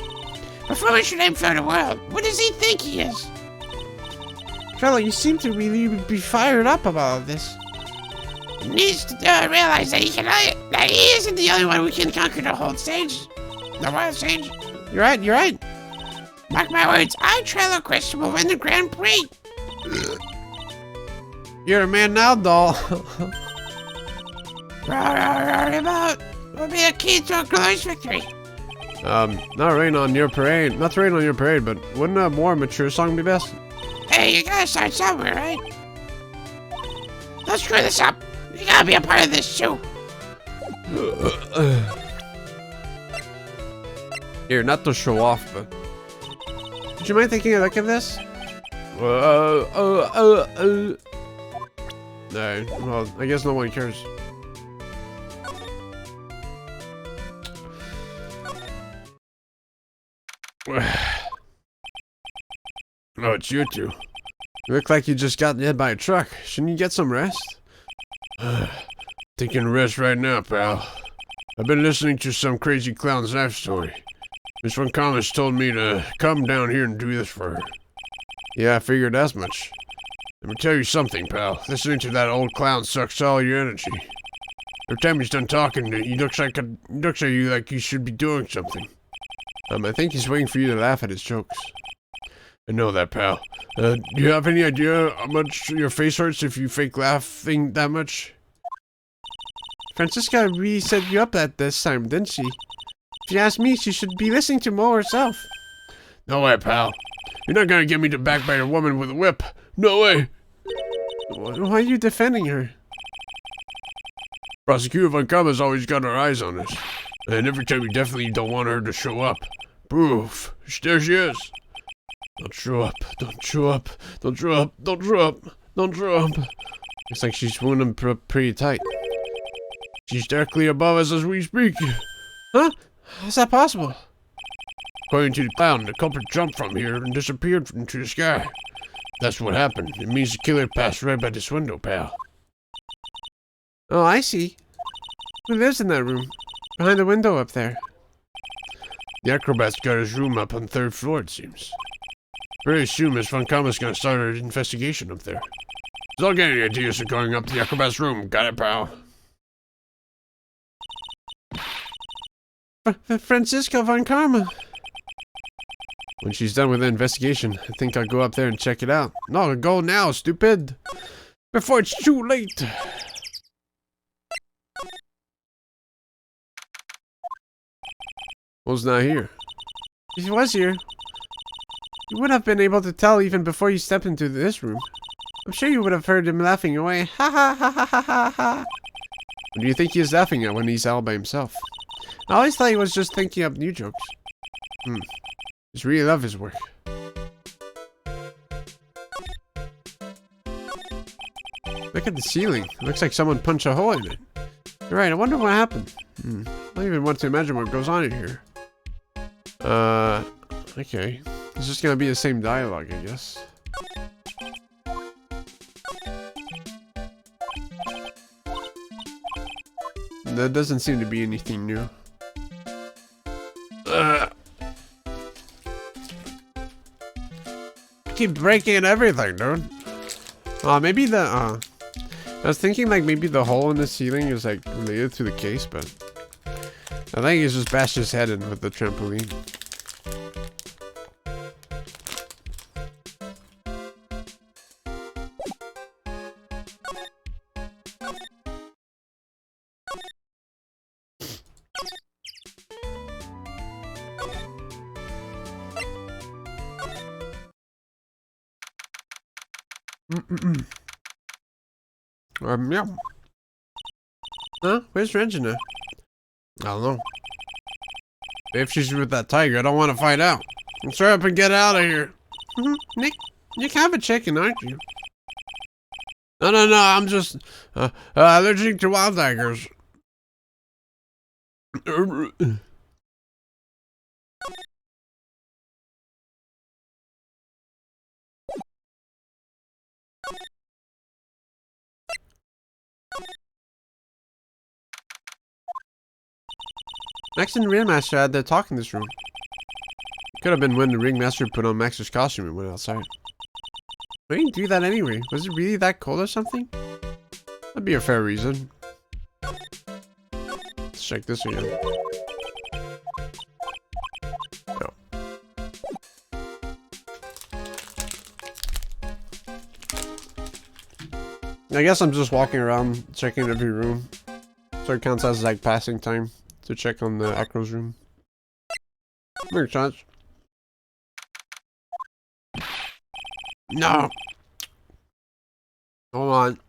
[SPEAKER 4] Before should aim for the world. What does he think he is?
[SPEAKER 1] Trello, you seem to really be fired up about this.
[SPEAKER 4] He needs to realize that he isn't the only one who can conquer the whole stage. The world stage.
[SPEAKER 1] You're right.
[SPEAKER 4] Mark my words, I, Trello will win the Grand Prix.
[SPEAKER 1] You're a man now, doll.
[SPEAKER 4] About will be a key to a glorious victory.
[SPEAKER 1] Not rain on your parade, but wouldn't a more mature song be best?
[SPEAKER 4] Hey, you gotta start somewhere, right? Don't screw this up. You gotta be a part of this too.
[SPEAKER 1] Here, not to show off, but... Would you mind taking a look at this? No, well, I guess no one cares.
[SPEAKER 2] Oh, it's you two.
[SPEAKER 1] You look like you just got hit by a truck. Shouldn't you get some rest?
[SPEAKER 2] Taking a rest right now, pal. I've been listening to some crazy clown's life story. Miss Von Thomas told me to come down here and do this for her.
[SPEAKER 1] Yeah, I figured as much.
[SPEAKER 2] Let me tell you something, pal. Listening to that old clown sucks all your energy. Every time he's done talking, he looks at you like you should be doing something.
[SPEAKER 1] I think he's waiting for you to laugh at his jokes.
[SPEAKER 2] I know that, pal. Do you have any idea how much your face hurts if you fake laughing that much?
[SPEAKER 1] Francisca really set you up at this time, didn't she? If you ask me, she should be listening to Mo herself.
[SPEAKER 2] No way, pal. You're not gonna get me to backbite a woman with a whip. No way.
[SPEAKER 1] Why are you defending her?
[SPEAKER 2] Prosecutor Von Kamma's always got her eyes on us. And every time we definitely don't want her to show up. Proof. There she is. Don't show up. Don't show up. Don't show up. Don't show up. Don't show up.
[SPEAKER 1] Looks like she's wounded pretty tight.
[SPEAKER 2] She's directly above us as we speak.
[SPEAKER 1] Huh? How's that possible?
[SPEAKER 2] According to the clown, the culprit jumped from here and disappeared into the sky. That's what happened. It means the killer passed right by this window, pal.
[SPEAKER 1] Oh, I see. Who lives in that room? Behind the window up there.
[SPEAKER 2] The acrobat's got his room up on the 3rd floor, it seems. Very soon, Miss Von Kamma's gonna start an investigation up there. So I'll get any ideas for going up to the acrobat's room. Got it, pal?
[SPEAKER 1] Francisca Von Karma. When she's done with the investigation, I think I'll go up there and check it out. No, go now, stupid! Before it's too late! Mo's not here. If he was here, you would have been able to tell even before you stepped into this room. I'm sure you would have heard him laughing away. Ha ha ha ha ha ha ha! What do you think he is laughing at when he's all by himself? I always thought he was just thinking up new jokes. Just really love his work. Look at the ceiling. It looks like someone punched a hole in it. You're right, I wonder what happened. I don't even want to imagine what goes on in here. Okay. It's just gonna be the same dialogue, I guess. There doesn't seem to be anything new. Keep breaking everything, dude. Maybe the, I was thinking like maybe the hole in the ceiling is like related to the case, but I think he's just bashed his head in with the trampoline. Yeah. Huh? Where's Regina? I don't know. If she's with that tiger, I don't want to find out. Let's hurry up and get out of here.
[SPEAKER 3] Nick, you're kind of a chicken, aren't you?
[SPEAKER 1] No, I'm just allergic to wild tigers. Max and the Ringmaster had their talk in this room. Could have been when the Ringmaster put on Max's costume and went outside. Why didn't you do that anyway? Was it really that cold or something? That'd be a fair reason. Let's check this again. No. I guess I'm just walking around checking every room. So it counts as like passing time to check on the Acro's room. Makes sense. No. Hold on.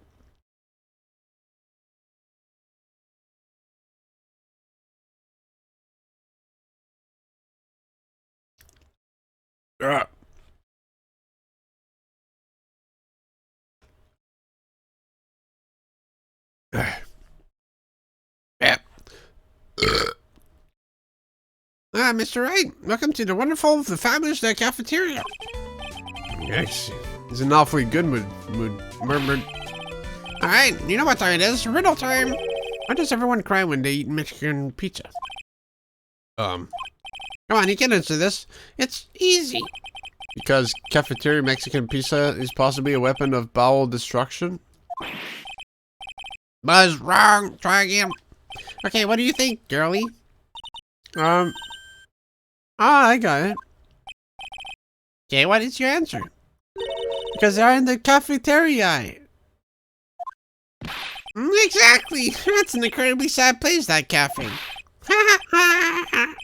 [SPEAKER 1] Yeah.
[SPEAKER 3] Mr. Wright, welcome to the wonderful, the fabulous cafeteria.
[SPEAKER 1] Yes. He's an awfully good mood. Murmured.
[SPEAKER 3] Alright, you know what time it is. Riddle time. Why does everyone cry when they eat Mexican pizza? Come on, you can answer this. It's easy.
[SPEAKER 1] Because cafeteria Mexican pizza is possibly a weapon of bowel destruction?
[SPEAKER 3] Buzz, wrong. Try again. Okay, what do you think, girlie?
[SPEAKER 1] I got it.
[SPEAKER 3] Okay, what is your answer?
[SPEAKER 1] Because they're in the cafeteria.
[SPEAKER 3] Exactly. That's an incredibly sad place, that cafe.
[SPEAKER 1] I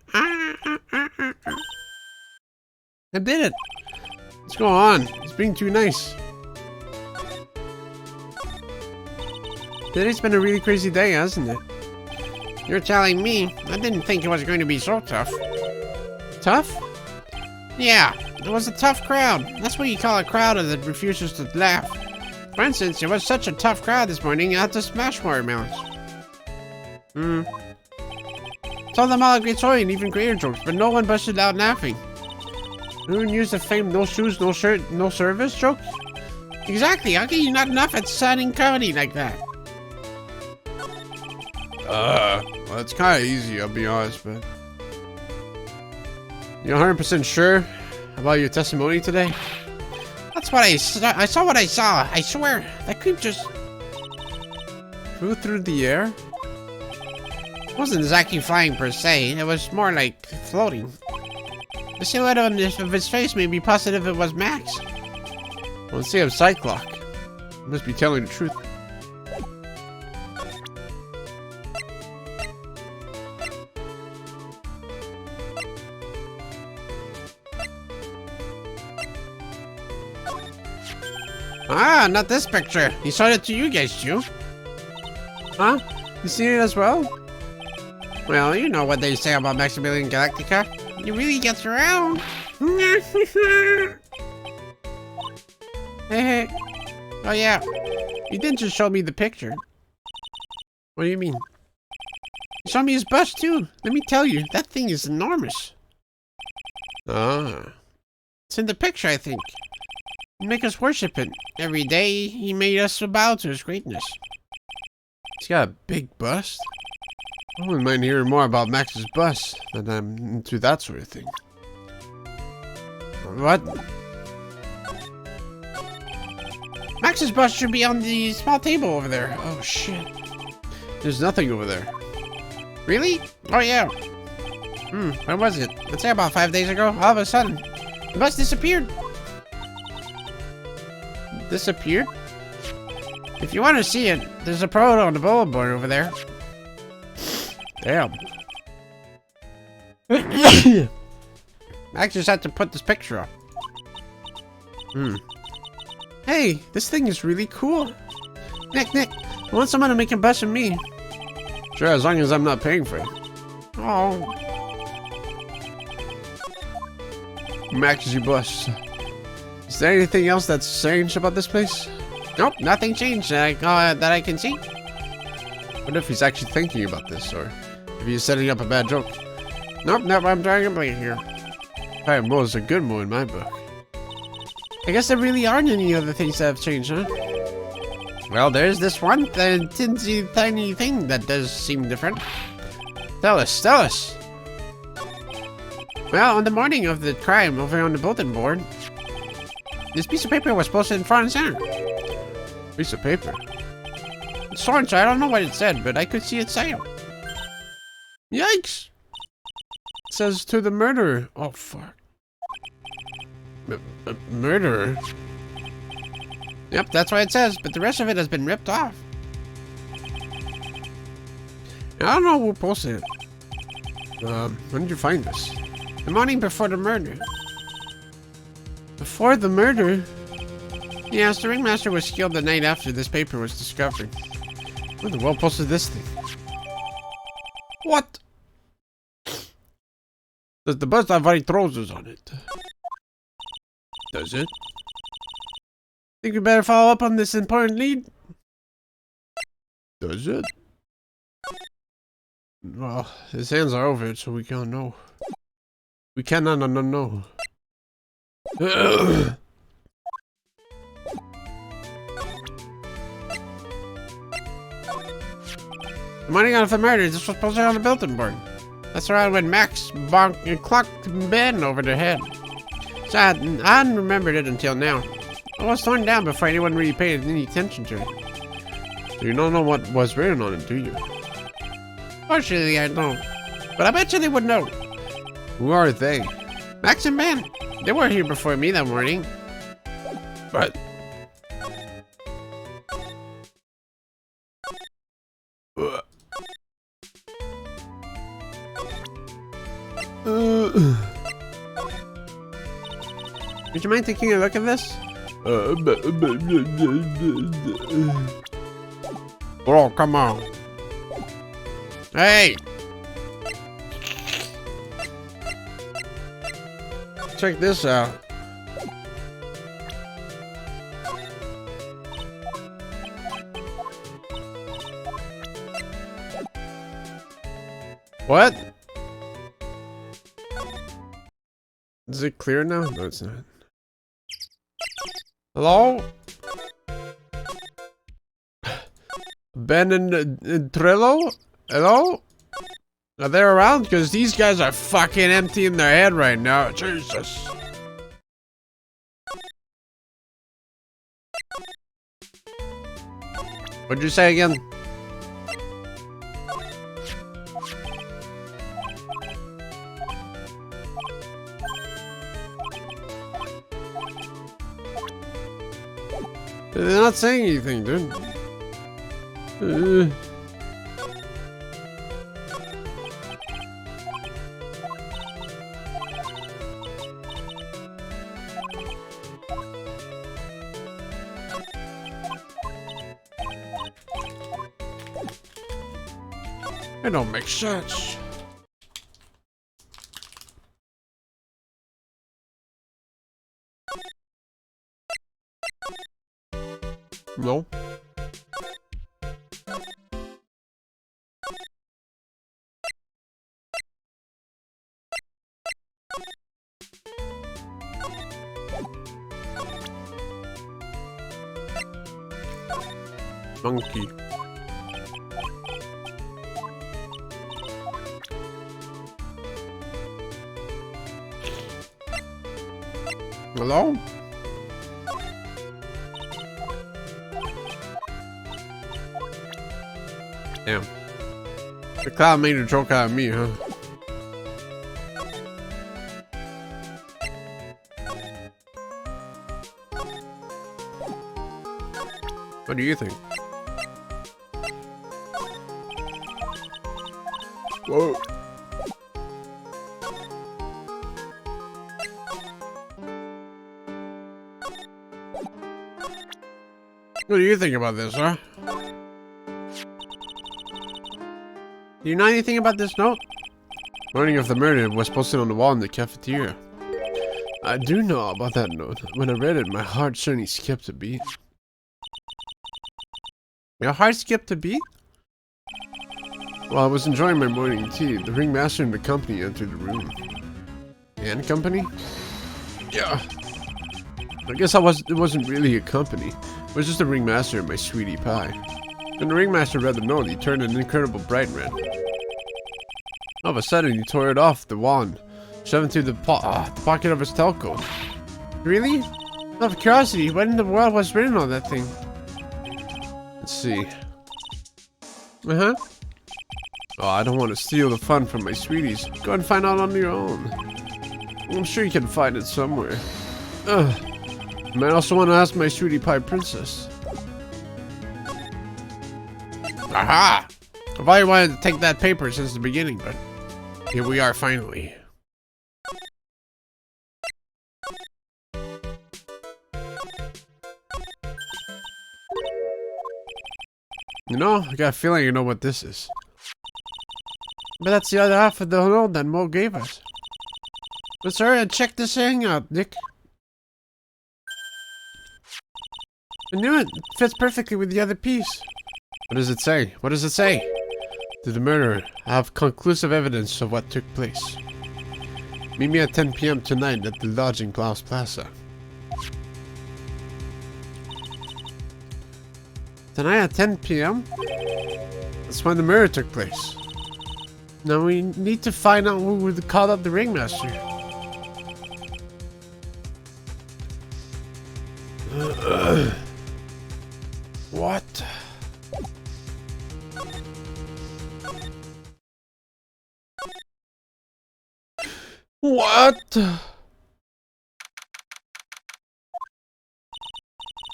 [SPEAKER 1] did it. What's going on? It's being too nice. Today's been a really crazy day, hasn't it?
[SPEAKER 3] You're telling me. I didn't think it was going to be so tough.
[SPEAKER 1] Tough?
[SPEAKER 3] Yeah, it was a tough crowd. That's what you call a crowd that refuses to laugh. For instance, it was such a tough crowd this morning, I had to smash watermelons. Told them all a great story and even greater jokes, but no one busted out laughing.
[SPEAKER 1] No one used the famed no shoes, no shirt, no service joke?
[SPEAKER 3] Exactly, how can you not laugh at sounding comedy like that?
[SPEAKER 1] Well, it's kind of easy, I'll be honest, but... You're 100% sure about your testimony today?
[SPEAKER 3] That's what I saw what I saw. I swear, that creep just...
[SPEAKER 1] Flew through the air?
[SPEAKER 3] It wasn't exactly flying per se, it was more like floating. The silhouette of his face made me positive it was Max.
[SPEAKER 1] Well, let's see, I'm Cyclock. You must be telling the truth.
[SPEAKER 3] Ah, not this picture. He showed it to you guys, too.
[SPEAKER 1] Huh? You seen it as well?
[SPEAKER 3] Well, you know what they say about Maximilian Galactica. He really gets around.
[SPEAKER 1] Hey.
[SPEAKER 3] Oh yeah, you didn't just show me the picture. What do you mean? You showed me his bust too. Let me tell you, that thing is enormous.
[SPEAKER 1] Ah.
[SPEAKER 3] It's in the picture, I think. He'd make us worship it. Every day, he made us bow to his greatness.
[SPEAKER 1] He's got a big bust. I wouldn't mind hearing more about Max's bust, than I'm into that sort of thing.
[SPEAKER 3] What? Max's bust should be on the small table over there. Oh shit.
[SPEAKER 1] There's nothing over there.
[SPEAKER 3] Really? Oh yeah. When was it? Let's say about 5 days ago. All of a sudden, the bus disappeared.
[SPEAKER 1] Disappeared?
[SPEAKER 3] If you want to see it, there's a photo on the bulletin board over there.
[SPEAKER 1] Damn.
[SPEAKER 3] Max just had to put this picture up. Hey, this thing is really cool. Nick, I want someone to make a bust of me.
[SPEAKER 1] Sure, as long as I'm not paying for it.
[SPEAKER 3] Oh.
[SPEAKER 1] Max's bust. Is there anything else that's strange about this place?
[SPEAKER 3] Nope, nothing changed that I can see.
[SPEAKER 1] What if he's actually thinking about this, or if he's setting up a bad joke?
[SPEAKER 3] Nope, I'm trying to play here.
[SPEAKER 1] Hey, Mo is a good Mo in my book.
[SPEAKER 3] I guess there really aren't any other things that have changed, huh? Well, there's this one teensy tiny thing that does seem different. Tell us. Well, on the morning of the crime over on the bulletin board, this piece of paper was posted in front and center.
[SPEAKER 1] Piece of paper?
[SPEAKER 3] It's orange, I don't know what it said, but I could see it say it. Yikes!
[SPEAKER 1] It says to the murderer. Oh, fuck. Murderer?
[SPEAKER 3] Yep, that's what it says, but the rest of it has been ripped off.
[SPEAKER 1] I don't know who posted it. When did you find this?
[SPEAKER 3] The morning before the murder.
[SPEAKER 1] Before the murder?
[SPEAKER 3] Yes, the ringmaster was killed the night after this paper was discovered.
[SPEAKER 1] Who the well posted this thing? What? Does the bus have white trousers on it? Does it?
[SPEAKER 3] Think we better follow up on this important lead?
[SPEAKER 1] Does it? Well, his hands are over it, so we can't know. We cannot know.
[SPEAKER 3] The morning of the murder, this was posted on the bulletin board. That's around when Max bonked and clocked Ben over the head. Sad, I hadn't remembered it until now. It was torn down before anyone really paid any attention to it.
[SPEAKER 1] You don't know what was written on it, do you?
[SPEAKER 3] Fortunately, I don't. But I bet you they would know.
[SPEAKER 1] Who are they?
[SPEAKER 3] Max and Ben. They weren't here before me that morning.
[SPEAKER 1] But...
[SPEAKER 3] Would you mind taking a look at this?
[SPEAKER 1] Bro, come on.
[SPEAKER 3] Hey!
[SPEAKER 1] Check this out. What? Is it clear now? No, it's not. Hello? Ben and Trillo? Hello? Are they around? Because these guys are fucking emptying their head right now. Jesus. What'd you say again? They're not saying anything, dude. It don't make sense. No. Monkey. Hello? Damn. The cloud made a joke out of me, huh? What do you think? Whoa. What do you think about this, huh? Do you know anything about this note? Warning of the murder was posted on the wall in the cafeteria. I do know about that note. When I read it, my heart certainly skipped a beat. Your heart skipped a beat? While I was enjoying my morning tea, the ringmaster and the company entered the room. And company? Yeah. I guess it wasn't really a company. It was just the ringmaster and my sweetie pie. When the ringmaster read the note, he turned an incredible bright red. All of a sudden, he tore it off the wand, shoved it into the pocket of his tailcoat. Really? Out of curiosity, what in the world was written on that thing? Let's see. Oh, I don't want to steal the fun from my sweeties. Go and find out on your own. I'm sure you can find it somewhere. I might also want to ask my sweetie pie princess. Aha! I've always wanted to take that paper since the beginning, but here we are finally. You know, I got a feeling you know what this is. But that's the other half of the note that Mo gave us. Let's hurry and check this thing out, Nick. I knew it. It fits perfectly with the other piece. What does it say? What does it say? Did the murderer have conclusive evidence of what took place? Meet me at 10 p.m. tonight at the lodge in Klaus Plaza. Tonight at 10 p.m.? That's when the murder took place. Now we need to find out who would call up the ringmaster. What? What?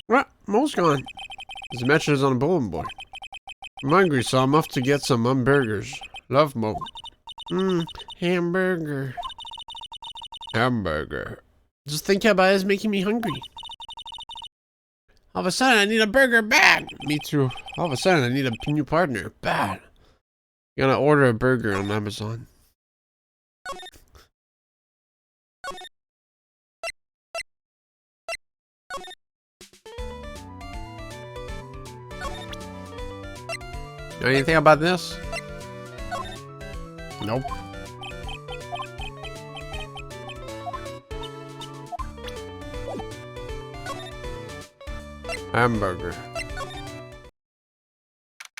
[SPEAKER 1] What? Mo's gone. His match is on a bulletin board. I'm hungry, so I'm off to get some hamburgers. Love, Mo. Hamburger. Hamburger. Just thinking about it is making me hungry. All of a sudden, I need a burger bad. Me too. All of a sudden, I need a new partner bad. Gonna order a burger on Amazon. Know anything about this? Nope. Hamburger.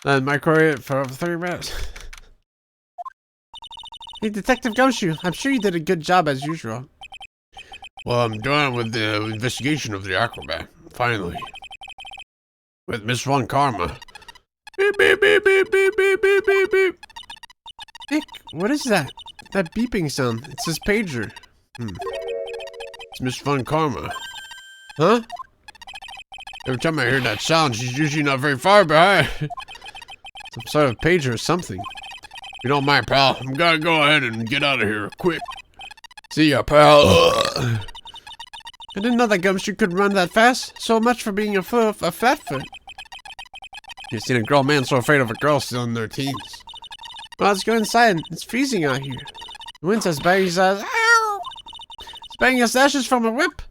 [SPEAKER 1] Then microwave it for 30 minutes. Hey, Detective Gumshoe, I'm sure you did a good job as usual.
[SPEAKER 2] Well, I'm done with the investigation of the acrobat. Finally. With Miss Von Karma. Beep, beep, beep, beep, beep, beep, beep, beep, beep.
[SPEAKER 1] Nick, what is that? That beeping sound. It's his pager.
[SPEAKER 2] It's Miss Von Karma.
[SPEAKER 1] Huh?
[SPEAKER 2] Every time I hear that sound, she's usually not very far behind.
[SPEAKER 1] Some sort of pager or something.
[SPEAKER 2] If you don't mind, pal, I'm gonna go ahead and get out of here quick. See ya, pal.
[SPEAKER 1] I didn't know that Gumshoe could run that fast. So much for being a flatfoot. You've seen a grown man so afraid of a girl still in their teens. Well, let's go inside. It's freezing out here. The wind's as banging as ow! It's banging us ashes from a whip.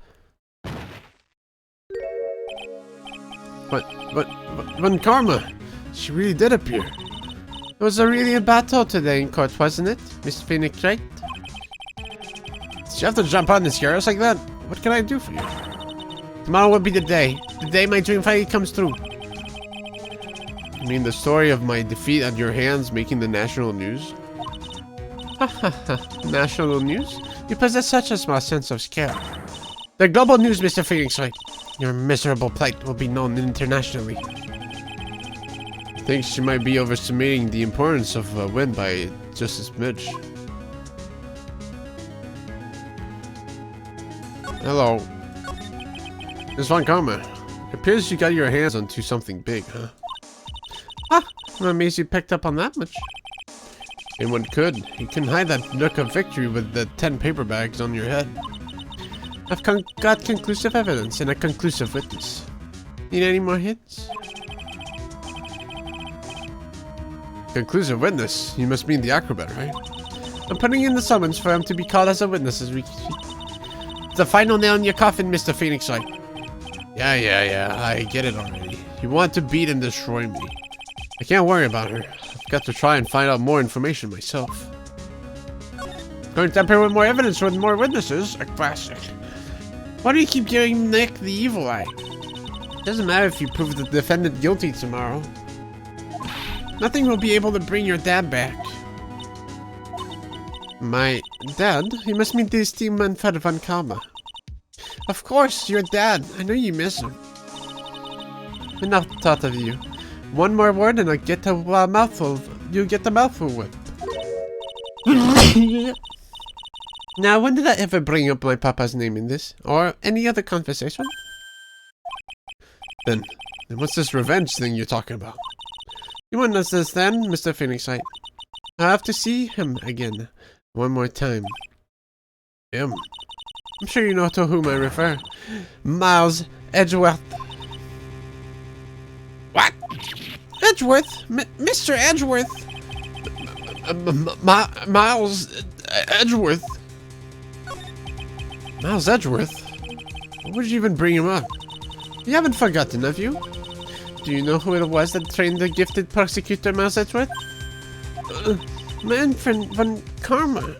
[SPEAKER 1] But when Karma, she really did appear. It was really a battle today in court, wasn't it, Miss Phoenix Wright? Did you have to jump on the scares like that? What can I do for you? Tomorrow will be the day my dream finally comes through. You mean the story of my defeat at your hands making the national news? National news? You possess such a small sense of scale. The global news, Mr. Phoenix Wright. Your miserable plight will be known internationally. I think she might be overestimating the importance of a win by just a smidge. Hello. Miss Von Karma. It appears you got your hands onto something big, huh? Ah, I'm amazed you picked up on that much. Anyone could. You can hide that look of victory with the 10 paper bags on your head. I've got conclusive evidence and a conclusive witness. Need any more hits? Conclusive witness? You must mean the acrobat, right? I'm putting in the summons for him to be called as a witness as we speak. The final nail in your coffin, Mr. Phoenix Wright. Yeah, I get it already. You want to beat and destroy me. I can't worry about her. I've got to try and find out more information myself. Going to tamper with more evidence with more witnesses? A classic. Why do you keep giving Nick the evil eye? Doesn't matter if you prove the defendant guilty tomorrow. Nothing will be able to bring your dad back. My dad? You must mean the esteemed Manfred von Karma. Of course, your dad. I know you miss him. Enough thought of you. One more word and I'll get a mouthful. You get the mouthful with. Now, when did I ever bring up my papa's name in this? Or any other conversation? Then what's this revenge thing you're talking about? You won't understand, Mr. Phoenix Wright. I have to see him again. One more time. Him? I'm sure you know to whom I refer. Miles Edgeworth.
[SPEAKER 3] What?
[SPEAKER 1] Edgeworth? Mr. Edgeworth? Miles Edgeworth? Miles Edgeworth? Why would you even bring him up? You haven't forgotten, have you? Do you know who it was that trained the gifted prosecutor Miles Edgeworth? Manfred von Karma.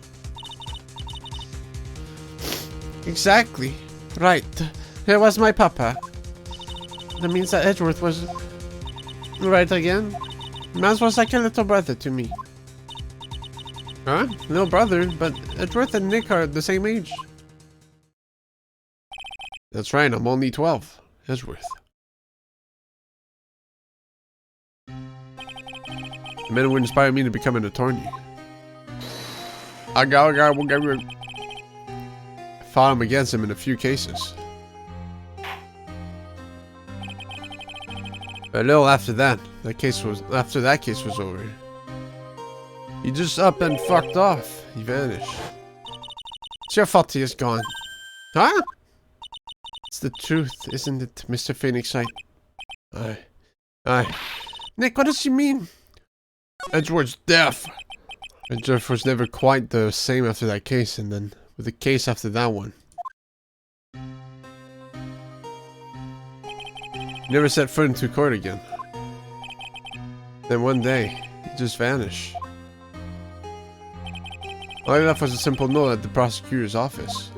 [SPEAKER 1] Exactly. Right. Here was my papa. That means that Edgeworth was right again. Miles was like a little brother to me. Huh? Little brother, but Edgeworth and Nick are the same age. That's right, I'm only 12. Edgeworth. The man who inspired me to become an attorney. I fought him against him in a few cases. But a little after that case was over. He just up and fucked off. He vanished. It's your fault he is gone. Huh? It's the truth, isn't it, Mr. Phoenix Wright? Aye. Nick, what does she mean?
[SPEAKER 2] Edgeworth's deaf.
[SPEAKER 1] Edgeworth was never quite the same after that case, and then with the case after that one. He never set foot into court again. Then one day, he just vanished. All he left was a simple note at the prosecutor's office.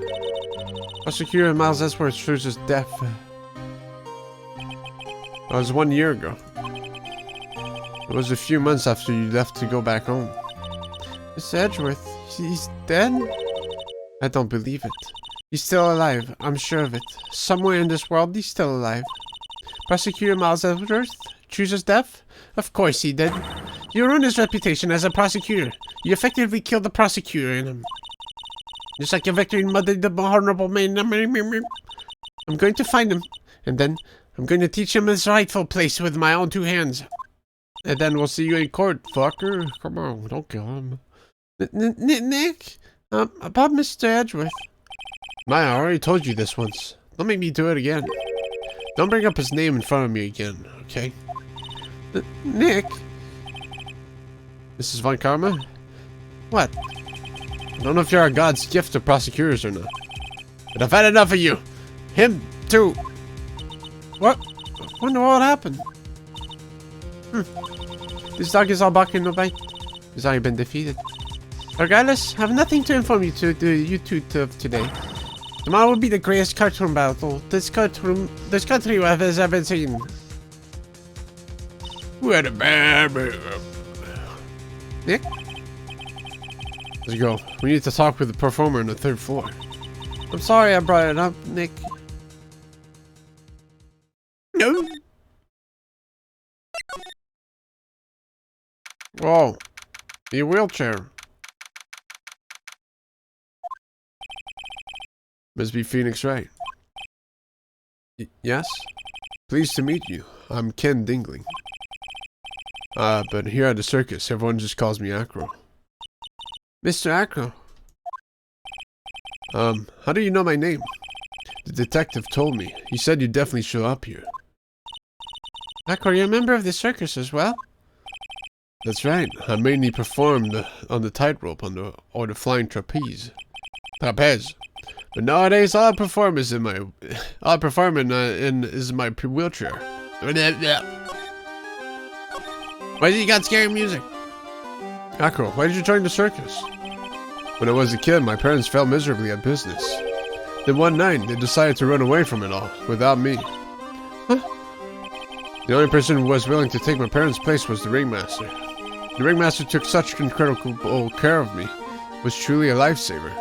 [SPEAKER 1] Prosecutor Miles Edgeworth shows his death. That was 1 year ago. It was a few months after you left to go back home. Mr. Edgeworth, he's dead? I don't believe it. He's still alive, I'm sure of it. Somewhere in this world, he's still alive. Prosecutor Miles Edgeworth chooses death? Of course he did. You ruined his reputation as a prosecutor. You effectively killed the prosecutor in him. Just like your victory murdered the honorable man. I'm going to find him, and then I'm going to teach him his rightful place with my own 2 hands. And then we'll see you in court, fucker. Come on, don't kill him. Nick? About Mr. Edgeworth. I already told you this once. Don't make me do it again. Don't bring up his name in front of me again, okay? Nick? Mrs. Von Karma? What? I don't know if you're a god's gift to prosecutors or not. But I've had enough of you. Him, too. What? Wonder what happened. This dog is all barking no bite. He's already been defeated. Regardless, I have nothing to inform you of today. Tomorrow will be the greatest cartoon battle this country has ever seen.
[SPEAKER 2] Who had a bad
[SPEAKER 1] Nick? Let's go. We need to talk with the performer on the 3rd floor. I'm sorry I brought it up, Nick.
[SPEAKER 3] No.
[SPEAKER 1] Whoa. The wheelchair. Must be Phoenix Wright. Yes? Pleased to meet you. I'm Ken Dingling. But here at the circus, everyone just calls me Acro. Mr. Acro. How do you know my name? The detective told me. He said you'd definitely show up here.
[SPEAKER 3] Acro, you're a member of the circus as well?
[SPEAKER 1] That's right. I mainly perform on the tightrope or the flying trapeze. Trapeze. But nowadays, all I perform is in my wheelchair.
[SPEAKER 3] Why do you got scary music?
[SPEAKER 1] Acro, why did you join the circus? When I was a kid, my parents failed miserably at business. Then one night, they decided to run away from it all, without me.
[SPEAKER 3] Huh?
[SPEAKER 1] The only person who was willing to take my parents' place was the ringmaster. The ringmaster took such incredible care of me. Was truly a lifesaver.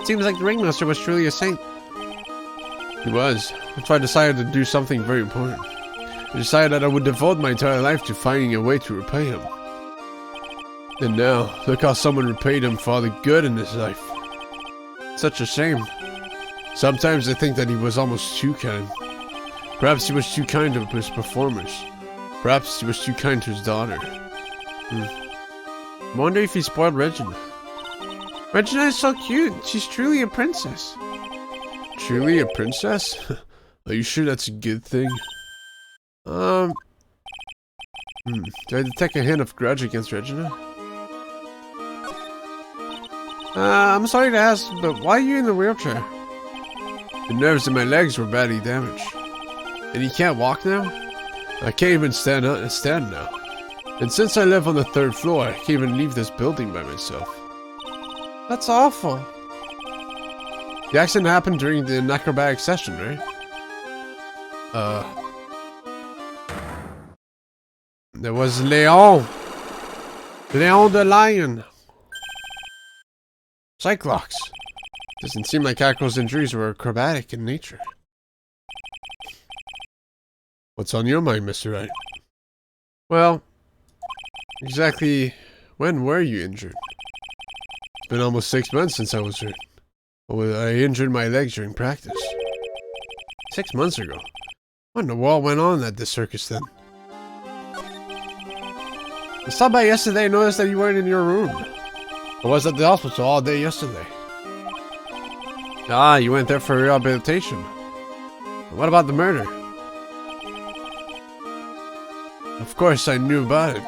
[SPEAKER 3] It seems like the ringmaster was truly a saint.
[SPEAKER 1] He was. That's why I decided to do something very important. I decided that I would devote my entire life to finding a way to repay him. And now, look how someone repaid him for all the good in his life. Such a shame. Sometimes I think that he was almost too kind. Perhaps he was too kind to his performers. Perhaps he was too kind to his daughter. I wonder if he spoiled Regina.
[SPEAKER 3] Regina is so cute. She's truly a princess.
[SPEAKER 1] Truly a princess? Are you sure that's a good thing? Do I detect a hint of grudge against Regina?
[SPEAKER 3] I'm sorry to ask, but why are you in the wheelchair?
[SPEAKER 1] The nerves in my legs were badly damaged. And you can't walk now? I can't even stand now. And since I live on the 3rd floor, I can't even leave this building by myself.
[SPEAKER 3] That's awful.
[SPEAKER 1] The accident happened during the acrobatic session, right? There was Leon. Leon the Lion. Cyclops. Doesn't seem like Acro's injuries were acrobatic in nature. What's on your mind, Mr. Wright? Well, exactly when were you injured? It's been almost 6 months since I was hurt. I injured my legs during practice. 6 months ago? What in the world went on at this circus then? I stopped by yesterday and noticed that you weren't in your room. I was at the hospital all day yesterday. Ah, you went there for rehabilitation. What about the murder? Of course I knew about it.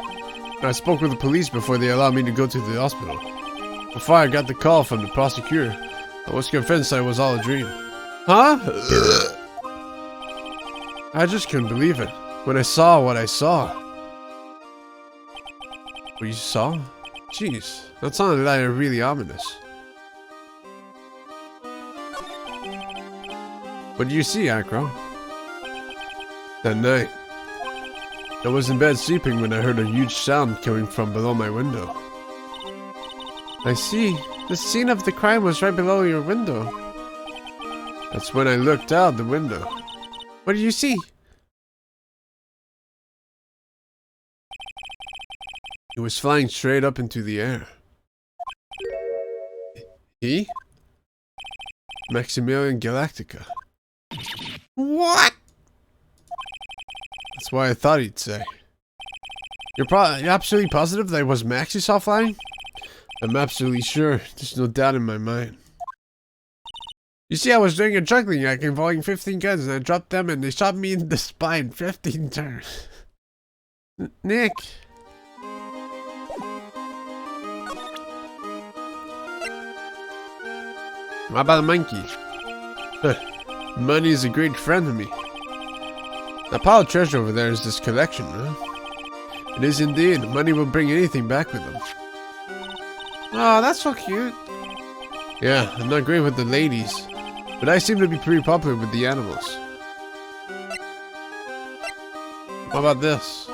[SPEAKER 1] I spoke with the police before they allowed me to go to the hospital. Before I got the call from the prosecutor, I was convinced that it was all a dream. Huh? I just couldn't believe it when I saw what I saw. What you saw? Jeez, that sounded like really ominous. What did you see, Acro? That night, I was in bed sleeping when I heard a huge sound coming from below my window.
[SPEAKER 3] I see. The scene of the crime was right below your window.
[SPEAKER 1] That's when I looked out the window.
[SPEAKER 3] What did you see?
[SPEAKER 1] It was flying straight up into the air. He? Maximilian Galactica.
[SPEAKER 3] What?
[SPEAKER 1] That's why I thought he'd say. You're absolutely positive that it was Max you saw flying? I'm absolutely sure. There's no doubt in my mind. You see, I was doing a juggling act involving 15 guns and I dropped them and they shot me in the spine 15 times.
[SPEAKER 3] Nick.
[SPEAKER 1] How about the monkey? Money is a great friend to me. The pile of treasure over there is this collection, huh? It is indeed. Money will bring anything back with them.
[SPEAKER 3] Oh, that's so cute.
[SPEAKER 1] Yeah, I'm not great with the ladies, but I seem to be pretty popular with the animals. How about this?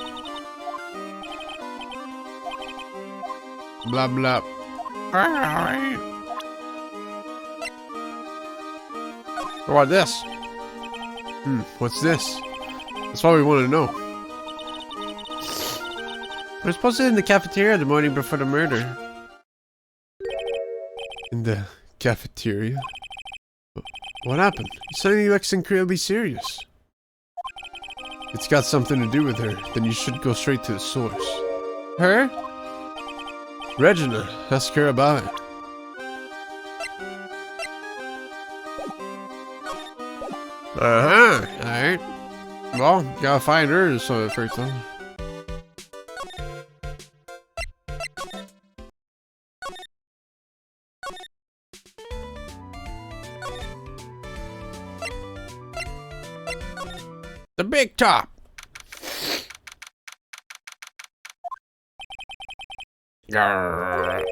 [SPEAKER 1] Blah blah.
[SPEAKER 3] Alright.
[SPEAKER 1] How about this? What's this? That's what we want to know.
[SPEAKER 3] We're supposed to be in the cafeteria the morning before the murder.
[SPEAKER 1] In the cafeteria? What happened? Suddenly looks incredibly serious. It's got something to do with her. Then you should go straight to the source.
[SPEAKER 3] Her?
[SPEAKER 1] Regina, ask her about it.
[SPEAKER 3] Alright.
[SPEAKER 1] Well, gotta find her so first time.
[SPEAKER 3] The big top.
[SPEAKER 1] Got a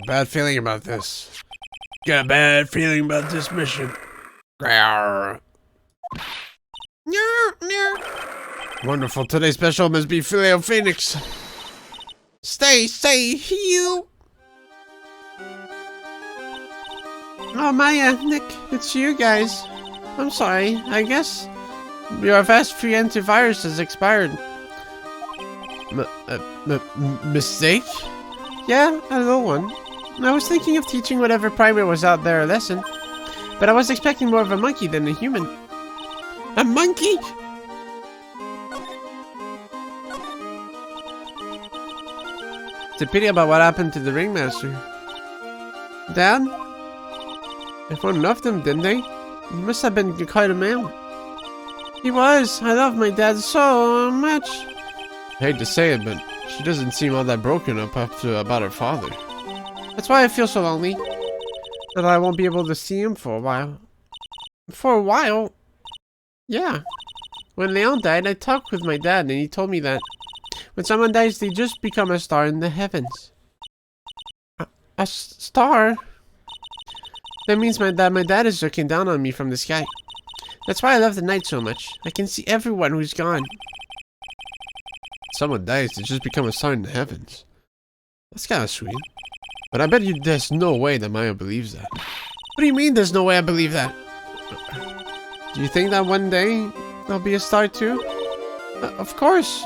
[SPEAKER 1] bad feeling about this. Got a bad feeling about this mission. Wonderful. Today's special must be filet of phoenix.
[SPEAKER 3] Stay, you. Oh, Maya, Nick, it's you guys. I'm sorry. I guess your fast free antivirus has expired.
[SPEAKER 1] Mistake?
[SPEAKER 3] Yeah, a little one. I was thinking of teaching whatever primate was out there a lesson, but I was expecting more of a monkey than a human. A monkey? It's a pity about what happened to the ringmaster. Dad? They found enough of them, didn't they? He must have been quite a man. He was. I love my dad so much.
[SPEAKER 1] I hate to say it, but she doesn't seem all that broken up after about her father.
[SPEAKER 3] That's why I feel so lonely. That I won't be able to see him for a while. For a while? Yeah. When Leon died, I talked with my dad and he told me that when someone dies, they just become a star in the heavens. A star? That means my dad is looking down on me from the sky. That's why I love the night so much. I can see everyone who's gone.
[SPEAKER 1] Someone dies to just become a star in the heavens. That's kind of sweet. But I bet you there's no way that Maya believes that.
[SPEAKER 3] What do you mean there's no way I believe that? Do you think that one day I'll be a star too? Of course.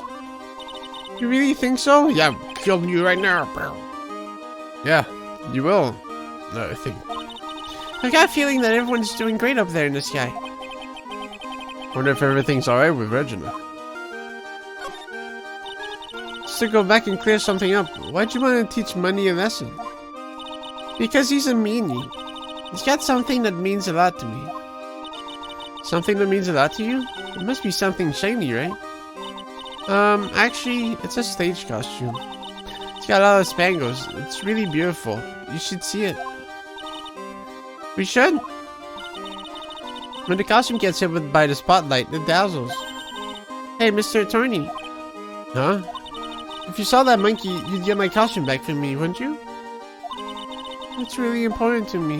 [SPEAKER 3] You really think so?
[SPEAKER 2] Yeah, I'm killing you right now, bro.
[SPEAKER 1] Yeah, you will. I think.
[SPEAKER 3] I got a feeling that everyone's doing great up there in the sky.
[SPEAKER 1] Wonder if everything's alright with Regina.
[SPEAKER 3] Just to go back and clear something up, why'd you want to teach Money a lesson? Because he's a meanie. He's got something that means a lot to me. Something that means a lot to you? It must be something shiny, right? Actually, it's a stage costume. It's got a lot of spangles. It's really beautiful. You should see it. We should. When the costume gets hit by the spotlight, it dazzles. Hey, Mr. Attorney.
[SPEAKER 1] Huh?
[SPEAKER 3] If you saw that monkey, you'd get my costume back for me, wouldn't you? It's really important to me.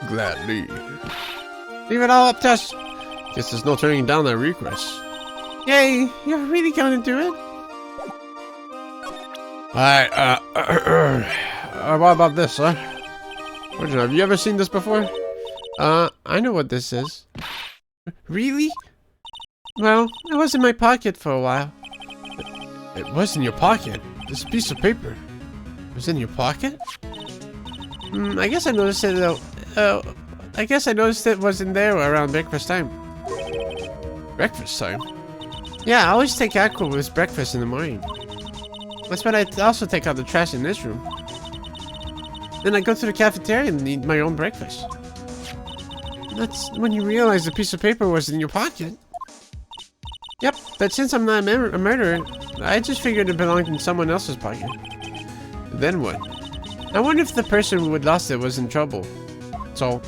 [SPEAKER 1] Gladly.
[SPEAKER 3] Leave it all up to us.
[SPEAKER 1] Guess there's no turning down that request.
[SPEAKER 3] Yay, you're really gonna do it?
[SPEAKER 1] Alright, what about this, huh? Regina, have you ever seen this before?
[SPEAKER 3] I know what this is. Really? Well, it was in my pocket for a while.
[SPEAKER 1] It was in your pocket? This piece of paper was in your pocket?
[SPEAKER 3] I guess I noticed it though. I guess I noticed it wasn't there around breakfast time.
[SPEAKER 1] Breakfast time?
[SPEAKER 3] Yeah, I always take Aqua with breakfast in the morning. That's when I also take out the trash in this room. Then I go to the cafeteria and eat my own breakfast. That's when you realize the piece of paper was in your pocket. Yep, but since I'm not a murderer, I just figured it belonged in someone else's pocket.
[SPEAKER 1] Then what?
[SPEAKER 3] I wonder if the person who had lost it was in trouble. So,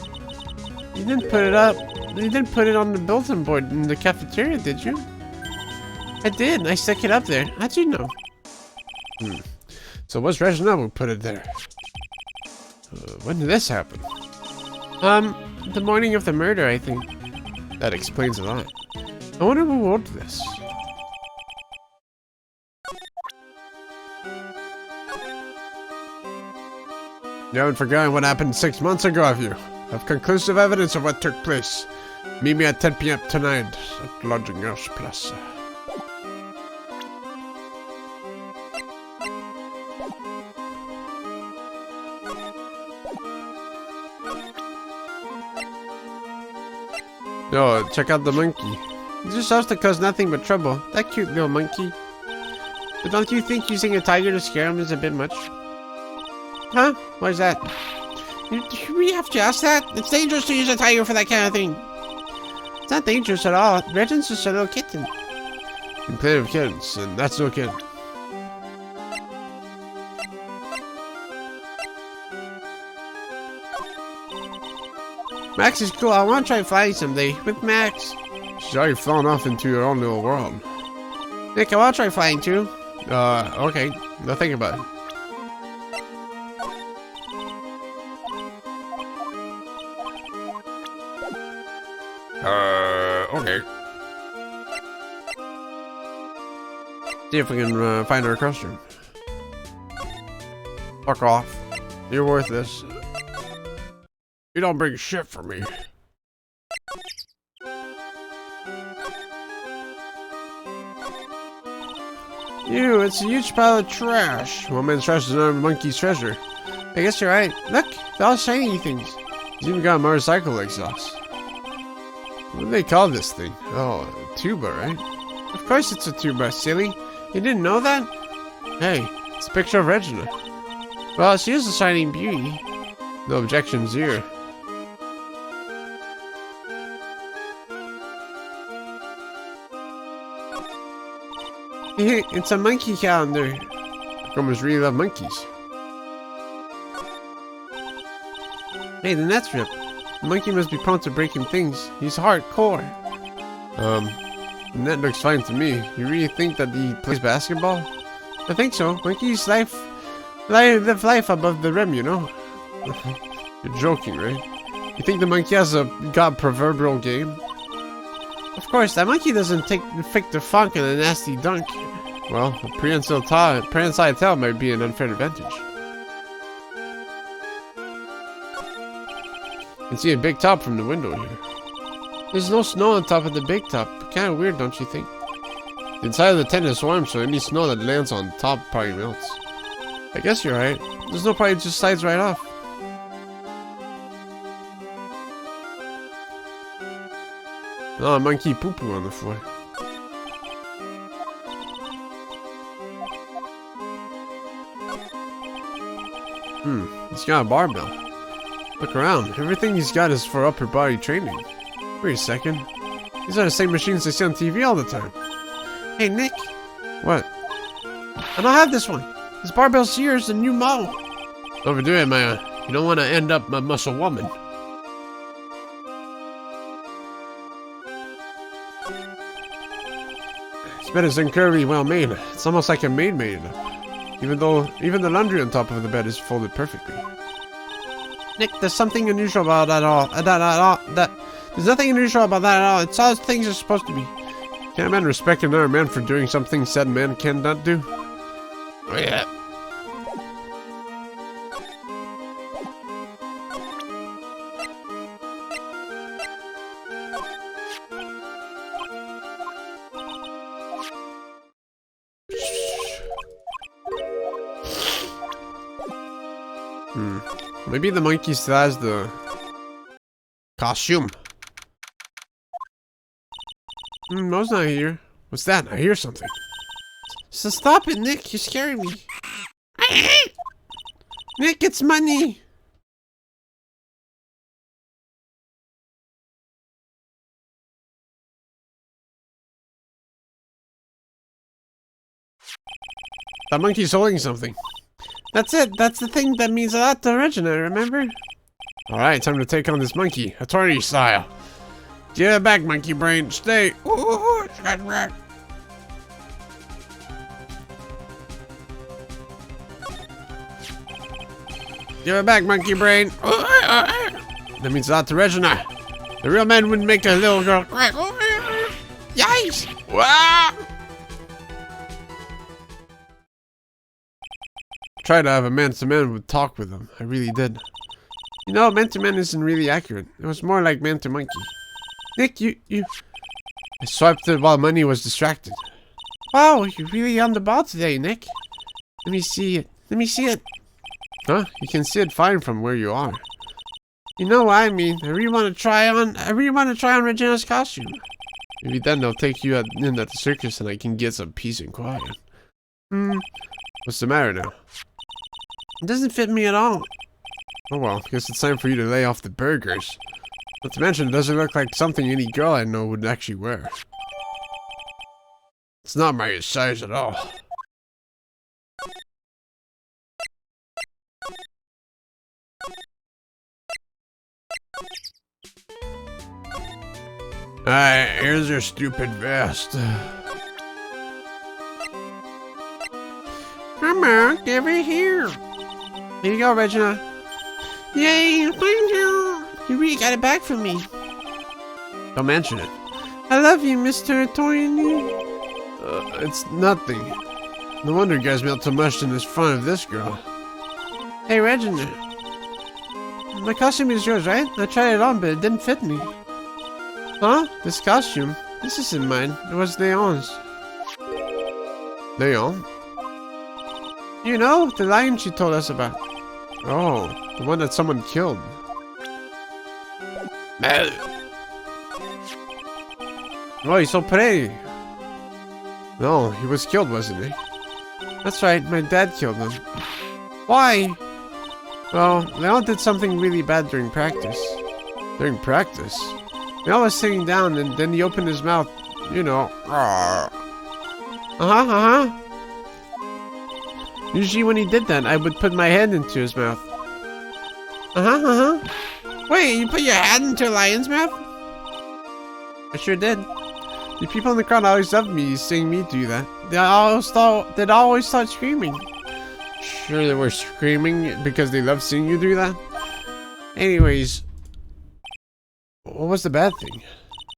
[SPEAKER 1] You didn't put it up. You didn't put it on the bulletin board in the cafeteria, did you? I did. I stuck it up there. How'd you know? So what's Reginald who put it there? When did this happen? The morning of the murder, I think. That explains a lot. I wonder who wrote this. You haven't forgotten what happened 6 months ago, have you? I have conclusive evidence of what took place. Meet me at 10 p.m. tonight at Lodging House Plaza. Yo, check out the monkey. He just has to cause nothing but trouble. That cute little monkey. But don't you think using a tiger to scare him is a bit much? Huh? Why is that?
[SPEAKER 3] Do we have to ask that? It's dangerous to use a tiger for that kind of thing.
[SPEAKER 1] It's not dangerous at all. Regin's just a little kitten. You play with kittens, and that's no kitten. Max is cool. I want to try flying someday with Max. She's already flown off into her own little world.
[SPEAKER 3] Nick, I want to try flying too.
[SPEAKER 1] Okay. Now think about it.
[SPEAKER 2] Okay.
[SPEAKER 1] See if we can find our costume. Fuck off. You're worthless.
[SPEAKER 2] You don't bring shit for me.
[SPEAKER 1] Ew, it's a huge pile of trash. One man's trash is another monkey's treasure. I guess you're right. Look, they're all shiny things. He's even got a motorcycle exhaust. What do they call this thing? Oh, a tuba, right? Of course it's a tuba, silly. You didn't know that? Hey, it's a picture of Regina. Well, she is a shining beauty. No objections here. It's a monkey calendar. Comers really love monkeys. Hey, the net's ripped. The monkey must be prone to breaking things. He's hardcore. The net looks fine to me. You really think that he plays basketball? I think so. Monkeys live life above the rim, you know? You're joking, right? You think the monkey has got proverbial game? Of course, that monkey doesn't fake the funk in a nasty dunk. Well, a prehensile tail might be an unfair advantage. You can see a big top from the window here. There's no snow on top of the big top. Kinda weird, don't you think? The inside of the tent is warm, so any snow that lands on top probably melts. I guess you're right. The snow probably just slides right off. Oh, a monkey poo-poo on the floor. He's got a barbell. Look around. Everything he's got is for upper body training. Wait a second. These are the same machines I see on TV all the time.
[SPEAKER 3] Hey, Nick.
[SPEAKER 1] What?
[SPEAKER 3] I don't have this one. This barbell's here is the new model.
[SPEAKER 1] Overdo it, Maya. You don't want to end up a muscle woman. This bed is incredibly well made. It's almost like a maid made it up. Even the laundry on top of the bed is folded perfectly.
[SPEAKER 3] Nick, there's something unusual about that all. There's nothing unusual about that at all. It's how things are supposed to be.
[SPEAKER 1] Can a man respect another man for doing something said man cannot do?
[SPEAKER 2] Oh yeah.
[SPEAKER 1] Maybe the monkey still has the costume. Mo's not here. What's that? I hear something.
[SPEAKER 3] So stop it, Nick. You're scaring me. Nick, it's money.
[SPEAKER 1] That monkey's holding something.
[SPEAKER 3] That's it. That's the thing that means a lot to Regina, remember?
[SPEAKER 1] Alright, time to take on this monkey. Attorney style. Get it back, monkey brain. Stay.
[SPEAKER 4] Ooh, scratch back.
[SPEAKER 1] Give it back, monkey brain. That means a lot to Regina. The real man wouldn't make a little girl cry.
[SPEAKER 4] Yikes!
[SPEAKER 1] Wow! Try to have a man-to-man talk with him. I really did. You know, man-to-man isn't really accurate. It was more like man-to-monkey. Nick, you... I swiped it while Money was distracted.
[SPEAKER 3] Wow, you're really on the ball today, Nick.
[SPEAKER 1] Let me see it. Let me see it. Huh? You can see it fine from where you are.
[SPEAKER 3] You know what I mean. I really want to try on Regina's costume.
[SPEAKER 1] Maybe then they'll take you in at the circus and I can get some peace and quiet. What's the matter now?
[SPEAKER 3] It doesn't fit me at all.
[SPEAKER 1] Oh well, guess it's time for you to lay off the burgers. Not to mention, it doesn't look like something any girl I know would actually wear. It's not my size at all. Alright, here's your stupid vest.
[SPEAKER 3] Come on, give it here. Here you go, Regina. Yay, thank you. You really got it back for me.
[SPEAKER 1] Don't mention it.
[SPEAKER 3] I love you, Mr. Toyini.
[SPEAKER 1] It's nothing. No wonder you guys melt so much in this front of this girl.
[SPEAKER 3] Hey, Regina. My costume is yours, right? I tried it on, but it didn't fit me. Huh? This costume? This isn't mine. It was Leon's.
[SPEAKER 1] Leon?
[SPEAKER 3] You know, the lion she told us about.
[SPEAKER 1] Oh, the one that someone killed. Oh, he's so pretty. No, he was killed, wasn't he?
[SPEAKER 3] That's right, my dad killed him. Why? Well, Leon did something really bad during practice.
[SPEAKER 1] During practice?
[SPEAKER 3] Leon was sitting down and then he opened his mouth, you know. Usually when he did that, I would put my hand into his mouth. Wait, you put your hand into a lion's mouth? I sure did. The people in the crowd always loved me seeing me do that. They'd always start screaming.
[SPEAKER 1] Sure they were screaming because they loved seeing you do that?
[SPEAKER 3] Anyways.
[SPEAKER 1] What was the bad thing?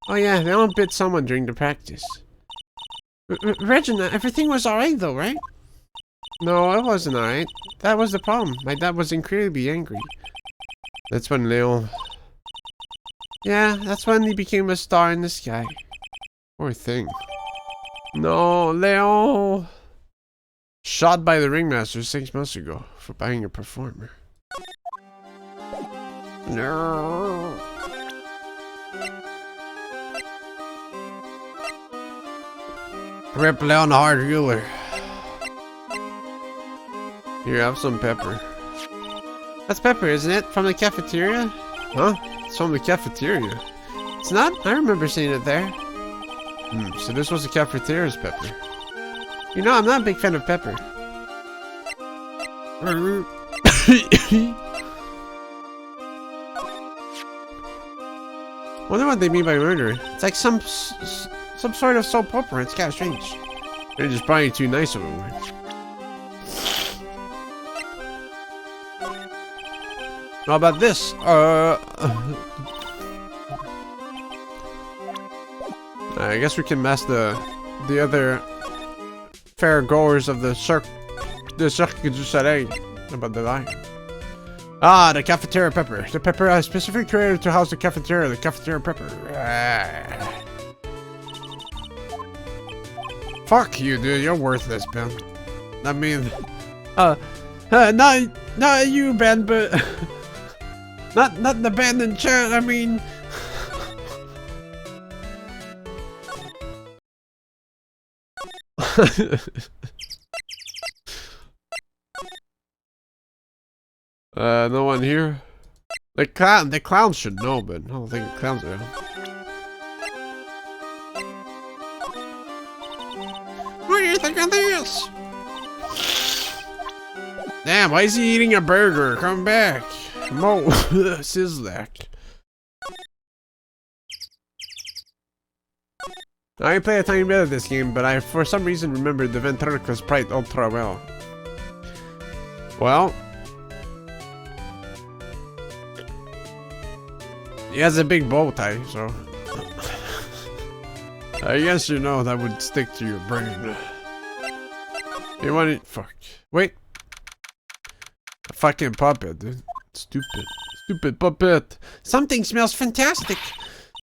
[SPEAKER 3] Oh yeah, they all bit someone during the practice. Regina, everything was alright though, right?
[SPEAKER 1] No, it wasn't alright.
[SPEAKER 3] That was the problem. My dad was incredibly angry.
[SPEAKER 1] That's when Leon...
[SPEAKER 3] Yeah, that's when he became a star in the sky.
[SPEAKER 1] Poor thing. No, Leon! Shot by the ringmaster 6 months ago for buying a performer.
[SPEAKER 3] No.
[SPEAKER 1] Rip Leon Hard Ruler. Here, have some pepper.
[SPEAKER 3] That's pepper, isn't it? From the cafeteria?
[SPEAKER 1] Huh? It's from the cafeteria.
[SPEAKER 3] It's not? I remember seeing it there.
[SPEAKER 1] So this was the cafeteria's pepper.
[SPEAKER 3] You know, I'm not a big fan of pepper.
[SPEAKER 1] Wonder what they mean by murder.
[SPEAKER 3] It's like some sort of soap opera. It's kind of strange.
[SPEAKER 1] They're just probably too nice of a word. How about this? I guess we can mask the other fair goers of the Cirque du Soleil about the line. Ah, the cafeteria pepper. The pepper I specifically created to house the cafeteria pepper. Fuck you, dude. You're worthless, Ben. I mean,
[SPEAKER 3] not you, Ben, but not the Ben in chat. I mean,
[SPEAKER 1] no one here. The clown should know, but I don't think the clowns are.
[SPEAKER 3] What do you think of this?
[SPEAKER 1] Damn, why is he eating a burger? Come back. Mo, Sizzlack. I play a tiny bit of this game, but I, for some reason, remembered the ventriloquist sprite ultra well. Well, he has a big bow tie, so I guess you know that would stick to your brain. You want it? Fuck. Wait. A fucking puppet, dude. Stupid. Stupid puppet.
[SPEAKER 3] Something smells fantastic.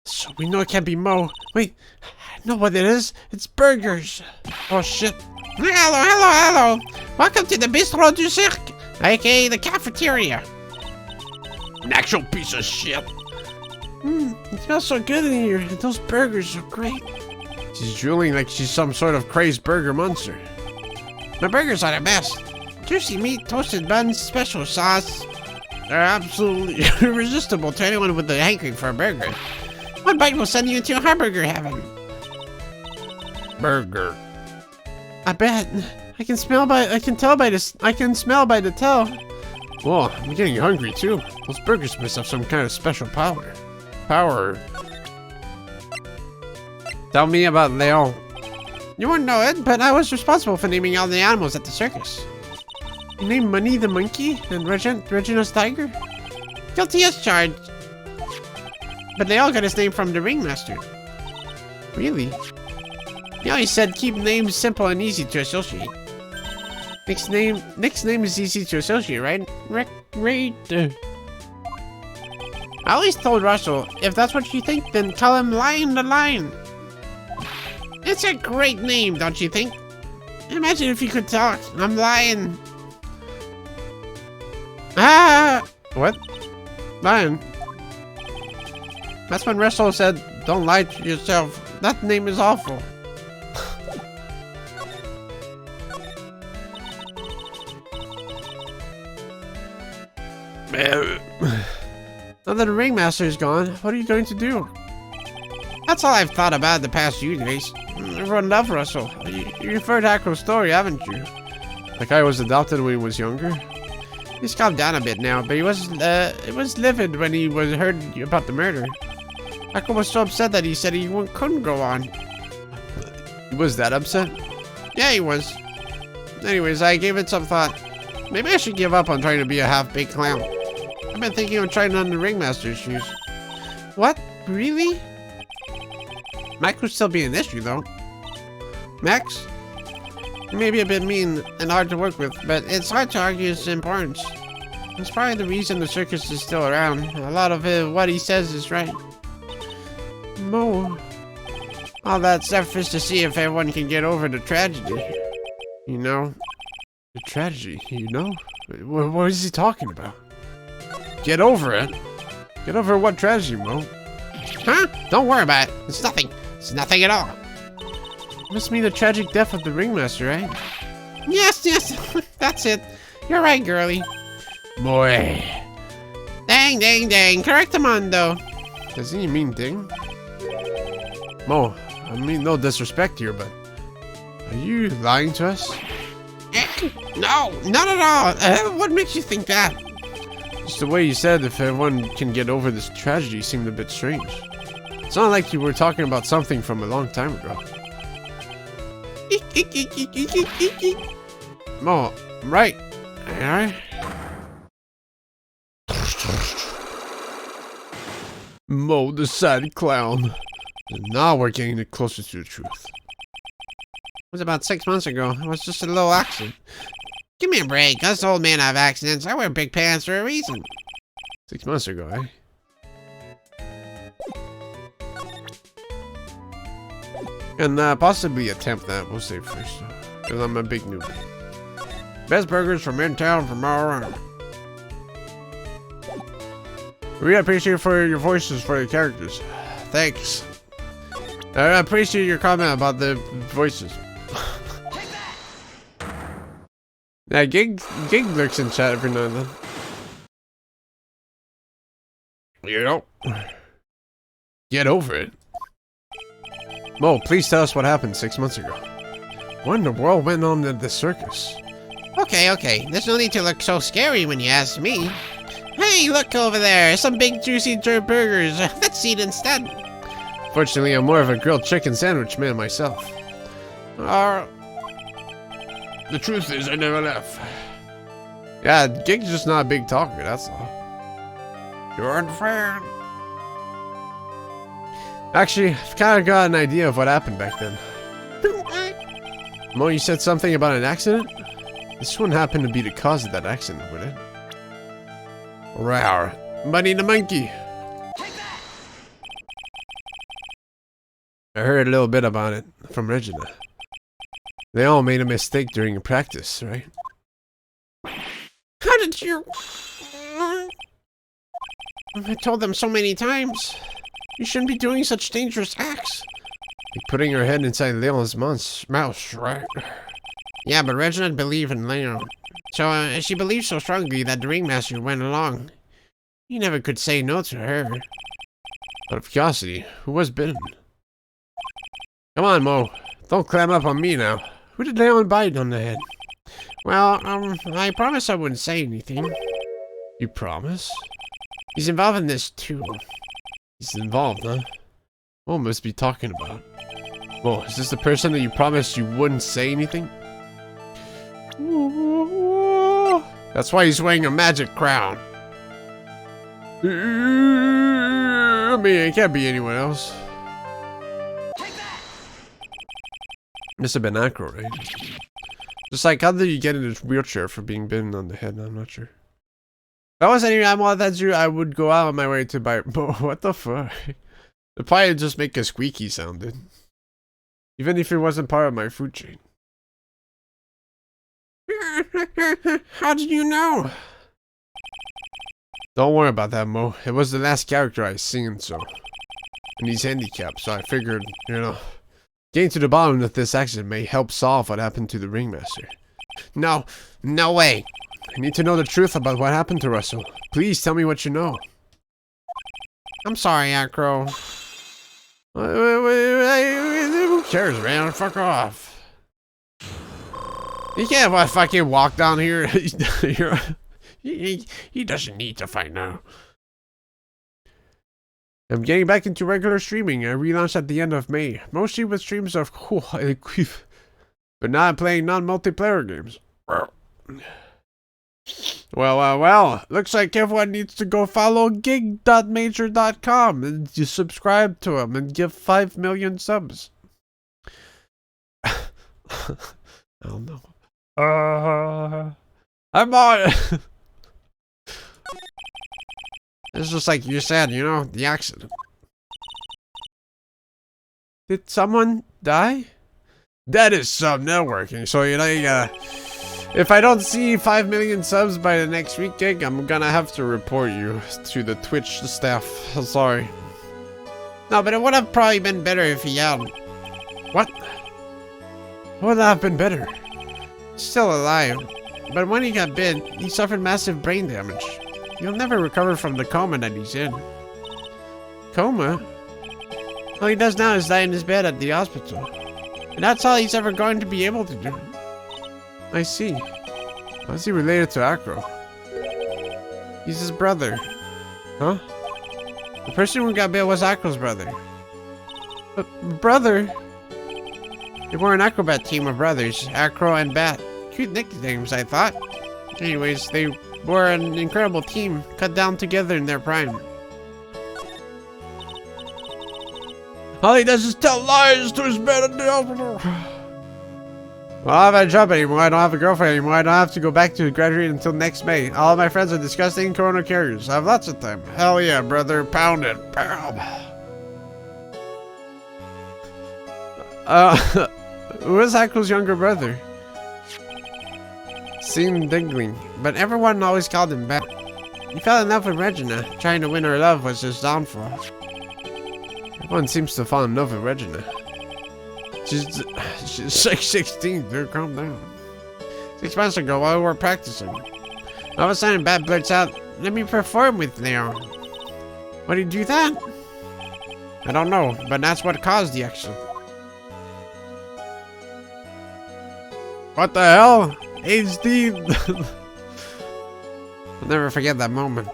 [SPEAKER 1] So we know it can't be Mo. Wait.
[SPEAKER 3] I know what it is. It's burgers.
[SPEAKER 1] Oh shit.
[SPEAKER 3] Hello. Welcome to the Bistro du Cirque, aka the cafeteria.
[SPEAKER 2] An actual piece of shit.
[SPEAKER 3] It smells so good in here. And those burgers are great.
[SPEAKER 1] She's drooling like she's some sort of crazed burger monster.
[SPEAKER 3] My burgers are the best. Juicy meat, toasted buns, special sauce. They're absolutely irresistible to anyone with the hankering for a burger. One bite will send you into hamburger heaven.
[SPEAKER 2] Burger.
[SPEAKER 3] I bet. I can smell by the tell.
[SPEAKER 1] Whoa, I'm getting hungry too. Those burgers must have some kind of special power. Tell me about Leon.
[SPEAKER 3] You wouldn't know it, but I was responsible for naming all the animals at the circus.
[SPEAKER 1] You named Money the monkey and Regina's tiger?
[SPEAKER 3] Guilty as charged. But they all got his name from the ringmaster.
[SPEAKER 1] Really?
[SPEAKER 3] He always said keep names simple and easy to associate.
[SPEAKER 1] Nick's name is easy to associate, right?
[SPEAKER 3] Right. I always told Russell, if that's what you think, then call him Lion the Lion. It's a great name, don't you think? Imagine if you could talk. I'm Lion. Ah!
[SPEAKER 1] What?
[SPEAKER 3] Lion. That's when Russell said, don't lie to yourself. That name is awful.
[SPEAKER 1] Now that the ringmaster is gone, what are you going to do?
[SPEAKER 3] That's all I've thought about the past few days. Everyone loved Russell. You've heard Akko's story, haven't you?
[SPEAKER 1] Like I was adopted when he was younger?
[SPEAKER 3] He's calmed down a bit now, but he was livid when he heard about the murder. Akko was so upset that he said he couldn't go on.
[SPEAKER 1] He was that upset?
[SPEAKER 3] Yeah, he was. Anyways, I gave it some thought. Maybe I should give up on trying to be a half-baked clown. I've been thinking of trying on the ringmaster's shoes.
[SPEAKER 1] What? Really?
[SPEAKER 3] Max would still be an issue, though. Max? He may be a bit mean and hard to work with, but it's hard to argue his importance. It's probably the reason the circus is still around. A lot of what he says is right.
[SPEAKER 1] Mo.
[SPEAKER 3] All that stuff is to see if everyone can get over the tragedy. You know?
[SPEAKER 1] The tragedy, you know? What is he talking about? Get over it? Get over what tragedy, Mo?
[SPEAKER 3] Huh? Don't worry about it. It's nothing. It's nothing at all.
[SPEAKER 1] Must mean the tragic death of the ringmaster, right?
[SPEAKER 3] Yes. That's it. You're right, girlie.
[SPEAKER 1] Boy.
[SPEAKER 3] Dang. Correctamundo.
[SPEAKER 1] Does he mean ding? Mo, I mean no disrespect here, but are you lying to us?
[SPEAKER 3] No, not at all. What makes you think that?
[SPEAKER 1] Just the way you said if everyone can get over this tragedy seemed a bit strange. It's not like you were talking about something from a long time ago. Mo, right. Alright. Mo, the sad clown. And now we're getting closer to the truth.
[SPEAKER 3] It was about 6 months ago. It was just a little accident. Give me a break. Us old men have accidents. I wear big pants for a reason.
[SPEAKER 1] 6 months ago, eh? And possibly attempt that. We'll say first. Because I'm a big noob. Best burgers from in town from all around. We appreciate for your voices for the characters. Thanks. I appreciate your comment about the voices. Yeah, Gig lurks in chat every now and then. You know. Get over it. Mo, please tell us what happened 6 months ago. What in the world went on at the circus?
[SPEAKER 3] Okay. There's no need to look so scary when you ask me. Hey, look over there. Some big juicy burgers. Let's eat instead.
[SPEAKER 1] Fortunately, I'm more of a grilled chicken sandwich man myself.
[SPEAKER 2] The truth is, I never left.
[SPEAKER 1] Yeah, Gig's just not a big talker, that's all.
[SPEAKER 3] You're unfair.
[SPEAKER 1] Actually, I've kind of got an idea of what happened back then. Mo, you said something about an accident? This wouldn't happen to be the cause of that accident, would it? Rawr. Bunny the monkey. I heard a little bit about it from Regina. They all made a mistake during practice, right?
[SPEAKER 3] How did you... I told them so many times. You shouldn't be doing such dangerous acts.
[SPEAKER 1] Like putting her head inside Leon's mouse, right?
[SPEAKER 3] Yeah, but Regina believed in Leon. So she believed so strongly that the ringmaster went along. He never could say no to her.
[SPEAKER 1] Out of curiosity, who was bitten? Come on, Mo. Don't climb up on me now. Who did Leon bite on the head?
[SPEAKER 3] Well, I promised I wouldn't say anything.
[SPEAKER 1] You promise?
[SPEAKER 3] He's involved in this too.
[SPEAKER 1] He's involved, huh? Mo must be talking about. Mo, is this the person that you promised you wouldn't say anything? That's why he's wearing a magic crown. I mean, it can't be anyone else. Must have been Acro, right? Just like, how did you get in this wheelchair for being bitten on the head? I'm not sure. If that was any animal that's you, I would go out of my way to buy. What the fuck? It'd probably just make a squeaky sound, dude. Even if it wasn't part of my food chain.
[SPEAKER 3] How did you know?
[SPEAKER 1] Don't worry about that, Mo. It was the last character I seen, so. And he's handicapped, so I figured, you know, getting to the bottom of this accident may help solve what happened to the ringmaster.
[SPEAKER 3] No way.
[SPEAKER 1] I need to know the truth about what happened to Russell. Please tell me what you know.
[SPEAKER 3] I'm sorry, Acro.
[SPEAKER 1] Who cares, man? Fuck off. You can't fucking walk down here.
[SPEAKER 2] He doesn't need to find out.
[SPEAKER 1] I'm getting back into regular streaming. I relaunched at the end of May. Mostly with streams of but now I'm playing non-multiplayer games. Well. Looks like everyone needs to go follow gig.major.com and you subscribe to him and give 5 million subs. I don't know. I'm on. It's just like you said, you know, the accident. Did someone die? That is sub networking, so you know you gotta... If I don't see 5 million subs by the next week, Gig, I'm gonna have to report you to the Twitch staff. I'm sorry.
[SPEAKER 3] No, but it would have probably been better if he yelled.
[SPEAKER 1] What? Would have been better?
[SPEAKER 3] Still alive. But when he got bit, he suffered massive brain damage. He'll never recover from the coma that he's in.
[SPEAKER 1] Coma?
[SPEAKER 3] All he does now is lie in his bed at the hospital. And that's all he's ever going to be able to do.
[SPEAKER 1] I see. How is he related to Acro?
[SPEAKER 3] He's his brother.
[SPEAKER 1] Huh?
[SPEAKER 3] The person who got bit was Acro's brother.
[SPEAKER 1] Brother?
[SPEAKER 3] They were an acrobat team of brothers, Acro and Bat. Cute nicknames, I thought. Anyways, they were an incredible team, cut down together in their prime.
[SPEAKER 1] All he does is tell lies to his bed at the hospital. Well, I don't have a job anymore, I don't have a girlfriend anymore, I don't have to go back to graduate until next May. All of my friends are disgusting corona carriers. I have lots of time. Hell yeah, brother. Pound it. Pound. Who is Hackle's younger brother? Seemed Dingling, but everyone always called him Bat. He fell in love with Regina. Trying to win her love was his downfall. Everyone seems to fall in love with Regina. She's like 16, dude, calm down. 6 months ago, while we were practicing, all of a sudden, Bat blurts out, "Let me perform with Leon." Why did you do that? I don't know, but that's what caused the accident. What the hell? HD.
[SPEAKER 3] I'll never forget that moment.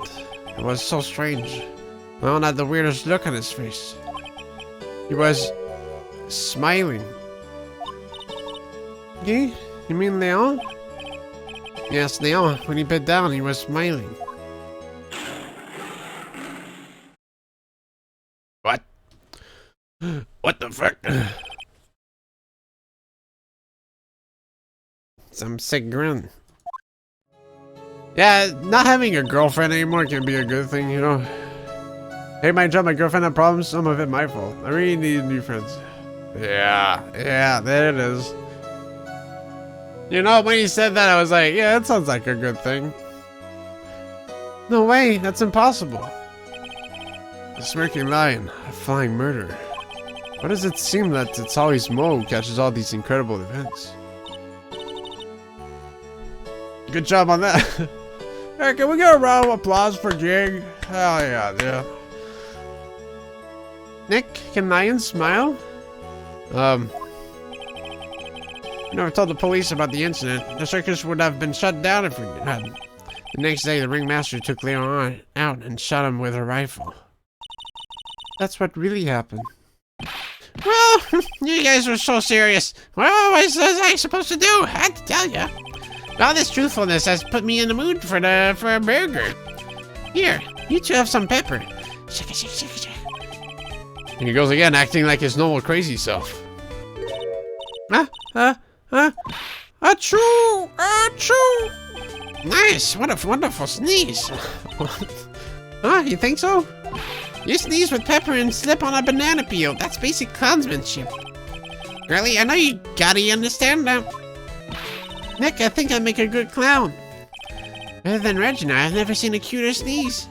[SPEAKER 3] It was so strange. Leon had the weirdest look on his face. He was smiling. Okay, you mean Leon? Yes, Leon. When he bit down, he was smiling.
[SPEAKER 2] What? What the fuck?
[SPEAKER 3] Some sick grin. Yeah, not having a girlfriend anymore can be a good thing, you know? Hey, my job, my girlfriend had problems, some of it my fault. I really needed new friends. Yeah, there it is. You know, when he said that, I was like, yeah, that sounds like a good thing. No way, that's impossible. A smirking lion, a flying murder. Why does it seem that it's always Mo who catches all these incredible events? Good job on that. Hey, can we get a round of applause for Jig? Hell yeah, dude. Nick, can lions smile? You never told the police about the incident. The circus would have been shut down if we had. The next day, the ringmaster took Leon out and shot him with a rifle. That's what really happened.
[SPEAKER 4] Well, you guys were so serious. What was I supposed to do? I had to tell you. All this truthfulness has put me in the mood for a burger. Here, you two have some pepper. Shaka, shaka, shaka, shaka.
[SPEAKER 3] And he goes again, acting like his normal crazy self. Achoo! Achoo!
[SPEAKER 4] Nice, what a wonderful sneeze.
[SPEAKER 3] Huh, you think so?
[SPEAKER 4] You sneeze with pepper and slip on a banana peel. That's basic clownsmanship. Girlie, I know you gotta understand that.
[SPEAKER 3] Nick, I think I make a good clown.
[SPEAKER 4] Other than Regina, I've never seen a cuter sneeze.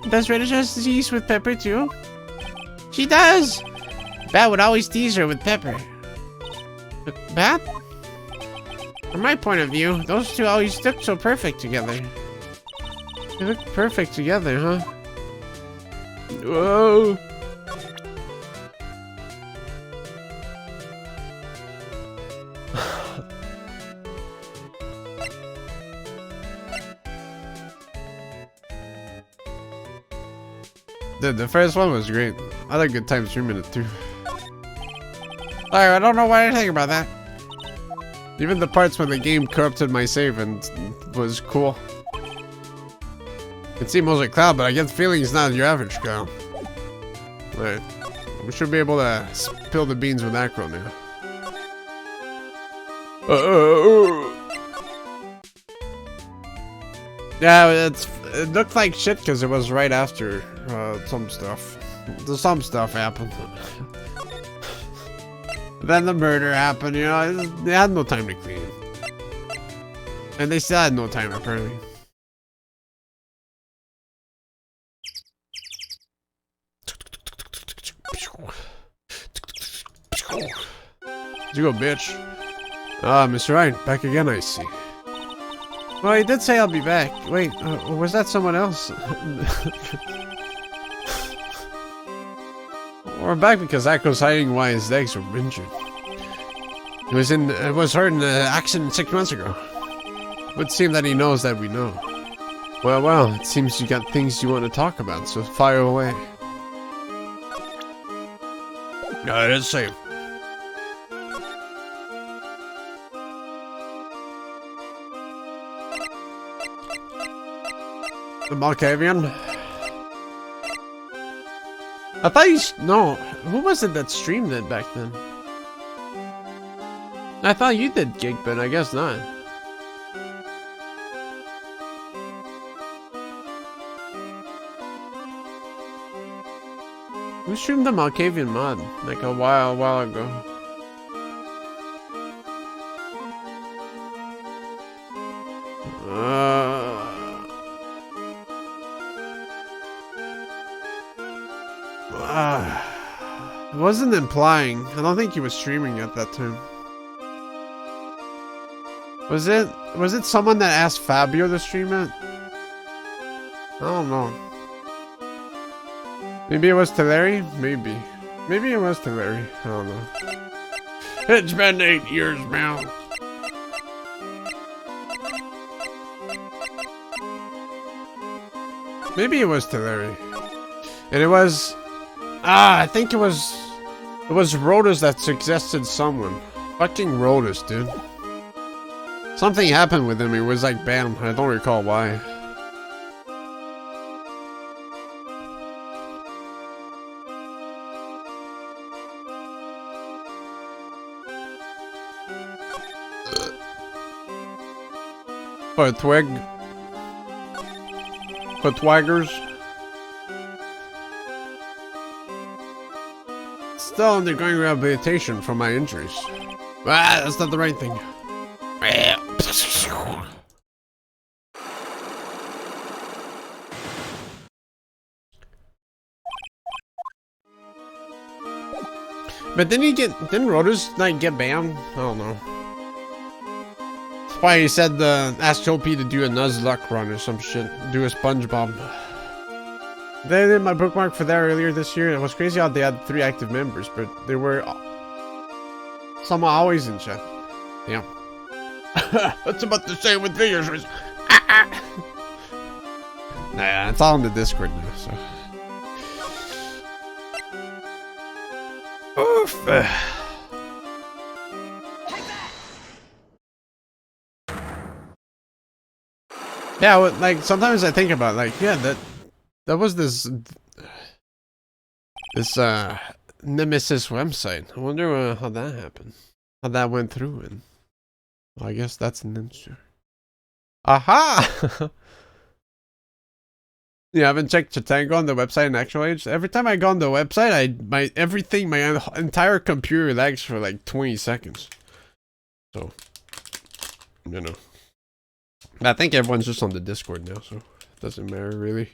[SPEAKER 3] Does Regina sneeze with pepper too?
[SPEAKER 4] She does. Bat would always tease her with pepper.
[SPEAKER 3] Bat?
[SPEAKER 4] From my point of view, those two always look so perfect together.
[SPEAKER 3] They look perfect together, huh? Whoa. Dude, the first one was great. I had a good time streaming it too.
[SPEAKER 4] Alright, I don't know what I think about that.
[SPEAKER 3] Even the parts when the game corrupted my save and was cool. It seems like Cloud, but I get the feeling he's not your average Cloud. Alright. We should be able to spill the beans with Acro now. Yeah, it looked like shit because it was right after some stuff. Some stuff happened. Then the murder happened, you know, they had no time to clean. And they still had no time, apparently. You go, bitch. Ah, Mr. Wright, back again, I see. Well, he did say I'll be back. Wait, was that someone else? We're back because Akko's hiding why his legs were injured. It was hurt in an accident 6 months ago. It would seem that he knows that we know. Well, it seems you got things you want to talk about, so fire away.
[SPEAKER 2] No, it is safe.
[SPEAKER 3] The Malkavian? I thought you... No. Who was it that streamed it back then? I thought you did Gig, but I guess not. Who streamed the Malkavian mod? Like a while ago. It wasn't implying. I don't think he was streaming at that time. Was it someone that asked Fabio to stream it? I don't know. Maybe it was Teleri? Maybe. Maybe it was Teleri. I don't know.
[SPEAKER 2] It's been 8 years now.
[SPEAKER 1] Maybe it was to Larry. And it was... I think it was... It was Rotus that suggested someone. Fucking Rotus, dude. Something happened with him. He was like banned. I don't recall why. For a twig. For twaggers. Still undergoing rehabilitation from my injuries. Ah, that's not the right thing. But didn't Rotus like get banned? I don't know. That's why he said asked OP to do a Nuzlocke run or some shit. Do a SpongeBob. They did my bookmark for that earlier this year. It was crazy how they had 3 active members, but they were somehow always in chat. Yeah.
[SPEAKER 2] That's about the same with videos.
[SPEAKER 1] Nah, it's all in the Discord now, so. Oof. Yeah, like sometimes I think about like, yeah, that was this Nemesis website. I wonder how that happened. How that went through, and well, I guess that's an answer. Aha! Yeah, I haven't checked Chatango on the website in actual age. Every time I go on the website, my entire computer lags for like 20 seconds. So, you know. I think everyone's just on the Discord now, so it doesn't matter really.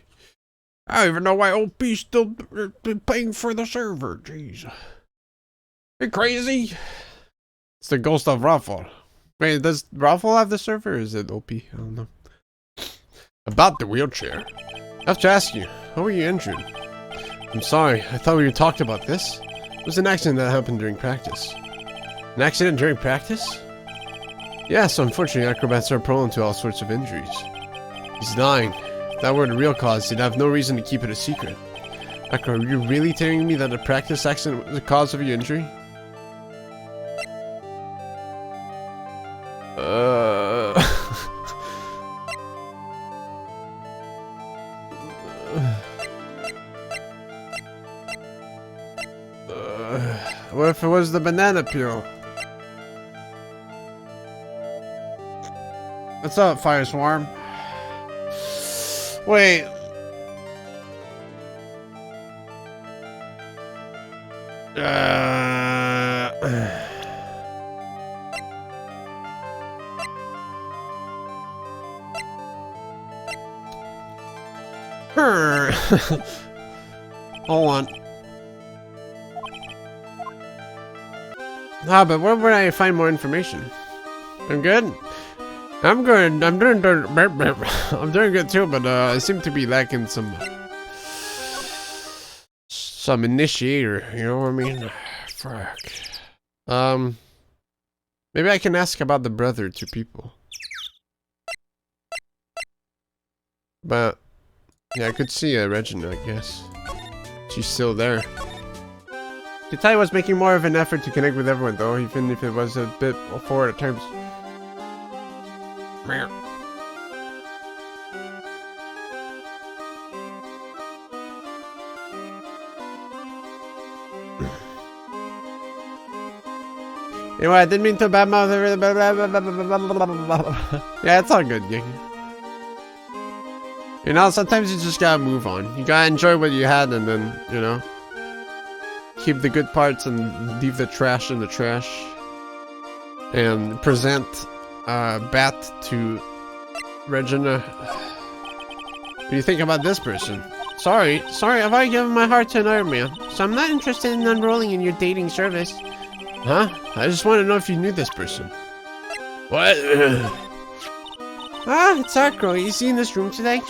[SPEAKER 1] I don't even know why OP's still paying for the server. Jeez. You're crazy. It's the ghost of Raffle. Wait, does Raffle have the server or is it OP? I don't know. About the wheelchair. I have to ask you, how were you injured? I'm sorry, I thought we talked about this. It was an accident that happened during practice. An accident during practice? Yes, unfortunately, acrobats are prone to all sorts of injuries. He's dying. If that were the real cause, he'd have no reason to keep it a secret. Akro, are you really telling me that a practice accident was the cause of your injury? What if it was the banana peel? What's up, Fire Swarm? Wait. Hold on. Ah, but where would I find more information? I'm good. I'm good. I'm doing good too, but I seem to be lacking some initiator. You know what I mean? Fuck. Maybe I can ask about the brother to people. But yeah, I could see Regina, I guess. She's still there. Kitai was making more of an effort to connect with everyone, though, even if it was a bit forward at times. Anyway, I didn't mean to badmouth everything. Yeah, it's all good, Yiki. You know, sometimes you just gotta move on. You gotta enjoy what you had and then, you know, keep the good parts and leave the trash in the trash. And present Bat to Regina. What do you think about this person? Sorry, have I given my heart to another man? So I'm not interested in enrolling in your dating service. Huh? I just want to know if you knew this person.
[SPEAKER 2] What?
[SPEAKER 3] It's Akro. Is he in this room today?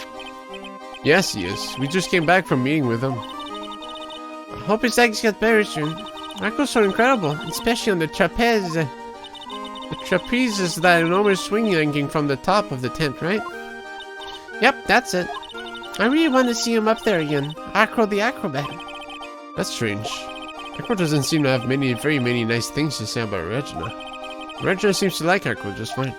[SPEAKER 1] Yes, he is. We just came back from meeting with him.
[SPEAKER 3] I hope his legs get better soon. Akro's so incredible, especially on the trapeze. The trapeze is that enormous swing hanging from the top of the tent, right? Yep, that's it. I really want to see him up there again. Acro the Acrobat.
[SPEAKER 1] That's strange. Acro doesn't seem to have very many nice things to say about Regina. Regina seems to like Acro just fine.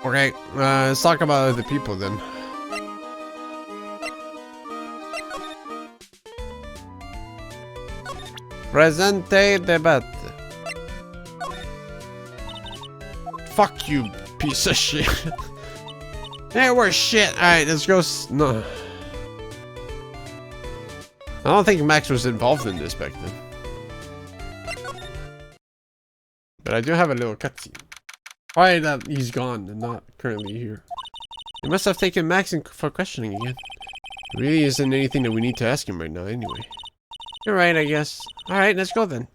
[SPEAKER 1] Okay, let's talk about other people then. Presente debate. Fuck you, piece of shit. Hey, we're shit. Alright, let's go. No. I don't think Max was involved in this back then. But I do have a little cutscene. Why that he's gone and not currently here. He must have taken Max in for questioning again. There really isn't anything that we need to ask him right now anyway. You're right, I guess. Alright, let's go then.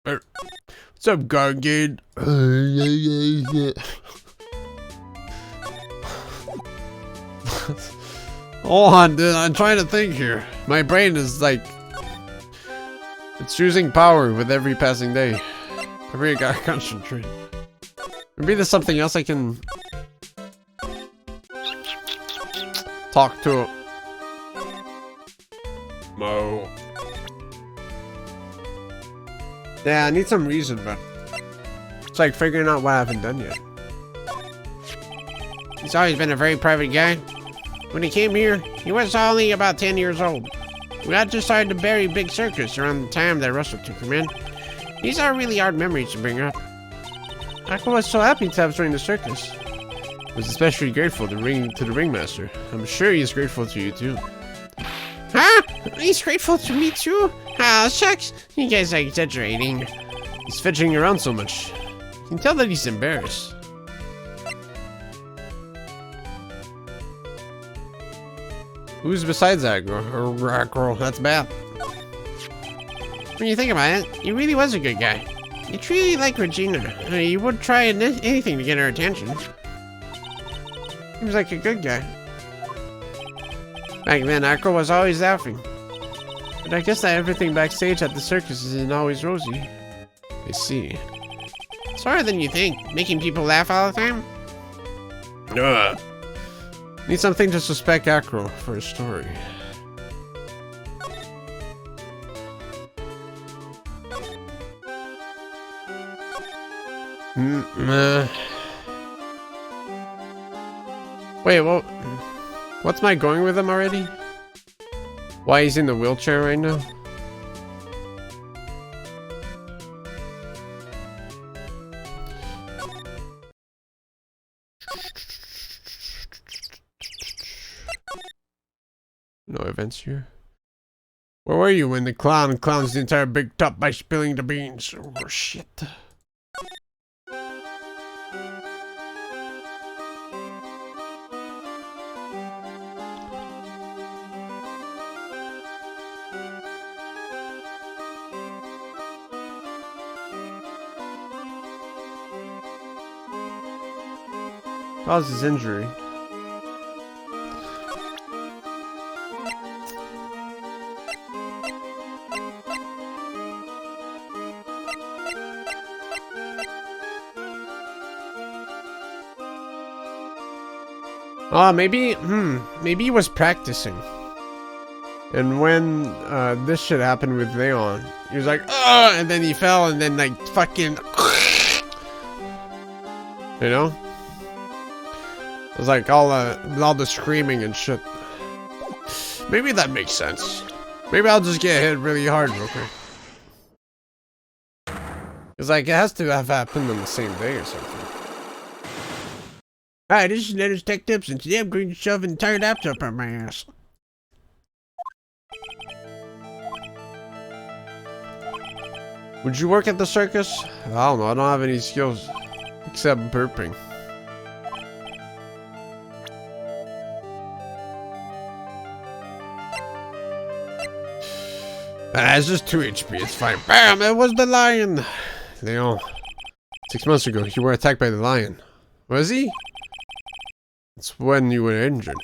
[SPEAKER 2] What's up, Gaungade?
[SPEAKER 1] Hold on, dude. I'm trying to think here. My brain is like... It's losing power with every passing day. I really gotta concentrate. Maybe there's something else I can... talk to.
[SPEAKER 2] Mo.
[SPEAKER 1] Yeah, I need some reason, but... It's like figuring out what I haven't done yet.
[SPEAKER 3] He's always been a very private guy. When he came here, he was only about 10 years old. We had decided to bury Big Circus around the time that Russell took him in. These are really hard memories to bring up.
[SPEAKER 1] Aqua was so happy to have joined the circus. He was especially grateful to the ringmaster. I'm sure he's grateful to you too.
[SPEAKER 3] Huh? He's grateful to me too? Ah, shucks. You guys are exaggerating.
[SPEAKER 1] He's fidgeting around so much. You can tell that he's embarrassed. Who's besides Agro? That's bad.
[SPEAKER 3] When you think about it, he really was a good guy. He truly liked Regina. He would try anything to get her attention. Seems like a good guy. Back then, Akro was always laughing.
[SPEAKER 1] But I guess that everything backstage at the circus isn't always rosy. I see.
[SPEAKER 3] It's harder than you think, making people laugh all the time.
[SPEAKER 1] Need something to suspect Acro for a story. Wait, well, what's my going with him already? Why he's in the wheelchair right now? No events here. Where were you when the clown clowns the entire big top by spilling the beans? Oh shit. Caused his injury. Maybe he was practicing. And when this shit happened with Leon, he was like, "Ugh!" And then he fell, and then like fucking, you know, it was like all the screaming and shit. Maybe that makes sense. Maybe I'll just get hit really hard real quick. It's like it has to have happened on the same day or something.
[SPEAKER 3] Hi, this is Letters Tech Tips, and today I'm going to shove an entire laptop up my ass.
[SPEAKER 1] Would you work at the circus? I don't know, I don't have any skills. Except burping. It's just 2 HP, it's fine. Bam! It was the lion! Leon. 6 months ago, you were attacked by the lion. Was he? It's when you were injured.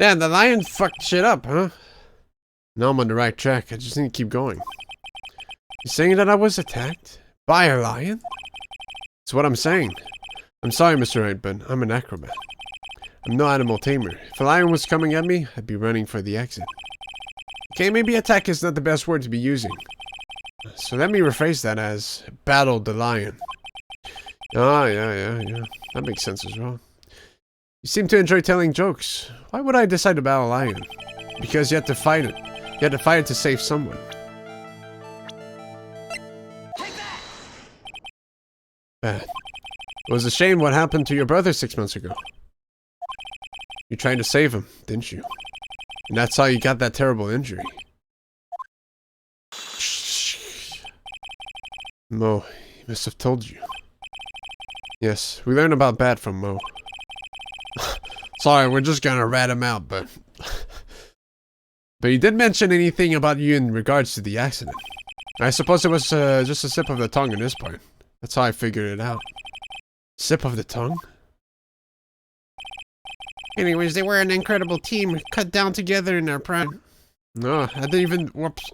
[SPEAKER 1] Yeah, the lion fucked shit up, huh? Now I'm on the right track. I just need to keep going. You saying that I was attacked? By a lion? That's what I'm saying. I'm sorry, Mr. Wright, but I'm an acrobat. I'm no animal tamer. If a lion was coming at me, I'd be running for the exit. Okay, maybe attack is not the best word to be using. So let me rephrase that as battled the lion. Ah, yeah. That makes sense as well. You seem to enjoy telling jokes. Why would I decide to battle a lion? Because you had to fight it. You had to fight it to save someone. Bad. It was a shame what happened to your brother 6 months ago. You tried to save him, didn't you? And that's how you got that terrible injury. Mo, he must have told you. Yes, we learned about Bat from Mo. Sorry, we're just gonna rat him out, but... But he didn't mention anything about you in regards to the accident. I suppose it was just a slip of the tongue at this point. That's how I figured it out. Slip of the tongue?
[SPEAKER 3] Anyways, they were an incredible team, cut down together in their prime.
[SPEAKER 1] No, I didn't even... Whoops.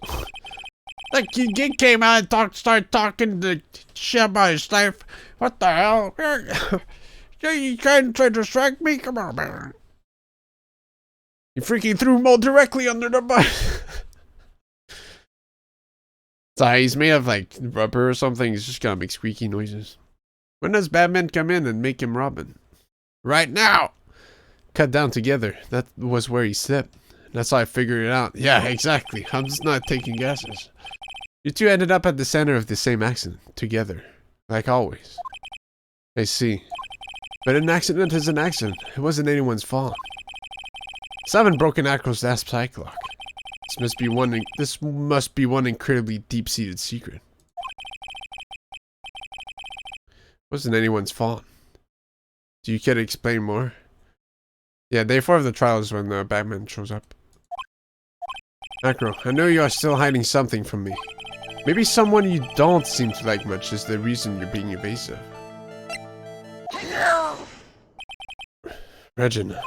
[SPEAKER 3] That kid came out and started talking the shit about his life. What the hell? You trying to distract me? Come on, man.
[SPEAKER 1] You freaking threw Mo directly under the bus. Sorry, he's made of like rubber or something. He's just gonna make squeaky noises. When does Batman come in and make him Robin?
[SPEAKER 3] Right now.
[SPEAKER 1] Cut down together. That was where he slipped. That's how I figured it out. Yeah, exactly. I'm just not taking guesses. You two ended up at the center of the same accident, together. Like always. I see. But an accident is an accident. It wasn't anyone's fault. 7 broken Acro's last Psyche-Lock. This must be one incredibly deep-seated secret. Wasn't anyone's fault. Do you care to explain more? Yeah, day 4 of the trial is when Batman shows up. Acro, I know you are still hiding something from me. Maybe someone you don't seem to like much is the reason you're being evasive. Regina.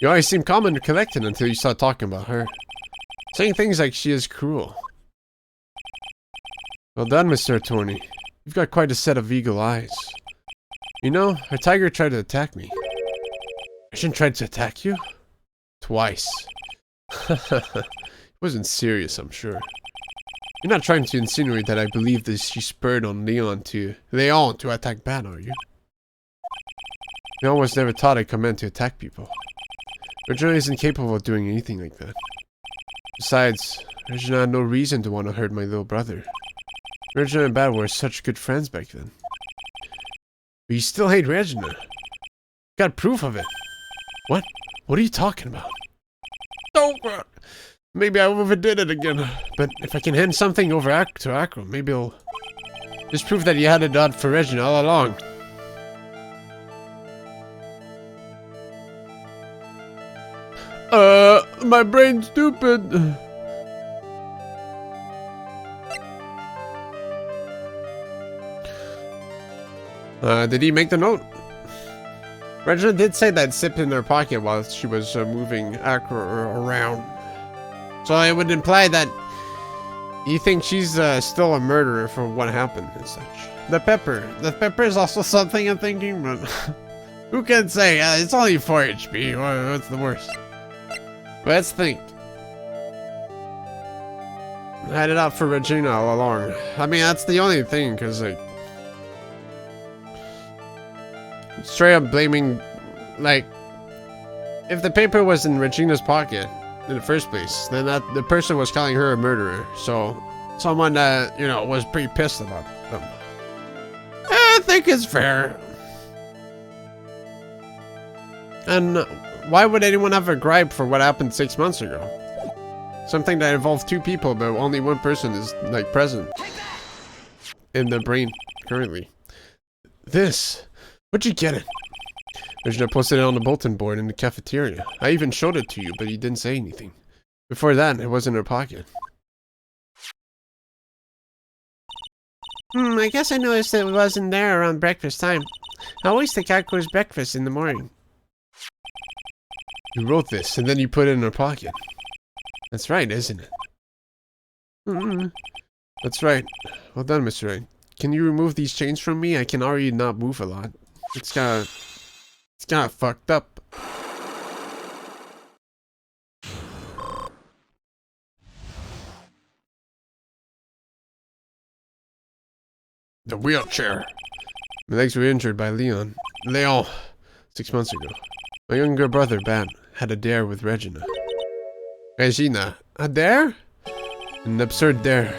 [SPEAKER 1] You always seem calm and collected until you start talking about her. Saying things like she is cruel. Well done, Mr. Attorney. You've got quite a set of eagle eyes. You know, a tiger tried to attack me. Regina tried to attack you? Twice. It wasn't serious, I'm sure. You're not trying to insinuate that I believe that she spurred on Leon to attack Bat, are you? Leon was never taught a command to attack people. Regina isn't capable of doing anything like that. Besides, Regina had no reason to want to hurt my little brother. Regina and Bat were such good friends back then. But you still hate Regina. Got proof of it. What? What are you talking about? Don't. Maybe I overdid it again. But if I can hand something over to Acro, maybe it'll just prove that you had it out for Regina all along. My brain's stupid. Did he make the note? Regina did say that sipped in her pocket while she was moving Acro around. So it would imply that you think she's still a murderer for what happened and such. The pepper is also something I'm thinking, but who can say? It's only 4 HP. What's the worst? Let's think. I had it out for Regina all along. I mean, that's the only thing, because, like, straight up blaming, like, if the paper was in Regina's pocket in the first place, then the person was calling her a murderer. So, someone that, you know, was pretty pissed about them. I think it's fair. And why would anyone have a gripe for what happened 6 months ago? Something that involved 2 people, but only one person is, like, present in the brain currently. This. Where'd you get it? Regina posted it on the bulletin board in the cafeteria. I even showed it to you, but you didn't say anything. Before that, it was in her pocket.
[SPEAKER 3] I guess I noticed it wasn't there around breakfast time. I always take Acro's breakfast in the morning.
[SPEAKER 1] You wrote this, and then you put it in her pocket. That's right, isn't it? That's right. Well done, Mr. Wright. Can you remove these chains from me? I can already not move a lot. It's kinda fucked up.
[SPEAKER 2] The wheelchair.
[SPEAKER 1] My legs were injured by Leon. 6 months ago. My younger brother, Bat, had a dare with Regina. Regina? A dare? An absurd dare.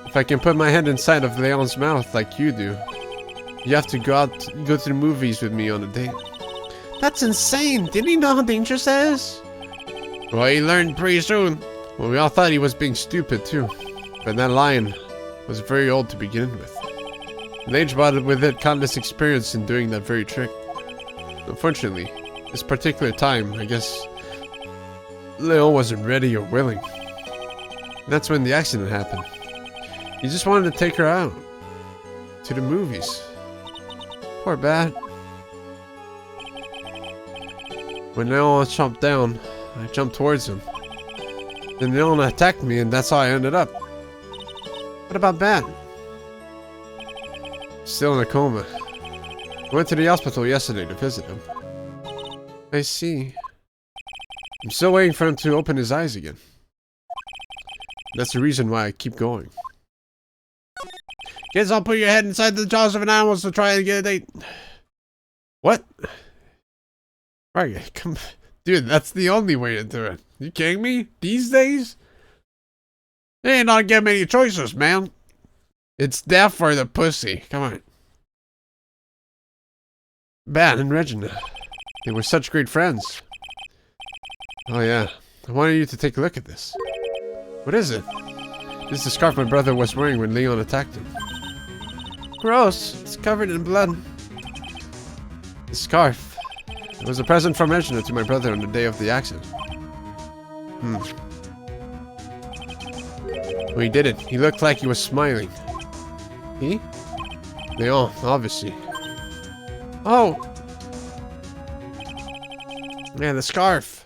[SPEAKER 1] If I can put my head inside of Leon's mouth like you do, you have to go to the movies with me on a date.
[SPEAKER 3] That's insane. Didn't he know how dangerous that is?
[SPEAKER 2] Well, he learned pretty soon.
[SPEAKER 1] Well, we all thought he was being stupid too. But that lion was very old to begin with. And age brought with it countless experience in doing that very trick. Unfortunately, this particular time, I guess, Leon wasn't ready or willing. And that's when the accident happened. He just wanted to take her out. To the movies. Poor Bat. When Leon jumped down, I jumped towards him. Then Leon attacked me and that's how I ended up. What about Bat? Still in a coma. I went to the hospital yesterday to visit him. I see. I'm still waiting for him to open his eyes again. That's the reason why I keep going.
[SPEAKER 3] Guess I'll put your head inside the jaws of an animal to try and get a date.
[SPEAKER 1] What? Right, come, dude. That's the only way to do it. You kidding me? These days,
[SPEAKER 3] They ain't not getting many choices, man.
[SPEAKER 1] it's death for the pussy. Come on. Bat and Regina, they were such great friends. Oh yeah, I wanted you to take a look at this. What is it? This is the scarf my brother was wearing when Leon attacked him.
[SPEAKER 3] Gross. It's covered in blood.
[SPEAKER 1] The scarf. It was a present from Regina to my brother on the day of the accident. When he did it, he looked like he was smiling. He? Leon, obviously.
[SPEAKER 3] Oh.
[SPEAKER 1] Yeah, the scarf.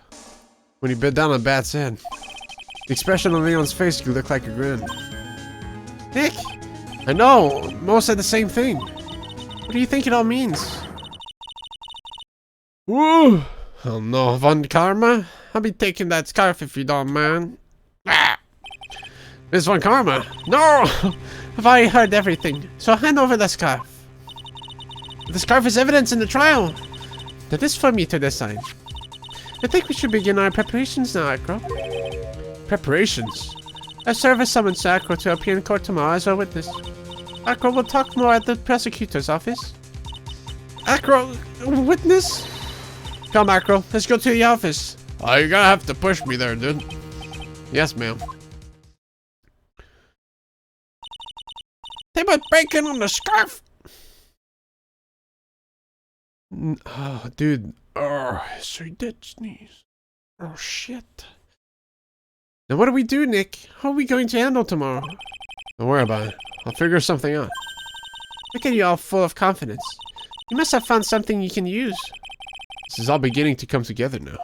[SPEAKER 1] When he bit down on Bat's head. The expression on Leon's face could look like a grin.
[SPEAKER 3] Nick.
[SPEAKER 1] I know! Mo said the same thing.
[SPEAKER 3] What do you think it all means?
[SPEAKER 1] Woo! Oh no, Von Karma?
[SPEAKER 3] I'll be taking that scarf if you don't mind.
[SPEAKER 1] Ah! Miss Von Karma!
[SPEAKER 3] No! I've already heard everything, so hand over the scarf. The scarf is evidence in the trial. That is for me to decide. I think we should begin our preparations now, Acro.
[SPEAKER 1] Preparations?
[SPEAKER 3] I serve as summons to Acro to appear in court tomorrow as a witness. Acro will talk more at the prosecutor's office. Acro, witness? Come, Acro, let's go to the office.
[SPEAKER 2] Oh, you're gonna have to push me there, dude.
[SPEAKER 1] Yes, ma'am.
[SPEAKER 3] They put bacon on the scarf.
[SPEAKER 1] Oh, dude.
[SPEAKER 2] Oh, so he did sneeze.
[SPEAKER 3] Oh, shit.
[SPEAKER 1] Now what do we do, Nick? How are we going to handle tomorrow? Don't worry about it. I'll figure something out.
[SPEAKER 3] Look at you all full of confidence. You must have found something you can use.
[SPEAKER 1] This is all beginning to come together now.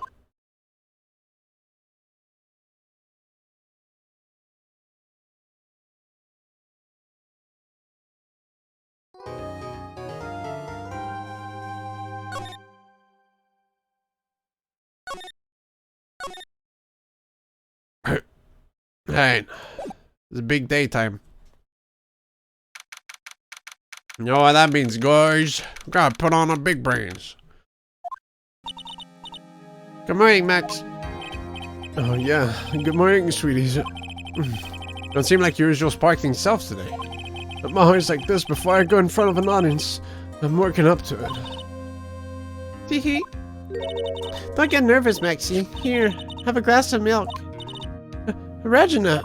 [SPEAKER 1] Hey, it's a big daytime.
[SPEAKER 2] You know what that means, guys? Gotta put on our big brains.
[SPEAKER 3] Good morning, Max.
[SPEAKER 1] Oh yeah, good morning, sweeties. Don't seem like your usual sparkling self today. I'm always like this before I go in front of an audience. I'm working up to it.
[SPEAKER 3] Teehee. Don't get nervous, Maxie. Here, have a glass of milk. Regina.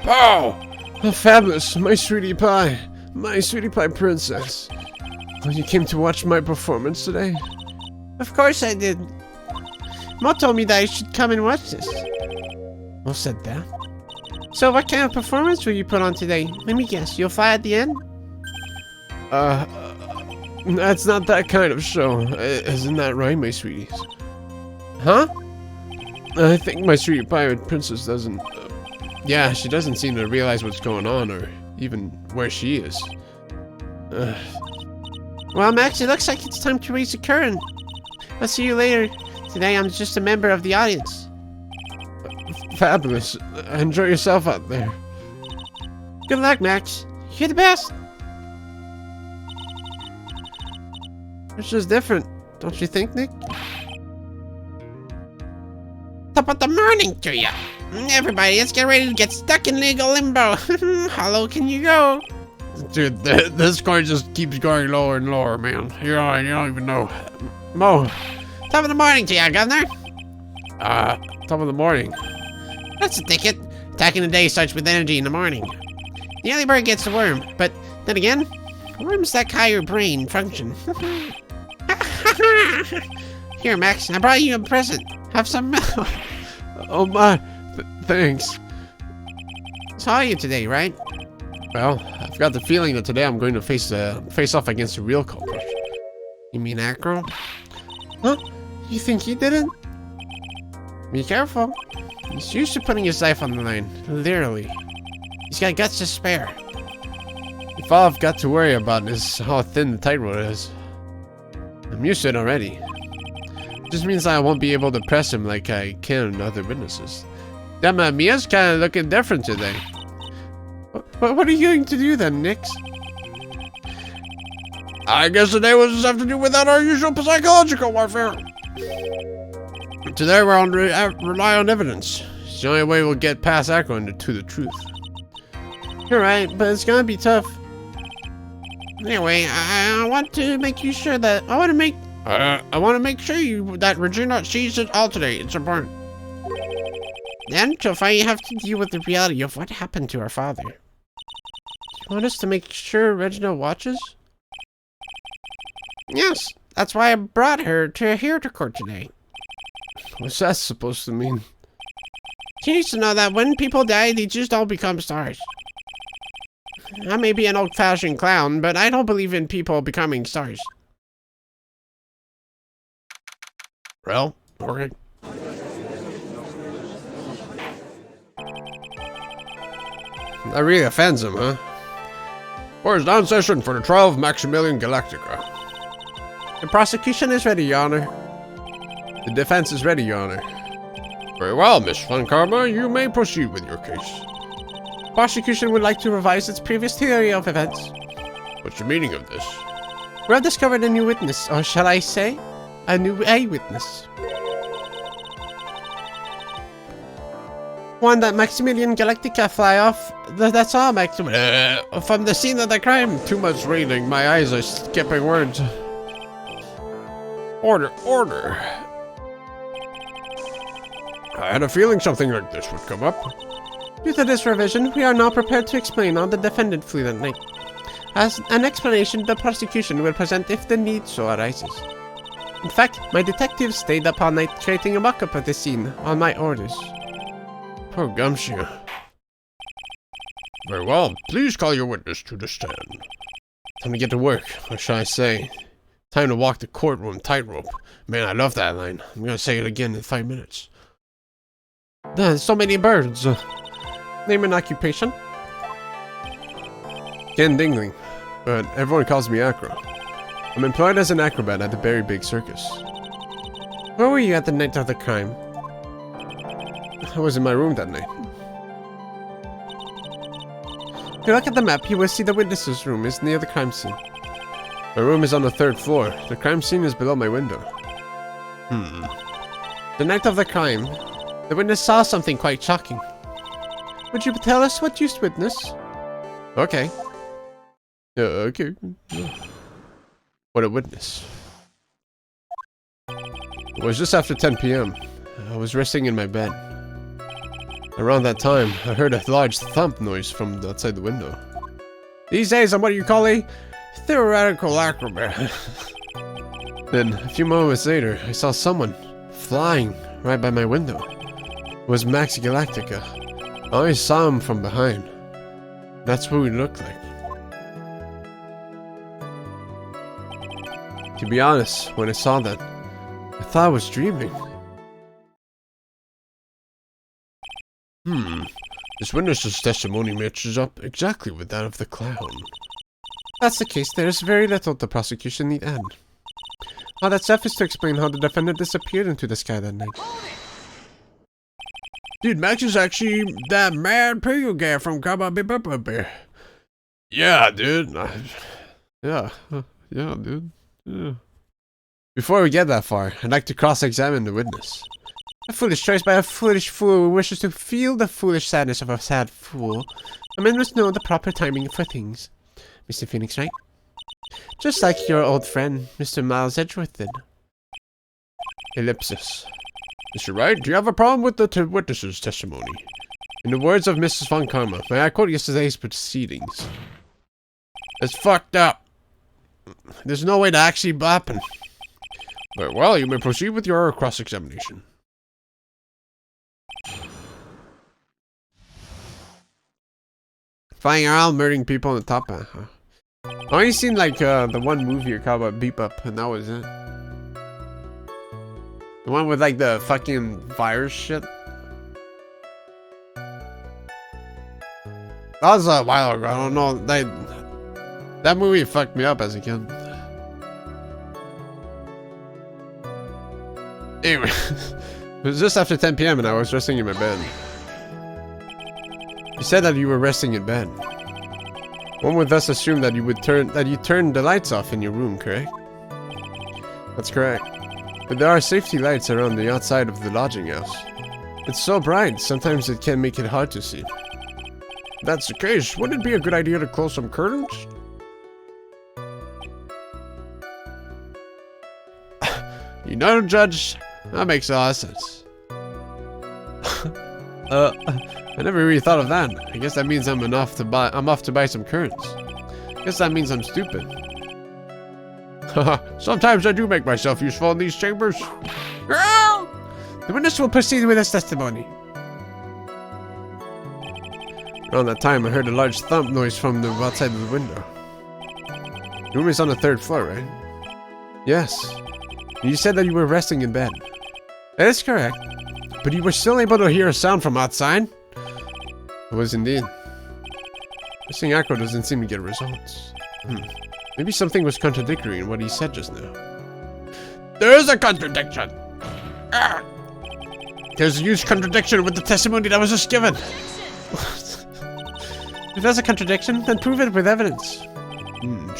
[SPEAKER 2] Pow!
[SPEAKER 1] Oh, fabulous, my sweetie pie. My sweetie pie princess. Oh, you came to watch my performance today?
[SPEAKER 3] Of course I did. Mo told me that I should come and watch this.
[SPEAKER 1] Mo said that?
[SPEAKER 3] So what kind of performance will you put on today? Let me guess, you'll fly at the end?
[SPEAKER 1] That's not that kind of show. Isn't that right, my sweeties? Huh? I think my sweet pirate princess doesn't... yeah, she doesn't seem to realize what's going on or even where she is.
[SPEAKER 3] Well, Max, it looks like it's time to raise the curtain. I'll see you later. Today, I'm just a member of the audience.
[SPEAKER 1] Fabulous. Enjoy yourself out there.
[SPEAKER 3] Good luck, Max. You're the best.
[SPEAKER 1] It's just different, don't you think, Nick?
[SPEAKER 4] Top of the morning to you. Everybody, let's get ready to get stuck in legal limbo. How low can you go?
[SPEAKER 2] Dude, this score just keeps going lower and lower, man. You don't even know. Mo.
[SPEAKER 4] Top of the morning to you, Governor.
[SPEAKER 1] Top of the morning.
[SPEAKER 4] That's the ticket. Attacking the day starts with energy in the morning. The early bird gets the worm, but then again, worms that higher brain function. Here, Max, I brought you a present. Have some milk.
[SPEAKER 1] Oh my, thanks.
[SPEAKER 3] Saw you today, right?
[SPEAKER 1] Well, I've got the feeling that today I'm going to face off against a real culprit.
[SPEAKER 3] You mean Acro?
[SPEAKER 1] Huh? You think he did it?
[SPEAKER 3] Be careful. He's used to putting his life on the line, literally. He's got guts to spare.
[SPEAKER 1] If all I've got to worry about is how thin the tightrope is, I'm used to it already. It just means I won't be able to press him like I can other witnesses. Damn, Mia's kind of looking different today. What are you going to do then, Nix?
[SPEAKER 2] I guess today will just have to do without our usual psychological warfare.
[SPEAKER 1] Today we'll rely on evidence. It's the only way we'll get past Acro and to the truth.
[SPEAKER 3] You're right, but it's gonna be tough. Anyway, I want to make you sure that I want to make sure that Regina sees it all today. It's important. Then, Topher, you have to deal with the reality of what happened to our father.
[SPEAKER 1] You want us to make sure Regina watches?
[SPEAKER 3] Yes, that's why I brought her here to court today.
[SPEAKER 1] What's that supposed to mean?
[SPEAKER 3] She needs to know that when people die, they just don't become stars. I may be an old-fashioned clown, but I don't believe in people becoming stars.
[SPEAKER 2] Well, okay.
[SPEAKER 1] That really offends him, huh?
[SPEAKER 2] Court is now in session for the trial of Maximilian Galactica.
[SPEAKER 1] The prosecution is ready, Your Honor. The defense is ready, Your Honor.
[SPEAKER 2] Very well, Miss Flankarma, you may proceed with your case.
[SPEAKER 1] Prosecution would like to revise its previous theory of events.
[SPEAKER 2] What's the meaning of this?
[SPEAKER 1] We have discovered a new witness, or shall I say, a new eyewitness. One that Maximilian Galactica fly off. That's all, Maximilian. From the scene of the crime.
[SPEAKER 2] Too much reading, my eyes are skipping words. Order, order. I had a feeling something like this would come up.
[SPEAKER 1] Due to this revision, we are now prepared to explain how the defendant flew that night. As an explanation, the prosecution will present if the need so arises. In fact, my detectives stayed up all night creating a mock-up of the scene on my orders.
[SPEAKER 2] Poor Gumshoe. Very well, please call your witness to the stand.
[SPEAKER 1] Time to get to work, or shall I say, time to walk the courtroom tightrope. Man, I love that line. I'm gonna say it again in 5 minutes. There's so many birds. Name and occupation? Ken Dingling, but everyone calls me Acro. I'm employed as an acrobat at the Very Big Circus. Where were you at the night of the crime? I was in my room that night. If you look at the map, you will see the witness's room is near the crime scene. My room is on the 3rd floor. The crime scene is below my window. The night of the crime, the witness saw something quite shocking. Would you tell us what you witnessed? Okay. Okay. What a witness. It was just after 10 p.m. I was resting in my bed. Around that time, I heard a large thump noise from outside the window. These days, I'm what you call a theoretical acrobat. Then, a few moments later, I saw someone flying right by my window. It was Max Galactica. I always saw him from behind. That's what he looked like. To be honest, when I saw that, I thought I was dreaming.
[SPEAKER 2] This witness's testimony matches up exactly with that of the clown.
[SPEAKER 1] If that's the case, there is very little the prosecution need add. All that's left is to explain how the defendant disappeared into the sky that night.
[SPEAKER 2] Dude, Max is actually that mad pig guy from Gaungade. Yeah, dude.
[SPEAKER 1] Yeah, dude. Yeah. Before we get that far, I'd like to cross-examine the witness. A foolish choice by a foolish fool who wishes to feel the foolish sadness of a sad fool. A man must know the proper timing for things. Mr. Phoenix, right? Just like your old friend, Mr. Miles Edgeworth did.
[SPEAKER 2] Ellipsis. Mr. Wright, do you have a problem with the witness's testimony?
[SPEAKER 1] In the words of Mrs. Von Karma, may I quote yesterday's proceedings?
[SPEAKER 2] It's fucked up.
[SPEAKER 1] There's no way to actually happen.
[SPEAKER 2] Very well, you may proceed with your cross-examination.
[SPEAKER 1] Flying around, murdering people on the top. I only seen like the one movie called Beep Up, and that was it. The one with like the fucking virus shit. That was a while ago. I don't know. That movie fucked me up as a kid. Anyway, it was just after 10 p.m. and I was resting in my bed. You said that you were resting in bed. One would thus assume that you turned the lights off in your room, correct? That's correct. But there are safety lights around the outside of the lodging house. It's so bright, sometimes it can make it hard to see.
[SPEAKER 2] If that's the case, wouldn't it be a good idea to close some curtains?
[SPEAKER 1] You know, Judge, that makes a lot of sense. I never really thought of that. I guess that means I'm off to buy some curtains. I guess that means I'm stupid.
[SPEAKER 2] Sometimes I do make myself useful in these chambers.
[SPEAKER 3] The witness will proceed with his testimony.
[SPEAKER 1] Around that time, I heard a large thump noise from the outside of the window. The room is on the 3rd floor, right? Yes. You said that you were resting in bed. That is correct. But you were still able to hear a sound from outside? I was indeed. Missing echo doesn't seem to get results. Maybe something was contradictory in what he said just now.
[SPEAKER 2] There is a contradiction!
[SPEAKER 3] There's a huge contradiction with the testimony that was just given.
[SPEAKER 1] If there's a contradiction, then prove it with evidence.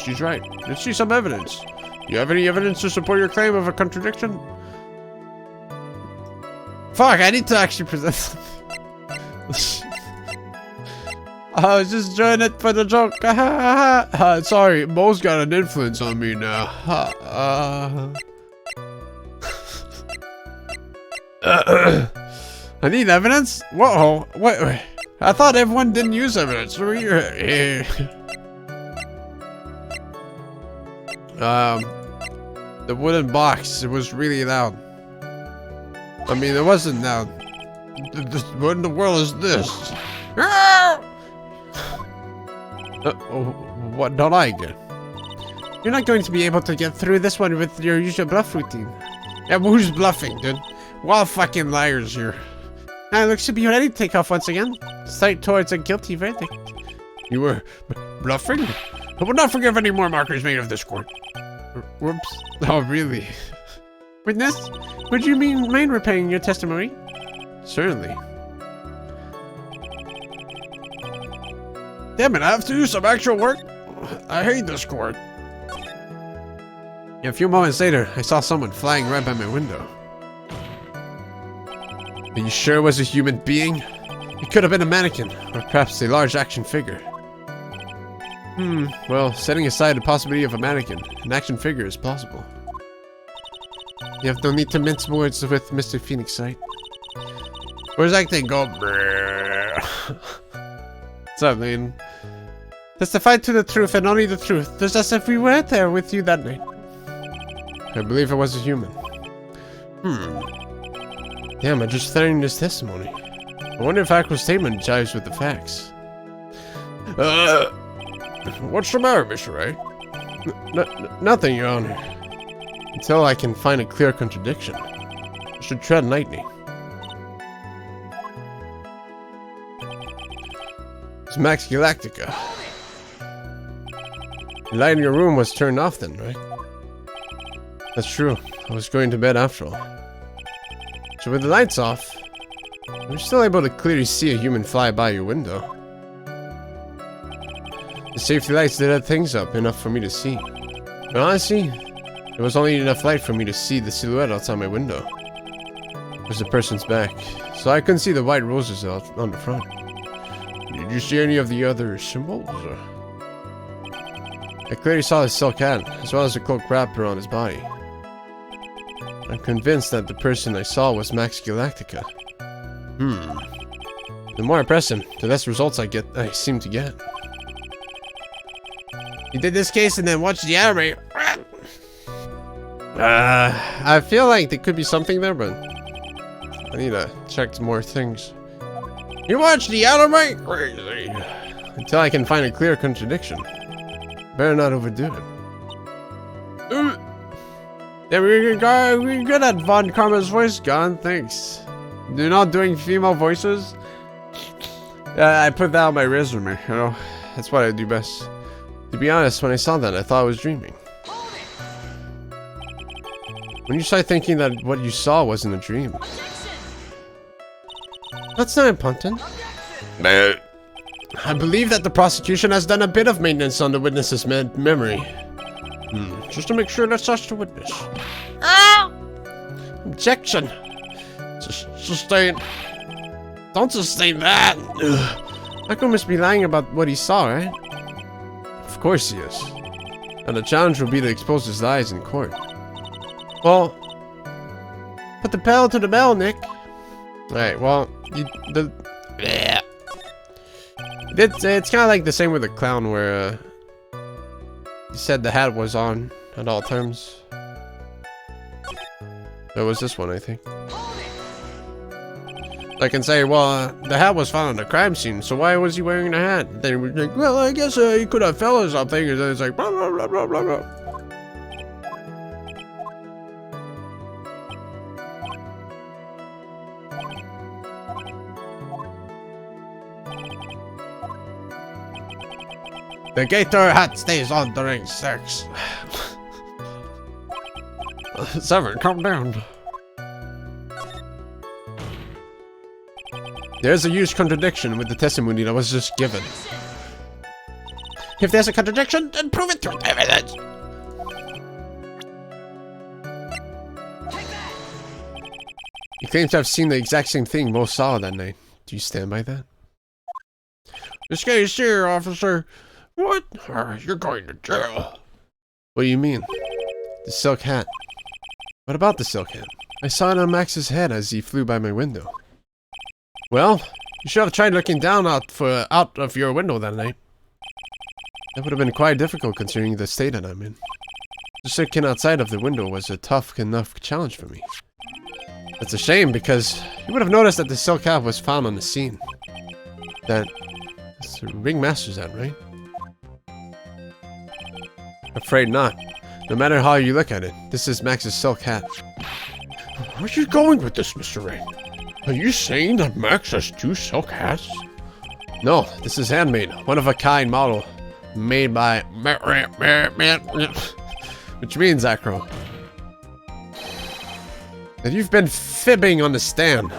[SPEAKER 2] She's right. Let's see some evidence. You have any evidence to support your claim of a contradiction?
[SPEAKER 1] Fuck, I need to actually present something. I was just doing it for the joke.
[SPEAKER 2] Sorry, Mo's got an influence on me now.
[SPEAKER 1] I need evidence? Whoa, wait. I thought everyone didn't use evidence. The wooden box, it was really loud. I mean, it wasn't loud.
[SPEAKER 2] What in the world is this?
[SPEAKER 1] What don't I get? You're not going to be able to get through this one with your usual bluff routine.
[SPEAKER 3] Yeah, but who's bluffing, dude? We're all fucking liars here.
[SPEAKER 1] Now, looks to be ready to take off once again. Straight towards a guilty verdict.
[SPEAKER 2] You were bluffing? I will not forgive any more markers made of this court.
[SPEAKER 1] Whoops. Oh, really? Witness, would you mind repaying your testimony? Certainly.
[SPEAKER 2] Damn it, I have to do some actual work? I hate this court.
[SPEAKER 1] A few moments later, I saw someone flying right by my window. Are you sure it was a human being? It could have been a mannequin, or perhaps a large action figure. Well, setting aside the possibility of a mannequin, an action figure is plausible. You have no need to mince words with Mr. Phoenix, right?
[SPEAKER 2] Where's that thing go?
[SPEAKER 1] What's up, man? Testify to the truth and only the truth, just as if we were there with you that night. I believe it was a human. Damn, I just learned this testimony. I wonder if Aqua's statement jives with the facts.
[SPEAKER 2] What's the matter, Mr. Wright?
[SPEAKER 1] Nothing, Your Honor. Until I can find a clear contradiction. I should tread lightly. It's Max Galactica. The light in your room was turned off then, right? That's true. I was going to bed after all. So with the lights off, you're still able to clearly see a human fly by your window. The safety lights lit things up enough for me to see. But honestly, there was only enough light for me to see the silhouette outside my window. It was the person's back, so I couldn't see the white roses out on the front. Did you see any of the other symbols? I clearly saw his silk hat, as well as the cloak wrapped around his body. I'm convinced that the person I saw was Max Galactica. The more I press him, the less results I seem to get.
[SPEAKER 3] You did this case and then watched the anime.
[SPEAKER 1] I feel like there could be something there, but I need to check some more things.
[SPEAKER 3] You watched the anime?
[SPEAKER 2] Crazy.
[SPEAKER 1] Until I can find a clear contradiction. Better not overdo it.
[SPEAKER 3] Yeah, we're good at Von Karma's voice, Gon. Thanks.
[SPEAKER 1] You're not doing female voices?
[SPEAKER 3] I put that on my resume, you know.
[SPEAKER 1] That's what I do best. To be honest, when I saw that, I thought I was dreaming. When you start thinking that what you saw wasn't a dream. That's not important. I believe that the prosecution has done a bit of maintenance on the witness's memory.
[SPEAKER 3] Just to make sure that's us to witness. Objection. Sustain. Don't sustain that.
[SPEAKER 1] Akko must be lying about what he saw, right? Of course he is. And the challenge will be to expose his lies in court. Well, put the pedal to the metal, Nick. Alright, well, it's kind of like the same with the clown where he said the hat was on at all times. That was this one, I think. I can say, well, the hat was found on the crime scene, so why was he wearing the hat? Then we're like, well, I guess he could have fell or something, and then it's like, blah, blah, blah, blah, blah, blah.
[SPEAKER 3] The gator hat stays on during sex.
[SPEAKER 1] Seven, calm down. There's a huge contradiction with the testimony that was just given.
[SPEAKER 3] If there's a contradiction, then prove it through evidence.
[SPEAKER 1] You claim to have seen the exact same thing Mo saw that night. Do you stand by that?
[SPEAKER 3] This case here, officer.
[SPEAKER 2] What? You're going to jail.
[SPEAKER 1] What do you mean? The silk hat. What about the silk hat? I saw it on Max's head as he flew by my window. Well, you should have tried looking down out of your window that night. That would have been quite difficult considering the state that I'm in. Just looking outside of the window was a tough enough challenge for me. That's a shame because you would have noticed that the silk hat was found on the scene. That's the ringmaster's hat, right? Afraid not. No matter how you look at it, this is Max's silk hat.
[SPEAKER 2] Where are you going with this, Mr. Wright? Are you saying that Max has two silk hats?
[SPEAKER 1] No, this is handmade. One-of-a-kind model. Made by... Which means, Acro, that you've been fibbing on the stand.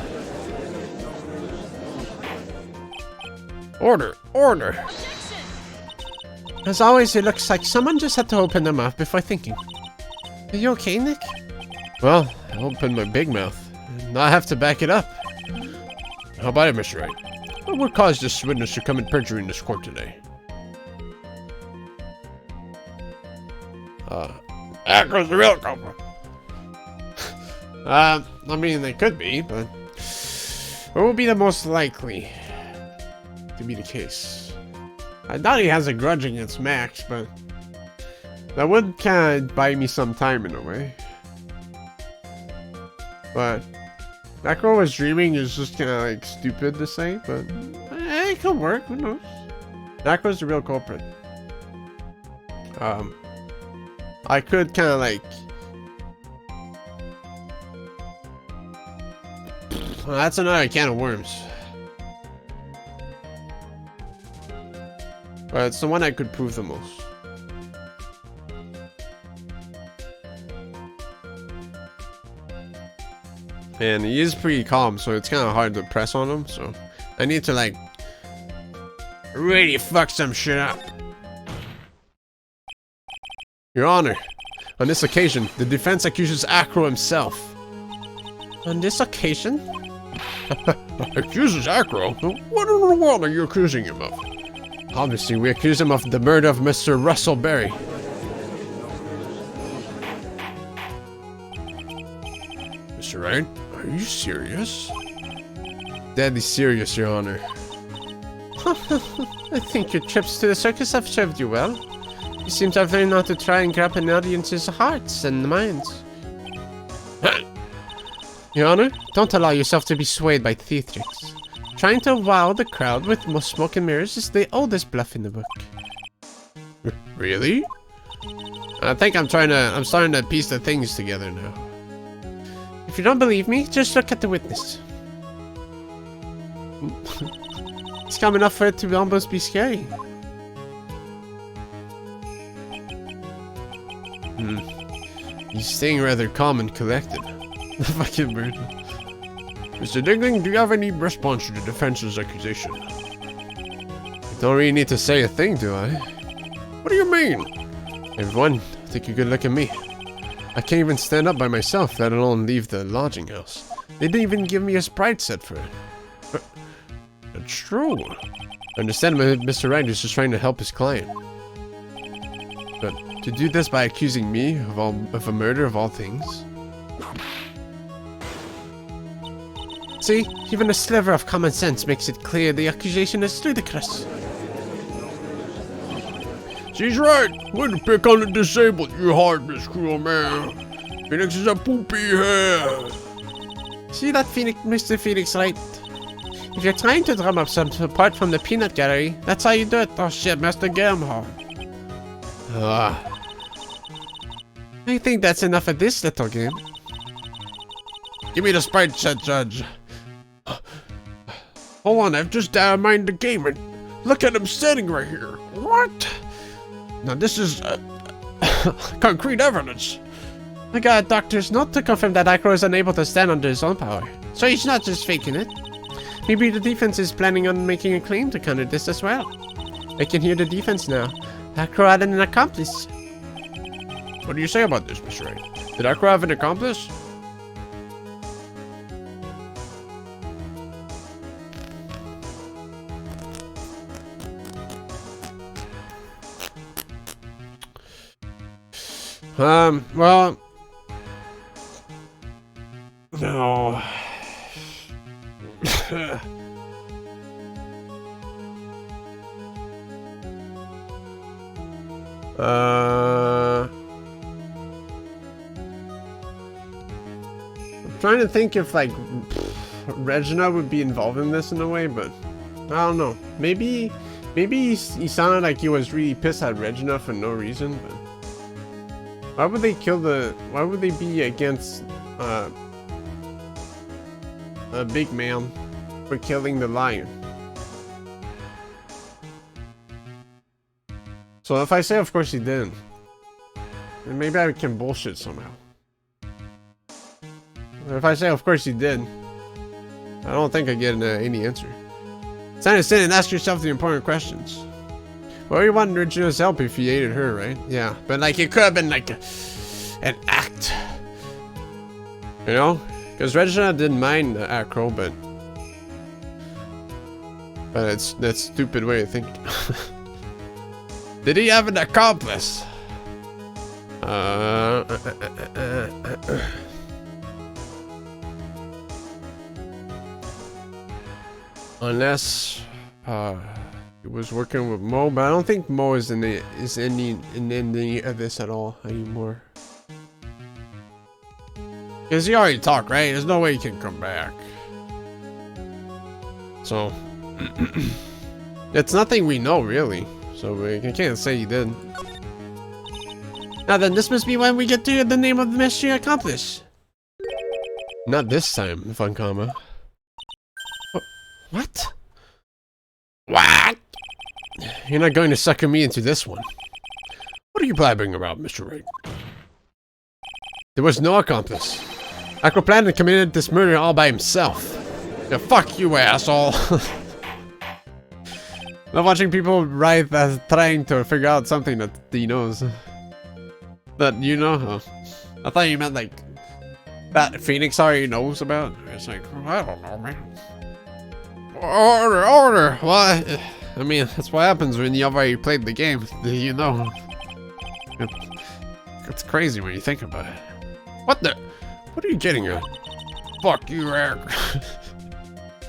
[SPEAKER 3] Order, order.
[SPEAKER 1] As always, it looks like someone just had to open their mouth before thinking. Are you okay, Nick? Well, I opened my big mouth. Now I have to back it up.
[SPEAKER 2] How about it, Mr. Wright? What caused this witness to commit perjury in this court today?
[SPEAKER 3] Acro's the real culprit.
[SPEAKER 1] I mean, they could be, but what would be the most likely to be the case? I doubt he has a grudge against Max, but that would kind of buy me some time in a way. But Acro was dreaming is just kind of like stupid to say, but it could work. Who knows? Acro's the real culprit. I could kind of like Well, that's another can of worms. But it's the one I could prove the most. And he is pretty calm, so it's kind of hard to press on him, so I need to, like, really fuck some shit up. Your Honor, on this occasion, the defense accuses Acro himself. On this occasion?
[SPEAKER 2] Accuses Acro? What in the world are you accusing him of?
[SPEAKER 1] Obviously, we accuse him of the murder of Mr. Russell Berry.
[SPEAKER 2] Mr. Wright, are you serious?
[SPEAKER 1] Deadly serious, Your Honor.
[SPEAKER 3] I think your trips to the circus have served you well. You seem to have learned how to try and grab an audience's hearts and minds. Your Honor, don't allow yourself to be swayed by theatrics. Trying to wow the crowd with smoke and mirrors is the oldest bluff in the book.
[SPEAKER 2] Really?
[SPEAKER 1] I think I'm starting to piece the things together now.
[SPEAKER 3] If you don't believe me, just look at the witness. It's calm enough for it to almost be scary.
[SPEAKER 1] He's staying rather calm and collected. The fucking bird.
[SPEAKER 2] Mr. Dingling, do you have any response to the defense's accusation?
[SPEAKER 1] Don't really need to say a thing, do I?
[SPEAKER 2] What do you mean?
[SPEAKER 1] Everyone, take a good look at me. I can't even stand up by myself, let alone leave the lodging house. They didn't even give me a Sprite set for it.
[SPEAKER 2] It's true.
[SPEAKER 1] I understand Mr. Wright is just trying to help his client. But to do this by accusing me of a murder of all things?
[SPEAKER 3] See, even a sliver of common sense makes it clear the accusation is ludicrous.
[SPEAKER 2] She's right. Way to pick on the disabled, you heartless, cruel man. Phoenix is a poopy head.
[SPEAKER 3] See that, Mr. Phoenix Wright? If you're trying to drum up some support from the peanut gallery, that's how you do it. Oh shit, Master Gamehole. I think that's enough of this little game.
[SPEAKER 2] Give me the Sprite set, Judge. Hold on, I've just mined the game and look at him standing right here. What? Now this is concrete evidence.
[SPEAKER 3] I got a doctor's note to confirm that Acro is unable to stand under his own power. So he's not just faking it. Maybe the defense is planning on making a claim to counter this as well. I can hear the defense now. Acro had an accomplice.
[SPEAKER 2] What do you say about this, Mr. Wright? Did Acro have an accomplice?
[SPEAKER 1] Well... No... I'm trying to think if, like, Regina would be involved in this in a way, but I don't know. Maybe he sounded like he was really pissed at Regina for no reason, but why would they be against a big man for killing the lion? So if I say of course he didn't, then maybe I can bullshit somehow. But if I say of course he did, I don't think I get any answer. It's time to sit and ask yourself the important questions. Well, you wanted Regina's help if he hated her, right? Yeah, but like it could have been like an act. You know? Because Regina didn't mind Acro, but it's that stupid way of thinking.
[SPEAKER 2] Did he have an accomplice?
[SPEAKER 1] Unless he was working with Mo, but I don't think Mo is in any of this at all anymore.
[SPEAKER 2] Because he already talked, right? There's no way he can come back.
[SPEAKER 1] So it's nothing we know really. So we can't say he did.
[SPEAKER 3] Now then, this must be when we get to the name of the mystery accomplice.
[SPEAKER 1] Not this time, Funkama. What?
[SPEAKER 2] What?
[SPEAKER 1] You're not going to sucker me into this one.
[SPEAKER 2] What are you blabbing about, Mr. Wright?
[SPEAKER 1] There was no accomplice. Acroplanet committed this murder all by himself.
[SPEAKER 2] Yeah, fuck you, asshole.
[SPEAKER 1] I'm watching people write that trying to figure out something that he knows. That you know? Oh. I thought you meant like that Phoenix already knows about.
[SPEAKER 2] It's like, I don't know, man.
[SPEAKER 1] Order. Well, I mean, that's what happens when you already played the game. You know. It's crazy when you think about it.
[SPEAKER 2] What the? What are you getting at? Fuck you, Eric.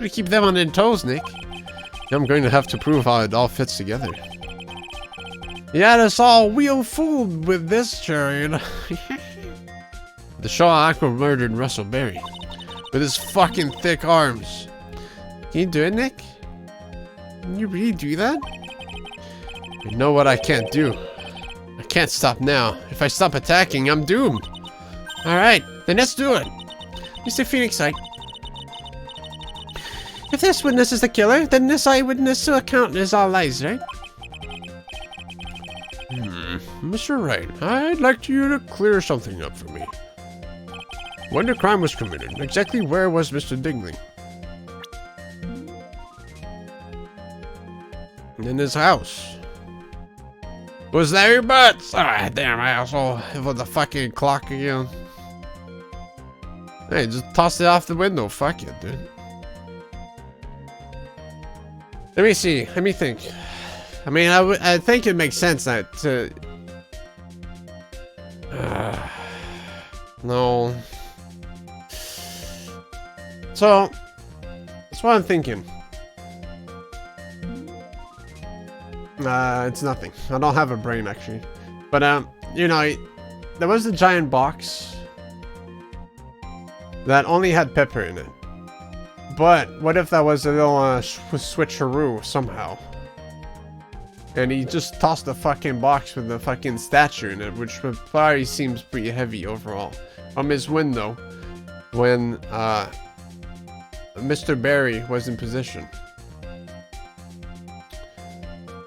[SPEAKER 1] We keep them on their toes, Nick. I'm going to have to prove how it all fits together. You had us all wheel fooled with this, Chariot. The Shaw Aqua murdered Russell Berry with his fucking thick arms. Can you do it, Nick? Can you really do that? You know what I can't do. I can't stop now. If I stop attacking, I'm doomed. Alright, then let's do it. Mr. Phoenix Wright. If this witness is the killer, then this eyewitness account is all lies, right?
[SPEAKER 2] Mr. Wright, I'd like you to clear something up for me. When the crime was committed, exactly where was Mr. Dingling?
[SPEAKER 1] In his house.
[SPEAKER 2] Was that your butts? Ah, damn asshole. It was the fucking clock again.
[SPEAKER 1] Hey, just toss it off the window. Fuck it, dude. Let me see. Let me think. I mean, I think it makes sense that to... no. So, that's what I'm thinking. It's nothing. I don't have a brain, actually. But, you know, there was a giant box that only had pepper in it. But, what if that was a little switcheroo somehow? And he just tossed the fucking box with the fucking statue in it, which probably seems pretty heavy overall. From his window, when, Mr. Berry was in position.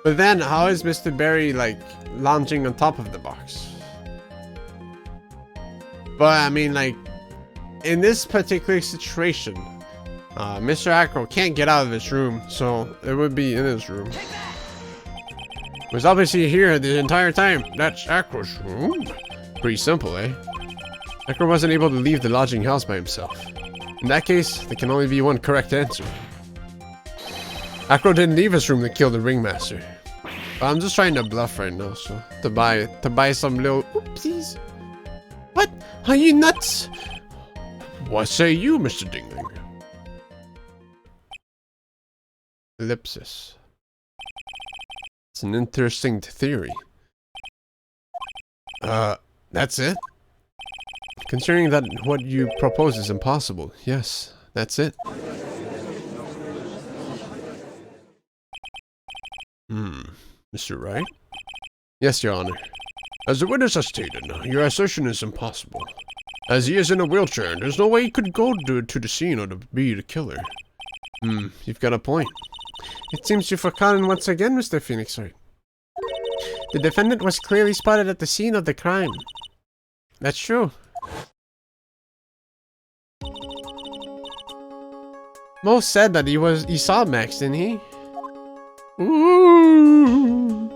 [SPEAKER 1] But then, how is Mr. Berry, like, lounging on top of the box? But, I mean, like, in this particular situation, Mr. Acro can't get out of his room, so it would be in his room. He was obviously here the entire time.
[SPEAKER 2] That's Acro's room?
[SPEAKER 1] Pretty simple, eh? Acro wasn't able to leave the lodging house by himself. In that case, there can only be one correct answer. Acro didn't leave his room to kill the ringmaster. But I'm just trying to bluff right now, so to buy some little oopsies. What? Are you nuts?
[SPEAKER 2] What say you, Mr. Dingling?
[SPEAKER 1] Ellipsis. It's an interesting theory. That's it? Considering that what you propose is impossible, yes, that's it.
[SPEAKER 2] Mr. Wright?
[SPEAKER 1] Yes, Your Honor.
[SPEAKER 2] As the witness has stated, your assertion is impossible. As he is in a wheelchair, there's no way he could go to the scene or to be the killer.
[SPEAKER 1] You've got a point. It seems you've forgotten once again, Mr. Phoenix Wright. The defendant was clearly spotted at the scene of the crime. That's true. Mo said that he saw Max, didn't he? Ooh.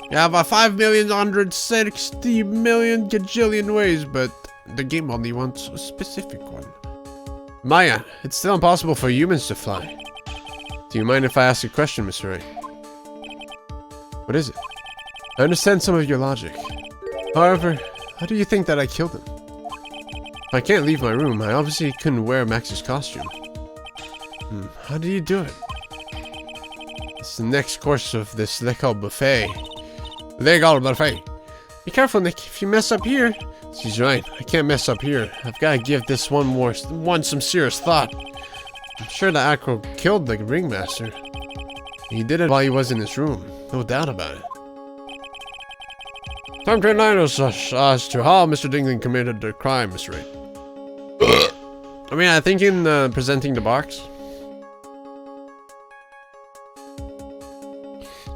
[SPEAKER 1] You have a 5,160,000,000 gajillion ways, but the game only wants a specific one. Maya, it's still impossible for humans to fly. Do you mind if I ask a question, Mr. Wright? What is it? I understand some of your logic. However, how do you think that I killed him? If I can't leave my room, I obviously couldn't wear Max's costume. How do you do it? It's the next course of this legal buffet.
[SPEAKER 2] Legal buffet.
[SPEAKER 1] Be careful, Nick. If you mess up here... She's right. I can't mess up here. I've got to give this one some serious thought. I'm sure that Acro killed the ringmaster. He did it while he was in his room. No doubt about it.
[SPEAKER 2] Time to enlighten us as to how Mr. Dingling committed the crime, Mr. Wright.
[SPEAKER 1] I mean, I think in presenting the box.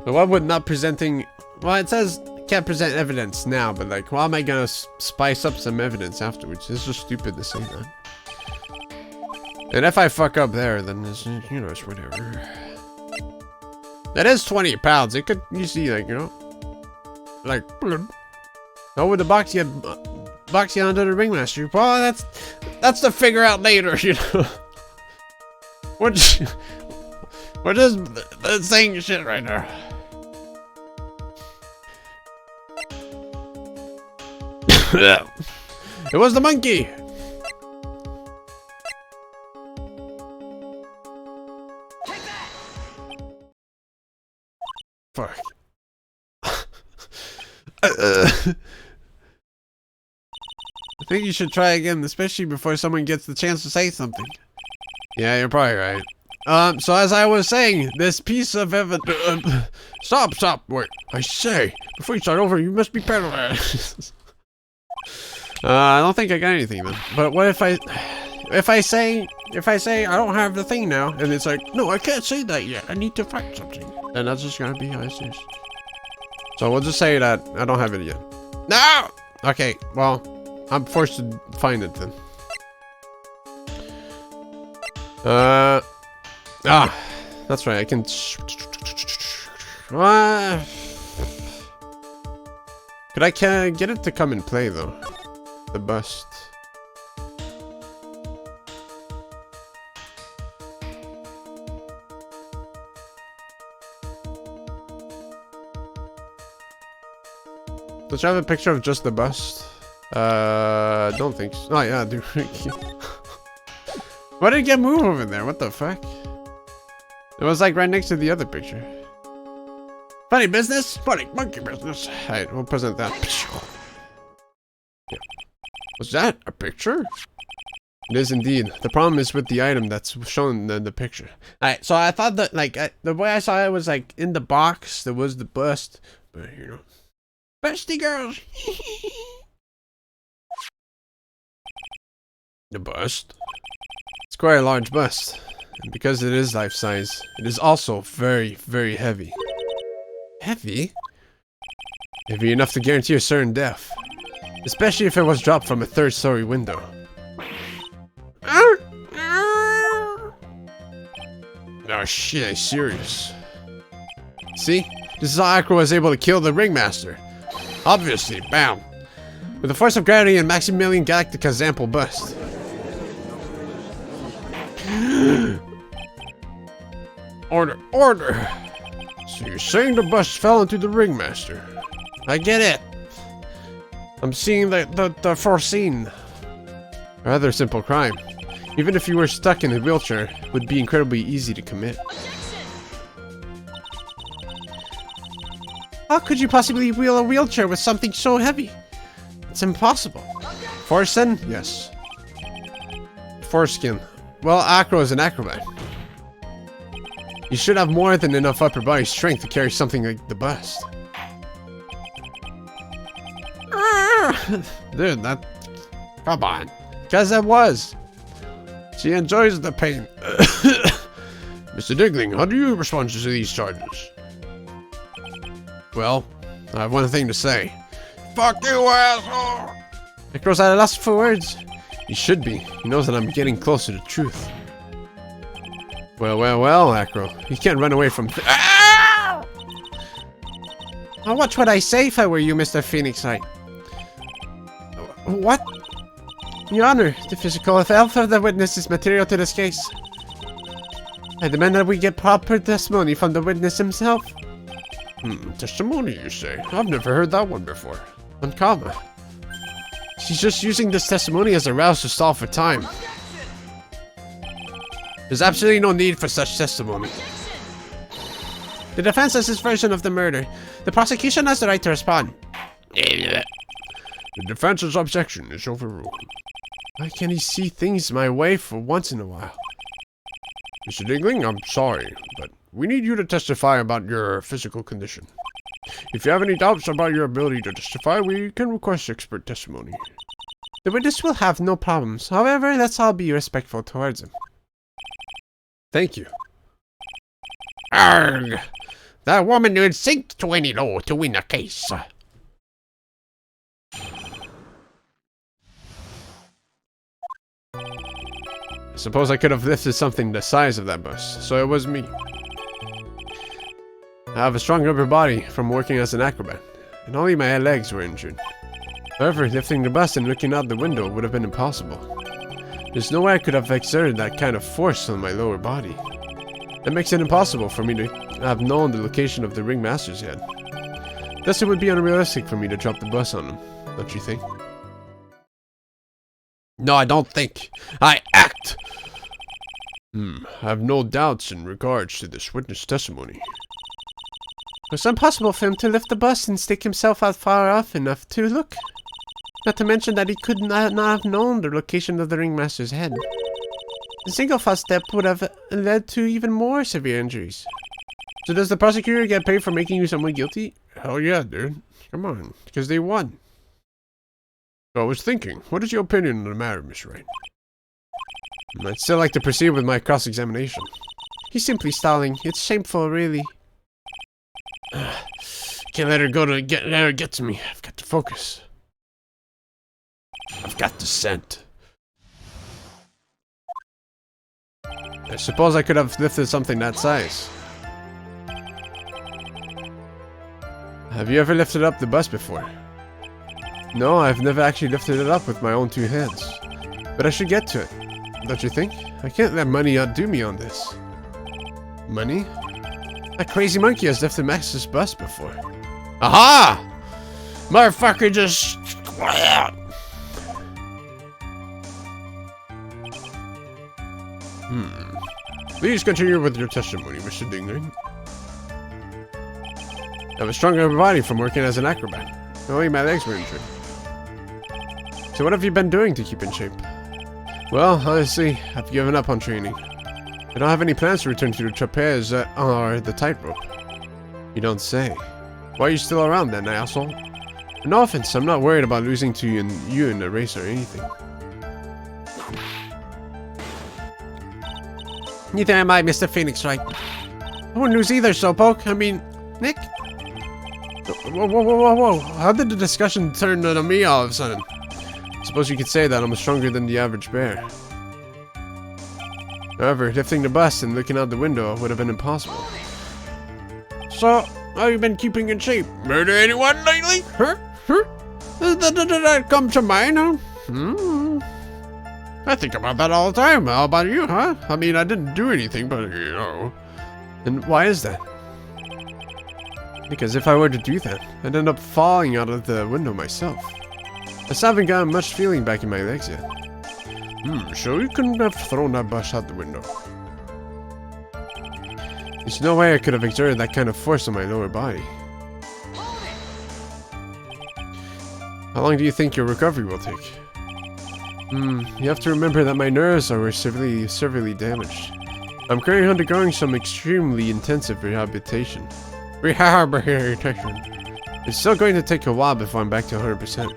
[SPEAKER 1] But what would not presenting... Well, it says can't present evidence now, but like, why am I gonna spice up some evidence afterwards? It's just stupid to say that. And if I fuck up there, then it's, you know, it's whatever. That is 20 pounds. It could, you see, like, you know, like, how would the box get under the ringmaster? Well, that's to figure out later, you know. We're just saying shit right now. It was the monkey. Fuck. I think you should try again, especially before someone gets the chance to say something. Yeah, you're probably right. So as I was saying, this piece of evidence... Stop, wait. I say, before you start over, you must be paralyzed. I don't think I got anything then. But what if I say I don't have the thing now, and it's like, no, I can't say that yet. I need to find something. Then that's just gonna be how it is. So we'll just say that I don't have it yet. No! Okay, well, I'm forced to find it then. That's right, I can... Could I get it to come and play though? The bust. Does you have a picture of just the bust? Don't think so. Oh yeah, dude. Why did it get moved over there? What the fuck? It was like right next to the other picture. Funny business? Funny monkey business. Alright, we'll present that. Yeah. Was that a picture? It is indeed. The problem is with the item that's shown in the picture. Alright, so I thought that, like, the way I saw it was like in the box, there was the bust. But, you know. Busty girls! The bust? It's quite a large bust. And because it is life-size, it is also very, very heavy. Heavy? Heavy enough to guarantee a certain death. Especially if it was dropped from a third-story window. Oh shit, I'm serious. See? This is how Acro was able to kill the Ringmaster. Obviously, bam. With the force of gravity and Maximilian Galactica's ample bust. Order! So you're saying the bust fell into the Ringmaster? I get it. I'm seeing the foreseen. Rather simple crime. Even if you were stuck in a wheelchair, it would be incredibly easy to commit. How could you possibly wheel a wheelchair with something so heavy? It's impossible. Foreskin? Yes. Foreskin. Well, Acro is an acrobat. You should have more than enough upper body strength to carry something like the bust. Dude, that... Come on. Because it was. She enjoys the pain. Mr. Diggling, how do you respond to these charges? Well, I have one thing to say. Fuck you, asshole! Acro's at a loss for words. He should be. He knows that I'm getting closer to truth. Well, Acro. You can't run away from... Now watch what I say if I were you, Mr. Phoenix Wright. What? Your Honor, the physical health of the witness is material to this case. I demand that we get proper testimony from the witness himself. Testimony, you say? I've never heard that one before. Uncommon. She's just using this testimony as a rouse to stall for time. There's absolutely no need for such testimony. The defense has its version of the murder. The prosecution has the right to respond. The defense's objection is overruled. Why can't he see things my way for once in a while? Mr. Diggling, I'm sorry, but we need you to testify about your physical condition. If you have any doubts about your ability to testify, we can request expert testimony. The witness will have no problems. However, let's all be respectful towards him. Thank you.
[SPEAKER 3] Arg! The woman would sink 20 low to win a case.
[SPEAKER 1] I suppose I could have lifted something the size of that bus, so it was me. I have a strong upper body from working as an acrobat, and only my legs were injured. However, lifting the bus and looking out the window would have been impossible. There's no way I could have exerted that kind of force on my lower body. That makes it impossible for me to have known the location of the ringmaster's head. Thus it would be unrealistic for me to drop the bus on him, don't you think?
[SPEAKER 3] No, I don't think. I act.
[SPEAKER 2] I have no doubts in regards to this witness testimony.
[SPEAKER 1] It was impossible for him to lift the bus and stick himself out far off enough to look. Not to mention that he could not have known the location of the ringmaster's head. A single false step would have led to even more severe injuries. So does the prosecutor get paid for making you someone guilty?
[SPEAKER 2] Hell yeah, dude. Come on, because they won. So I was thinking, what is your opinion on the matter, Miss Wright?
[SPEAKER 1] I'd still like to proceed with my cross-examination. He's simply stalling. It's shameful, really.
[SPEAKER 3] Can't let her let her get to me. I've got to focus. I've got the scent.
[SPEAKER 1] I suppose I could have lifted something that size. Have you ever lifted up the bus before? No, I've never actually lifted it up with my own two hands. But I should get to it, don't you think? I can't let money outdo me on this. Money? That crazy monkey has lifted Max's bus before.
[SPEAKER 3] Aha! Motherfucker just...
[SPEAKER 2] Please continue with your testimony, Mr. Dingley.
[SPEAKER 1] I have a stronger body from working as an acrobat. Only my legs were injured. So what have you been doing to keep in shape? Well, honestly, I've given up on training. I don't have any plans to return to the trapeze or the tightrope. You don't say. Why are you still around then, asshole? No offense, I'm not worried about losing to you in the race or anything.
[SPEAKER 3] Neither am I, Mr. Phoenix Wright. I wouldn't lose either, Slowpoke. I mean, Nick?
[SPEAKER 1] Whoa. How did the discussion turn on me all of a sudden? I suppose you could say that I'm stronger than the average bear. However, lifting the bus and looking out the window would have been impossible.
[SPEAKER 3] So, how you been keeping in shape?
[SPEAKER 2] Murder anyone lately?
[SPEAKER 3] Huh? Did that come to mind, huh? I think about that all the time. How about you, huh?
[SPEAKER 2] I mean, I didn't do anything, but you know.
[SPEAKER 1] And why is that? Because if I were to do that, I'd end up falling out of the window myself. I still haven't gotten much feeling back in my legs yet.
[SPEAKER 2] So you couldn't have thrown that bus out the window.
[SPEAKER 1] There's no way I could have exerted that kind of force on my lower body. How long do you think your recovery will take? You have to remember that my nerves are severely damaged. I'm currently undergoing some extremely intensive rehabilitation. It's still going to take a while before I'm back to 100%.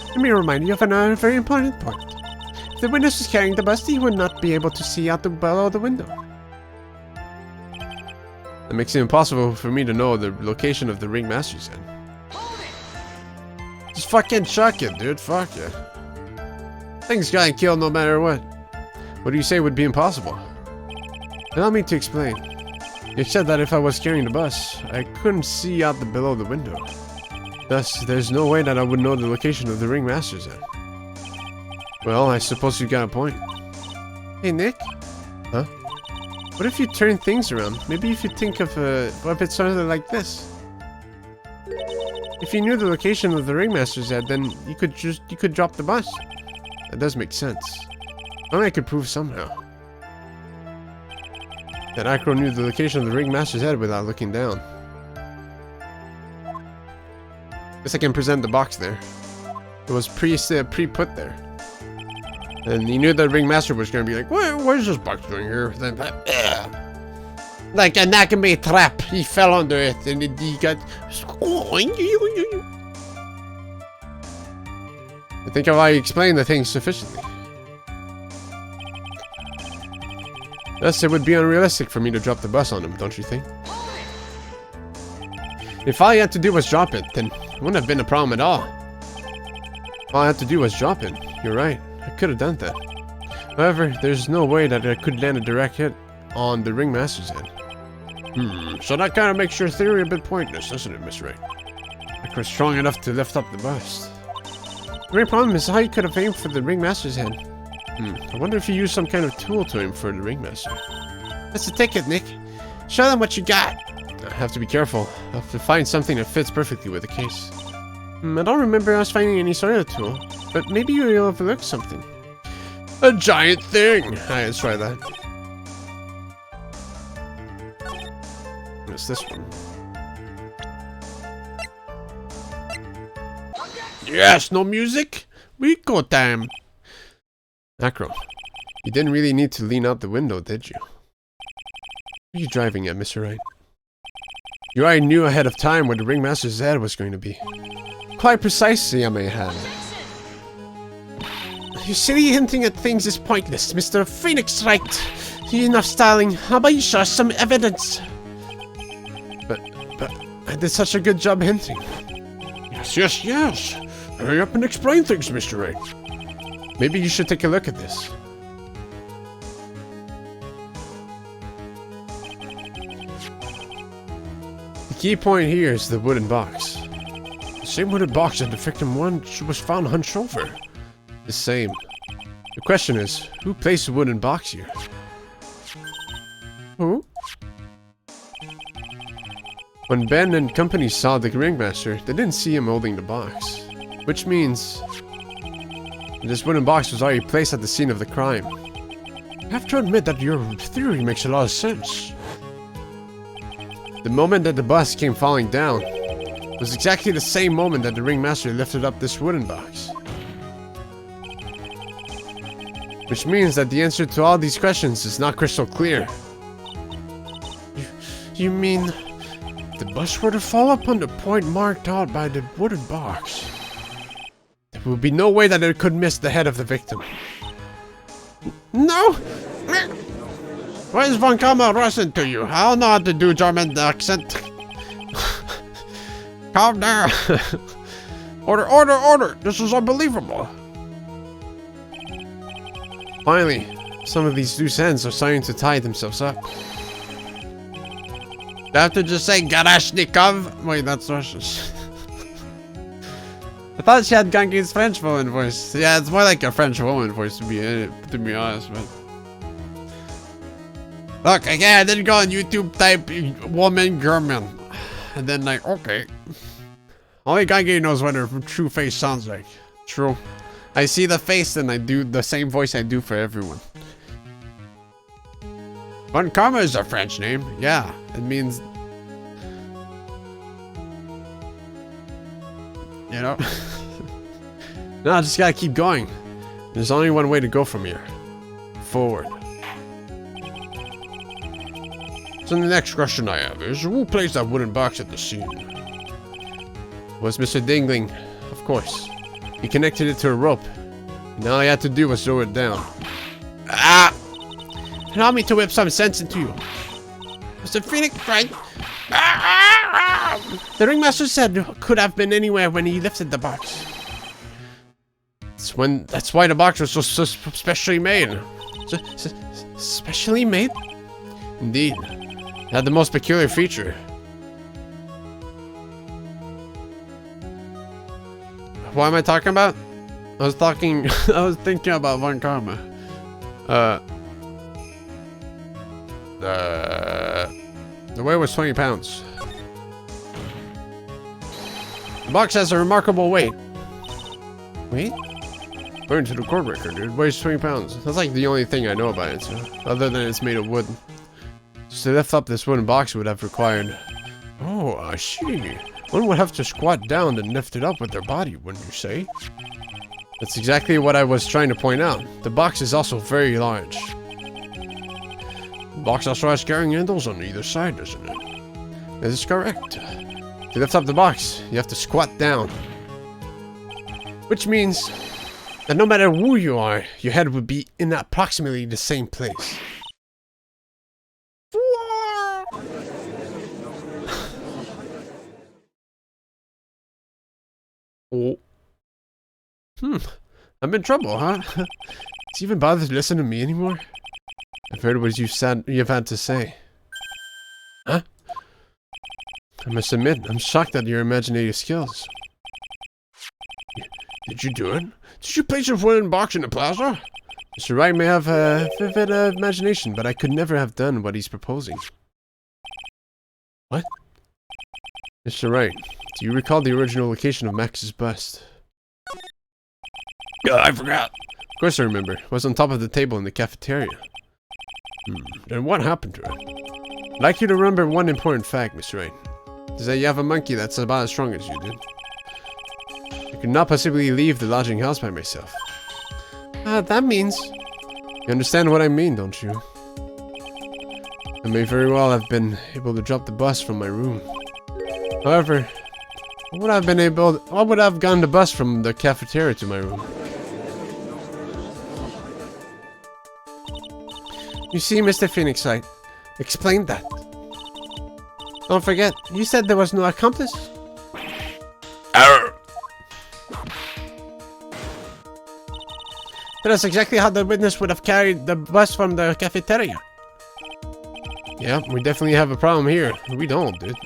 [SPEAKER 1] Let me remind you of another very important point. If the witness was carrying the bus, he would not be able to see out below the window. That makes it impossible for me to know the location of the ringmaster's head.
[SPEAKER 3] Just fucking chuck it, dude. Fuck it. Things getting killed no matter what.
[SPEAKER 1] What do you say would be impossible? Allow me to explain. You said that if I was carrying the bus, I couldn't see out below the window. Thus, there's no way that I would know the location of the ringmaster's head. Well, I suppose you got a point. Hey, Nick? Huh? What if you turn things around? Maybe if you think of what if it's something like this? If you knew the location of the ringmaster's head, then you could drop the bus. That does make sense. Only I could prove somehow that Acro knew the location of the ringmaster's head without looking down. Guess I can present the box there. It was pre-put there. And he knew the ringmaster was going to be like, what is this box doing here?
[SPEAKER 3] Like a Nakame trap. He fell under it and he got...
[SPEAKER 1] I think I've already explained the thing sufficiently. Thus, it would be unrealistic for me to drop the bus on him, don't you think? If all you had to do was drop it, then it wouldn't have been a problem at all. All I had to do was drop it. You're right. I could have done that. However, there's no way that I could land a direct hit on the ringmaster's head.
[SPEAKER 2] So that kind of makes your theory a bit pointless, doesn't it, Miss Wright?
[SPEAKER 1] I was strong enough to lift up the bust. The main problem is how you could have aimed for the ringmaster's head. I wonder if you used some kind of tool to aim for the ringmaster.
[SPEAKER 3] That's the ticket, Nick. Show them what you got.
[SPEAKER 1] I have to be careful. I have to find something that fits perfectly with the case. I don't remember us finding any sort of tool, but maybe you overlooked something.
[SPEAKER 2] A giant thing!
[SPEAKER 1] Alright, let's try that. It's this one.
[SPEAKER 2] Yes, no music? We go time.
[SPEAKER 1] Acro, you didn't really need to lean out the window, did you? What are you driving at, Mr. Wright? You already knew ahead of time where the ringmaster's head was going to be. Quite precisely, I may add.
[SPEAKER 3] Your silly hinting at things is pointless, Mr. Phoenix Wright. Enough styling. How about you show us some evidence?
[SPEAKER 1] But I did such a good job hinting.
[SPEAKER 2] Yes. Hurry up and explain things, Mr. Wright.
[SPEAKER 1] Maybe you should take a look at this. The key point here is the wooden box.
[SPEAKER 2] The same wooden box that the victim was found hunched over.
[SPEAKER 1] The same. The question is, who placed the wooden box here?
[SPEAKER 3] Who?
[SPEAKER 1] When Ben and company saw the ringmaster, they didn't see him holding the box. Which means this wooden box was already placed at the scene of the crime.
[SPEAKER 2] I have to admit that your theory makes a lot of sense.
[SPEAKER 1] The moment that the bus came falling down was exactly the same moment that the ringmaster lifted up this wooden box. Which means that the answer to all these questions is not crystal clear.
[SPEAKER 3] You mean
[SPEAKER 2] the bus were to fall upon the point marked out by the wooden box?
[SPEAKER 1] There will be no way that it could miss the head of the victim.
[SPEAKER 3] No! Why is Von Karma rushing to you? I don't know how to do German accent. Calm down.
[SPEAKER 2] Order! This is unbelievable.
[SPEAKER 1] Finally, some of these loose ends are starting to tie themselves up.
[SPEAKER 3] You have to just say Garashnikov. Wait, that's Russian. I thought she had Gangade's French woman voice. Yeah, it's more like a French woman voice to be honest, but look, again, I didn't go on YouTube type woman German. And then like, okay. Only Gaungade knows what her true face sounds like. True. I see the face and I do the same voice I do for everyone. Von Karma is a French name. Yeah, it means, you know.
[SPEAKER 1] No, I just gotta keep going. There's only one way to go from here. Forward.
[SPEAKER 2] So the next question I have is, who placed that wooden box at the scene?
[SPEAKER 1] Was Mr. Dingling, of course. He connected it to a rope. And all he had to do was throw it down.
[SPEAKER 3] Ah! Allow me to whip some sense into you. Mr. Phoenix, right? The ringmaster said could have been anywhere when he lifted the box.
[SPEAKER 1] That's why the box was so specially made.
[SPEAKER 3] Specially made?
[SPEAKER 1] Indeed. It had the most peculiar feature.
[SPEAKER 3] What am I talking about? I was thinking about Von Karma.
[SPEAKER 1] The weight was 20 pounds. The box has a remarkable weight.
[SPEAKER 3] Wait?
[SPEAKER 1] According to the court record, it weighs 20 pounds. That's like the only thing I know about it, so, other than it's made of wood. Just to lift up this wooden box would have required...
[SPEAKER 2] Oh, I see. One would have to squat down and lift it up with their body, wouldn't you say?
[SPEAKER 1] That's exactly what I was trying to point out. The box is also very large.
[SPEAKER 2] The box also has carrying handles on either side, doesn't it?
[SPEAKER 1] That is correct. To lift up the box, you have to squat down. Which means that no matter who you are, your head would be in approximately the same place. Oh. I'm in trouble, huh? Does he even bother to listen to me anymore? I've heard what you've had to say. Huh? I must admit, I'm shocked at your imaginative skills.
[SPEAKER 2] Did you do it? Did you place your wooden box in the plaza?
[SPEAKER 1] Mr. Wright may have a vivid imagination, but I could never have done what he's proposing. What? Mr. Wright, do you recall the original location of Max's bust?
[SPEAKER 2] Yeah, I forgot.
[SPEAKER 1] Of course I remember. It was on top of the table in the cafeteria.
[SPEAKER 2] Then what happened to it?
[SPEAKER 1] I'd like you to remember one important fact, Mr. Wright. Is that you have a monkey that's about as strong as you did. I could not possibly leave the lodging house by myself. That means... You understand what I mean, don't you? I may very well have been able to drop the bus from my room. However, I would have gotten the bus from the cafeteria to my room. You see, Mr. Phoenix Wright, explain that. Don't forget, you said there was no accomplice?
[SPEAKER 2] Arr!
[SPEAKER 3] That's exactly how the witness would have carried the bus from the cafeteria.
[SPEAKER 1] Yeah, we definitely have a problem here. We don't, dude.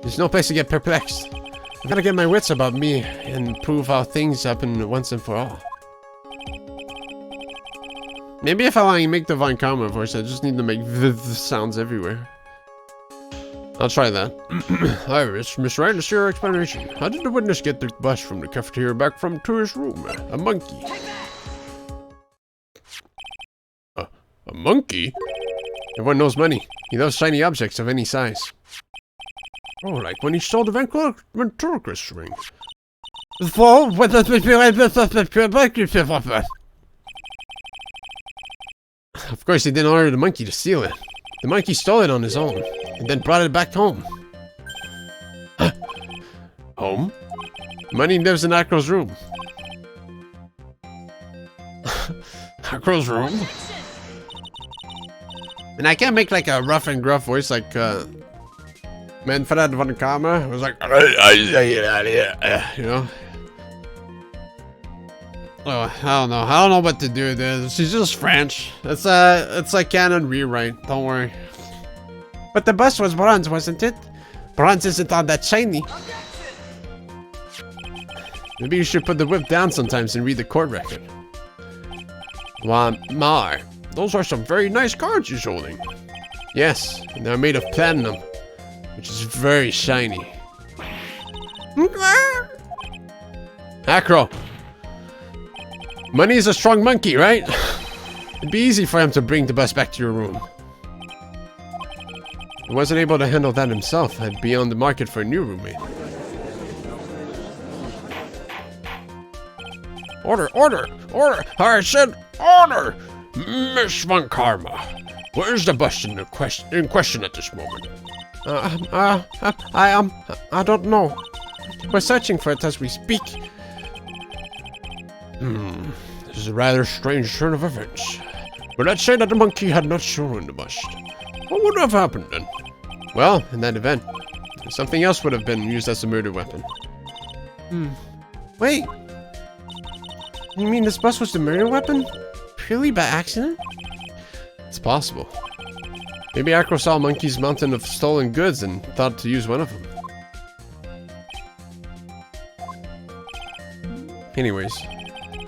[SPEAKER 1] There's no place to get perplexed. I gotta get my wits about me and prove how things happen once and for all. Maybe if I want to make the Von Karma voice, I just need to make the sounds everywhere. I'll try that.
[SPEAKER 2] Iris, Miss Wright, let's hear your explanation. How did the witness get the bus from the cafeteria back to his room? A monkey. A monkey?
[SPEAKER 1] Everyone knows money. He loves shiny objects of any size.
[SPEAKER 2] Oh, like when he stole the ventriloquist ring.
[SPEAKER 1] Of course, he didn't order the monkey to steal it. The monkey stole it on his own, and then brought it back home.
[SPEAKER 2] Home?
[SPEAKER 1] Money lives in Acro's room.
[SPEAKER 2] Acro's room?
[SPEAKER 1] And I can't make like a rough and gruff voice like, Manfred von Karma. It was like, you know? Oh, I don't know. I don't know what to do, dude. She's just French. It's like canon rewrite. Don't worry.
[SPEAKER 3] But the bus was bronze, wasn't it? Bronze isn't all that shiny.
[SPEAKER 1] Maybe you should put the whip down sometimes and read the court record.
[SPEAKER 2] My, those are some very nice cards you're holding.
[SPEAKER 1] Yes, and they're made of platinum, which is very shiny. Acro! Money is a strong monkey, right? It'd be easy for him to bring the bus back to your room. He wasn't able to handle that himself. I'd be on the market for a new roommate.
[SPEAKER 2] Order, order, order! I said order! Miss Von Karma, where's the bus in question at this moment?
[SPEAKER 3] I don't know. We're searching for it as we speak.
[SPEAKER 2] This is a rather strange turn of events. But let's say that the monkey had not stolen the bust. What would have happened then?
[SPEAKER 1] Well, in that event, something else would have been used as a murder weapon.
[SPEAKER 3] Wait. You mean this bus was the murder weapon? Purely by accident?
[SPEAKER 1] It's possible. Maybe Acro saw Monkey's mountain of stolen goods and thought to use one of them. Anyways,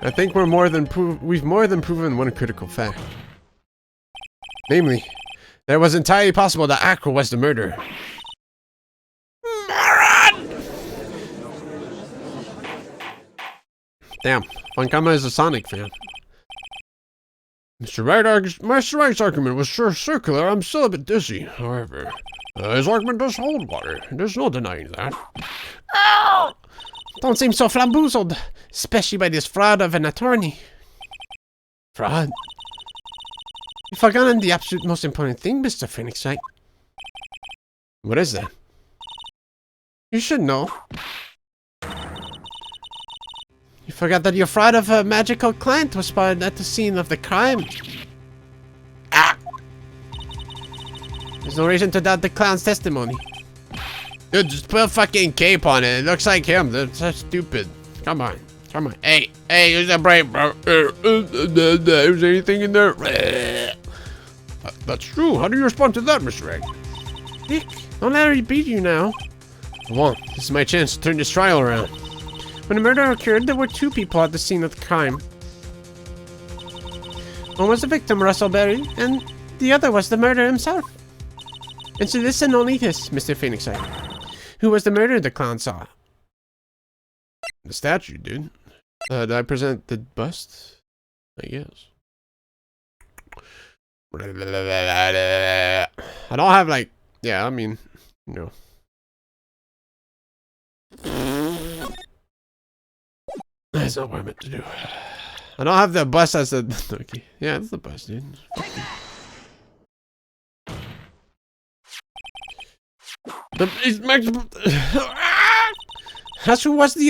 [SPEAKER 1] I think we've more than proven one critical fact. Namely, that it was entirely possible that Acro was the murderer. Damn, Von Karma is a Sonic fan.
[SPEAKER 2] Mr. Wright's argument was sure circular. I'm still a bit dizzy, however. His argument does hold water. There's no denying that.
[SPEAKER 3] Ow! Don't seem so flamboozled, especially by this fraud of an attorney.
[SPEAKER 1] Fraud?
[SPEAKER 3] You've forgotten the absolute most important thing, Mr. Phoenix Wright.
[SPEAKER 1] What is that?
[SPEAKER 3] You should know.
[SPEAKER 1] You
[SPEAKER 3] forgot that your fraud of a magical client was spotted at the scene of the crime. Ah! There's no reason to doubt the clown's testimony.
[SPEAKER 1] Dude, just put a fucking cape on it. It looks like him. That's so stupid. Come on. Come on. Hey, use the brain, bro. There's anything in there? That's true. How do you respond to that, Mr. Wright?
[SPEAKER 3] Nick, don't let her beat you now.
[SPEAKER 1] I won't. This is my chance to turn this trial around.
[SPEAKER 3] When the murder occurred, there were 2 people at the scene of the crime. One was the victim, Russell Berry, and the other was the murderer himself. And to this and only this, Mr. Phoenix Wright. Who was the murderer the clown saw?
[SPEAKER 1] The statue, dude. Did I present the bust? I guess. I don't have like, yeah, I mean, no. That's not what I meant to do. I don't have the bust as the, okay. Yeah, that's the bust, dude.
[SPEAKER 3] That's who was the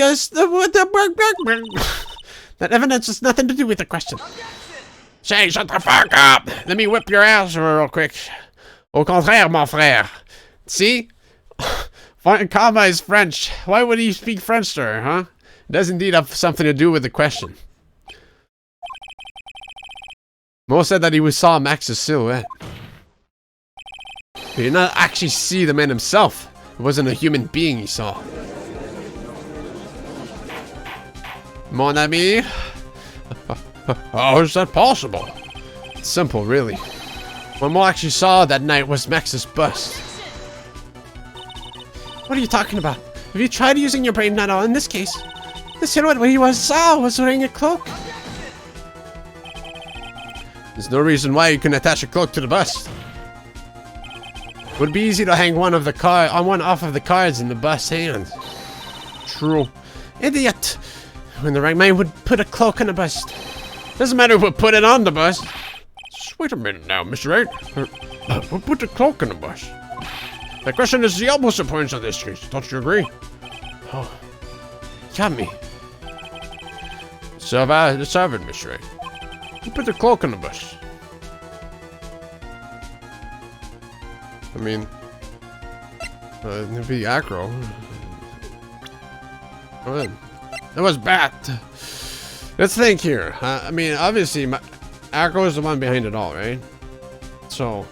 [SPEAKER 3] that evidence has nothing to do with the question.
[SPEAKER 1] Say, shut the fuck up! Let me whip your ass real quick. Au contraire, mon frère. See? Karma is French. Why would he speak French to her, huh? It does indeed have something to do with the question. Mo said that he saw Max's silhouette. He did not actually see the man himself. It wasn't a human being he saw. Mon ami? How is that possible? It's simple, really. What Mo actually saw that night was Max's bust.
[SPEAKER 3] What are you talking about? Have you tried using your brain at all in this case? The silhouette he saw was wearing a cloak.
[SPEAKER 1] There's no reason why you can attach a cloak to the bust. It would be easy to hang one off of the cards in the bust's hands.
[SPEAKER 3] True. Idiot! When the right man would put a cloak on the bust.
[SPEAKER 1] Doesn't matter who put it on the bust. Just wait a minute now, Mr. Wright. Who put the cloak on the bust? The question is the opposite points on this case. Don't you agree?
[SPEAKER 3] Oh, got me.
[SPEAKER 1] So let's have it, Mr. Wright. Who put the cloak on the bust? I mean, it'd be Acro. Go ahead. It was Bat. Let's think here. I mean, obviously, Acro is the one behind it all, right? So,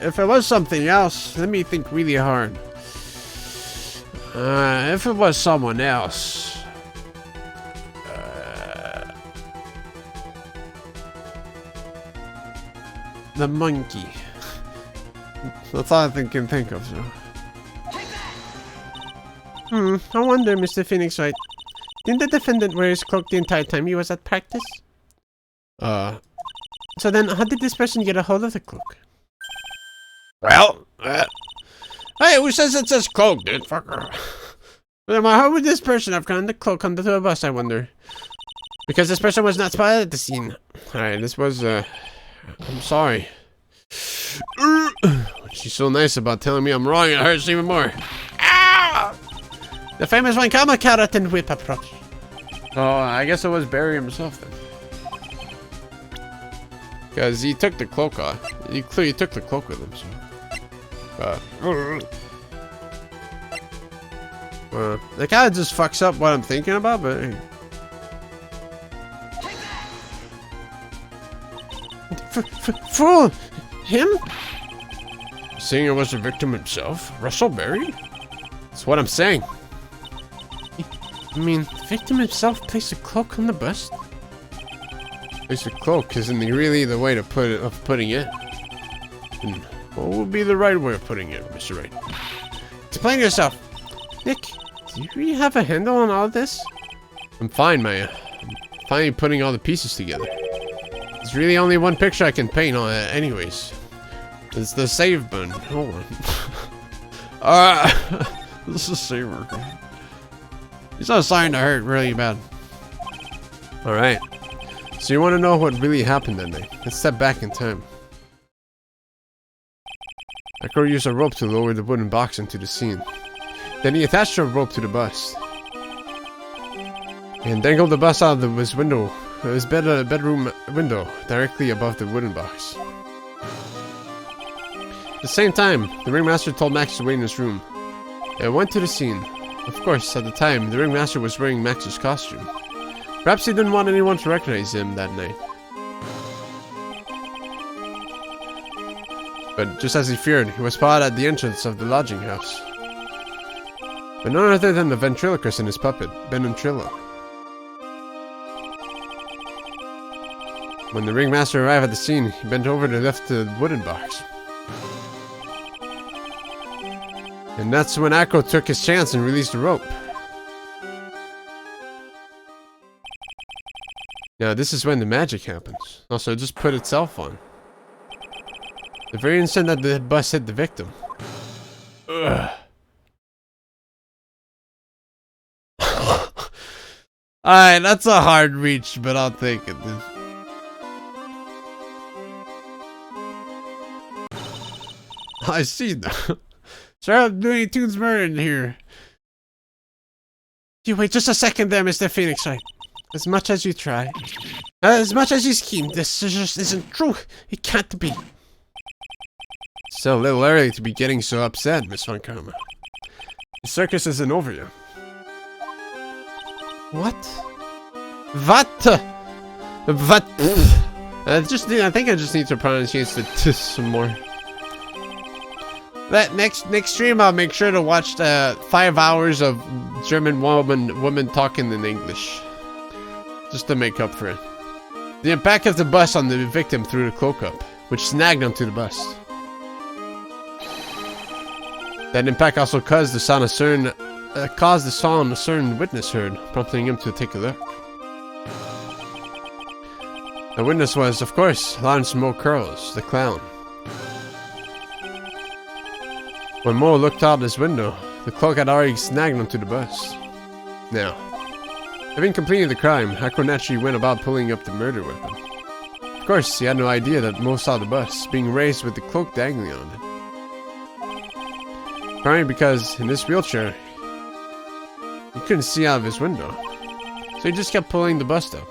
[SPEAKER 1] if it was something else, let me think really hard. If it was someone else, the monkey. That's all I can think of. So.
[SPEAKER 3] I wonder, Mr. Phoenix Wright. Didn't the defendant wear his cloak the entire time he was at practice? So then, how did this person get a hold of the cloak?
[SPEAKER 1] Well, hey, who says it says cloak, dude? Fucker.
[SPEAKER 3] How would this person have gotten the cloak onto the bus, I wonder? Because this person was not spotted at the scene.
[SPEAKER 1] Alright, this was, I'm sorry. She's so nice about telling me I'm wrong, it hurts even more.
[SPEAKER 3] Ah! The famous one, come a carrot and whip approach.
[SPEAKER 1] Oh, I guess it was Barry himself then. Because he took the cloak off. He clearly took the cloak with him, so. That kind of just fucks up what I'm thinking about, but hey.
[SPEAKER 3] Fool! Him?
[SPEAKER 1] Saying it was the victim himself? Russell Berry? That's what I'm saying.
[SPEAKER 3] I mean, the victim himself placed a cloak on the bust?
[SPEAKER 1] Placed a cloak isn't really the way to putting it. And what would be the right way of putting it, Mr. Wright?
[SPEAKER 3] Explain yourself. Nick, do you really have a handle on all this?
[SPEAKER 1] I'm fine, Maya. I'm finally putting all the pieces together. There's really only one picture I can paint on it anyways. It's the save button. Hold on. This is saver. He's not starting to hurt really bad. Alright. So you want to know what really happened that night? Let's step back in time. Echo used a rope to lower the wooden box into the scene. Then he attached a rope to the bus and dangled the bus out of his window, his bedroom window, directly above the wooden box. At the same time, the ringmaster told Max to wait in his room and went to the scene. Of course, at the time, the ringmaster was wearing Max's costume. Perhaps he didn't want anyone to recognize him that night. But just as he feared, he was spotted at the entrance of the lodging house. But none other than the ventriloquist and his puppet, Ben and Trilla. When the ringmaster arrived at the scene, he bent over to lift the wooden box. And that's when Akko took his chance and released the rope. Now this is when the magic happens. Also, it just put itself on. The very instant that the bus hit the victim. Ugh. Alright, that's a hard reach, but I'll take it. I see that. Sorry, I'm doing Toon's murder in here.
[SPEAKER 3] You wait just a second there, Mr. Phoenix Wright. As much as you try, as much as you scheme, this just isn't true. It can't be.
[SPEAKER 1] Still a little early to be getting so upset, Miss Von Karma. The circus isn't over yet.
[SPEAKER 3] What? What? What?
[SPEAKER 1] I think I just need to pronunciate the t some more.
[SPEAKER 3] That next stream, I'll make sure to watch the 5 hours of German woman talking in English, just to make up for it. The impact of the bus on the victim threw the cloak up, which snagged onto the bus. That impact also caused the sound a certain witness heard, prompting him to take a look. The witness was, of course, Lawrence Mo Curls, the clown. When Mo looked out his window, the cloak had already snagged onto the bus. Now, having completed the crime, Akko naturally went about pulling up the murder weapon. Of course, he had no idea that Mo saw the bus being raised with the cloak dangling on it. Probably because, in this wheelchair, he couldn't see out of his window, so he just kept pulling the bus up.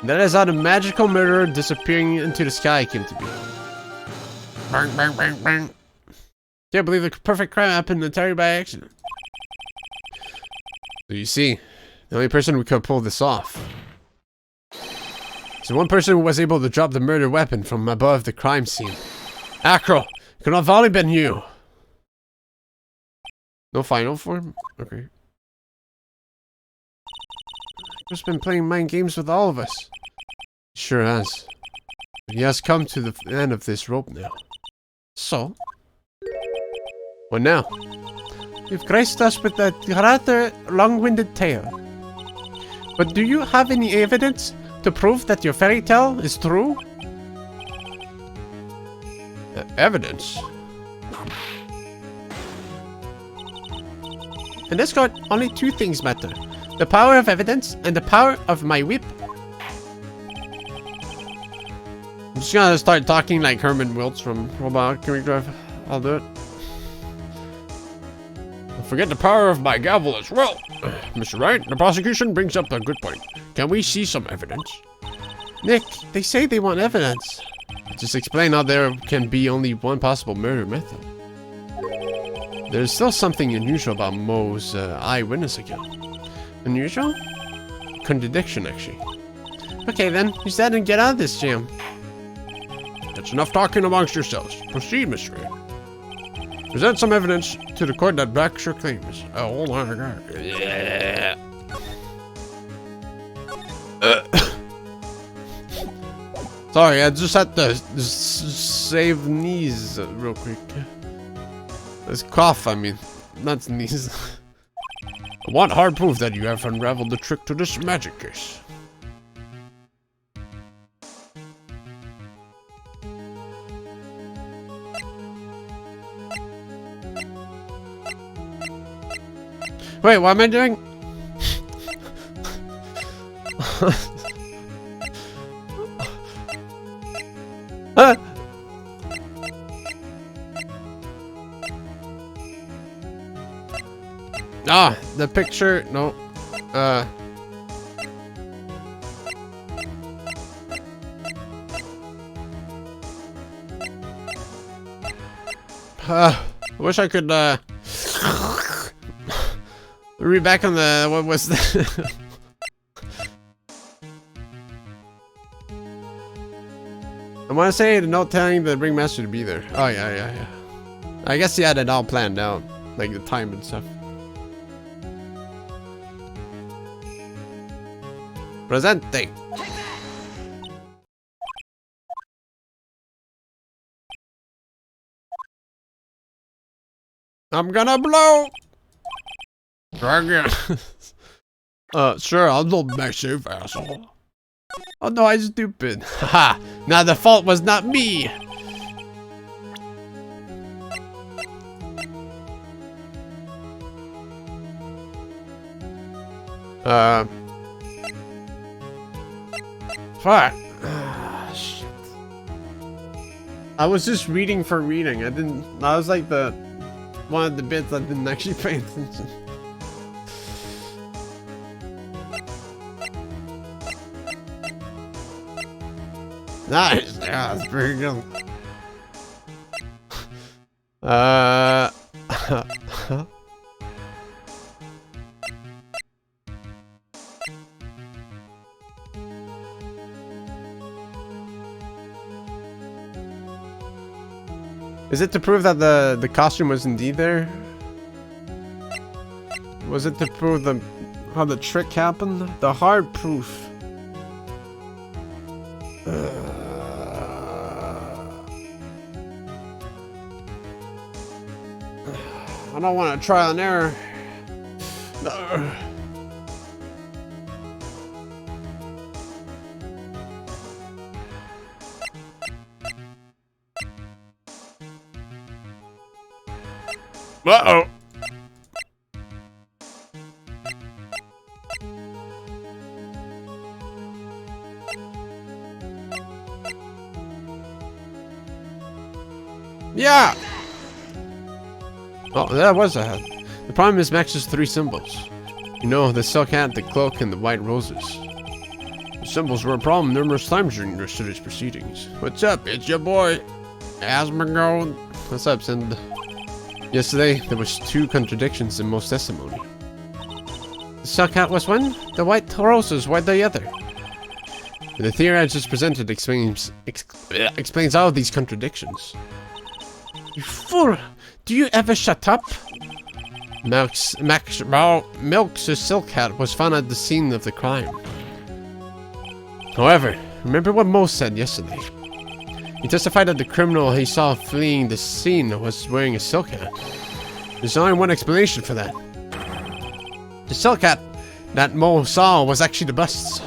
[SPEAKER 3] That is how the magical murderer disappearing into the sky came to be. Bang, bang, bang, bang.
[SPEAKER 1] Can't believe the perfect crime happened entirely by accident. So you see, the only person who could pull this off. So one person who was able to drop the murder weapon from above the crime scene. Akko, it could have only been you. No final form? Okay. He's been playing mind games with all of us. He sure has. But he has come to the end of this rope now.
[SPEAKER 3] So?
[SPEAKER 1] What now?
[SPEAKER 3] You've graced us with a rather long-winded tale. But do you have any evidence to prove that your fairy tale is true?
[SPEAKER 1] Evidence?
[SPEAKER 3] In this court, only two things matter. The power of evidence and the power of my whip.
[SPEAKER 1] I'm just gonna start talking like Herman Wiltz from Robot Can We Drive? I'll do it. Forget the power of my gavel as well. Mr. Wright, the prosecution brings up a good point. Can we see some evidence?
[SPEAKER 3] Nick, they say they want evidence.
[SPEAKER 1] Just explain how there can be only one possible murder method. There's still something unusual about Mo's eyewitness account.
[SPEAKER 3] Unusual?
[SPEAKER 1] Contradiction, actually.
[SPEAKER 3] Okay then, use that and get out of this jam.
[SPEAKER 2] That's enough talking amongst yourselves. Proceed, Mr. Wright. Present some evidence to the court that backs your claims. Oh, hold on.
[SPEAKER 1] Sorry, I just had to save knees real quick. It's cough, I mean, not sneeze.
[SPEAKER 2] I want hard proof that you have unraveled the trick to this magic case.
[SPEAKER 1] Wait, what am I doing? Ah, the picture. No. I wish I could, read back on the, what was that? I want to say the note telling the ringmaster to be there. Oh, yeah. I guess he had it all planned out, like the time and stuff. Presente. I'm gonna blow.
[SPEAKER 2] Dragon.
[SPEAKER 1] Sure, I'll load myself, asshole. Oh no, I'm stupid. Haha, now the fault was not me. Fuck. Shit. I was just reading for reading. I was like one of the bits I didn't actually pay attention. Nice. Yeah, that's pretty good. Is it to prove that the costume was indeed there? Was it to prove how the trick happened? The hard proof. I don't want to try and error. No.
[SPEAKER 2] Uh-oh.
[SPEAKER 1] Yeah! Oh, that was a head. The problem is Max's 3 symbols. You know, the silk hat, the cloak, and the white roses. The symbols were a problem numerous times during yesterday's proceedings. What's up? It's your boy, Asmongold. What's up, Sind? Yesterday, there was 2 contradictions in most testimony. The silk hat was one, the white roses were the other. And the theory I just presented explains all of these contradictions. You fool! Do you ever shut up? Milk's silk hat was found at the scene of the crime. However, remember what Mo said yesterday. He testified that the criminal he saw fleeing the scene was wearing a silk hat. There's only one explanation for that. The silk hat that Mo saw was actually the bust's.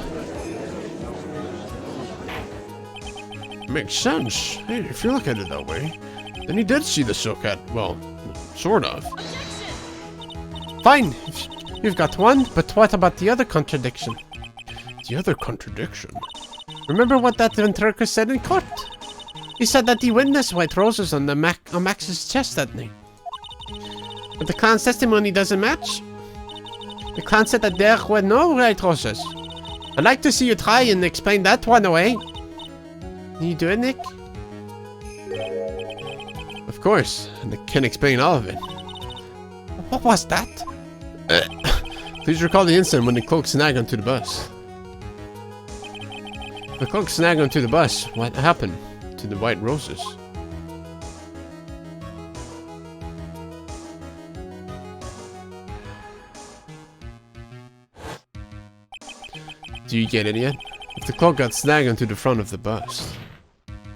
[SPEAKER 2] Makes sense. Hey, if you look at it that way, then he did see the silk hat. Well, sort of.
[SPEAKER 1] Fine, you've got one, but what about the other contradiction?
[SPEAKER 2] The other contradiction?
[SPEAKER 1] Remember what that ventriloquist said in court? He said that he witnessed white roses on Max's chest that night. But the clown's testimony doesn't match. The clown said that there were no white roses. I'd like to see you try and explain that one away. Can you do it, Nick? Of course, and I can explain all of it. What was that?
[SPEAKER 2] Please recall the incident when the cloak snagged onto the bus.
[SPEAKER 1] The cloak snagged onto the bus. What happened to the white roses? Do you get it yet? If the cloak got snagged onto the front of the bust,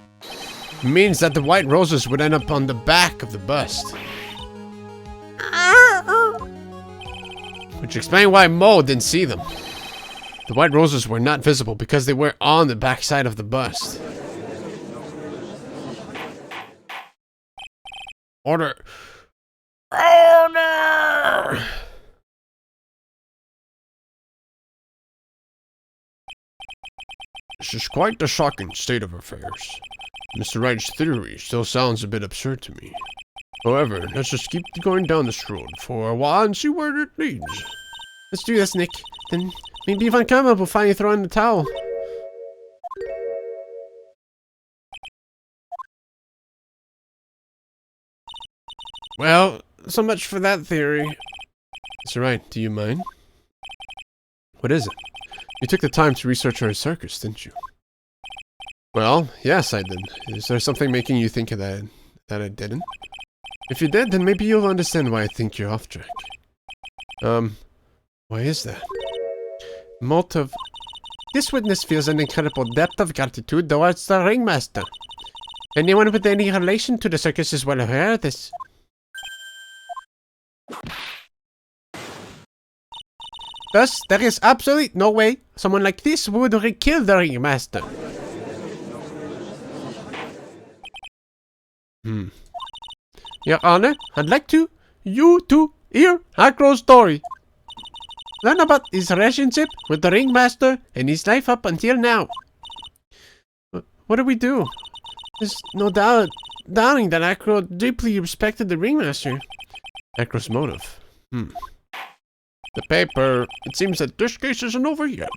[SPEAKER 1] it means that the white roses would end up on the back of the bust. Which explains why Mo didn't see them. The white roses were not visible because they were on the back side of the bust.
[SPEAKER 2] Order. Order! This is quite the shocking state of affairs. Mr. Wright's theory still sounds a bit absurd to me. However, let's just keep going down this road for a while and see where it leads.
[SPEAKER 3] Let's do this, Nick. Then maybe Von Karma will finally throw in the towel. Well, so much for that theory.
[SPEAKER 1] It's alright, do you mind? What is it? You took the time to research our circus, didn't you? Well, yes, I did. Is there something making you think of that I didn't? If you did, then maybe you'll understand why I think you're off track. Why is that?
[SPEAKER 3] Motive. This witness feels an incredible depth of gratitude towards the ringmaster. Anyone with any relation to the circus is well aware of this. Thus, there is absolutely no way someone like this would kill the ringmaster. Your Honor, I'd like you to hear Acro's story. Learn about his relationship with the ringmaster and his life up until now. What do we do? There's no doubting that Acro deeply respected the ringmaster.
[SPEAKER 1] Acro's motive.
[SPEAKER 2] The paper. It seems that this case isn't over yet.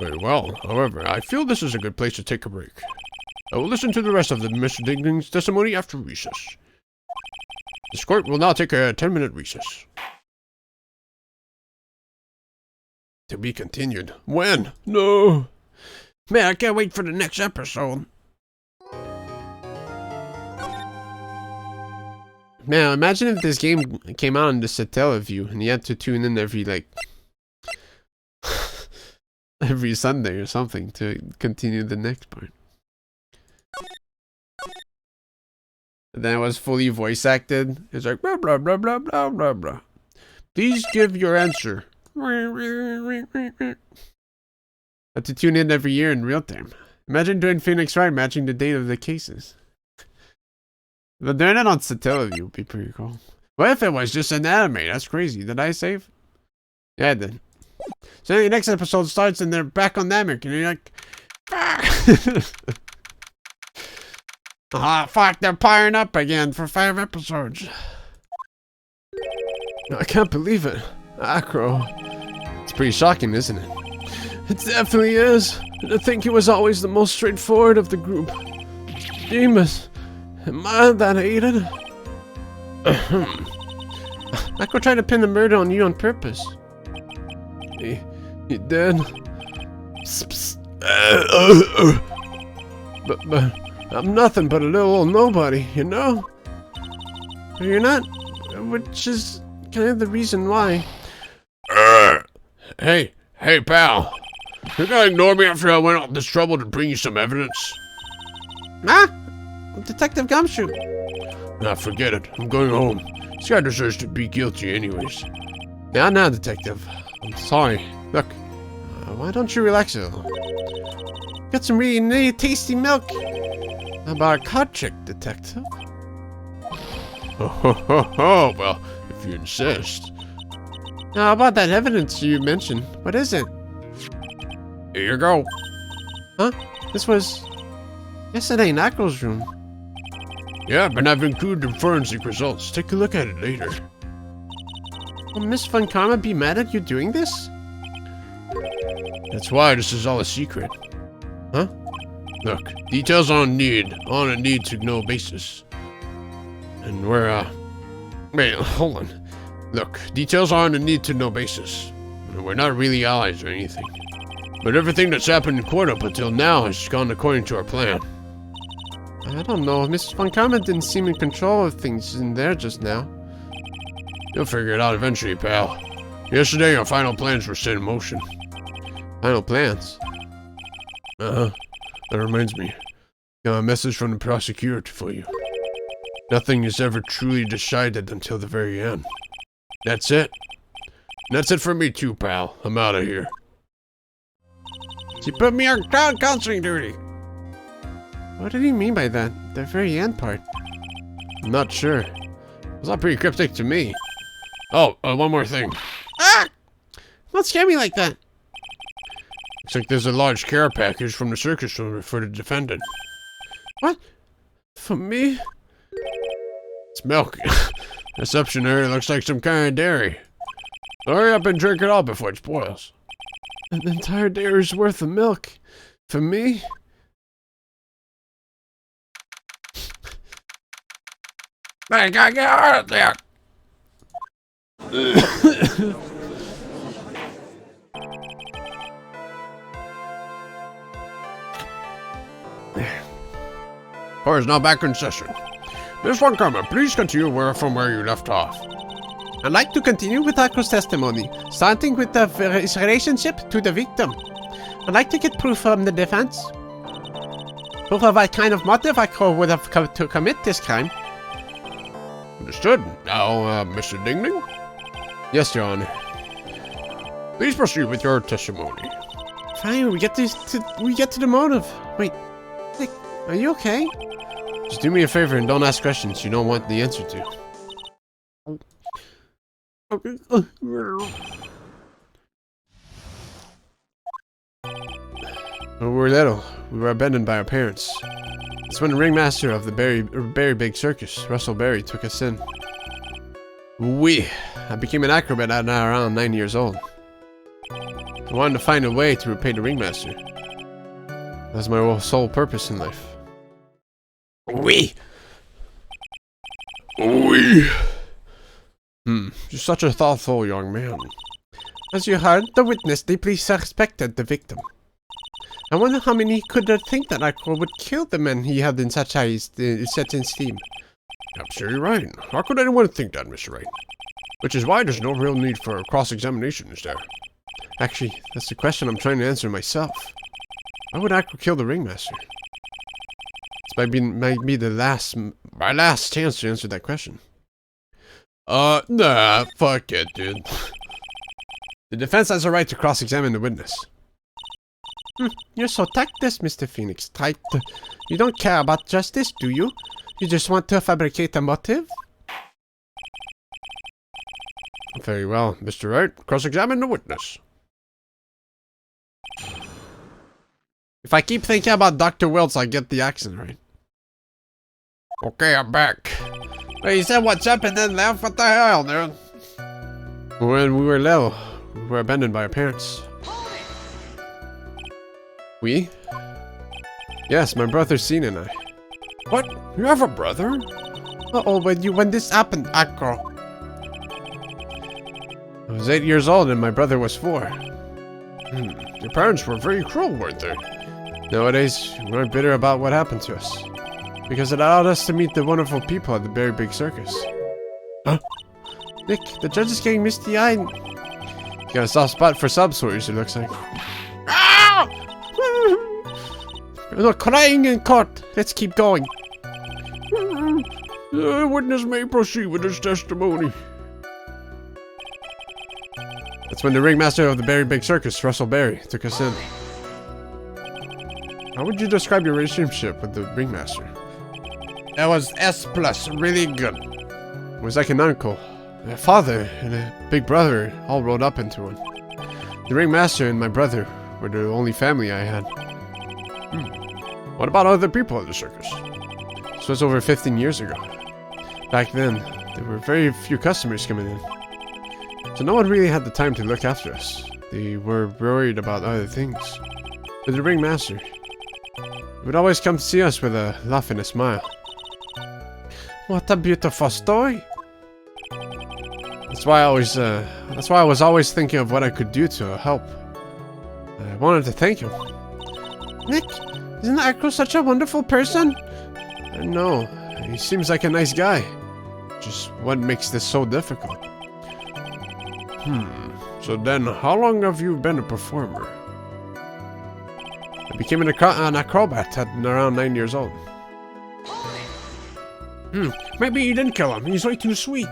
[SPEAKER 2] Very well. However, I feel this is a good place to take a break. I will listen to the rest of the Mr. Dingling's testimony after recess. This court will now take a 10-minute recess.
[SPEAKER 1] To be continued.
[SPEAKER 2] When? No.
[SPEAKER 3] Man, I can't wait for the next episode.
[SPEAKER 1] Man, imagine if this game came out on the Satellaview and you had to tune in every, like, every Sunday or something to continue the next part. And then it was fully voice acted. It's like, blah, blah, blah, blah, blah, blah, blah.
[SPEAKER 2] Please give your answer.
[SPEAKER 1] Had to tune in every year in real time. Imagine doing Phoenix Wright matching the date of the cases. But doing it on Satellaview would be pretty cool.
[SPEAKER 2] What if it was just an anime? That's crazy. Did I save?
[SPEAKER 1] Yeah, I did.
[SPEAKER 3] So the next episode starts and they're back on Namek and you're like, ah, fuck, they're firing up again for 5 episodes.
[SPEAKER 1] I can't believe it. Acro. It's pretty shocking, isn't it? It definitely is. And I think he was always the most straightforward of the group. Demas. Am I that hated?
[SPEAKER 3] Acro tried to pin the murder on you on purpose.
[SPEAKER 1] He did. But I'm nothing but a little old nobody, you know?
[SPEAKER 3] You're not, which is kind of the reason why.
[SPEAKER 2] Hey, pal. You're gonna ignore me after I went all this trouble to bring you some evidence?
[SPEAKER 3] Ah! Detective Gumshoe.
[SPEAKER 2] Nah, forget it. I'm going home. This guy deserves to be guilty anyways.
[SPEAKER 1] Now, Detective. I'm sorry. Look, why don't you relax a little?
[SPEAKER 3] Got some really tasty milk.
[SPEAKER 1] How about a cod trick, Detective?
[SPEAKER 2] Oh, well, if you insist.
[SPEAKER 3] Now, how about that evidence you mentioned? What is it?
[SPEAKER 2] Here you go.
[SPEAKER 3] Huh? This was yesterday in Acro's room.
[SPEAKER 2] Yeah, but I've included the forensic results. Take a look at it later.
[SPEAKER 3] Will Miss Von Karma be mad at you doing this?
[SPEAKER 2] That's why this is all a secret.
[SPEAKER 3] Huh?
[SPEAKER 2] Look, details on a need-to-know basis. And wait, hold on. Look, details are on a need-to-know basis. We're not really allies or anything. But everything that's happened in court up until now has gone according to our plan.
[SPEAKER 3] I don't know. Mrs. Von Karma didn't seem in control of things in there just now.
[SPEAKER 2] You'll figure it out eventually, pal. Yesterday, our final plans were set in motion.
[SPEAKER 1] Final plans?
[SPEAKER 2] Uh-huh. That reminds me. Got a message from the prosecutor for you. Nothing is ever truly decided until the very end. That's it. And that's it for me too, pal. I'm out of here.
[SPEAKER 3] She put me on crowd counseling duty. What did he mean by that? The very end part.
[SPEAKER 1] I'm not sure. It was all pretty cryptic to me.
[SPEAKER 2] Oh, one more thing.
[SPEAKER 3] Ah! Don't scare me like that.
[SPEAKER 2] Looks like there's a large care package from the circus for the defendant.
[SPEAKER 3] What? For me?
[SPEAKER 2] It's milk. Receptionary looks like some kind of dairy. Hurry up and drink it all before it spoils.
[SPEAKER 1] An entire dairy's worth of milk. For me?
[SPEAKER 2] I gotta get out of there. Court is now back in session. Miss Von Karma, please continue from where you left off.
[SPEAKER 3] I'd like to continue with Akro's testimony, starting with the his relationship to the victim. I'd like to get proof from the defense. Proof of what kind of motive Akro would have come to commit this crime.
[SPEAKER 2] Understood. Now, Mr. Ding Ding?
[SPEAKER 1] Yes, Your Honor.
[SPEAKER 2] Please proceed with your testimony.
[SPEAKER 3] Fine, we get to the motive. Wait, Nick, are you okay?
[SPEAKER 1] Just do me a favor and don't ask questions you don't want the answer to.
[SPEAKER 3] Okay.
[SPEAKER 1] When we were little, we were abandoned by our parents. It's when the ringmaster of the Berry Big Circus, Russell Berry, took us in. I became an acrobat at around 9 years old. I wanted to find a way to repay the ringmaster. That's my sole purpose in life.
[SPEAKER 2] Oui.
[SPEAKER 1] You're such a thoughtful young man.
[SPEAKER 3] As you heard, the witness deeply suspected the victim. I wonder how many could think that Akro would kill the men he held in such high esteem.
[SPEAKER 2] Absolutely right. How could anyone think that, Mr. Wright? Which is why there's no real need for cross-examination, is there?
[SPEAKER 1] Actually, that's the question I'm trying to answer myself. Why would Akro kill the ringmaster? This might be my last chance to answer that question.
[SPEAKER 2] Nah, fuck it, dude.
[SPEAKER 1] The defense has a right to cross-examine the witness.
[SPEAKER 3] You're so tactless, Mr. Phoenix. You don't care about justice, do you? You just want to fabricate a motive?
[SPEAKER 2] Very well, Mr. Wright. Cross-examine the witness.
[SPEAKER 1] If I keep thinking about Dr. Wiltz, I get the accent right.
[SPEAKER 2] Okay, I'm back.
[SPEAKER 3] Well, you said what's up and then left? What the hell, dude?
[SPEAKER 1] When we were little, we were abandoned by our parents. We? Yes, my brother Cena and I.
[SPEAKER 2] What? You have a brother?
[SPEAKER 3] Uh-oh, when this happened, Akro.
[SPEAKER 1] I was 8 years old and my brother was 4.
[SPEAKER 2] Your parents were very cruel, weren't they?
[SPEAKER 1] Nowadays, we aren't bitter about what happened to us. Because it allowed us to meet the wonderful people at the Berry Big Circus.
[SPEAKER 2] Huh?
[SPEAKER 3] Nick, the judge is getting misty-eyed.
[SPEAKER 1] You got a soft spot for subsawers, it looks like.
[SPEAKER 3] Ah! No crying in court. Let's keep going.
[SPEAKER 2] The witness may proceed with his testimony.
[SPEAKER 1] That's when the ringmaster of the Berry Big Circus, Russell Berry, took us in. How would you describe your relationship with the ringmaster?
[SPEAKER 3] That was S+, really good.
[SPEAKER 1] It was like an uncle, a father, and a big brother all rolled up into one. The ringmaster and my brother were the only family I had.
[SPEAKER 2] What about other people at the circus?
[SPEAKER 1] This was over 15 years ago. Back then, there were very few customers coming in. So no one really had the time to look after us. They were worried about other things. But the ringmaster, he would always come to see us with a laugh and a smile.
[SPEAKER 3] What a beautiful story.
[SPEAKER 1] That's why I was always thinking of what I could do to help. I wanted to thank him.
[SPEAKER 3] Nick, isn't Akro such a wonderful person?
[SPEAKER 1] I know. He seems like a nice guy. Just what makes this so difficult?
[SPEAKER 2] So then, how long have you been a performer?
[SPEAKER 1] I became an acrobat at around 9 years old.
[SPEAKER 3] Maybe you didn't kill him. He's way too sweet.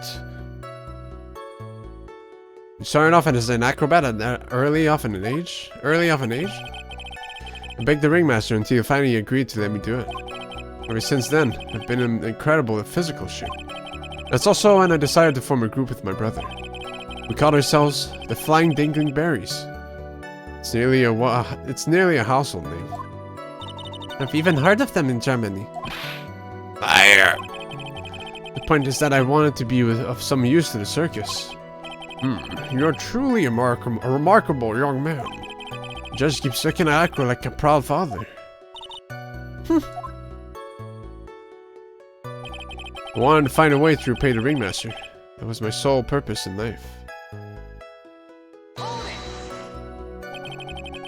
[SPEAKER 1] You started off as an acrobat at early off an age. I begged the ringmaster until he finally agreed to let me do it. Ever since then, I've been incredible at physical shape. That's also when I decided to form a group with my brother. We called ourselves the Flying Dingling Berries. It's nearly a household name.
[SPEAKER 3] I've even heard of them in Germany.
[SPEAKER 2] Fire!
[SPEAKER 1] The point is that I wanted to be of some use to the circus. You're truly a remarkable young man. You just keeps looking at Aqua like a proud father. I wanted to find a way to repay the ringmaster. That was my sole purpose in life.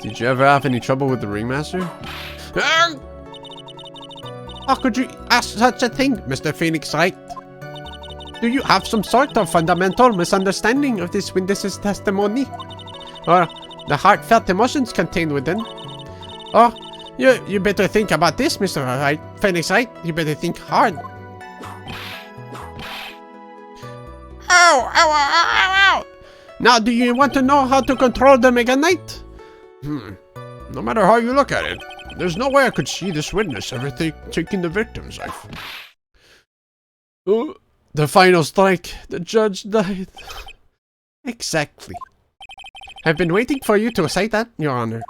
[SPEAKER 1] Did you ever have any trouble with the ringmaster?
[SPEAKER 3] How could you ask such a thing, Mr. Phoenix Wright? Do you have some sort of fundamental misunderstanding of this witness's testimony? Or the heartfelt emotions contained within? Oh, you better think about this, Mr. Wright. Phoenix Wright, you better think hard. Ow, ow, ow, ow, ow! Now, do you want to know how to control the Mega Knight?
[SPEAKER 2] No matter how you look at it, there's no way I could see this witness ever taking the victim's life.
[SPEAKER 1] Oh, the final strike. The judge died.
[SPEAKER 3] Exactly. I've been waiting for you to say that, Your Honor.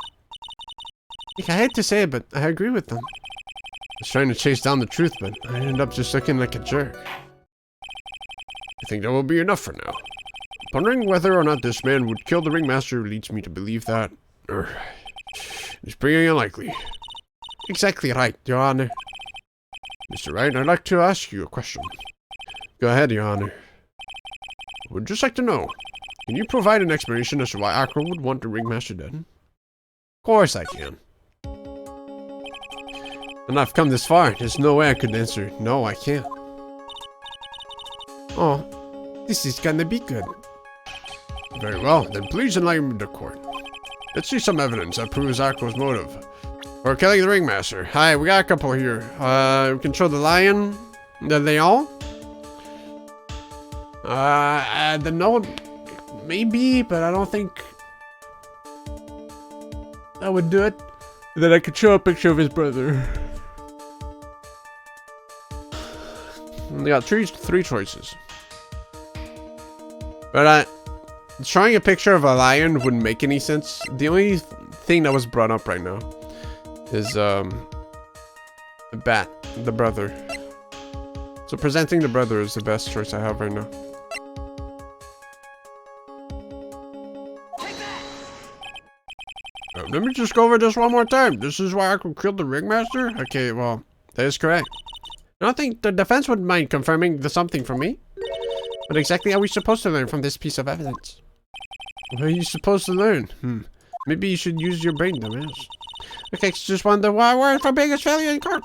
[SPEAKER 1] I hate to say it, but I agree with them. I was trying to chase down the truth, but I ended up just looking like a jerk.
[SPEAKER 2] I think that will be enough for now. Pondering whether or not this man would kill the ringmaster leads me to believe that it's pretty unlikely.
[SPEAKER 1] Exactly right, Your Honor.
[SPEAKER 2] Mr. Wright, I'd like to ask you a question.
[SPEAKER 1] Go ahead, Your Honor.
[SPEAKER 2] I would just like to know, can you provide an explanation as to why Aqua would want the ringmaster dead?
[SPEAKER 1] Of course I can. And I've come this far. There's no way I could answer. No, I can't.
[SPEAKER 3] Oh, this is gonna be good.
[SPEAKER 2] Very well, then please enlighten the court. Let's see some evidence that proves Aqua's motive for killing the ringmaster.
[SPEAKER 1] Hi, we got a couple here. We can show the lion, the leon. The note, maybe, but I don't think that would do it. And then I could show a picture of his brother. We got three choices. But showing a picture of a lion wouldn't make any sense. The only thing that was brought up right now is the bat, the brother. So presenting the brother is the best choice I have right now.
[SPEAKER 2] Let me just go over this one more time. This is why Aqua killed the ringmaster?
[SPEAKER 1] Okay, well, that is correct. I don't think the defense would mind confirming the something for me. But exactly how are we supposed to learn from this piece of evidence? What are you supposed to learn? Maybe you should use your brain, dumbass. Okay, just wonder why we're for biggest failure in court.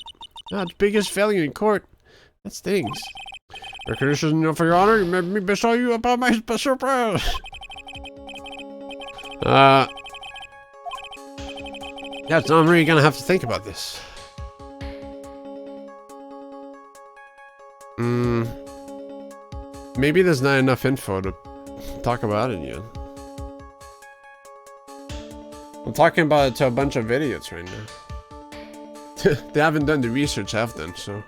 [SPEAKER 1] Not biggest failure in court. That stings.
[SPEAKER 2] Recognition enough for your honor. You made me show you about my surprise.
[SPEAKER 1] Yeah, so I'm really gonna have to think about this. Maybe there's not enough info to talk about it yet. I'm talking about it to a bunch of idiots right now. They haven't done the research I've done, so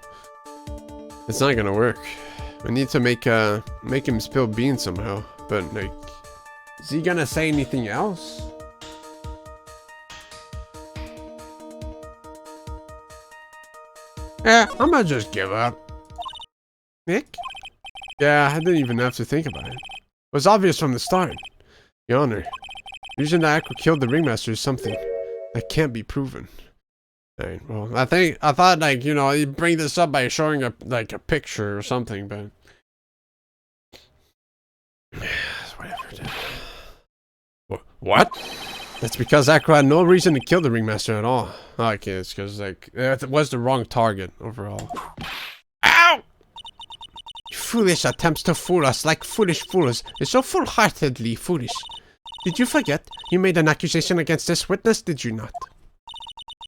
[SPEAKER 1] it's not gonna work. I need to make him spill beans somehow. But like, is he gonna say anything else?
[SPEAKER 2] I'm gonna just give up.
[SPEAKER 1] Nick? Yeah, I didn't even have to think about it. It was obvious from the start. Your Honor, the reason that Aqua killed the ringmaster is something that can't be proven. Alright, well, I thought, like, you know, you bring this up by showing a picture or something, but whatever.
[SPEAKER 2] What?
[SPEAKER 1] That's because Aqua had no reason to kill the ringmaster at all. Okay, it's because, like, it was the wrong target overall.
[SPEAKER 3] Ow! Foolish attempts to fool us like foolish fools is so full-heartedly foolish. Did you forget? You made an accusation against this witness, did you not?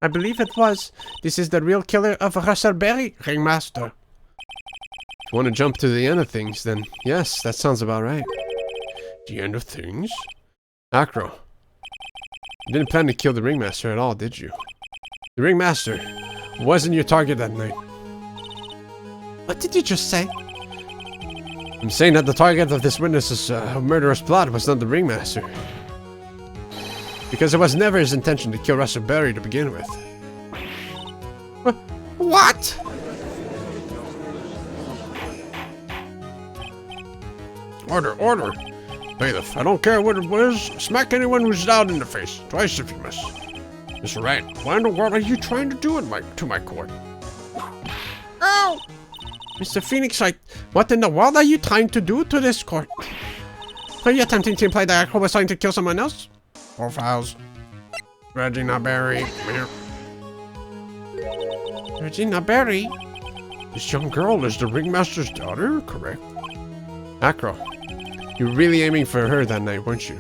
[SPEAKER 3] I believe it was. This is the real killer of Russell Berry, ringmaster.
[SPEAKER 1] If you want to jump to the end of things, then yes, that sounds about right.
[SPEAKER 2] The end of things?
[SPEAKER 1] Acro, you didn't plan to kill the ringmaster at all, did you? The ringmaster wasn't your target that night.
[SPEAKER 3] What did you just say?
[SPEAKER 1] I'm saying that the target of this witness's murderous plot was not the ringmaster. Because it was never his intention to kill Russell Berry to begin with.
[SPEAKER 3] What?
[SPEAKER 2] Order, order. Bailiff, I don't care what it was. Smack anyone who's down in the face. Twice if you miss. Mr. Wright, what in the world are you trying to do to my court?
[SPEAKER 3] Oh! Mr. Phoenix Wright, what in the world are you trying to do to this court? Are you attempting to imply that Akro was trying to kill someone else?
[SPEAKER 2] Profiles. Regina Berry.
[SPEAKER 3] Regina Berry?
[SPEAKER 2] This young girl is the ringmaster's daughter, correct?
[SPEAKER 1] Akro, you were really aiming for her that night, weren't you?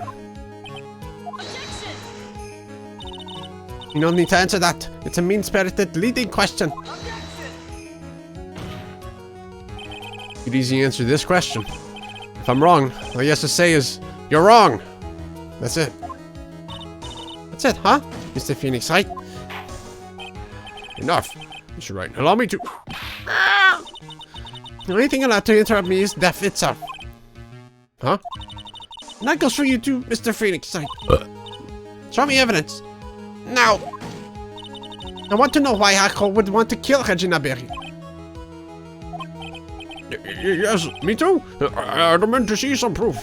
[SPEAKER 3] You don't need to answer that. It's a mean-spirited leading question.
[SPEAKER 1] You'd easy answer this question. If I'm wrong, all you have to say is, you're wrong. That's it.
[SPEAKER 3] That's it, huh? Mr. Phoenix Wright?
[SPEAKER 2] Enough. Mr. Wright, allow me to...
[SPEAKER 3] The only thing allowed to interrupt me is death itself.
[SPEAKER 1] Huh?
[SPEAKER 3] And that goes for you too, Mr. Phoenix Wright. Show me evidence. Now. I want to know why Akro would want to kill Regina Berry.
[SPEAKER 2] Yes, me too. I demand to see some proof.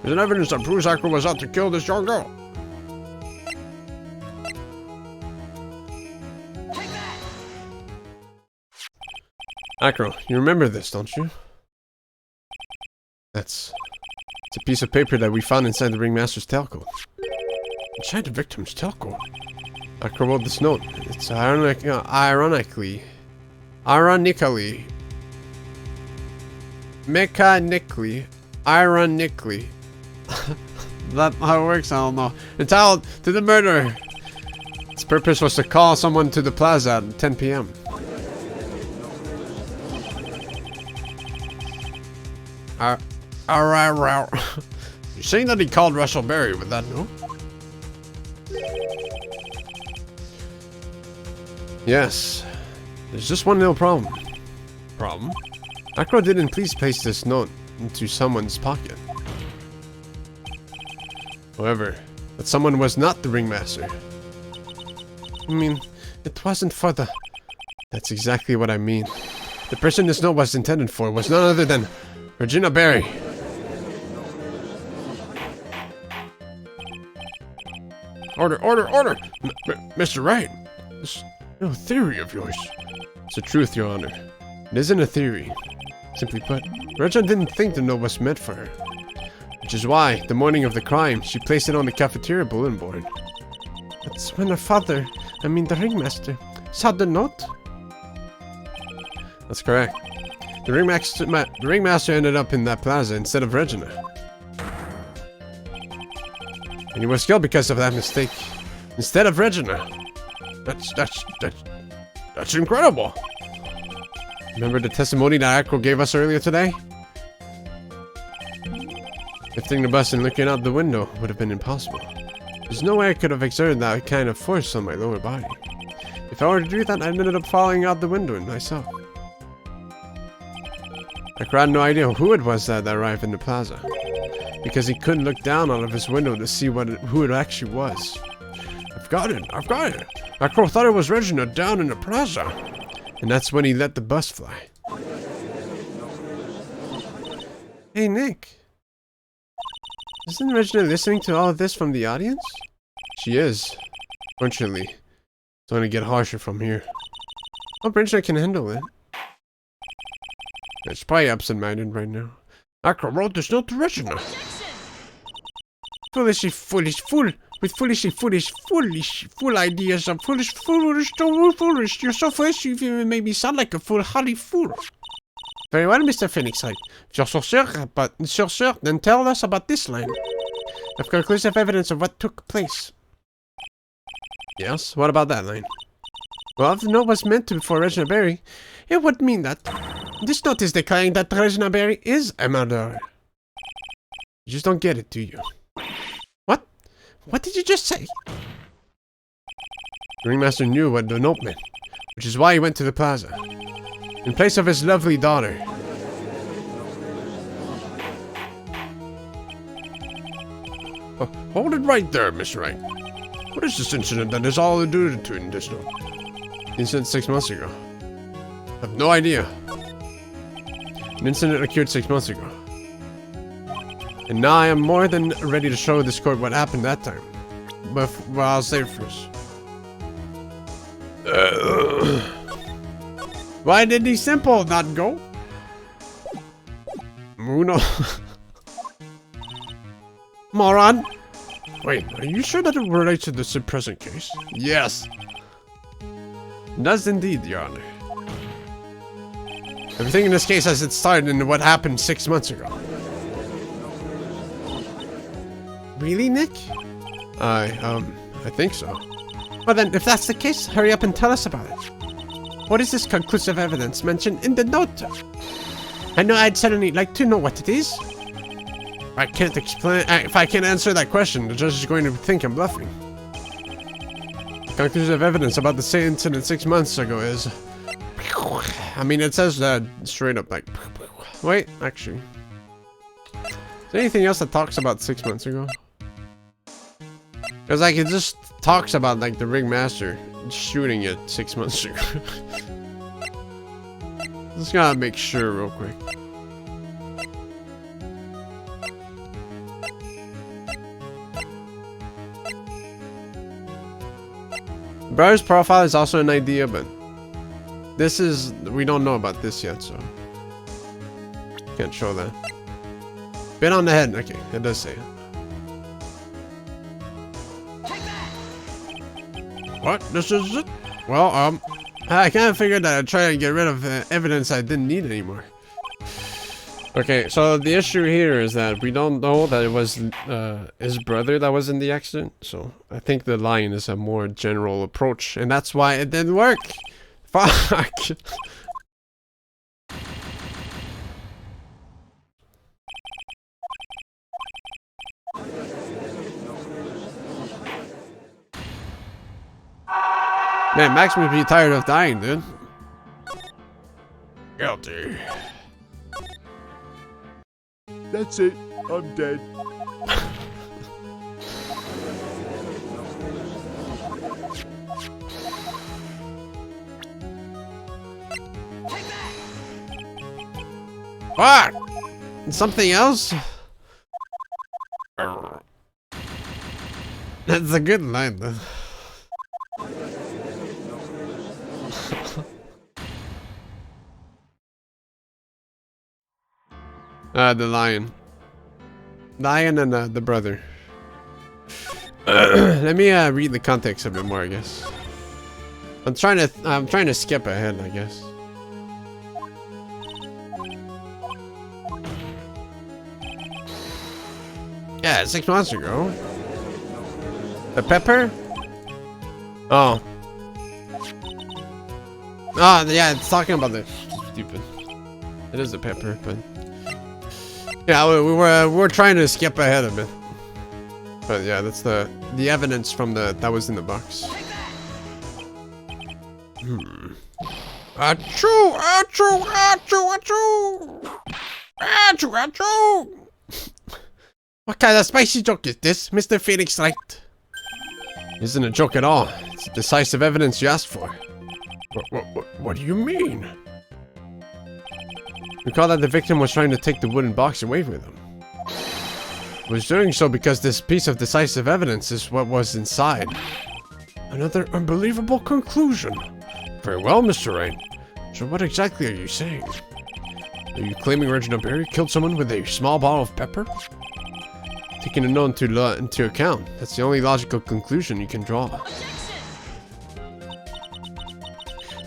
[SPEAKER 2] There's evidence that proves Akro was out to kill this young girl.
[SPEAKER 1] Akro, you remember this, don't you? It's a piece of paper that we found inside the Ringmaster's tailcoat.
[SPEAKER 2] Inside the victim's tailcoat?
[SPEAKER 1] Akro wrote this note. It's mechanically, ironically.
[SPEAKER 3] That how it works, I don't know. Entitled to the murderer.
[SPEAKER 1] Its purpose was to call someone to the plaza at 10 p.m.
[SPEAKER 2] You're saying that he called Russell Berry with that note?
[SPEAKER 1] Yes. There's just one little problem.
[SPEAKER 2] Problem?
[SPEAKER 1] Akro didn't please place this note into someone's pocket. However, that someone was not the ringmaster.
[SPEAKER 3] I mean, it wasn't for the...
[SPEAKER 1] That's exactly what I mean. The person this note was intended for was none other than Regina Berry.
[SPEAKER 2] Order, order, order! Mr. Wright, this no theory of yours.
[SPEAKER 1] It's the truth, Your Honor. It isn't a theory. Simply put, Regina didn't think the note was meant for her. Which is why, the morning of the crime, she placed it on the cafeteria bulletin board.
[SPEAKER 3] That's when her father, the ringmaster, saw the note?
[SPEAKER 1] That's correct. The ringmaster ended up in that plaza instead of Regina. And he was killed because of that mistake. Instead of Regina.
[SPEAKER 2] That's incredible.
[SPEAKER 1] Remember the testimony that Akro gave us earlier today? Lifting the bus and looking out the window would have been impossible. There's no way I could have exerted that kind of force on my lower body. If I were to do that, I'd ended up falling out the window myself. Akro had no idea who it was that arrived in the plaza, because he couldn't look down out of his window to see who it actually was.
[SPEAKER 2] I've got it. Akro thought it was Regina down in the plaza.
[SPEAKER 1] And that's when he let the bus fly.
[SPEAKER 3] Hey, Nick.
[SPEAKER 1] Isn't Regina listening to all of this from the audience? She is. Fortunately, it's going to get harsher from here. Hope Regina can handle it. It's probably absent-minded right now.
[SPEAKER 2] Akro wrote this note to Regina.
[SPEAKER 3] Foolish fool. With foolish ideas. I'm foolish. You're so foolish, you even made me sound like a foolhardy fool. Very well, Mr. Phoenix Wright. If you're so sure, then tell us about this line. I've conclusive evidence of what took place.
[SPEAKER 1] Yes? What about that line?
[SPEAKER 3] Well, if the note was meant to be for Regina Berry, it would mean that this note is declaring that Regina Berry is a murderer.
[SPEAKER 1] You just don't get it, do you?
[SPEAKER 3] What did you just say?
[SPEAKER 1] The ringmaster knew what the note meant, which is why he went to the plaza. In place of his lovely daughter.
[SPEAKER 2] Hold it right there, Mr. Wright. What is this incident that is all alluded to in this note?
[SPEAKER 1] Incident 6 months ago. I have no idea. An incident occurred 6 months ago. And now I am more than ready to show this court what happened that time. But well, I'll save first. Why did the simple not go? Muno. Moron. Wait, are you sure that it relates to the present case? Yes. It does indeed, Your Honor. Everything in this case has its start in what happened 6 months ago. Really, Nick? I think so. Well then, if that's the case, hurry up and tell us about it. What is this conclusive evidence mentioned in the note? I know I'd certainly like to know what it is. I can't explain. If I can't answer that question, the judge is going to think I'm bluffing. Conclusive evidence about the same incident 6 months ago is... I mean, it says that straight up, like... Wait, actually. Is there anything else that talks about 6 months ago? Because, like, it just talks about, like, the ringmaster shooting it 6 months ago. Just gotta make sure real quick. Brother's profile is also an idea, but this is... we don't know about this yet, so... can't show that. Bit on the head. Okay, it does say it. What? This is it? Well, I kind of figured that I'd try to get rid of evidence I didn't need anymore. Okay, so the issue here is that we don't know that it was his brother that was in the accident. So I think the line is a more general approach, and that's why it didn't work. Fuck. Man, Max must be tired of dying, dude.
[SPEAKER 2] Guilty. That's it. I'm dead.
[SPEAKER 1] What? Something else? That's a good line, though. The lion. Lion and the brother. Let me read the context a bit more, I guess. I'm trying to skip ahead, I guess. Yeah, 6 months ago. The pepper? Oh. Oh, yeah, it's talking about the stupid. It is the pepper, but yeah, we're trying to skip ahead a bit. But yeah, that's the evidence from that was in the box. Achoo! Achoo! Achoo! Achoo! Achoo! Achoo! What kind of spicy joke is this, Mr. Phoenix Wright? Isn't a joke at all. It's decisive evidence you asked for.
[SPEAKER 2] What do you mean?
[SPEAKER 1] Recall that the victim was trying to take the wooden box away with him. Was doing so because this piece of decisive evidence is what was inside.
[SPEAKER 2] Another unbelievable conclusion.
[SPEAKER 1] Very well, Mr. Wright.
[SPEAKER 2] So what exactly are you saying?
[SPEAKER 1] Are you claiming Reginald Barry killed someone with a small bottle of pepper? Taking a note into account, that's the only logical conclusion you can draw.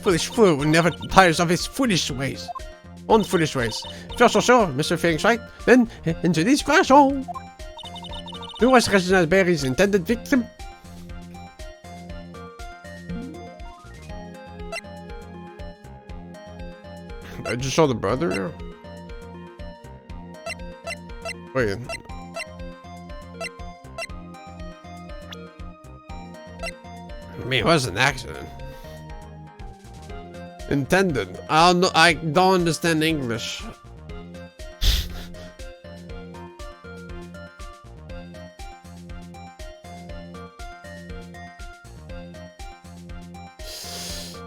[SPEAKER 1] Foolish fool who never tires of his foolish ways. On foolish ways. If you're so sure, Mr. Phoenix Wright, then into this fashion. Who was Reginald Barry's intended victim? I just saw the brother. Wait. I mean, it was an accident. Intended. I don't understand English.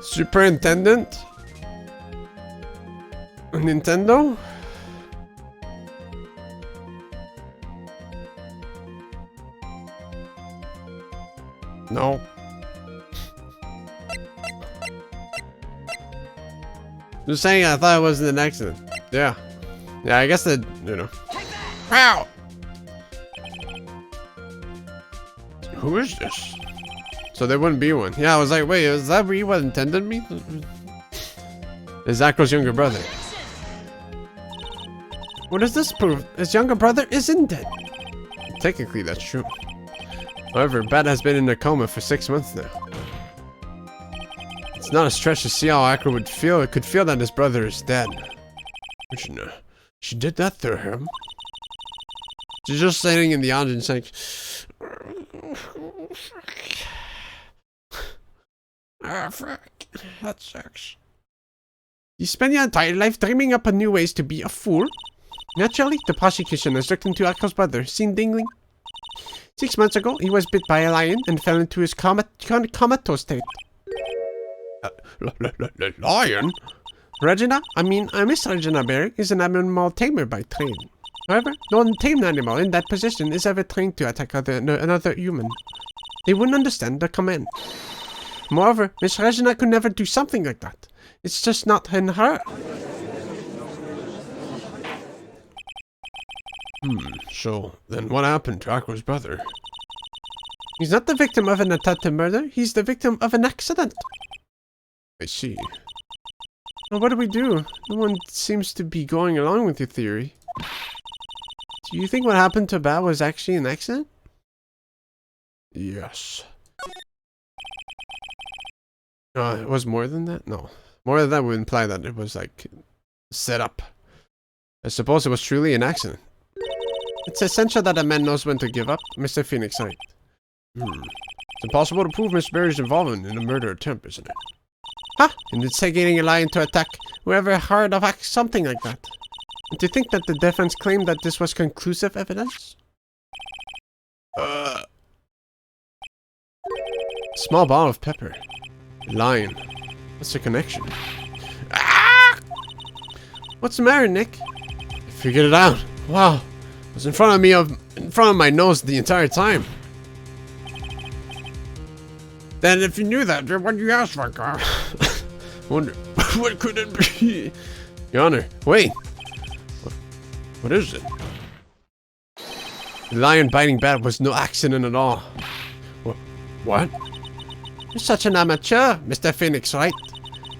[SPEAKER 1] Superintendent? Nintendo? No. Just saying, I thought it wasn't an accident. Yeah. Yeah, I guess that, you know.
[SPEAKER 3] Ow!
[SPEAKER 2] Who is this?
[SPEAKER 1] So there wouldn't be one. Yeah, I was like, wait, is that really what intended me? Is Akro's younger brother. What does this prove? His younger brother isn't dead. Technically, that's true. However, Bat has been in a coma for 6 months now. It's not a stretch to see how Akro would feel. It could feel that his brother is dead.
[SPEAKER 2] She did that to him.
[SPEAKER 1] She's just sitting in the audience like...
[SPEAKER 3] Ah, fuck. That sucks.
[SPEAKER 1] You spend your entire life dreaming up new ways to be a fool. Naturally, the prosecution has looked into Akro's brother, seen Dingling. 6 months ago, he was bit by a lion and fell into his comatose state.
[SPEAKER 2] Lion?
[SPEAKER 1] Regina, Miss Regina Berry is an animal tamer by trade. However, no tamed animal in that position is ever trained to attack another human. They wouldn't understand the command. Moreover, Miss Regina could never do something like that. It's just not in her.
[SPEAKER 2] So, then what happened to Akro's brother?
[SPEAKER 1] He's not the victim of an attempted murder. He's the victim of an accident.
[SPEAKER 2] I see.
[SPEAKER 1] Well, what do we do? No one seems to be going along with your theory. Do you think what happened to Bat was actually an accident?
[SPEAKER 2] Yes.
[SPEAKER 1] It was more than that? No. More than that would imply that it was, like, set up. I suppose it was truly an accident. It's essential that a man knows when to give up, Mr. Phoenix Wright.
[SPEAKER 2] It's impossible to prove Miss Berry's involvement in a murder attempt, isn't it?
[SPEAKER 1] Huh? And instigating a lion to attack whoever heard of something like that. And to think that the defense claimed that this was conclusive evidence? Small bottle of pepper. Lion. What's the connection? Ah! What's the matter, Nick? I figured it out. Wow. It was in front of my nose the entire time.
[SPEAKER 3] Then if you knew that, what'd you ask for, Carl?
[SPEAKER 1] Wonder, what could it be? Your Honor, wait.
[SPEAKER 2] What is it?
[SPEAKER 1] The lion biting Bat was no accident at all.
[SPEAKER 2] What?
[SPEAKER 1] You're such an amateur, Mr. Phoenix, right?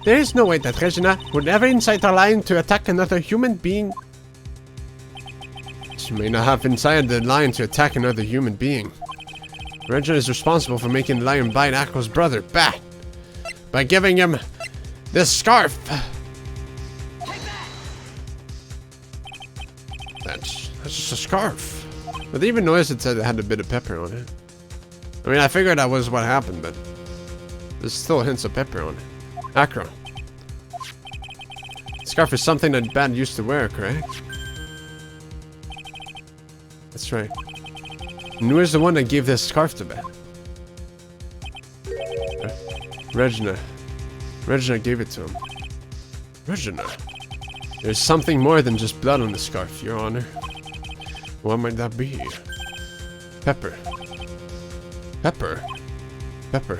[SPEAKER 1] There is no way that Regina would ever incite a lion to attack another human being. She may not have incited the lion to attack another human being. Regina is responsible for making the lion bite Akro's brother, Bat, by giving him this scarf.
[SPEAKER 2] That's just a scarf.
[SPEAKER 1] But they even noticed it said it had a bit of pepper on it. I mean, I figured that was what happened, but there's still hints of pepper on it. Akro. Scarf is something that Bat used to wear, correct? That's right. And who is the one that gave this scarf to Bat? Regina. Regina gave it to him.
[SPEAKER 2] Regina.
[SPEAKER 1] There's something more than just blood on the scarf, Your Honor.
[SPEAKER 2] What might that be?
[SPEAKER 1] Pepper.
[SPEAKER 2] Pepper.
[SPEAKER 1] Pepper.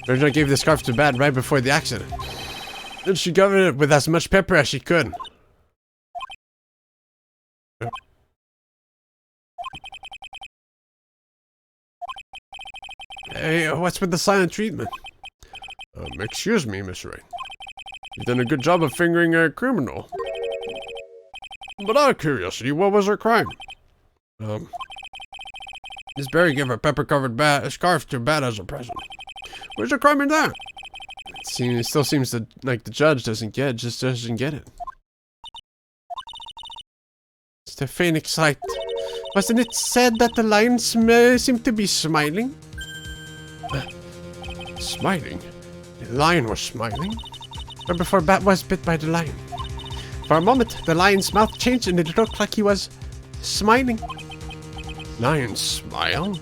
[SPEAKER 1] Regina gave the scarf to Bat right before the accident. And she covered it with as much pepper as she could. Hey, what's with the silent treatment?
[SPEAKER 2] Excuse me, Miss Wright. You've done a good job of fingering a criminal. But out of curiosity, what was her crime?
[SPEAKER 1] Miss Berry gave her pepper-covered scarf to Bat as a present.
[SPEAKER 2] Where's the crime in that?
[SPEAKER 1] It still seems like the judge doesn't get it, just doesn't get it. Mr. Phoenix Wright, wasn't it said that the lion seemed to be smiling?
[SPEAKER 2] Smiling?
[SPEAKER 1] The lion was smiling? Or before Bat was bit by the lion? For a moment, the lion's mouth changed and it looked like he was smiling.
[SPEAKER 2] Lions smile?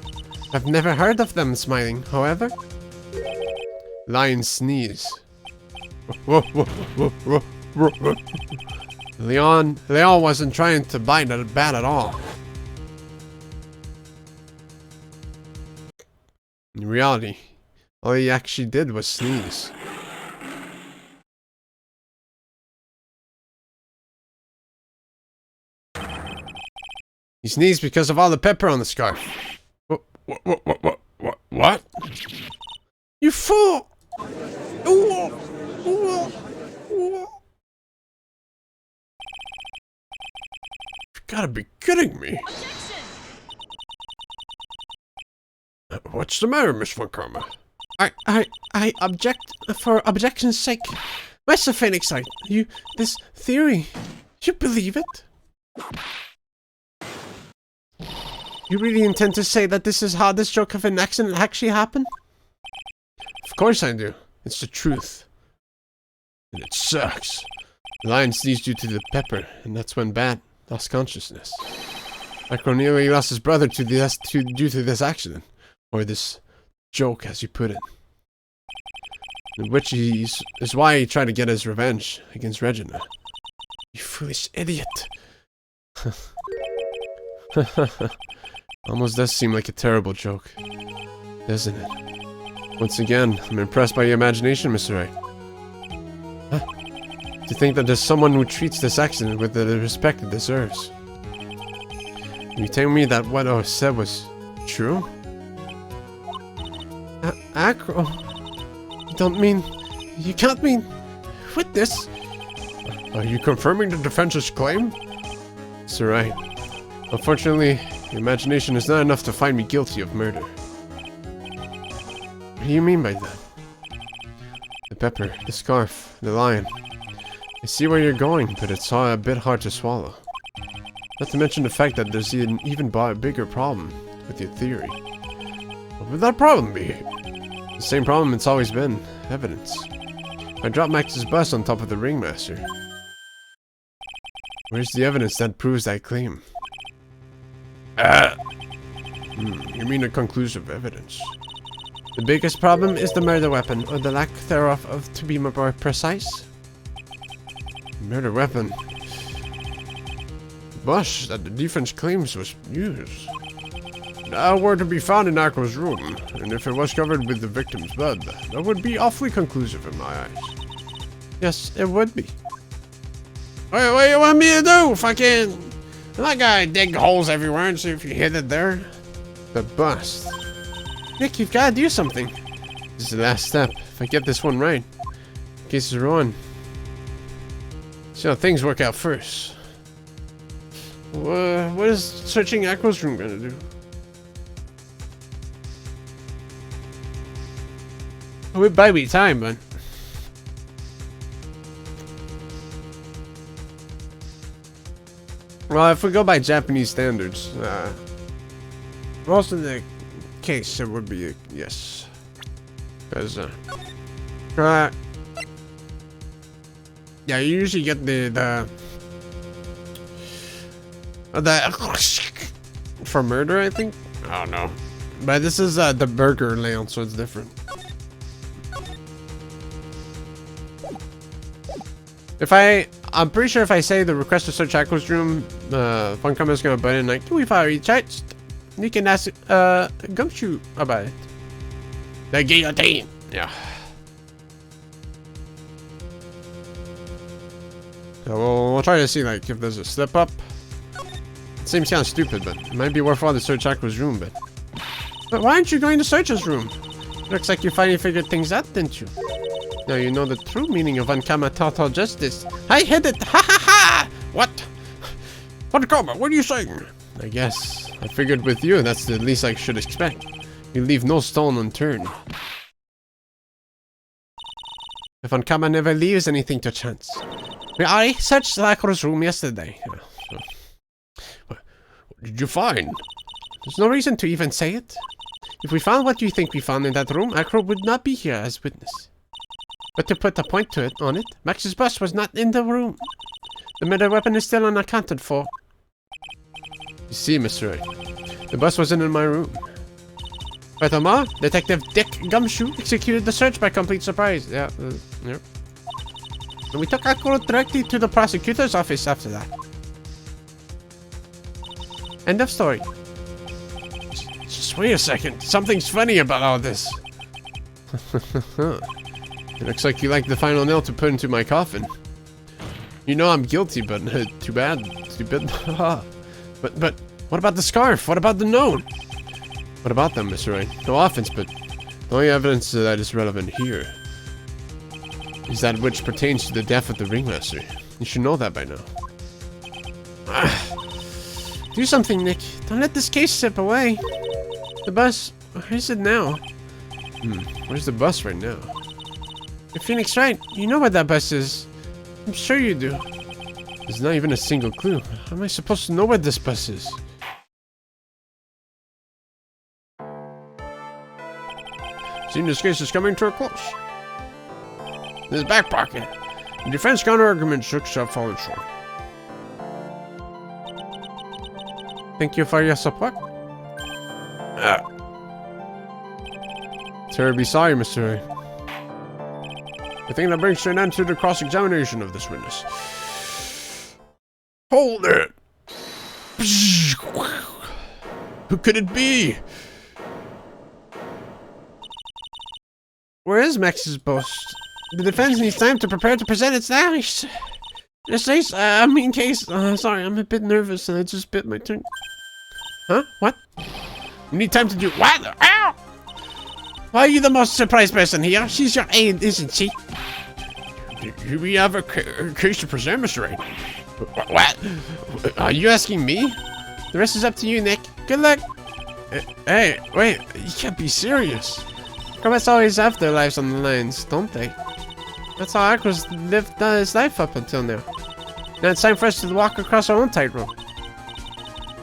[SPEAKER 1] I've never heard of them smiling, however. Lions sneeze. Leon wasn't trying to bite at Bat at all. In reality, all he actually did was sneeze. He sneezed because of all the pepper on the scarf.
[SPEAKER 2] What?
[SPEAKER 1] You fool!
[SPEAKER 2] You gotta be kidding me. What's the matter, Miss Von Karma?
[SPEAKER 3] I object for objection's sake. Master Phoenix Knight, this theory, you believe it? You really intend to say that this is how this joke of an accident actually happened?
[SPEAKER 1] Of course I do. It's the truth.
[SPEAKER 2] And it sucks.
[SPEAKER 1] The lion sneezed due to the pepper, and that's when Bat lost consciousness. Acro nearly lost his brother due to this accident. Or this joke, as you put it. Which is why he tried to get his revenge against Regina.
[SPEAKER 3] You foolish idiot.
[SPEAKER 1] Almost does seem like a terrible joke, doesn't it? Once again, I'm impressed by your imagination, Mr. Wright. Huh? To think that there's someone who treats this accident with the respect it deserves. You tell me that what I said was true?
[SPEAKER 3] Acro, you can't mean with this.
[SPEAKER 2] Are you confirming the defense's claim?
[SPEAKER 1] Mr. Wright. Unfortunately, your imagination is not enough to find me guilty of murder. What do you mean by that? The pepper, the scarf, the lion. I see where you're going, but it's all a bit hard to swallow. Not to mention the fact that there's an even bigger problem with your theory.
[SPEAKER 2] What would that problem be?
[SPEAKER 1] The same problem it's always been. Evidence. I dropped Max's bus on top of the ringmaster. Where's the evidence that proves that claim?
[SPEAKER 2] You mean a conclusive evidence?
[SPEAKER 3] The biggest problem is the murder weapon, or the lack thereof, to be more precise.
[SPEAKER 1] Murder weapon?
[SPEAKER 2] The bus that the defense claims was used. Now were to be found in Acro's room, and if it was covered with the victim's blood, that would be awfully conclusive in my eyes.
[SPEAKER 3] Yes, it would be.
[SPEAKER 4] Wait, what do you want me to do? Fucking... I'm not gonna dig holes everywhere and see if you hid it there.
[SPEAKER 1] The bust.
[SPEAKER 3] Nick, you've gotta do something.
[SPEAKER 1] This is the last step. If I get this one right, case is ruined. See how things work out first.
[SPEAKER 3] What is searching Acro's room gonna do? It would buy me time, man.
[SPEAKER 1] Well, if we go by Japanese standards,
[SPEAKER 3] Most of the case, it would be a yes.
[SPEAKER 1] because
[SPEAKER 3] yeah, you usually get the for murder, I think.
[SPEAKER 1] I don't know.
[SPEAKER 3] But this is the burger layout, so it's different. I'm pretty sure if I say the request to search Acro's room, Von Karma is gonna butt in like, we've already checked. You can ask Gumshoe about it.
[SPEAKER 4] The guillotine.
[SPEAKER 1] Yeah. So we'll try to see like if there's a slip up. It seems kind of stupid, but it might be worthwhile to search Acro's room.
[SPEAKER 3] But why aren't you going to search his room? Looks like you finally figured things out, didn't you?
[SPEAKER 1] Now you know the true meaning of Ankama total justice.
[SPEAKER 3] I hid it! Ha ha ha!
[SPEAKER 4] What? Von Karma, what are you saying?
[SPEAKER 1] I guess. I figured with you, that's the least I should expect. You leave no stone unturned. If Ankama never leaves anything to chance.
[SPEAKER 3] We already searched Acro's room yesterday.
[SPEAKER 2] What did you find?
[SPEAKER 3] There's no reason to even say it. If we found what you think we found in that room, Acro would not be here as witness. But to put a point to it, on it, Max's bus was not in the room. The murder weapon is still unaccounted for.
[SPEAKER 1] You see, Mr. Wright, the bus wasn't in my room.
[SPEAKER 3] Furthermore, Detective Dick Gumshoe executed the search by complete surprise.
[SPEAKER 1] Yep.
[SPEAKER 3] And we took Acro directly to the prosecutor's office after that. End of story.
[SPEAKER 4] Just
[SPEAKER 1] bus. Wait a second. Something's funny about all this. It looks like you like the final nail to put into my coffin. You know I'm guilty, but too bad. Stupid. but what about the scarf? What about the note? What about them, Mr. Wright? No offense, but the only evidence that is relevant here is that which pertains to the death of the ringmaster. You should know that by now. Do something, Nick. Don't let this case slip away. The bus. Where is it now? Where's the bus right now? You're Phoenix Wright. You know what that bus is. I'm sure you do. There's not even a single clue. How am I supposed to know where this bus is? Seems this case is coming to a close. In his back pocket. The defense counter-argument looks have fallen short. Thank you for your support. Terribly sorry, Mr. Wright. I think that brings to an end to the cross-examination of this witness. Hold it! Who could it be?
[SPEAKER 3] Where is Max's boast? The defense needs time to prepare to present its case. Case? Sorry, I'm a bit nervous and I just bit my tongue. Huh? What?
[SPEAKER 4] You need time to do what? Ow! Why are you the most surprised person here? She's your aide, isn't she?
[SPEAKER 2] Do we have a case to present, Mr. Wright?
[SPEAKER 4] What? Are you asking me?
[SPEAKER 3] The rest is up to you, Nick. Good luck.
[SPEAKER 1] Hey, wait, you can't be serious.
[SPEAKER 3] Comets always have their lives on the lines, don't they? That's how Aqua's lived his life up until now. Now it's time for us to walk across our own tightrope.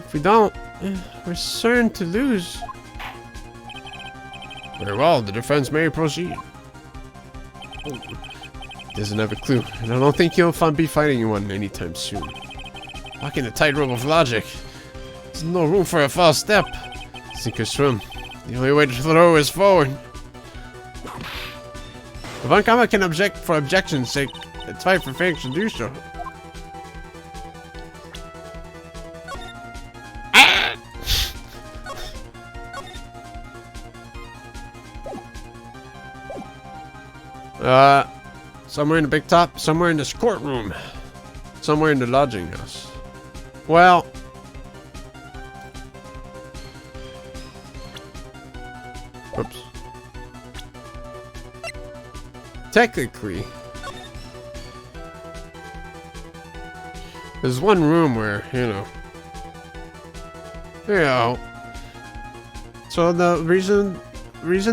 [SPEAKER 3] If we don't, we're certain to lose.
[SPEAKER 2] Very well, the defense may proceed.
[SPEAKER 1] Doesn't have a clue, and I don't think he'll be fighting one anytime soon.
[SPEAKER 2] Walking the tightrope of logic. There's no room for a false step.
[SPEAKER 1] Sink or swim.
[SPEAKER 2] The only way to throw is forward.
[SPEAKER 1] If one comma can object for objection's sake, it's fine for Phoenix to do so. Somewhere in the big top, somewhere in this courtroom, somewhere in the lodging house. Well, oops. Technically, there's one room where, you know. So the reason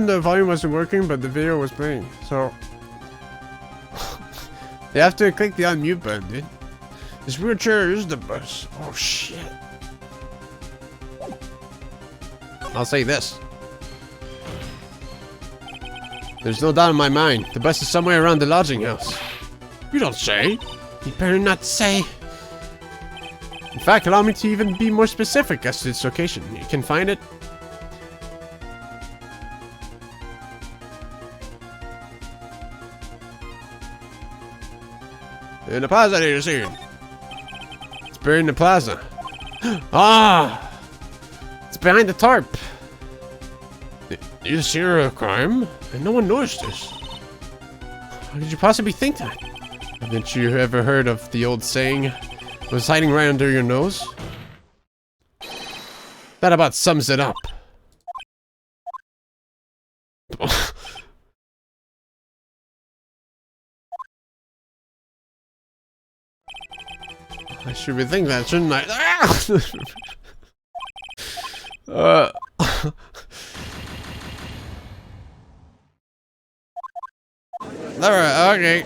[SPEAKER 1] the volume wasn't working, but the video was playing. So you have to click the unmute button, dude. This wheelchair is the bus. Oh shit. I'll say this. There's no doubt in my mind. The bus is somewhere around the lodging house.
[SPEAKER 2] You don't say.
[SPEAKER 3] You better not say.
[SPEAKER 1] In fact, allow me to even be more specific as to its location. You can find it.
[SPEAKER 2] In the plaza near the scene.
[SPEAKER 1] It's buried in the plaza. Ah! It's behind the tarp.
[SPEAKER 2] Is here a crime? And no one noticed this.
[SPEAKER 1] How could you possibly think that? Haven't you ever heard of the old saying, "It was hiding right under your nose"? That about sums it up. I should rethink that, shouldn't I?
[SPEAKER 2] Alright, okay.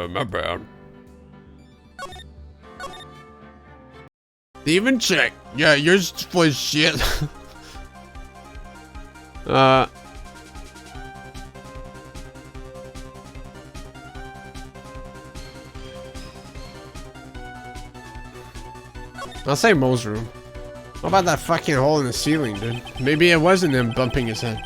[SPEAKER 2] My bad.
[SPEAKER 1] Even check.
[SPEAKER 2] Yeah, yours was shit.
[SPEAKER 1] I'll say Mo's room. What about that fucking hole in the ceiling, dude? Maybe it wasn't him bumping his head.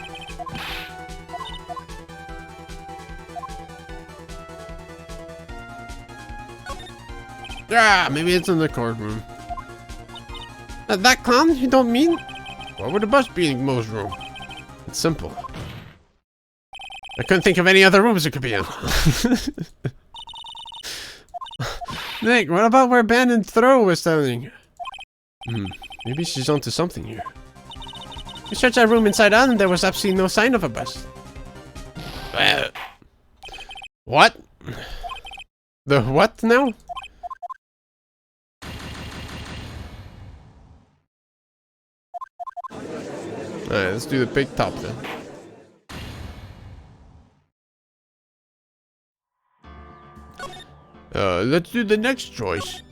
[SPEAKER 1] Ah, maybe it's in the courtroom.
[SPEAKER 3] That clown? You don't mean?
[SPEAKER 1] Why would the bus be in Mo's room? It's simple. I couldn't think of any other rooms it could be in.
[SPEAKER 3] Nick, what about where Ben and Throw was standing?
[SPEAKER 1] Maybe she's onto something here.
[SPEAKER 3] We searched that room inside out and there was absolutely no sign of a bus.
[SPEAKER 1] What?
[SPEAKER 3] The what now?
[SPEAKER 1] Alright, let's do the big top then. Let's do the next choice.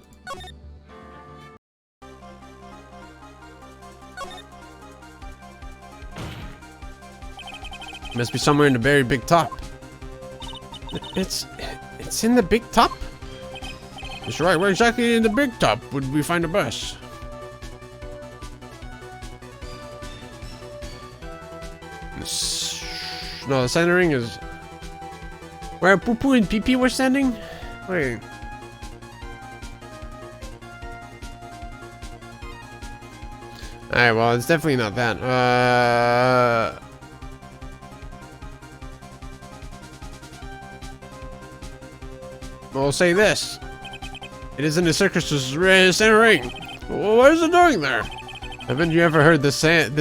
[SPEAKER 1] Must be somewhere in the very big top.
[SPEAKER 3] It's in the big top?
[SPEAKER 1] That's right, where exactly in the big top would we find a bus? No, the centering is
[SPEAKER 3] Where Poo Poo and Pee Pee were standing?
[SPEAKER 1] wait. Alright, well, it's definitely not that. We'll say this. It is in the circus's centering. What is it doing there? Haven't you ever heard the saying?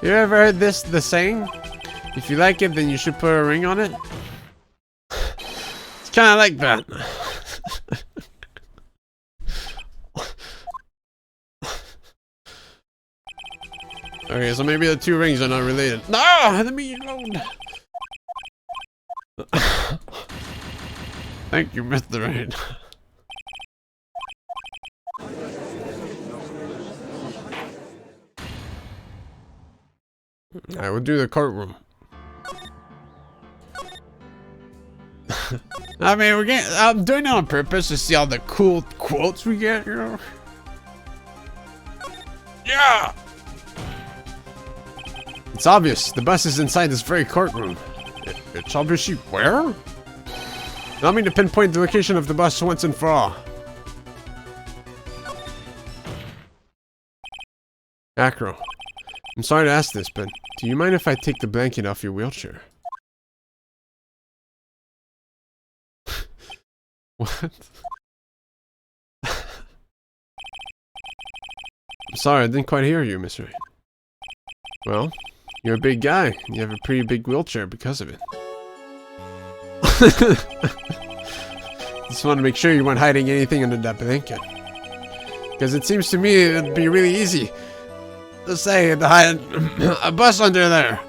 [SPEAKER 1] You ever heard this the saying? If you like it, then you should put a ring on it. It's kind of like that. Okay, so maybe the two rings are not related. No, let me alone. Thank you, Mr. Wright. Alright, we'll do the courtroom. I mean, I'm doing it on purpose to see all the cool quotes we get, you know? Yeah! It's obvious. The bus is inside this very courtroom. It's obviously where? Allow me to pinpoint the location of the bus once and for all. Acro. I'm sorry to ask this, but do you mind if I take the blanket off your wheelchair? What? I'm sorry, I didn't quite hear you, Mr. Wright. Well, you're a big guy, and you have a pretty big wheelchair because of it. Just want to make sure you weren't hiding anything under that blanket. Because it seems to me it'd be really easy to say to hide a bus under there.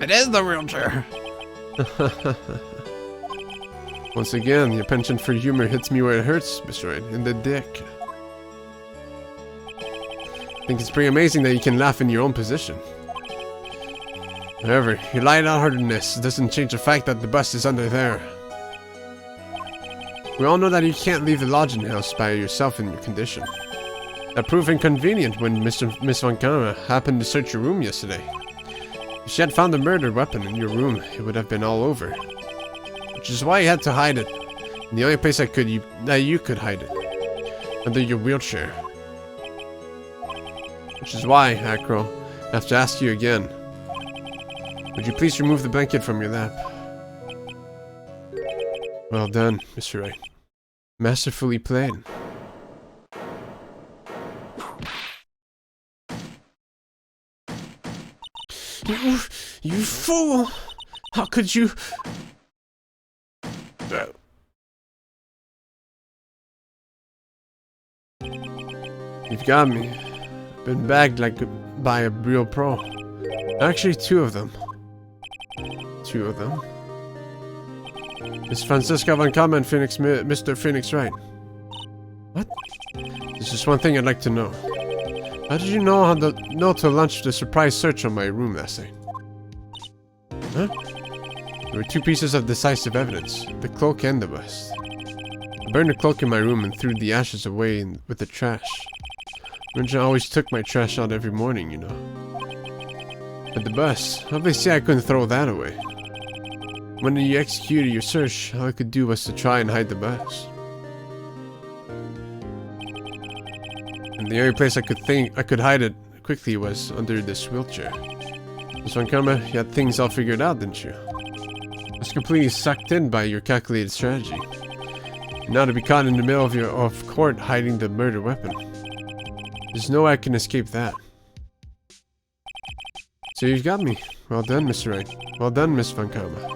[SPEAKER 1] It is the wheelchair. Once again, your penchant for humor hits me where it hurts, Mr. Wright, in the dick. I think it's pretty amazing that you can laugh in your own position. However, your lightheartedness doesn't change the fact that the bus is under there. We all know that you can't leave the lodging house by yourself in your condition. That proved inconvenient when Miss Von Karma happened to search your room yesterday. If she had found a murder weapon in your room, it would have been all over. Which is why you had to hide it. And the only place that you could hide it. Under your wheelchair. Which is why, Acro, I have to ask you again. Would you please remove the blanket from your lap? Well done, Mr. Wright. Masterfully played.
[SPEAKER 3] You fool! How could you?
[SPEAKER 1] You've got me. Been bagged like by a real pro. Actually, two of them. It's Francisca Von Karma and Mr. Phoenix Wright. What? There's just one thing I'd like to know. How did you know to launch the surprise search on my room last night? Huh? There were two pieces of decisive evidence, the cloak and the bust. I burned the cloak in my room and threw the ashes away with the trash. Rinja always took my trash out every morning, you know. But the bus, obviously I couldn't throw that away. When you executed your search, all I could do was to try and hide the box. And the only place I could hide it quickly was under this wheelchair. Miss Vancouver, you had things all figured out, didn't you? I was completely sucked in by your calculated strategy. Now to be caught in the middle of court hiding the murder weapon. There's no way I can escape that. So you've got me. Well done, Mr. Wright. Well done, Miss Vancouver.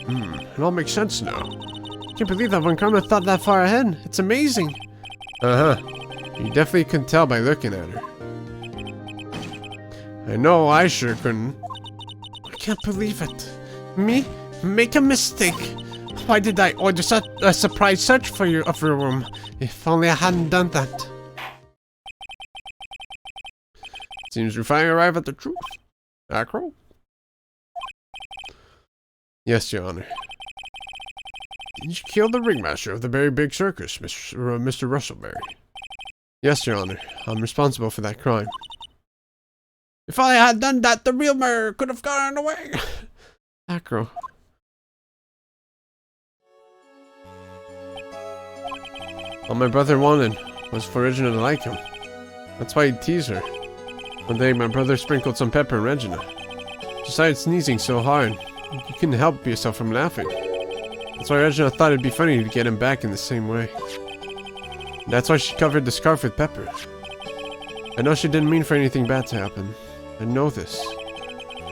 [SPEAKER 1] It all makes sense now. I can't believe that Vancouver thought that far ahead. It's amazing. Uh-huh. You definitely can tell by looking at her. I know, I sure couldn't. I can't believe it. Me? Make a mistake. Why did I order such a surprise search for your room? If only I hadn't done that. Seems we finally arrived at the truth. Acro? Yes, Your Honor. Did you kill the ringmaster of the Berry Big Circus, Mr. Russellberry? Yes, Your Honor. I'm responsible for that crime.
[SPEAKER 3] If I had done that, the real murderer could have gotten away.
[SPEAKER 1] Acro. All my brother wanted was for Regina to like him. That's why he'd tease her. One day, my brother sprinkled some pepper in Regina. She started sneezing so hard, you couldn't help yourself from laughing. That's why Regina thought it'd be funny to get him back in the same way. That's why she covered the scarf with pepper. I know she didn't mean for anything bad to happen. I know this.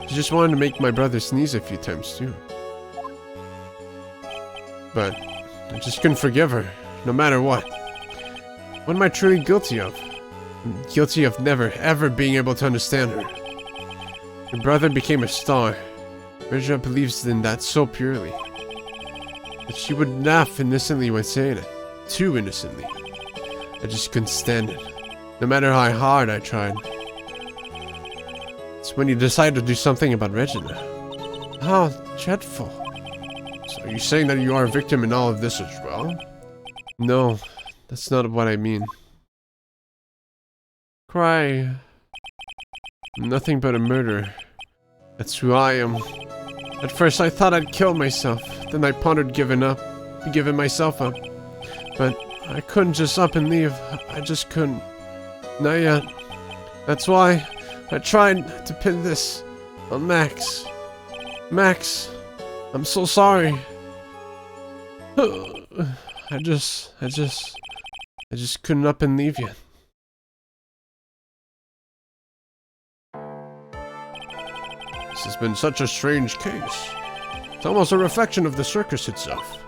[SPEAKER 1] She just wanted to make my brother sneeze a few times too. But I just couldn't forgive her, no matter what. What am I truly guilty of? I'm guilty of never, ever being able to understand her. Your brother became a star. Regina believes in that so purely. But she would laugh innocently when saying it. Too innocently. I just couldn't stand it. No matter how hard I tried. It's when you decide to do something about Regina. How dreadful. So are you saying that you are a victim in all of this as well? No, that's not what I mean. Cry. I'm nothing but a murderer. That's who I am. At first I thought I'd kill myself. Then I pondered giving myself up. But I couldn't just up and leave. I just couldn't. Not yet. That's why I tried to pin this on Max. Max, I'm so sorry. I just couldn't up and leave yet. This has been such a strange case. It's almost a reflection of the circus itself.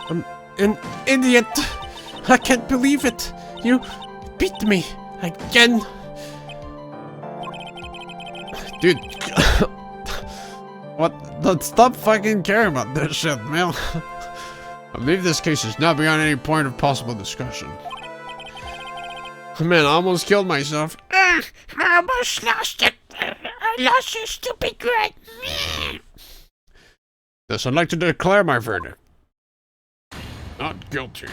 [SPEAKER 1] I'm an idiot. I can't believe it. You beat me again.
[SPEAKER 3] Dude. What? Stop fucking caring about this shit, man. I believe this case is not beyond any point of possible discussion. Man, I almost killed myself.
[SPEAKER 4] I almost lost it. I lost your stupid grin.
[SPEAKER 3] Thus, I'd like to declare my verdict. Not guilty.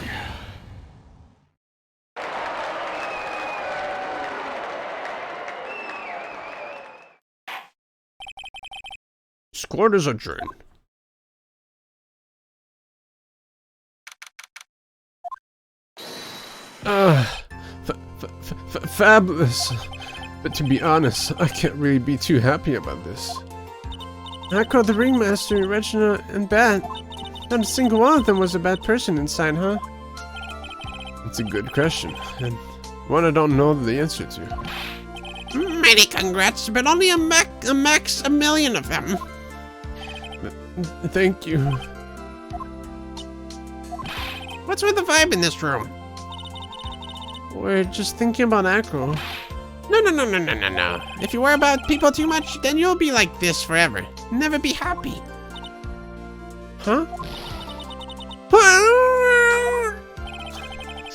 [SPEAKER 3] This court is adjourned.
[SPEAKER 1] Fabulous. But to be honest, I can't really be too happy about this. Acro, the ringmaster, Regina, and Bat. Not a single one of them was a bad person inside, huh? It's a good question, and one I don't know the answer to.
[SPEAKER 4] Many congrats, but only a max a million of them.
[SPEAKER 1] Thank you.
[SPEAKER 4] What's with the vibe in this room?
[SPEAKER 1] We're just thinking about Acro.
[SPEAKER 4] No. If you worry about people too much, then you'll be like this forever. Never be happy.
[SPEAKER 1] Huh?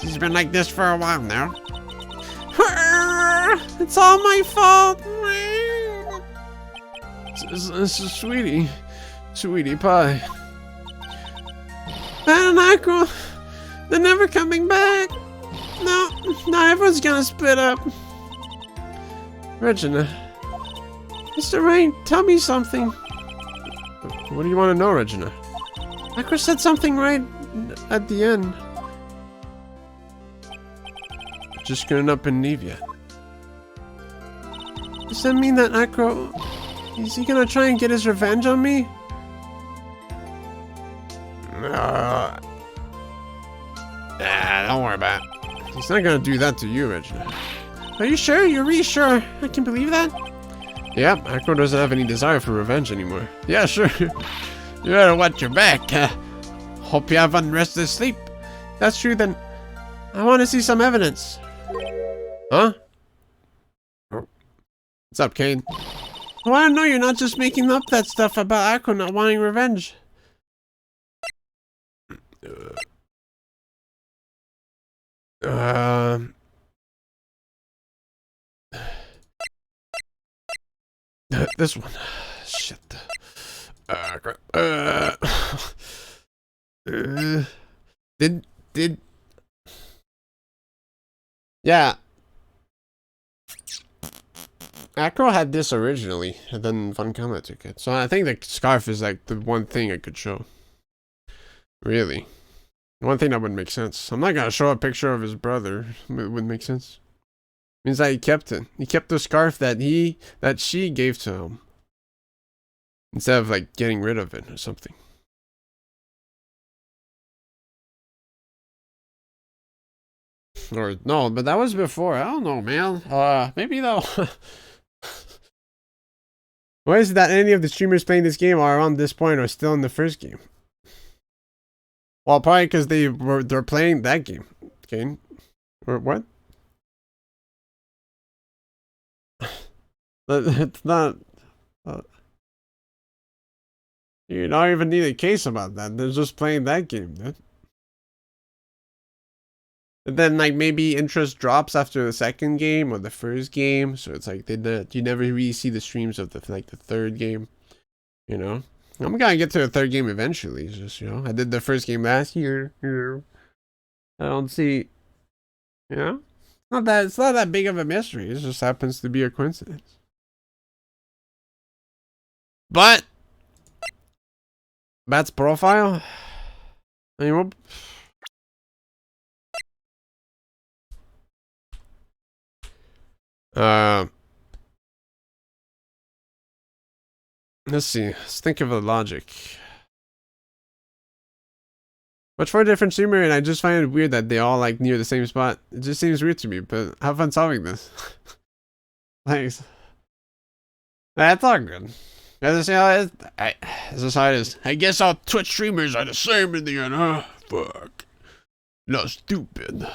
[SPEAKER 3] She's been like this for a while now.
[SPEAKER 1] It's all my fault. Sweetie pie. And Acro, they're never coming back. No, now everyone's gonna split up. Regina. Mr. Wright, tell me something. What do you want to know, Regina? Akro said something right at the end. Just getting up in Neve yet. Does that mean that Akro... Is he gonna try and get his revenge on me?
[SPEAKER 3] Don't worry about it.
[SPEAKER 1] He's not gonna do that to you, Regina.
[SPEAKER 3] Are you sure? You're really sure? I can believe that?
[SPEAKER 1] Yeah, Akro doesn't have any desire for revenge anymore.
[SPEAKER 3] Yeah, sure. You better watch your back. Hope you have unrested sleep.
[SPEAKER 1] That's true, then I want to see some evidence. Huh? What's up, Kane?
[SPEAKER 3] I want to know you're not just making up that stuff about Akro not wanting revenge.
[SPEAKER 1] This one. Shit. Crap. Yeah. Akro had this originally, and then Von Kama took it. So I think the scarf is like the one thing I could show. Really. One thing that would make sense. I'm not gonna show a picture of his brother. It would make sense. Means that he kept it. He kept the scarf that she gave to him. Instead of like getting rid of it or something. Or no, but that was before. I don't know, man. Maybe though. Why is it that any of the streamers playing this game are around this point or still in the first game? Well, probably because they're playing that game. Okay. Or what? It's not. You don't even need a case about that. They're just playing that game, dude. And then, like, maybe interest drops after the second game or the first game. So it's like you never really see the streams of the third game. You know, I'm gonna get to the third game eventually. It's just, you know, I did the first game last year. I don't see. You know, it's not that big of a mystery. It just happens to be a coincidence. But Bat's profile. I mean, what? Let's see. Let's think of a logic. Watch for a different streamer, and I just find it weird that they all like near the same spot. It just seems weird to me, but have fun solving this. Thanks. That's all good. That's just how it is.
[SPEAKER 2] I guess all Twitch streamers are the same in the end, huh? Fuck. No, stupid.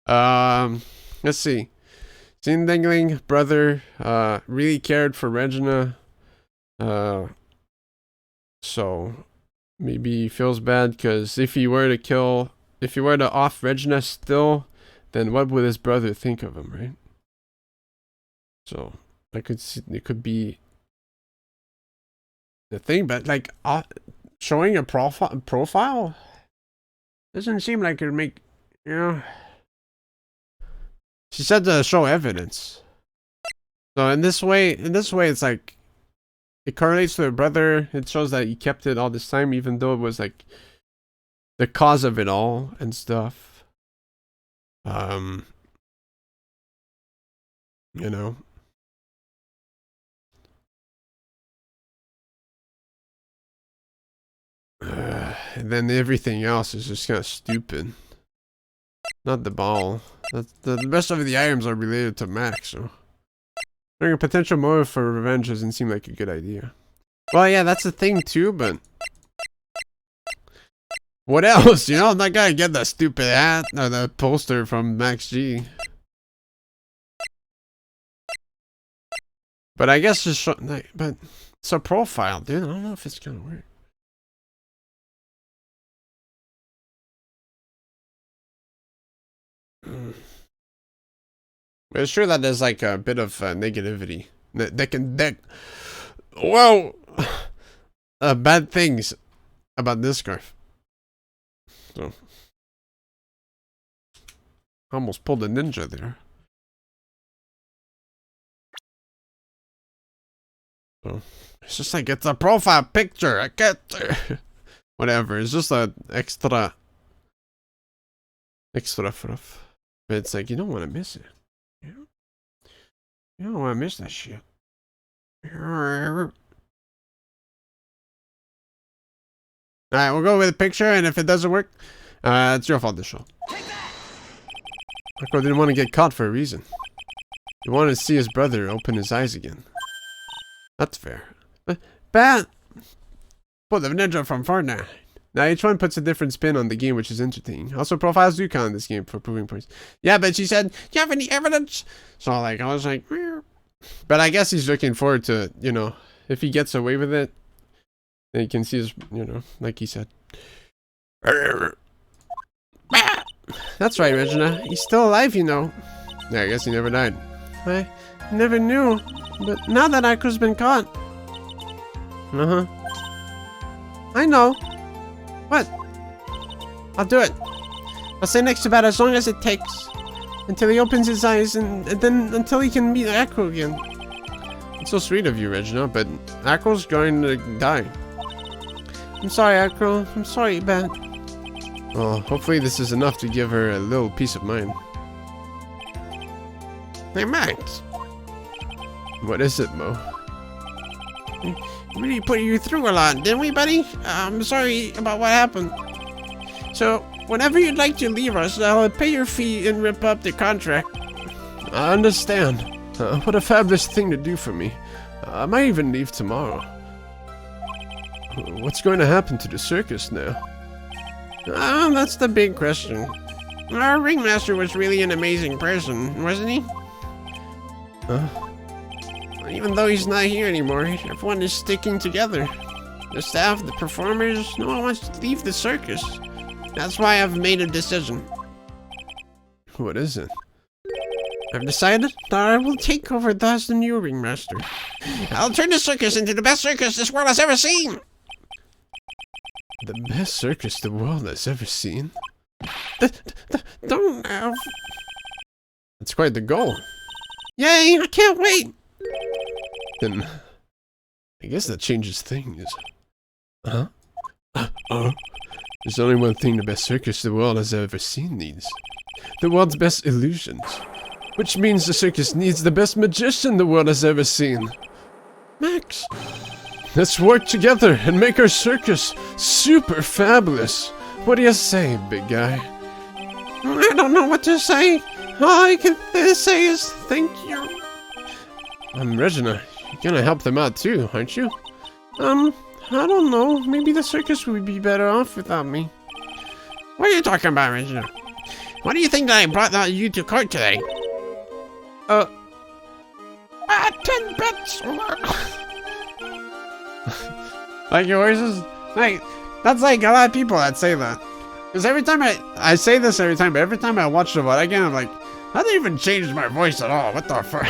[SPEAKER 1] Let's see. Sin Dangling, brother, really cared for Regina. So maybe he feels bad because if he were to off Regina still, then what would his brother think of him, right? So I could see it could be the thing, but like showing a profile doesn't seem like it would make, you know. She said to show evidence. So in this way, it's like it correlates to her brother. It shows that he kept it all this time, even though it was like the cause of it all and stuff. You know. And then everything else is just kind of stupid. Not the ball. The rest of the items are related to Max, so having a potential motive for revenge doesn't seem like a good idea. Well, yeah, that's the thing too, but what else? You know, I'm not gonna get that stupid hat or the poster from Max G. But I guess just but it's a profile, dude. I don't know if it's gonna work. But it's true that there's like a bit of negativity bad things about this scarf. So almost pulled a ninja there. So it's just like it's a profile picture. I can't. Whatever. It's just a extra stuff. But it's like you don't want to miss it. You don't want to miss that shit. Alright, we'll go with a picture, and if it doesn't work, it's your fault, this show. Marco didn't want to get caught for a reason. He wanted to see his brother open his eyes again. That's fair. Bat! Pull the ninja from Fortnite. Now each one puts a different spin on the game, which is interesting. Also, profiles do count in this game for proving points. Yeah, but she said, do you have any evidence? So like, I was like, meow. But I guess he's looking forward to, you know, if he gets away with it, then he can see his, you know, like he said. That's right, Regina. He's still alive, you know. Yeah, I guess he never died. I never knew, but now that Akku's been caught. Uh-huh. I know. What? I'll do it. I'll stay next to Bat as long as it takes. Until he opens his eyes and then until he can meet Akku again. It's so sweet of you, Regina, but Akku's going to die. I'm sorry, Akku. I'm sorry, Bat. Oh, hopefully this is enough to give her a little peace of mind.
[SPEAKER 4] Hey, Max.
[SPEAKER 1] What is it, Mo?
[SPEAKER 4] We really put you through a lot, didn't we, buddy? I'm sorry about what happened. So, whenever you'd like to leave us, I'll pay your fee and rip up the contract.
[SPEAKER 1] I understand. What a fabulous thing to do for me. I might even leave tomorrow. What's going to happen to the circus now?
[SPEAKER 4] That's the big question. Our ringmaster was really an amazing person, wasn't he?
[SPEAKER 1] Huh?
[SPEAKER 4] Even though he's not here anymore, everyone is sticking together. The staff, the performers, no one wants to leave the circus. That's why I've made a decision.
[SPEAKER 1] What is it?
[SPEAKER 4] I've decided that I will take over as the new ringmaster. I'll turn the circus into the best circus this world has ever seen!
[SPEAKER 1] The best circus the world has ever seen?
[SPEAKER 4] Don't have...
[SPEAKER 1] That's quite the goal.
[SPEAKER 4] Yay, I can't wait!
[SPEAKER 1] Then, I guess that changes things. Huh? There's only one thing the best circus the world has ever seen needs. The world's best illusions. Which means the circus needs the best magician the world has ever seen.
[SPEAKER 4] Max!
[SPEAKER 1] Let's work together and make our circus super fabulous. What do you say, big guy?
[SPEAKER 4] I don't know what to say. All I can say is thank you.
[SPEAKER 1] Regina, you're gonna help them out too, aren't you?
[SPEAKER 4] I don't know. Maybe the circus would be better off without me. What are you talking about, Regina? Why do you think that I brought you to court today? 10 bits!
[SPEAKER 1] Like yours is like that's like a lot of people that say that. Because every time I say this every time, but every time I watch the VOD again, I'm like, I didn't even change my voice at all. What the fuck?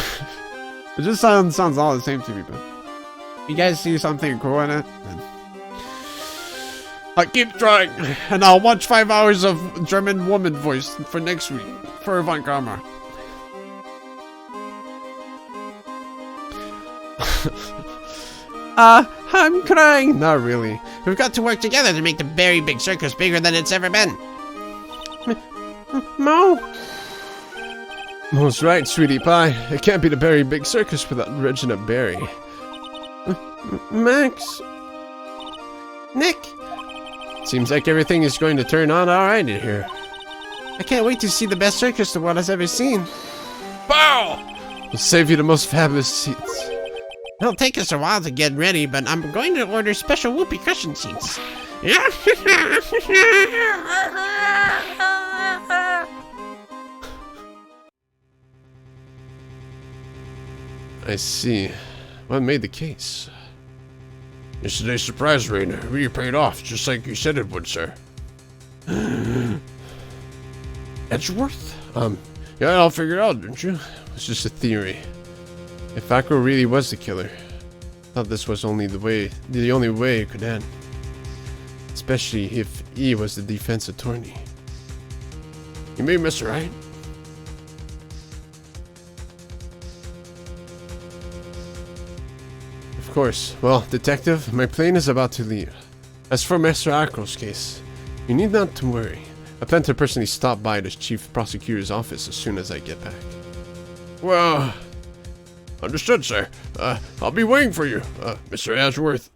[SPEAKER 1] It just sounds all the same to me, but you guys see something cool in it, then I'll keep trying, and I'll watch 5 hours of German woman voice for next week for Von Karma. I'm crying. Not really.
[SPEAKER 4] We've got to work together to make the very big circus bigger than it's ever been.
[SPEAKER 3] Mo?
[SPEAKER 1] Mo's right, sweetie pie. It can't be the very big circus without Regina Berry.
[SPEAKER 3] Max?
[SPEAKER 4] Nick?
[SPEAKER 1] Seems like everything is going to turn out alright in here.
[SPEAKER 3] I can't wait to see the best circus the world has ever seen.
[SPEAKER 1] Bow! We'll save you the most fabulous seats.
[SPEAKER 4] It'll take us a while to get ready, but I'm going to order special whoopee cushion seats.
[SPEAKER 1] I see. What made the case?
[SPEAKER 2] Yesterday's surprise raid really paid off, just like you said it would, sir.
[SPEAKER 1] Edgeworth? Yeah, I'll figure it out, didn't you? It's just a theory. If Akko really was the killer, I thought this was the only way it could end. Especially if E was the defense attorney.
[SPEAKER 2] You mean Mr. Wright?
[SPEAKER 1] Of course. Well, detective, my plane is about to leave. As for Master Akro's case, you need not to worry. I plan to personally stop by the chief prosecutor's office as soon as I get back.
[SPEAKER 2] Well, understood, sir. I'll be waiting for you, Mr. Ashworth.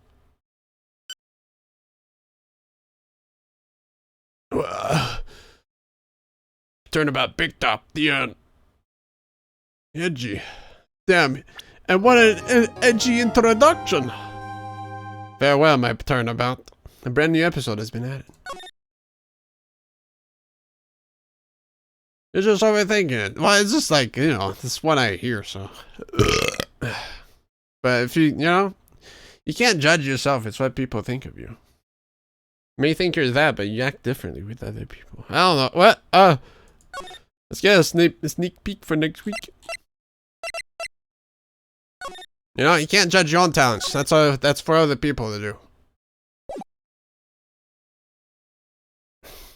[SPEAKER 2] Turnabout picked up the edgy. Damn, and what an edgy introduction.
[SPEAKER 1] Farewell, my turnabout. A brand new episode has been added.
[SPEAKER 3] You're just overthinking it. Well, it's just like, you know, this is what I hear, so. But if you know, you can't judge yourself. It's what people think of you.
[SPEAKER 1] You may think you're that, but you act differently with other people. I don't know. What? Let's get a sneak peek for next week.
[SPEAKER 3] You know, you can't judge your own talents. That's for other people to do.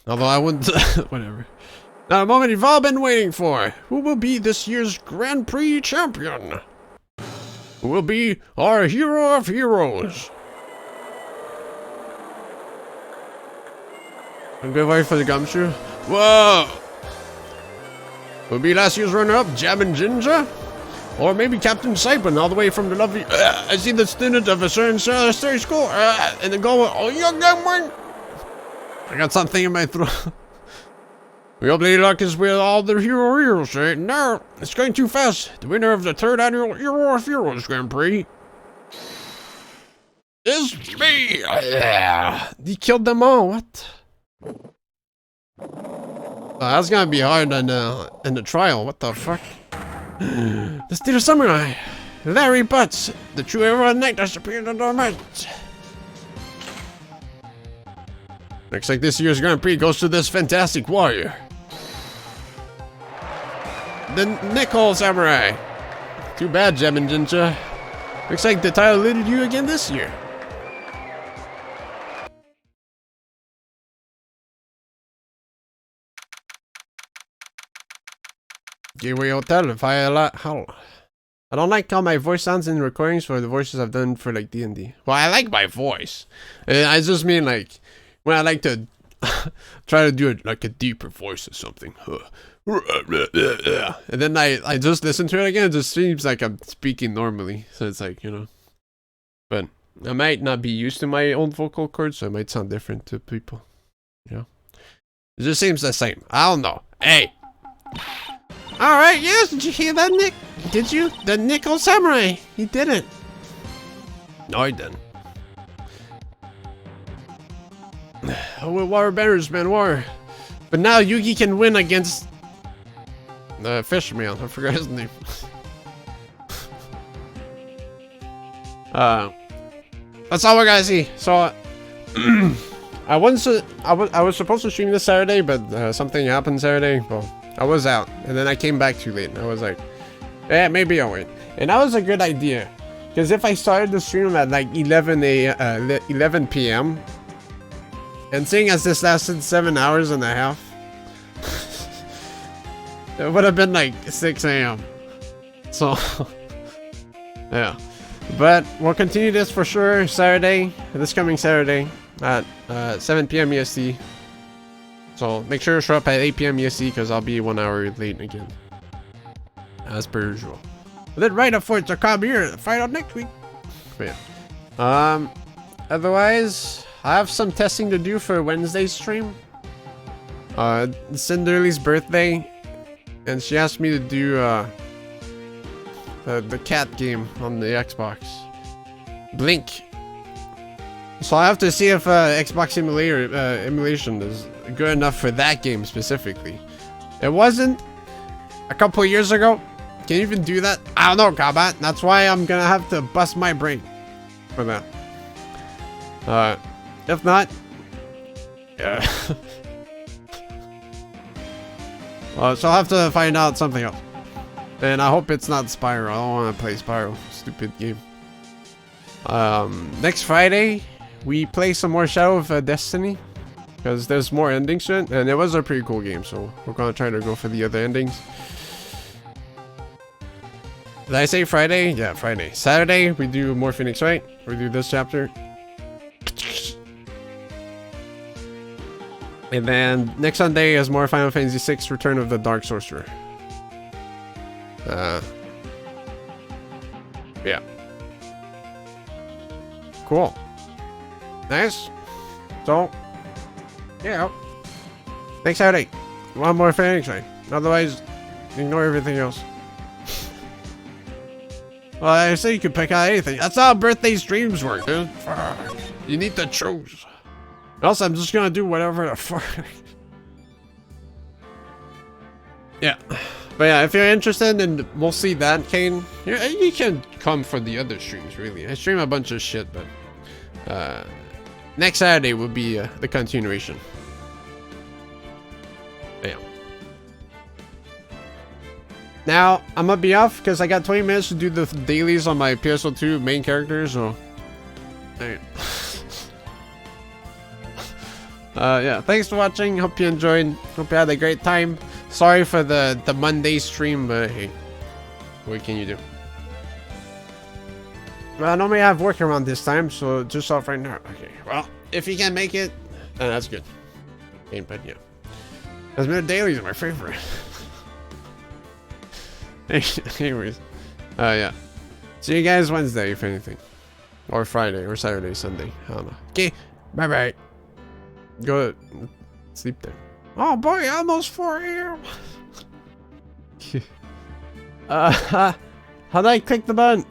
[SPEAKER 1] Although I wouldn't. Whatever.
[SPEAKER 3] Now, a moment you've all been waiting for. Who will be this year's Grand Prix champion? Who will be our hero of heroes?
[SPEAKER 1] I'm good wait for the gumshoe.
[SPEAKER 3] Whoa! Will be last year's runner-up, Jabin Ginger? Or maybe Captain Sipin, all the way from the lovely... I see the student of a certain state school. And then go, oh, young one. I got something in my throat. We hope Lady Luck is with all the heroes, right? No, it's going too fast. The winner of the 3rd annual Hero of Heroes Grand Prix is me.
[SPEAKER 1] He killed them all. What? That's gonna be hard in the trial. What the fuck?
[SPEAKER 3] The Steel Samurai, Larry Butts, the true hero of the night has appeared on the match. Looks like this year's Grand Prix goes to this fantastic warrior. The Nickel Samurai.
[SPEAKER 1] Too bad, Jabin Ginger. Looks like the title eluded you again this year.
[SPEAKER 3] Gateway Hotel, Hell. I don't like how my voice sounds in recordings for the voices I've done for like D&D. Well, I like my voice. I just mean like when I like to try to do it like a deeper voice or something. And then I just listen to it again. It just seems like I'm speaking normally. So it's like, you know. But I might not be used to my own vocal cords, so it might sound different to people. You know. It just seems the same. I don't know. Hey. Alright, yes, did you hear that, Nick? Did you? The Nickel Samurai. He did it.
[SPEAKER 1] No, I didn't.
[SPEAKER 3] Oh, well, war banners, man, war. But now Yugi can win against the fisherman. I forgot his name. That's all we're gonna see. So, I was supposed to stream this Saturday, but something happened Saturday. Well, I was out, and then I came back too late. And I was like, yeah, maybe I'll wait. And that was a good idea, because if I started the stream at like 11 p.m. and seeing as this lasted 7 hours and a half, it would have been like 6 a.m. So, yeah. But we'll continue this for sure this coming Saturday at 7 p.m. EST. So make sure to show up at 8 p.m. EST because I'll be 1 hour late again, as per usual. But then right up for it to come here to find out next week. But yeah. Otherwise, I have some testing to do for Wednesday's stream. It's Cinderly's birthday, and she asked me to do the cat game on the Xbox, Blink. So I have to see if Xbox emulation is good enough for that game specifically. It wasn't a couple of years ago. Can you even do that? I don't know, Combat. That's why I'm gonna have to bust my brain for that. If not, yeah. So I'll have to find out something else. And I hope it's not Spyro. I don't want to play Spyro. Stupid game. Next Friday, we play some more Shadow of Destiny. Because there's more endings to it. And it was a pretty cool game. So we're going to try to go for the other endings.
[SPEAKER 1] Did I say Friday? Yeah, Friday. Saturday, we do more Phoenix, right? We do this chapter. And then next Sunday is more Final Fantasy VI Return of the Dark Sorcerer. Yeah. Cool. Nice. So, yeah. Next Saturday, one more Phoenix, right? Otherwise, ignore everything else. Well, I say you can pick out anything. That's how birthday streams work, dude. Fuck. You need to choose. Else, I'm just gonna do whatever the fuck. Yeah. But yeah, if you're interested in we'll see that, Kane, you can come for the other streams, really. I stream a bunch of shit, but next Saturday will be the continuation. Damn. Now, I'm gonna be off because I got 20 minutes to do the dailies on my PSO2 main character, so... Alright. Yeah, thanks for watching. Hope you enjoyed. Hope you had a great time. Sorry for the Monday stream, but hey, what can you do? Well, I normally have work around this time, so just off right now. Okay, well, if you can make it, then that's good. Okay, but yeah. As minute dailies are my favorite. Anyways, yeah. See you guys Wednesday, if anything. Or Friday, or Saturday, Sunday. I don't know. Okay, bye-bye. Go sleep then. Oh boy, almost 4 a.m. How do I click the button?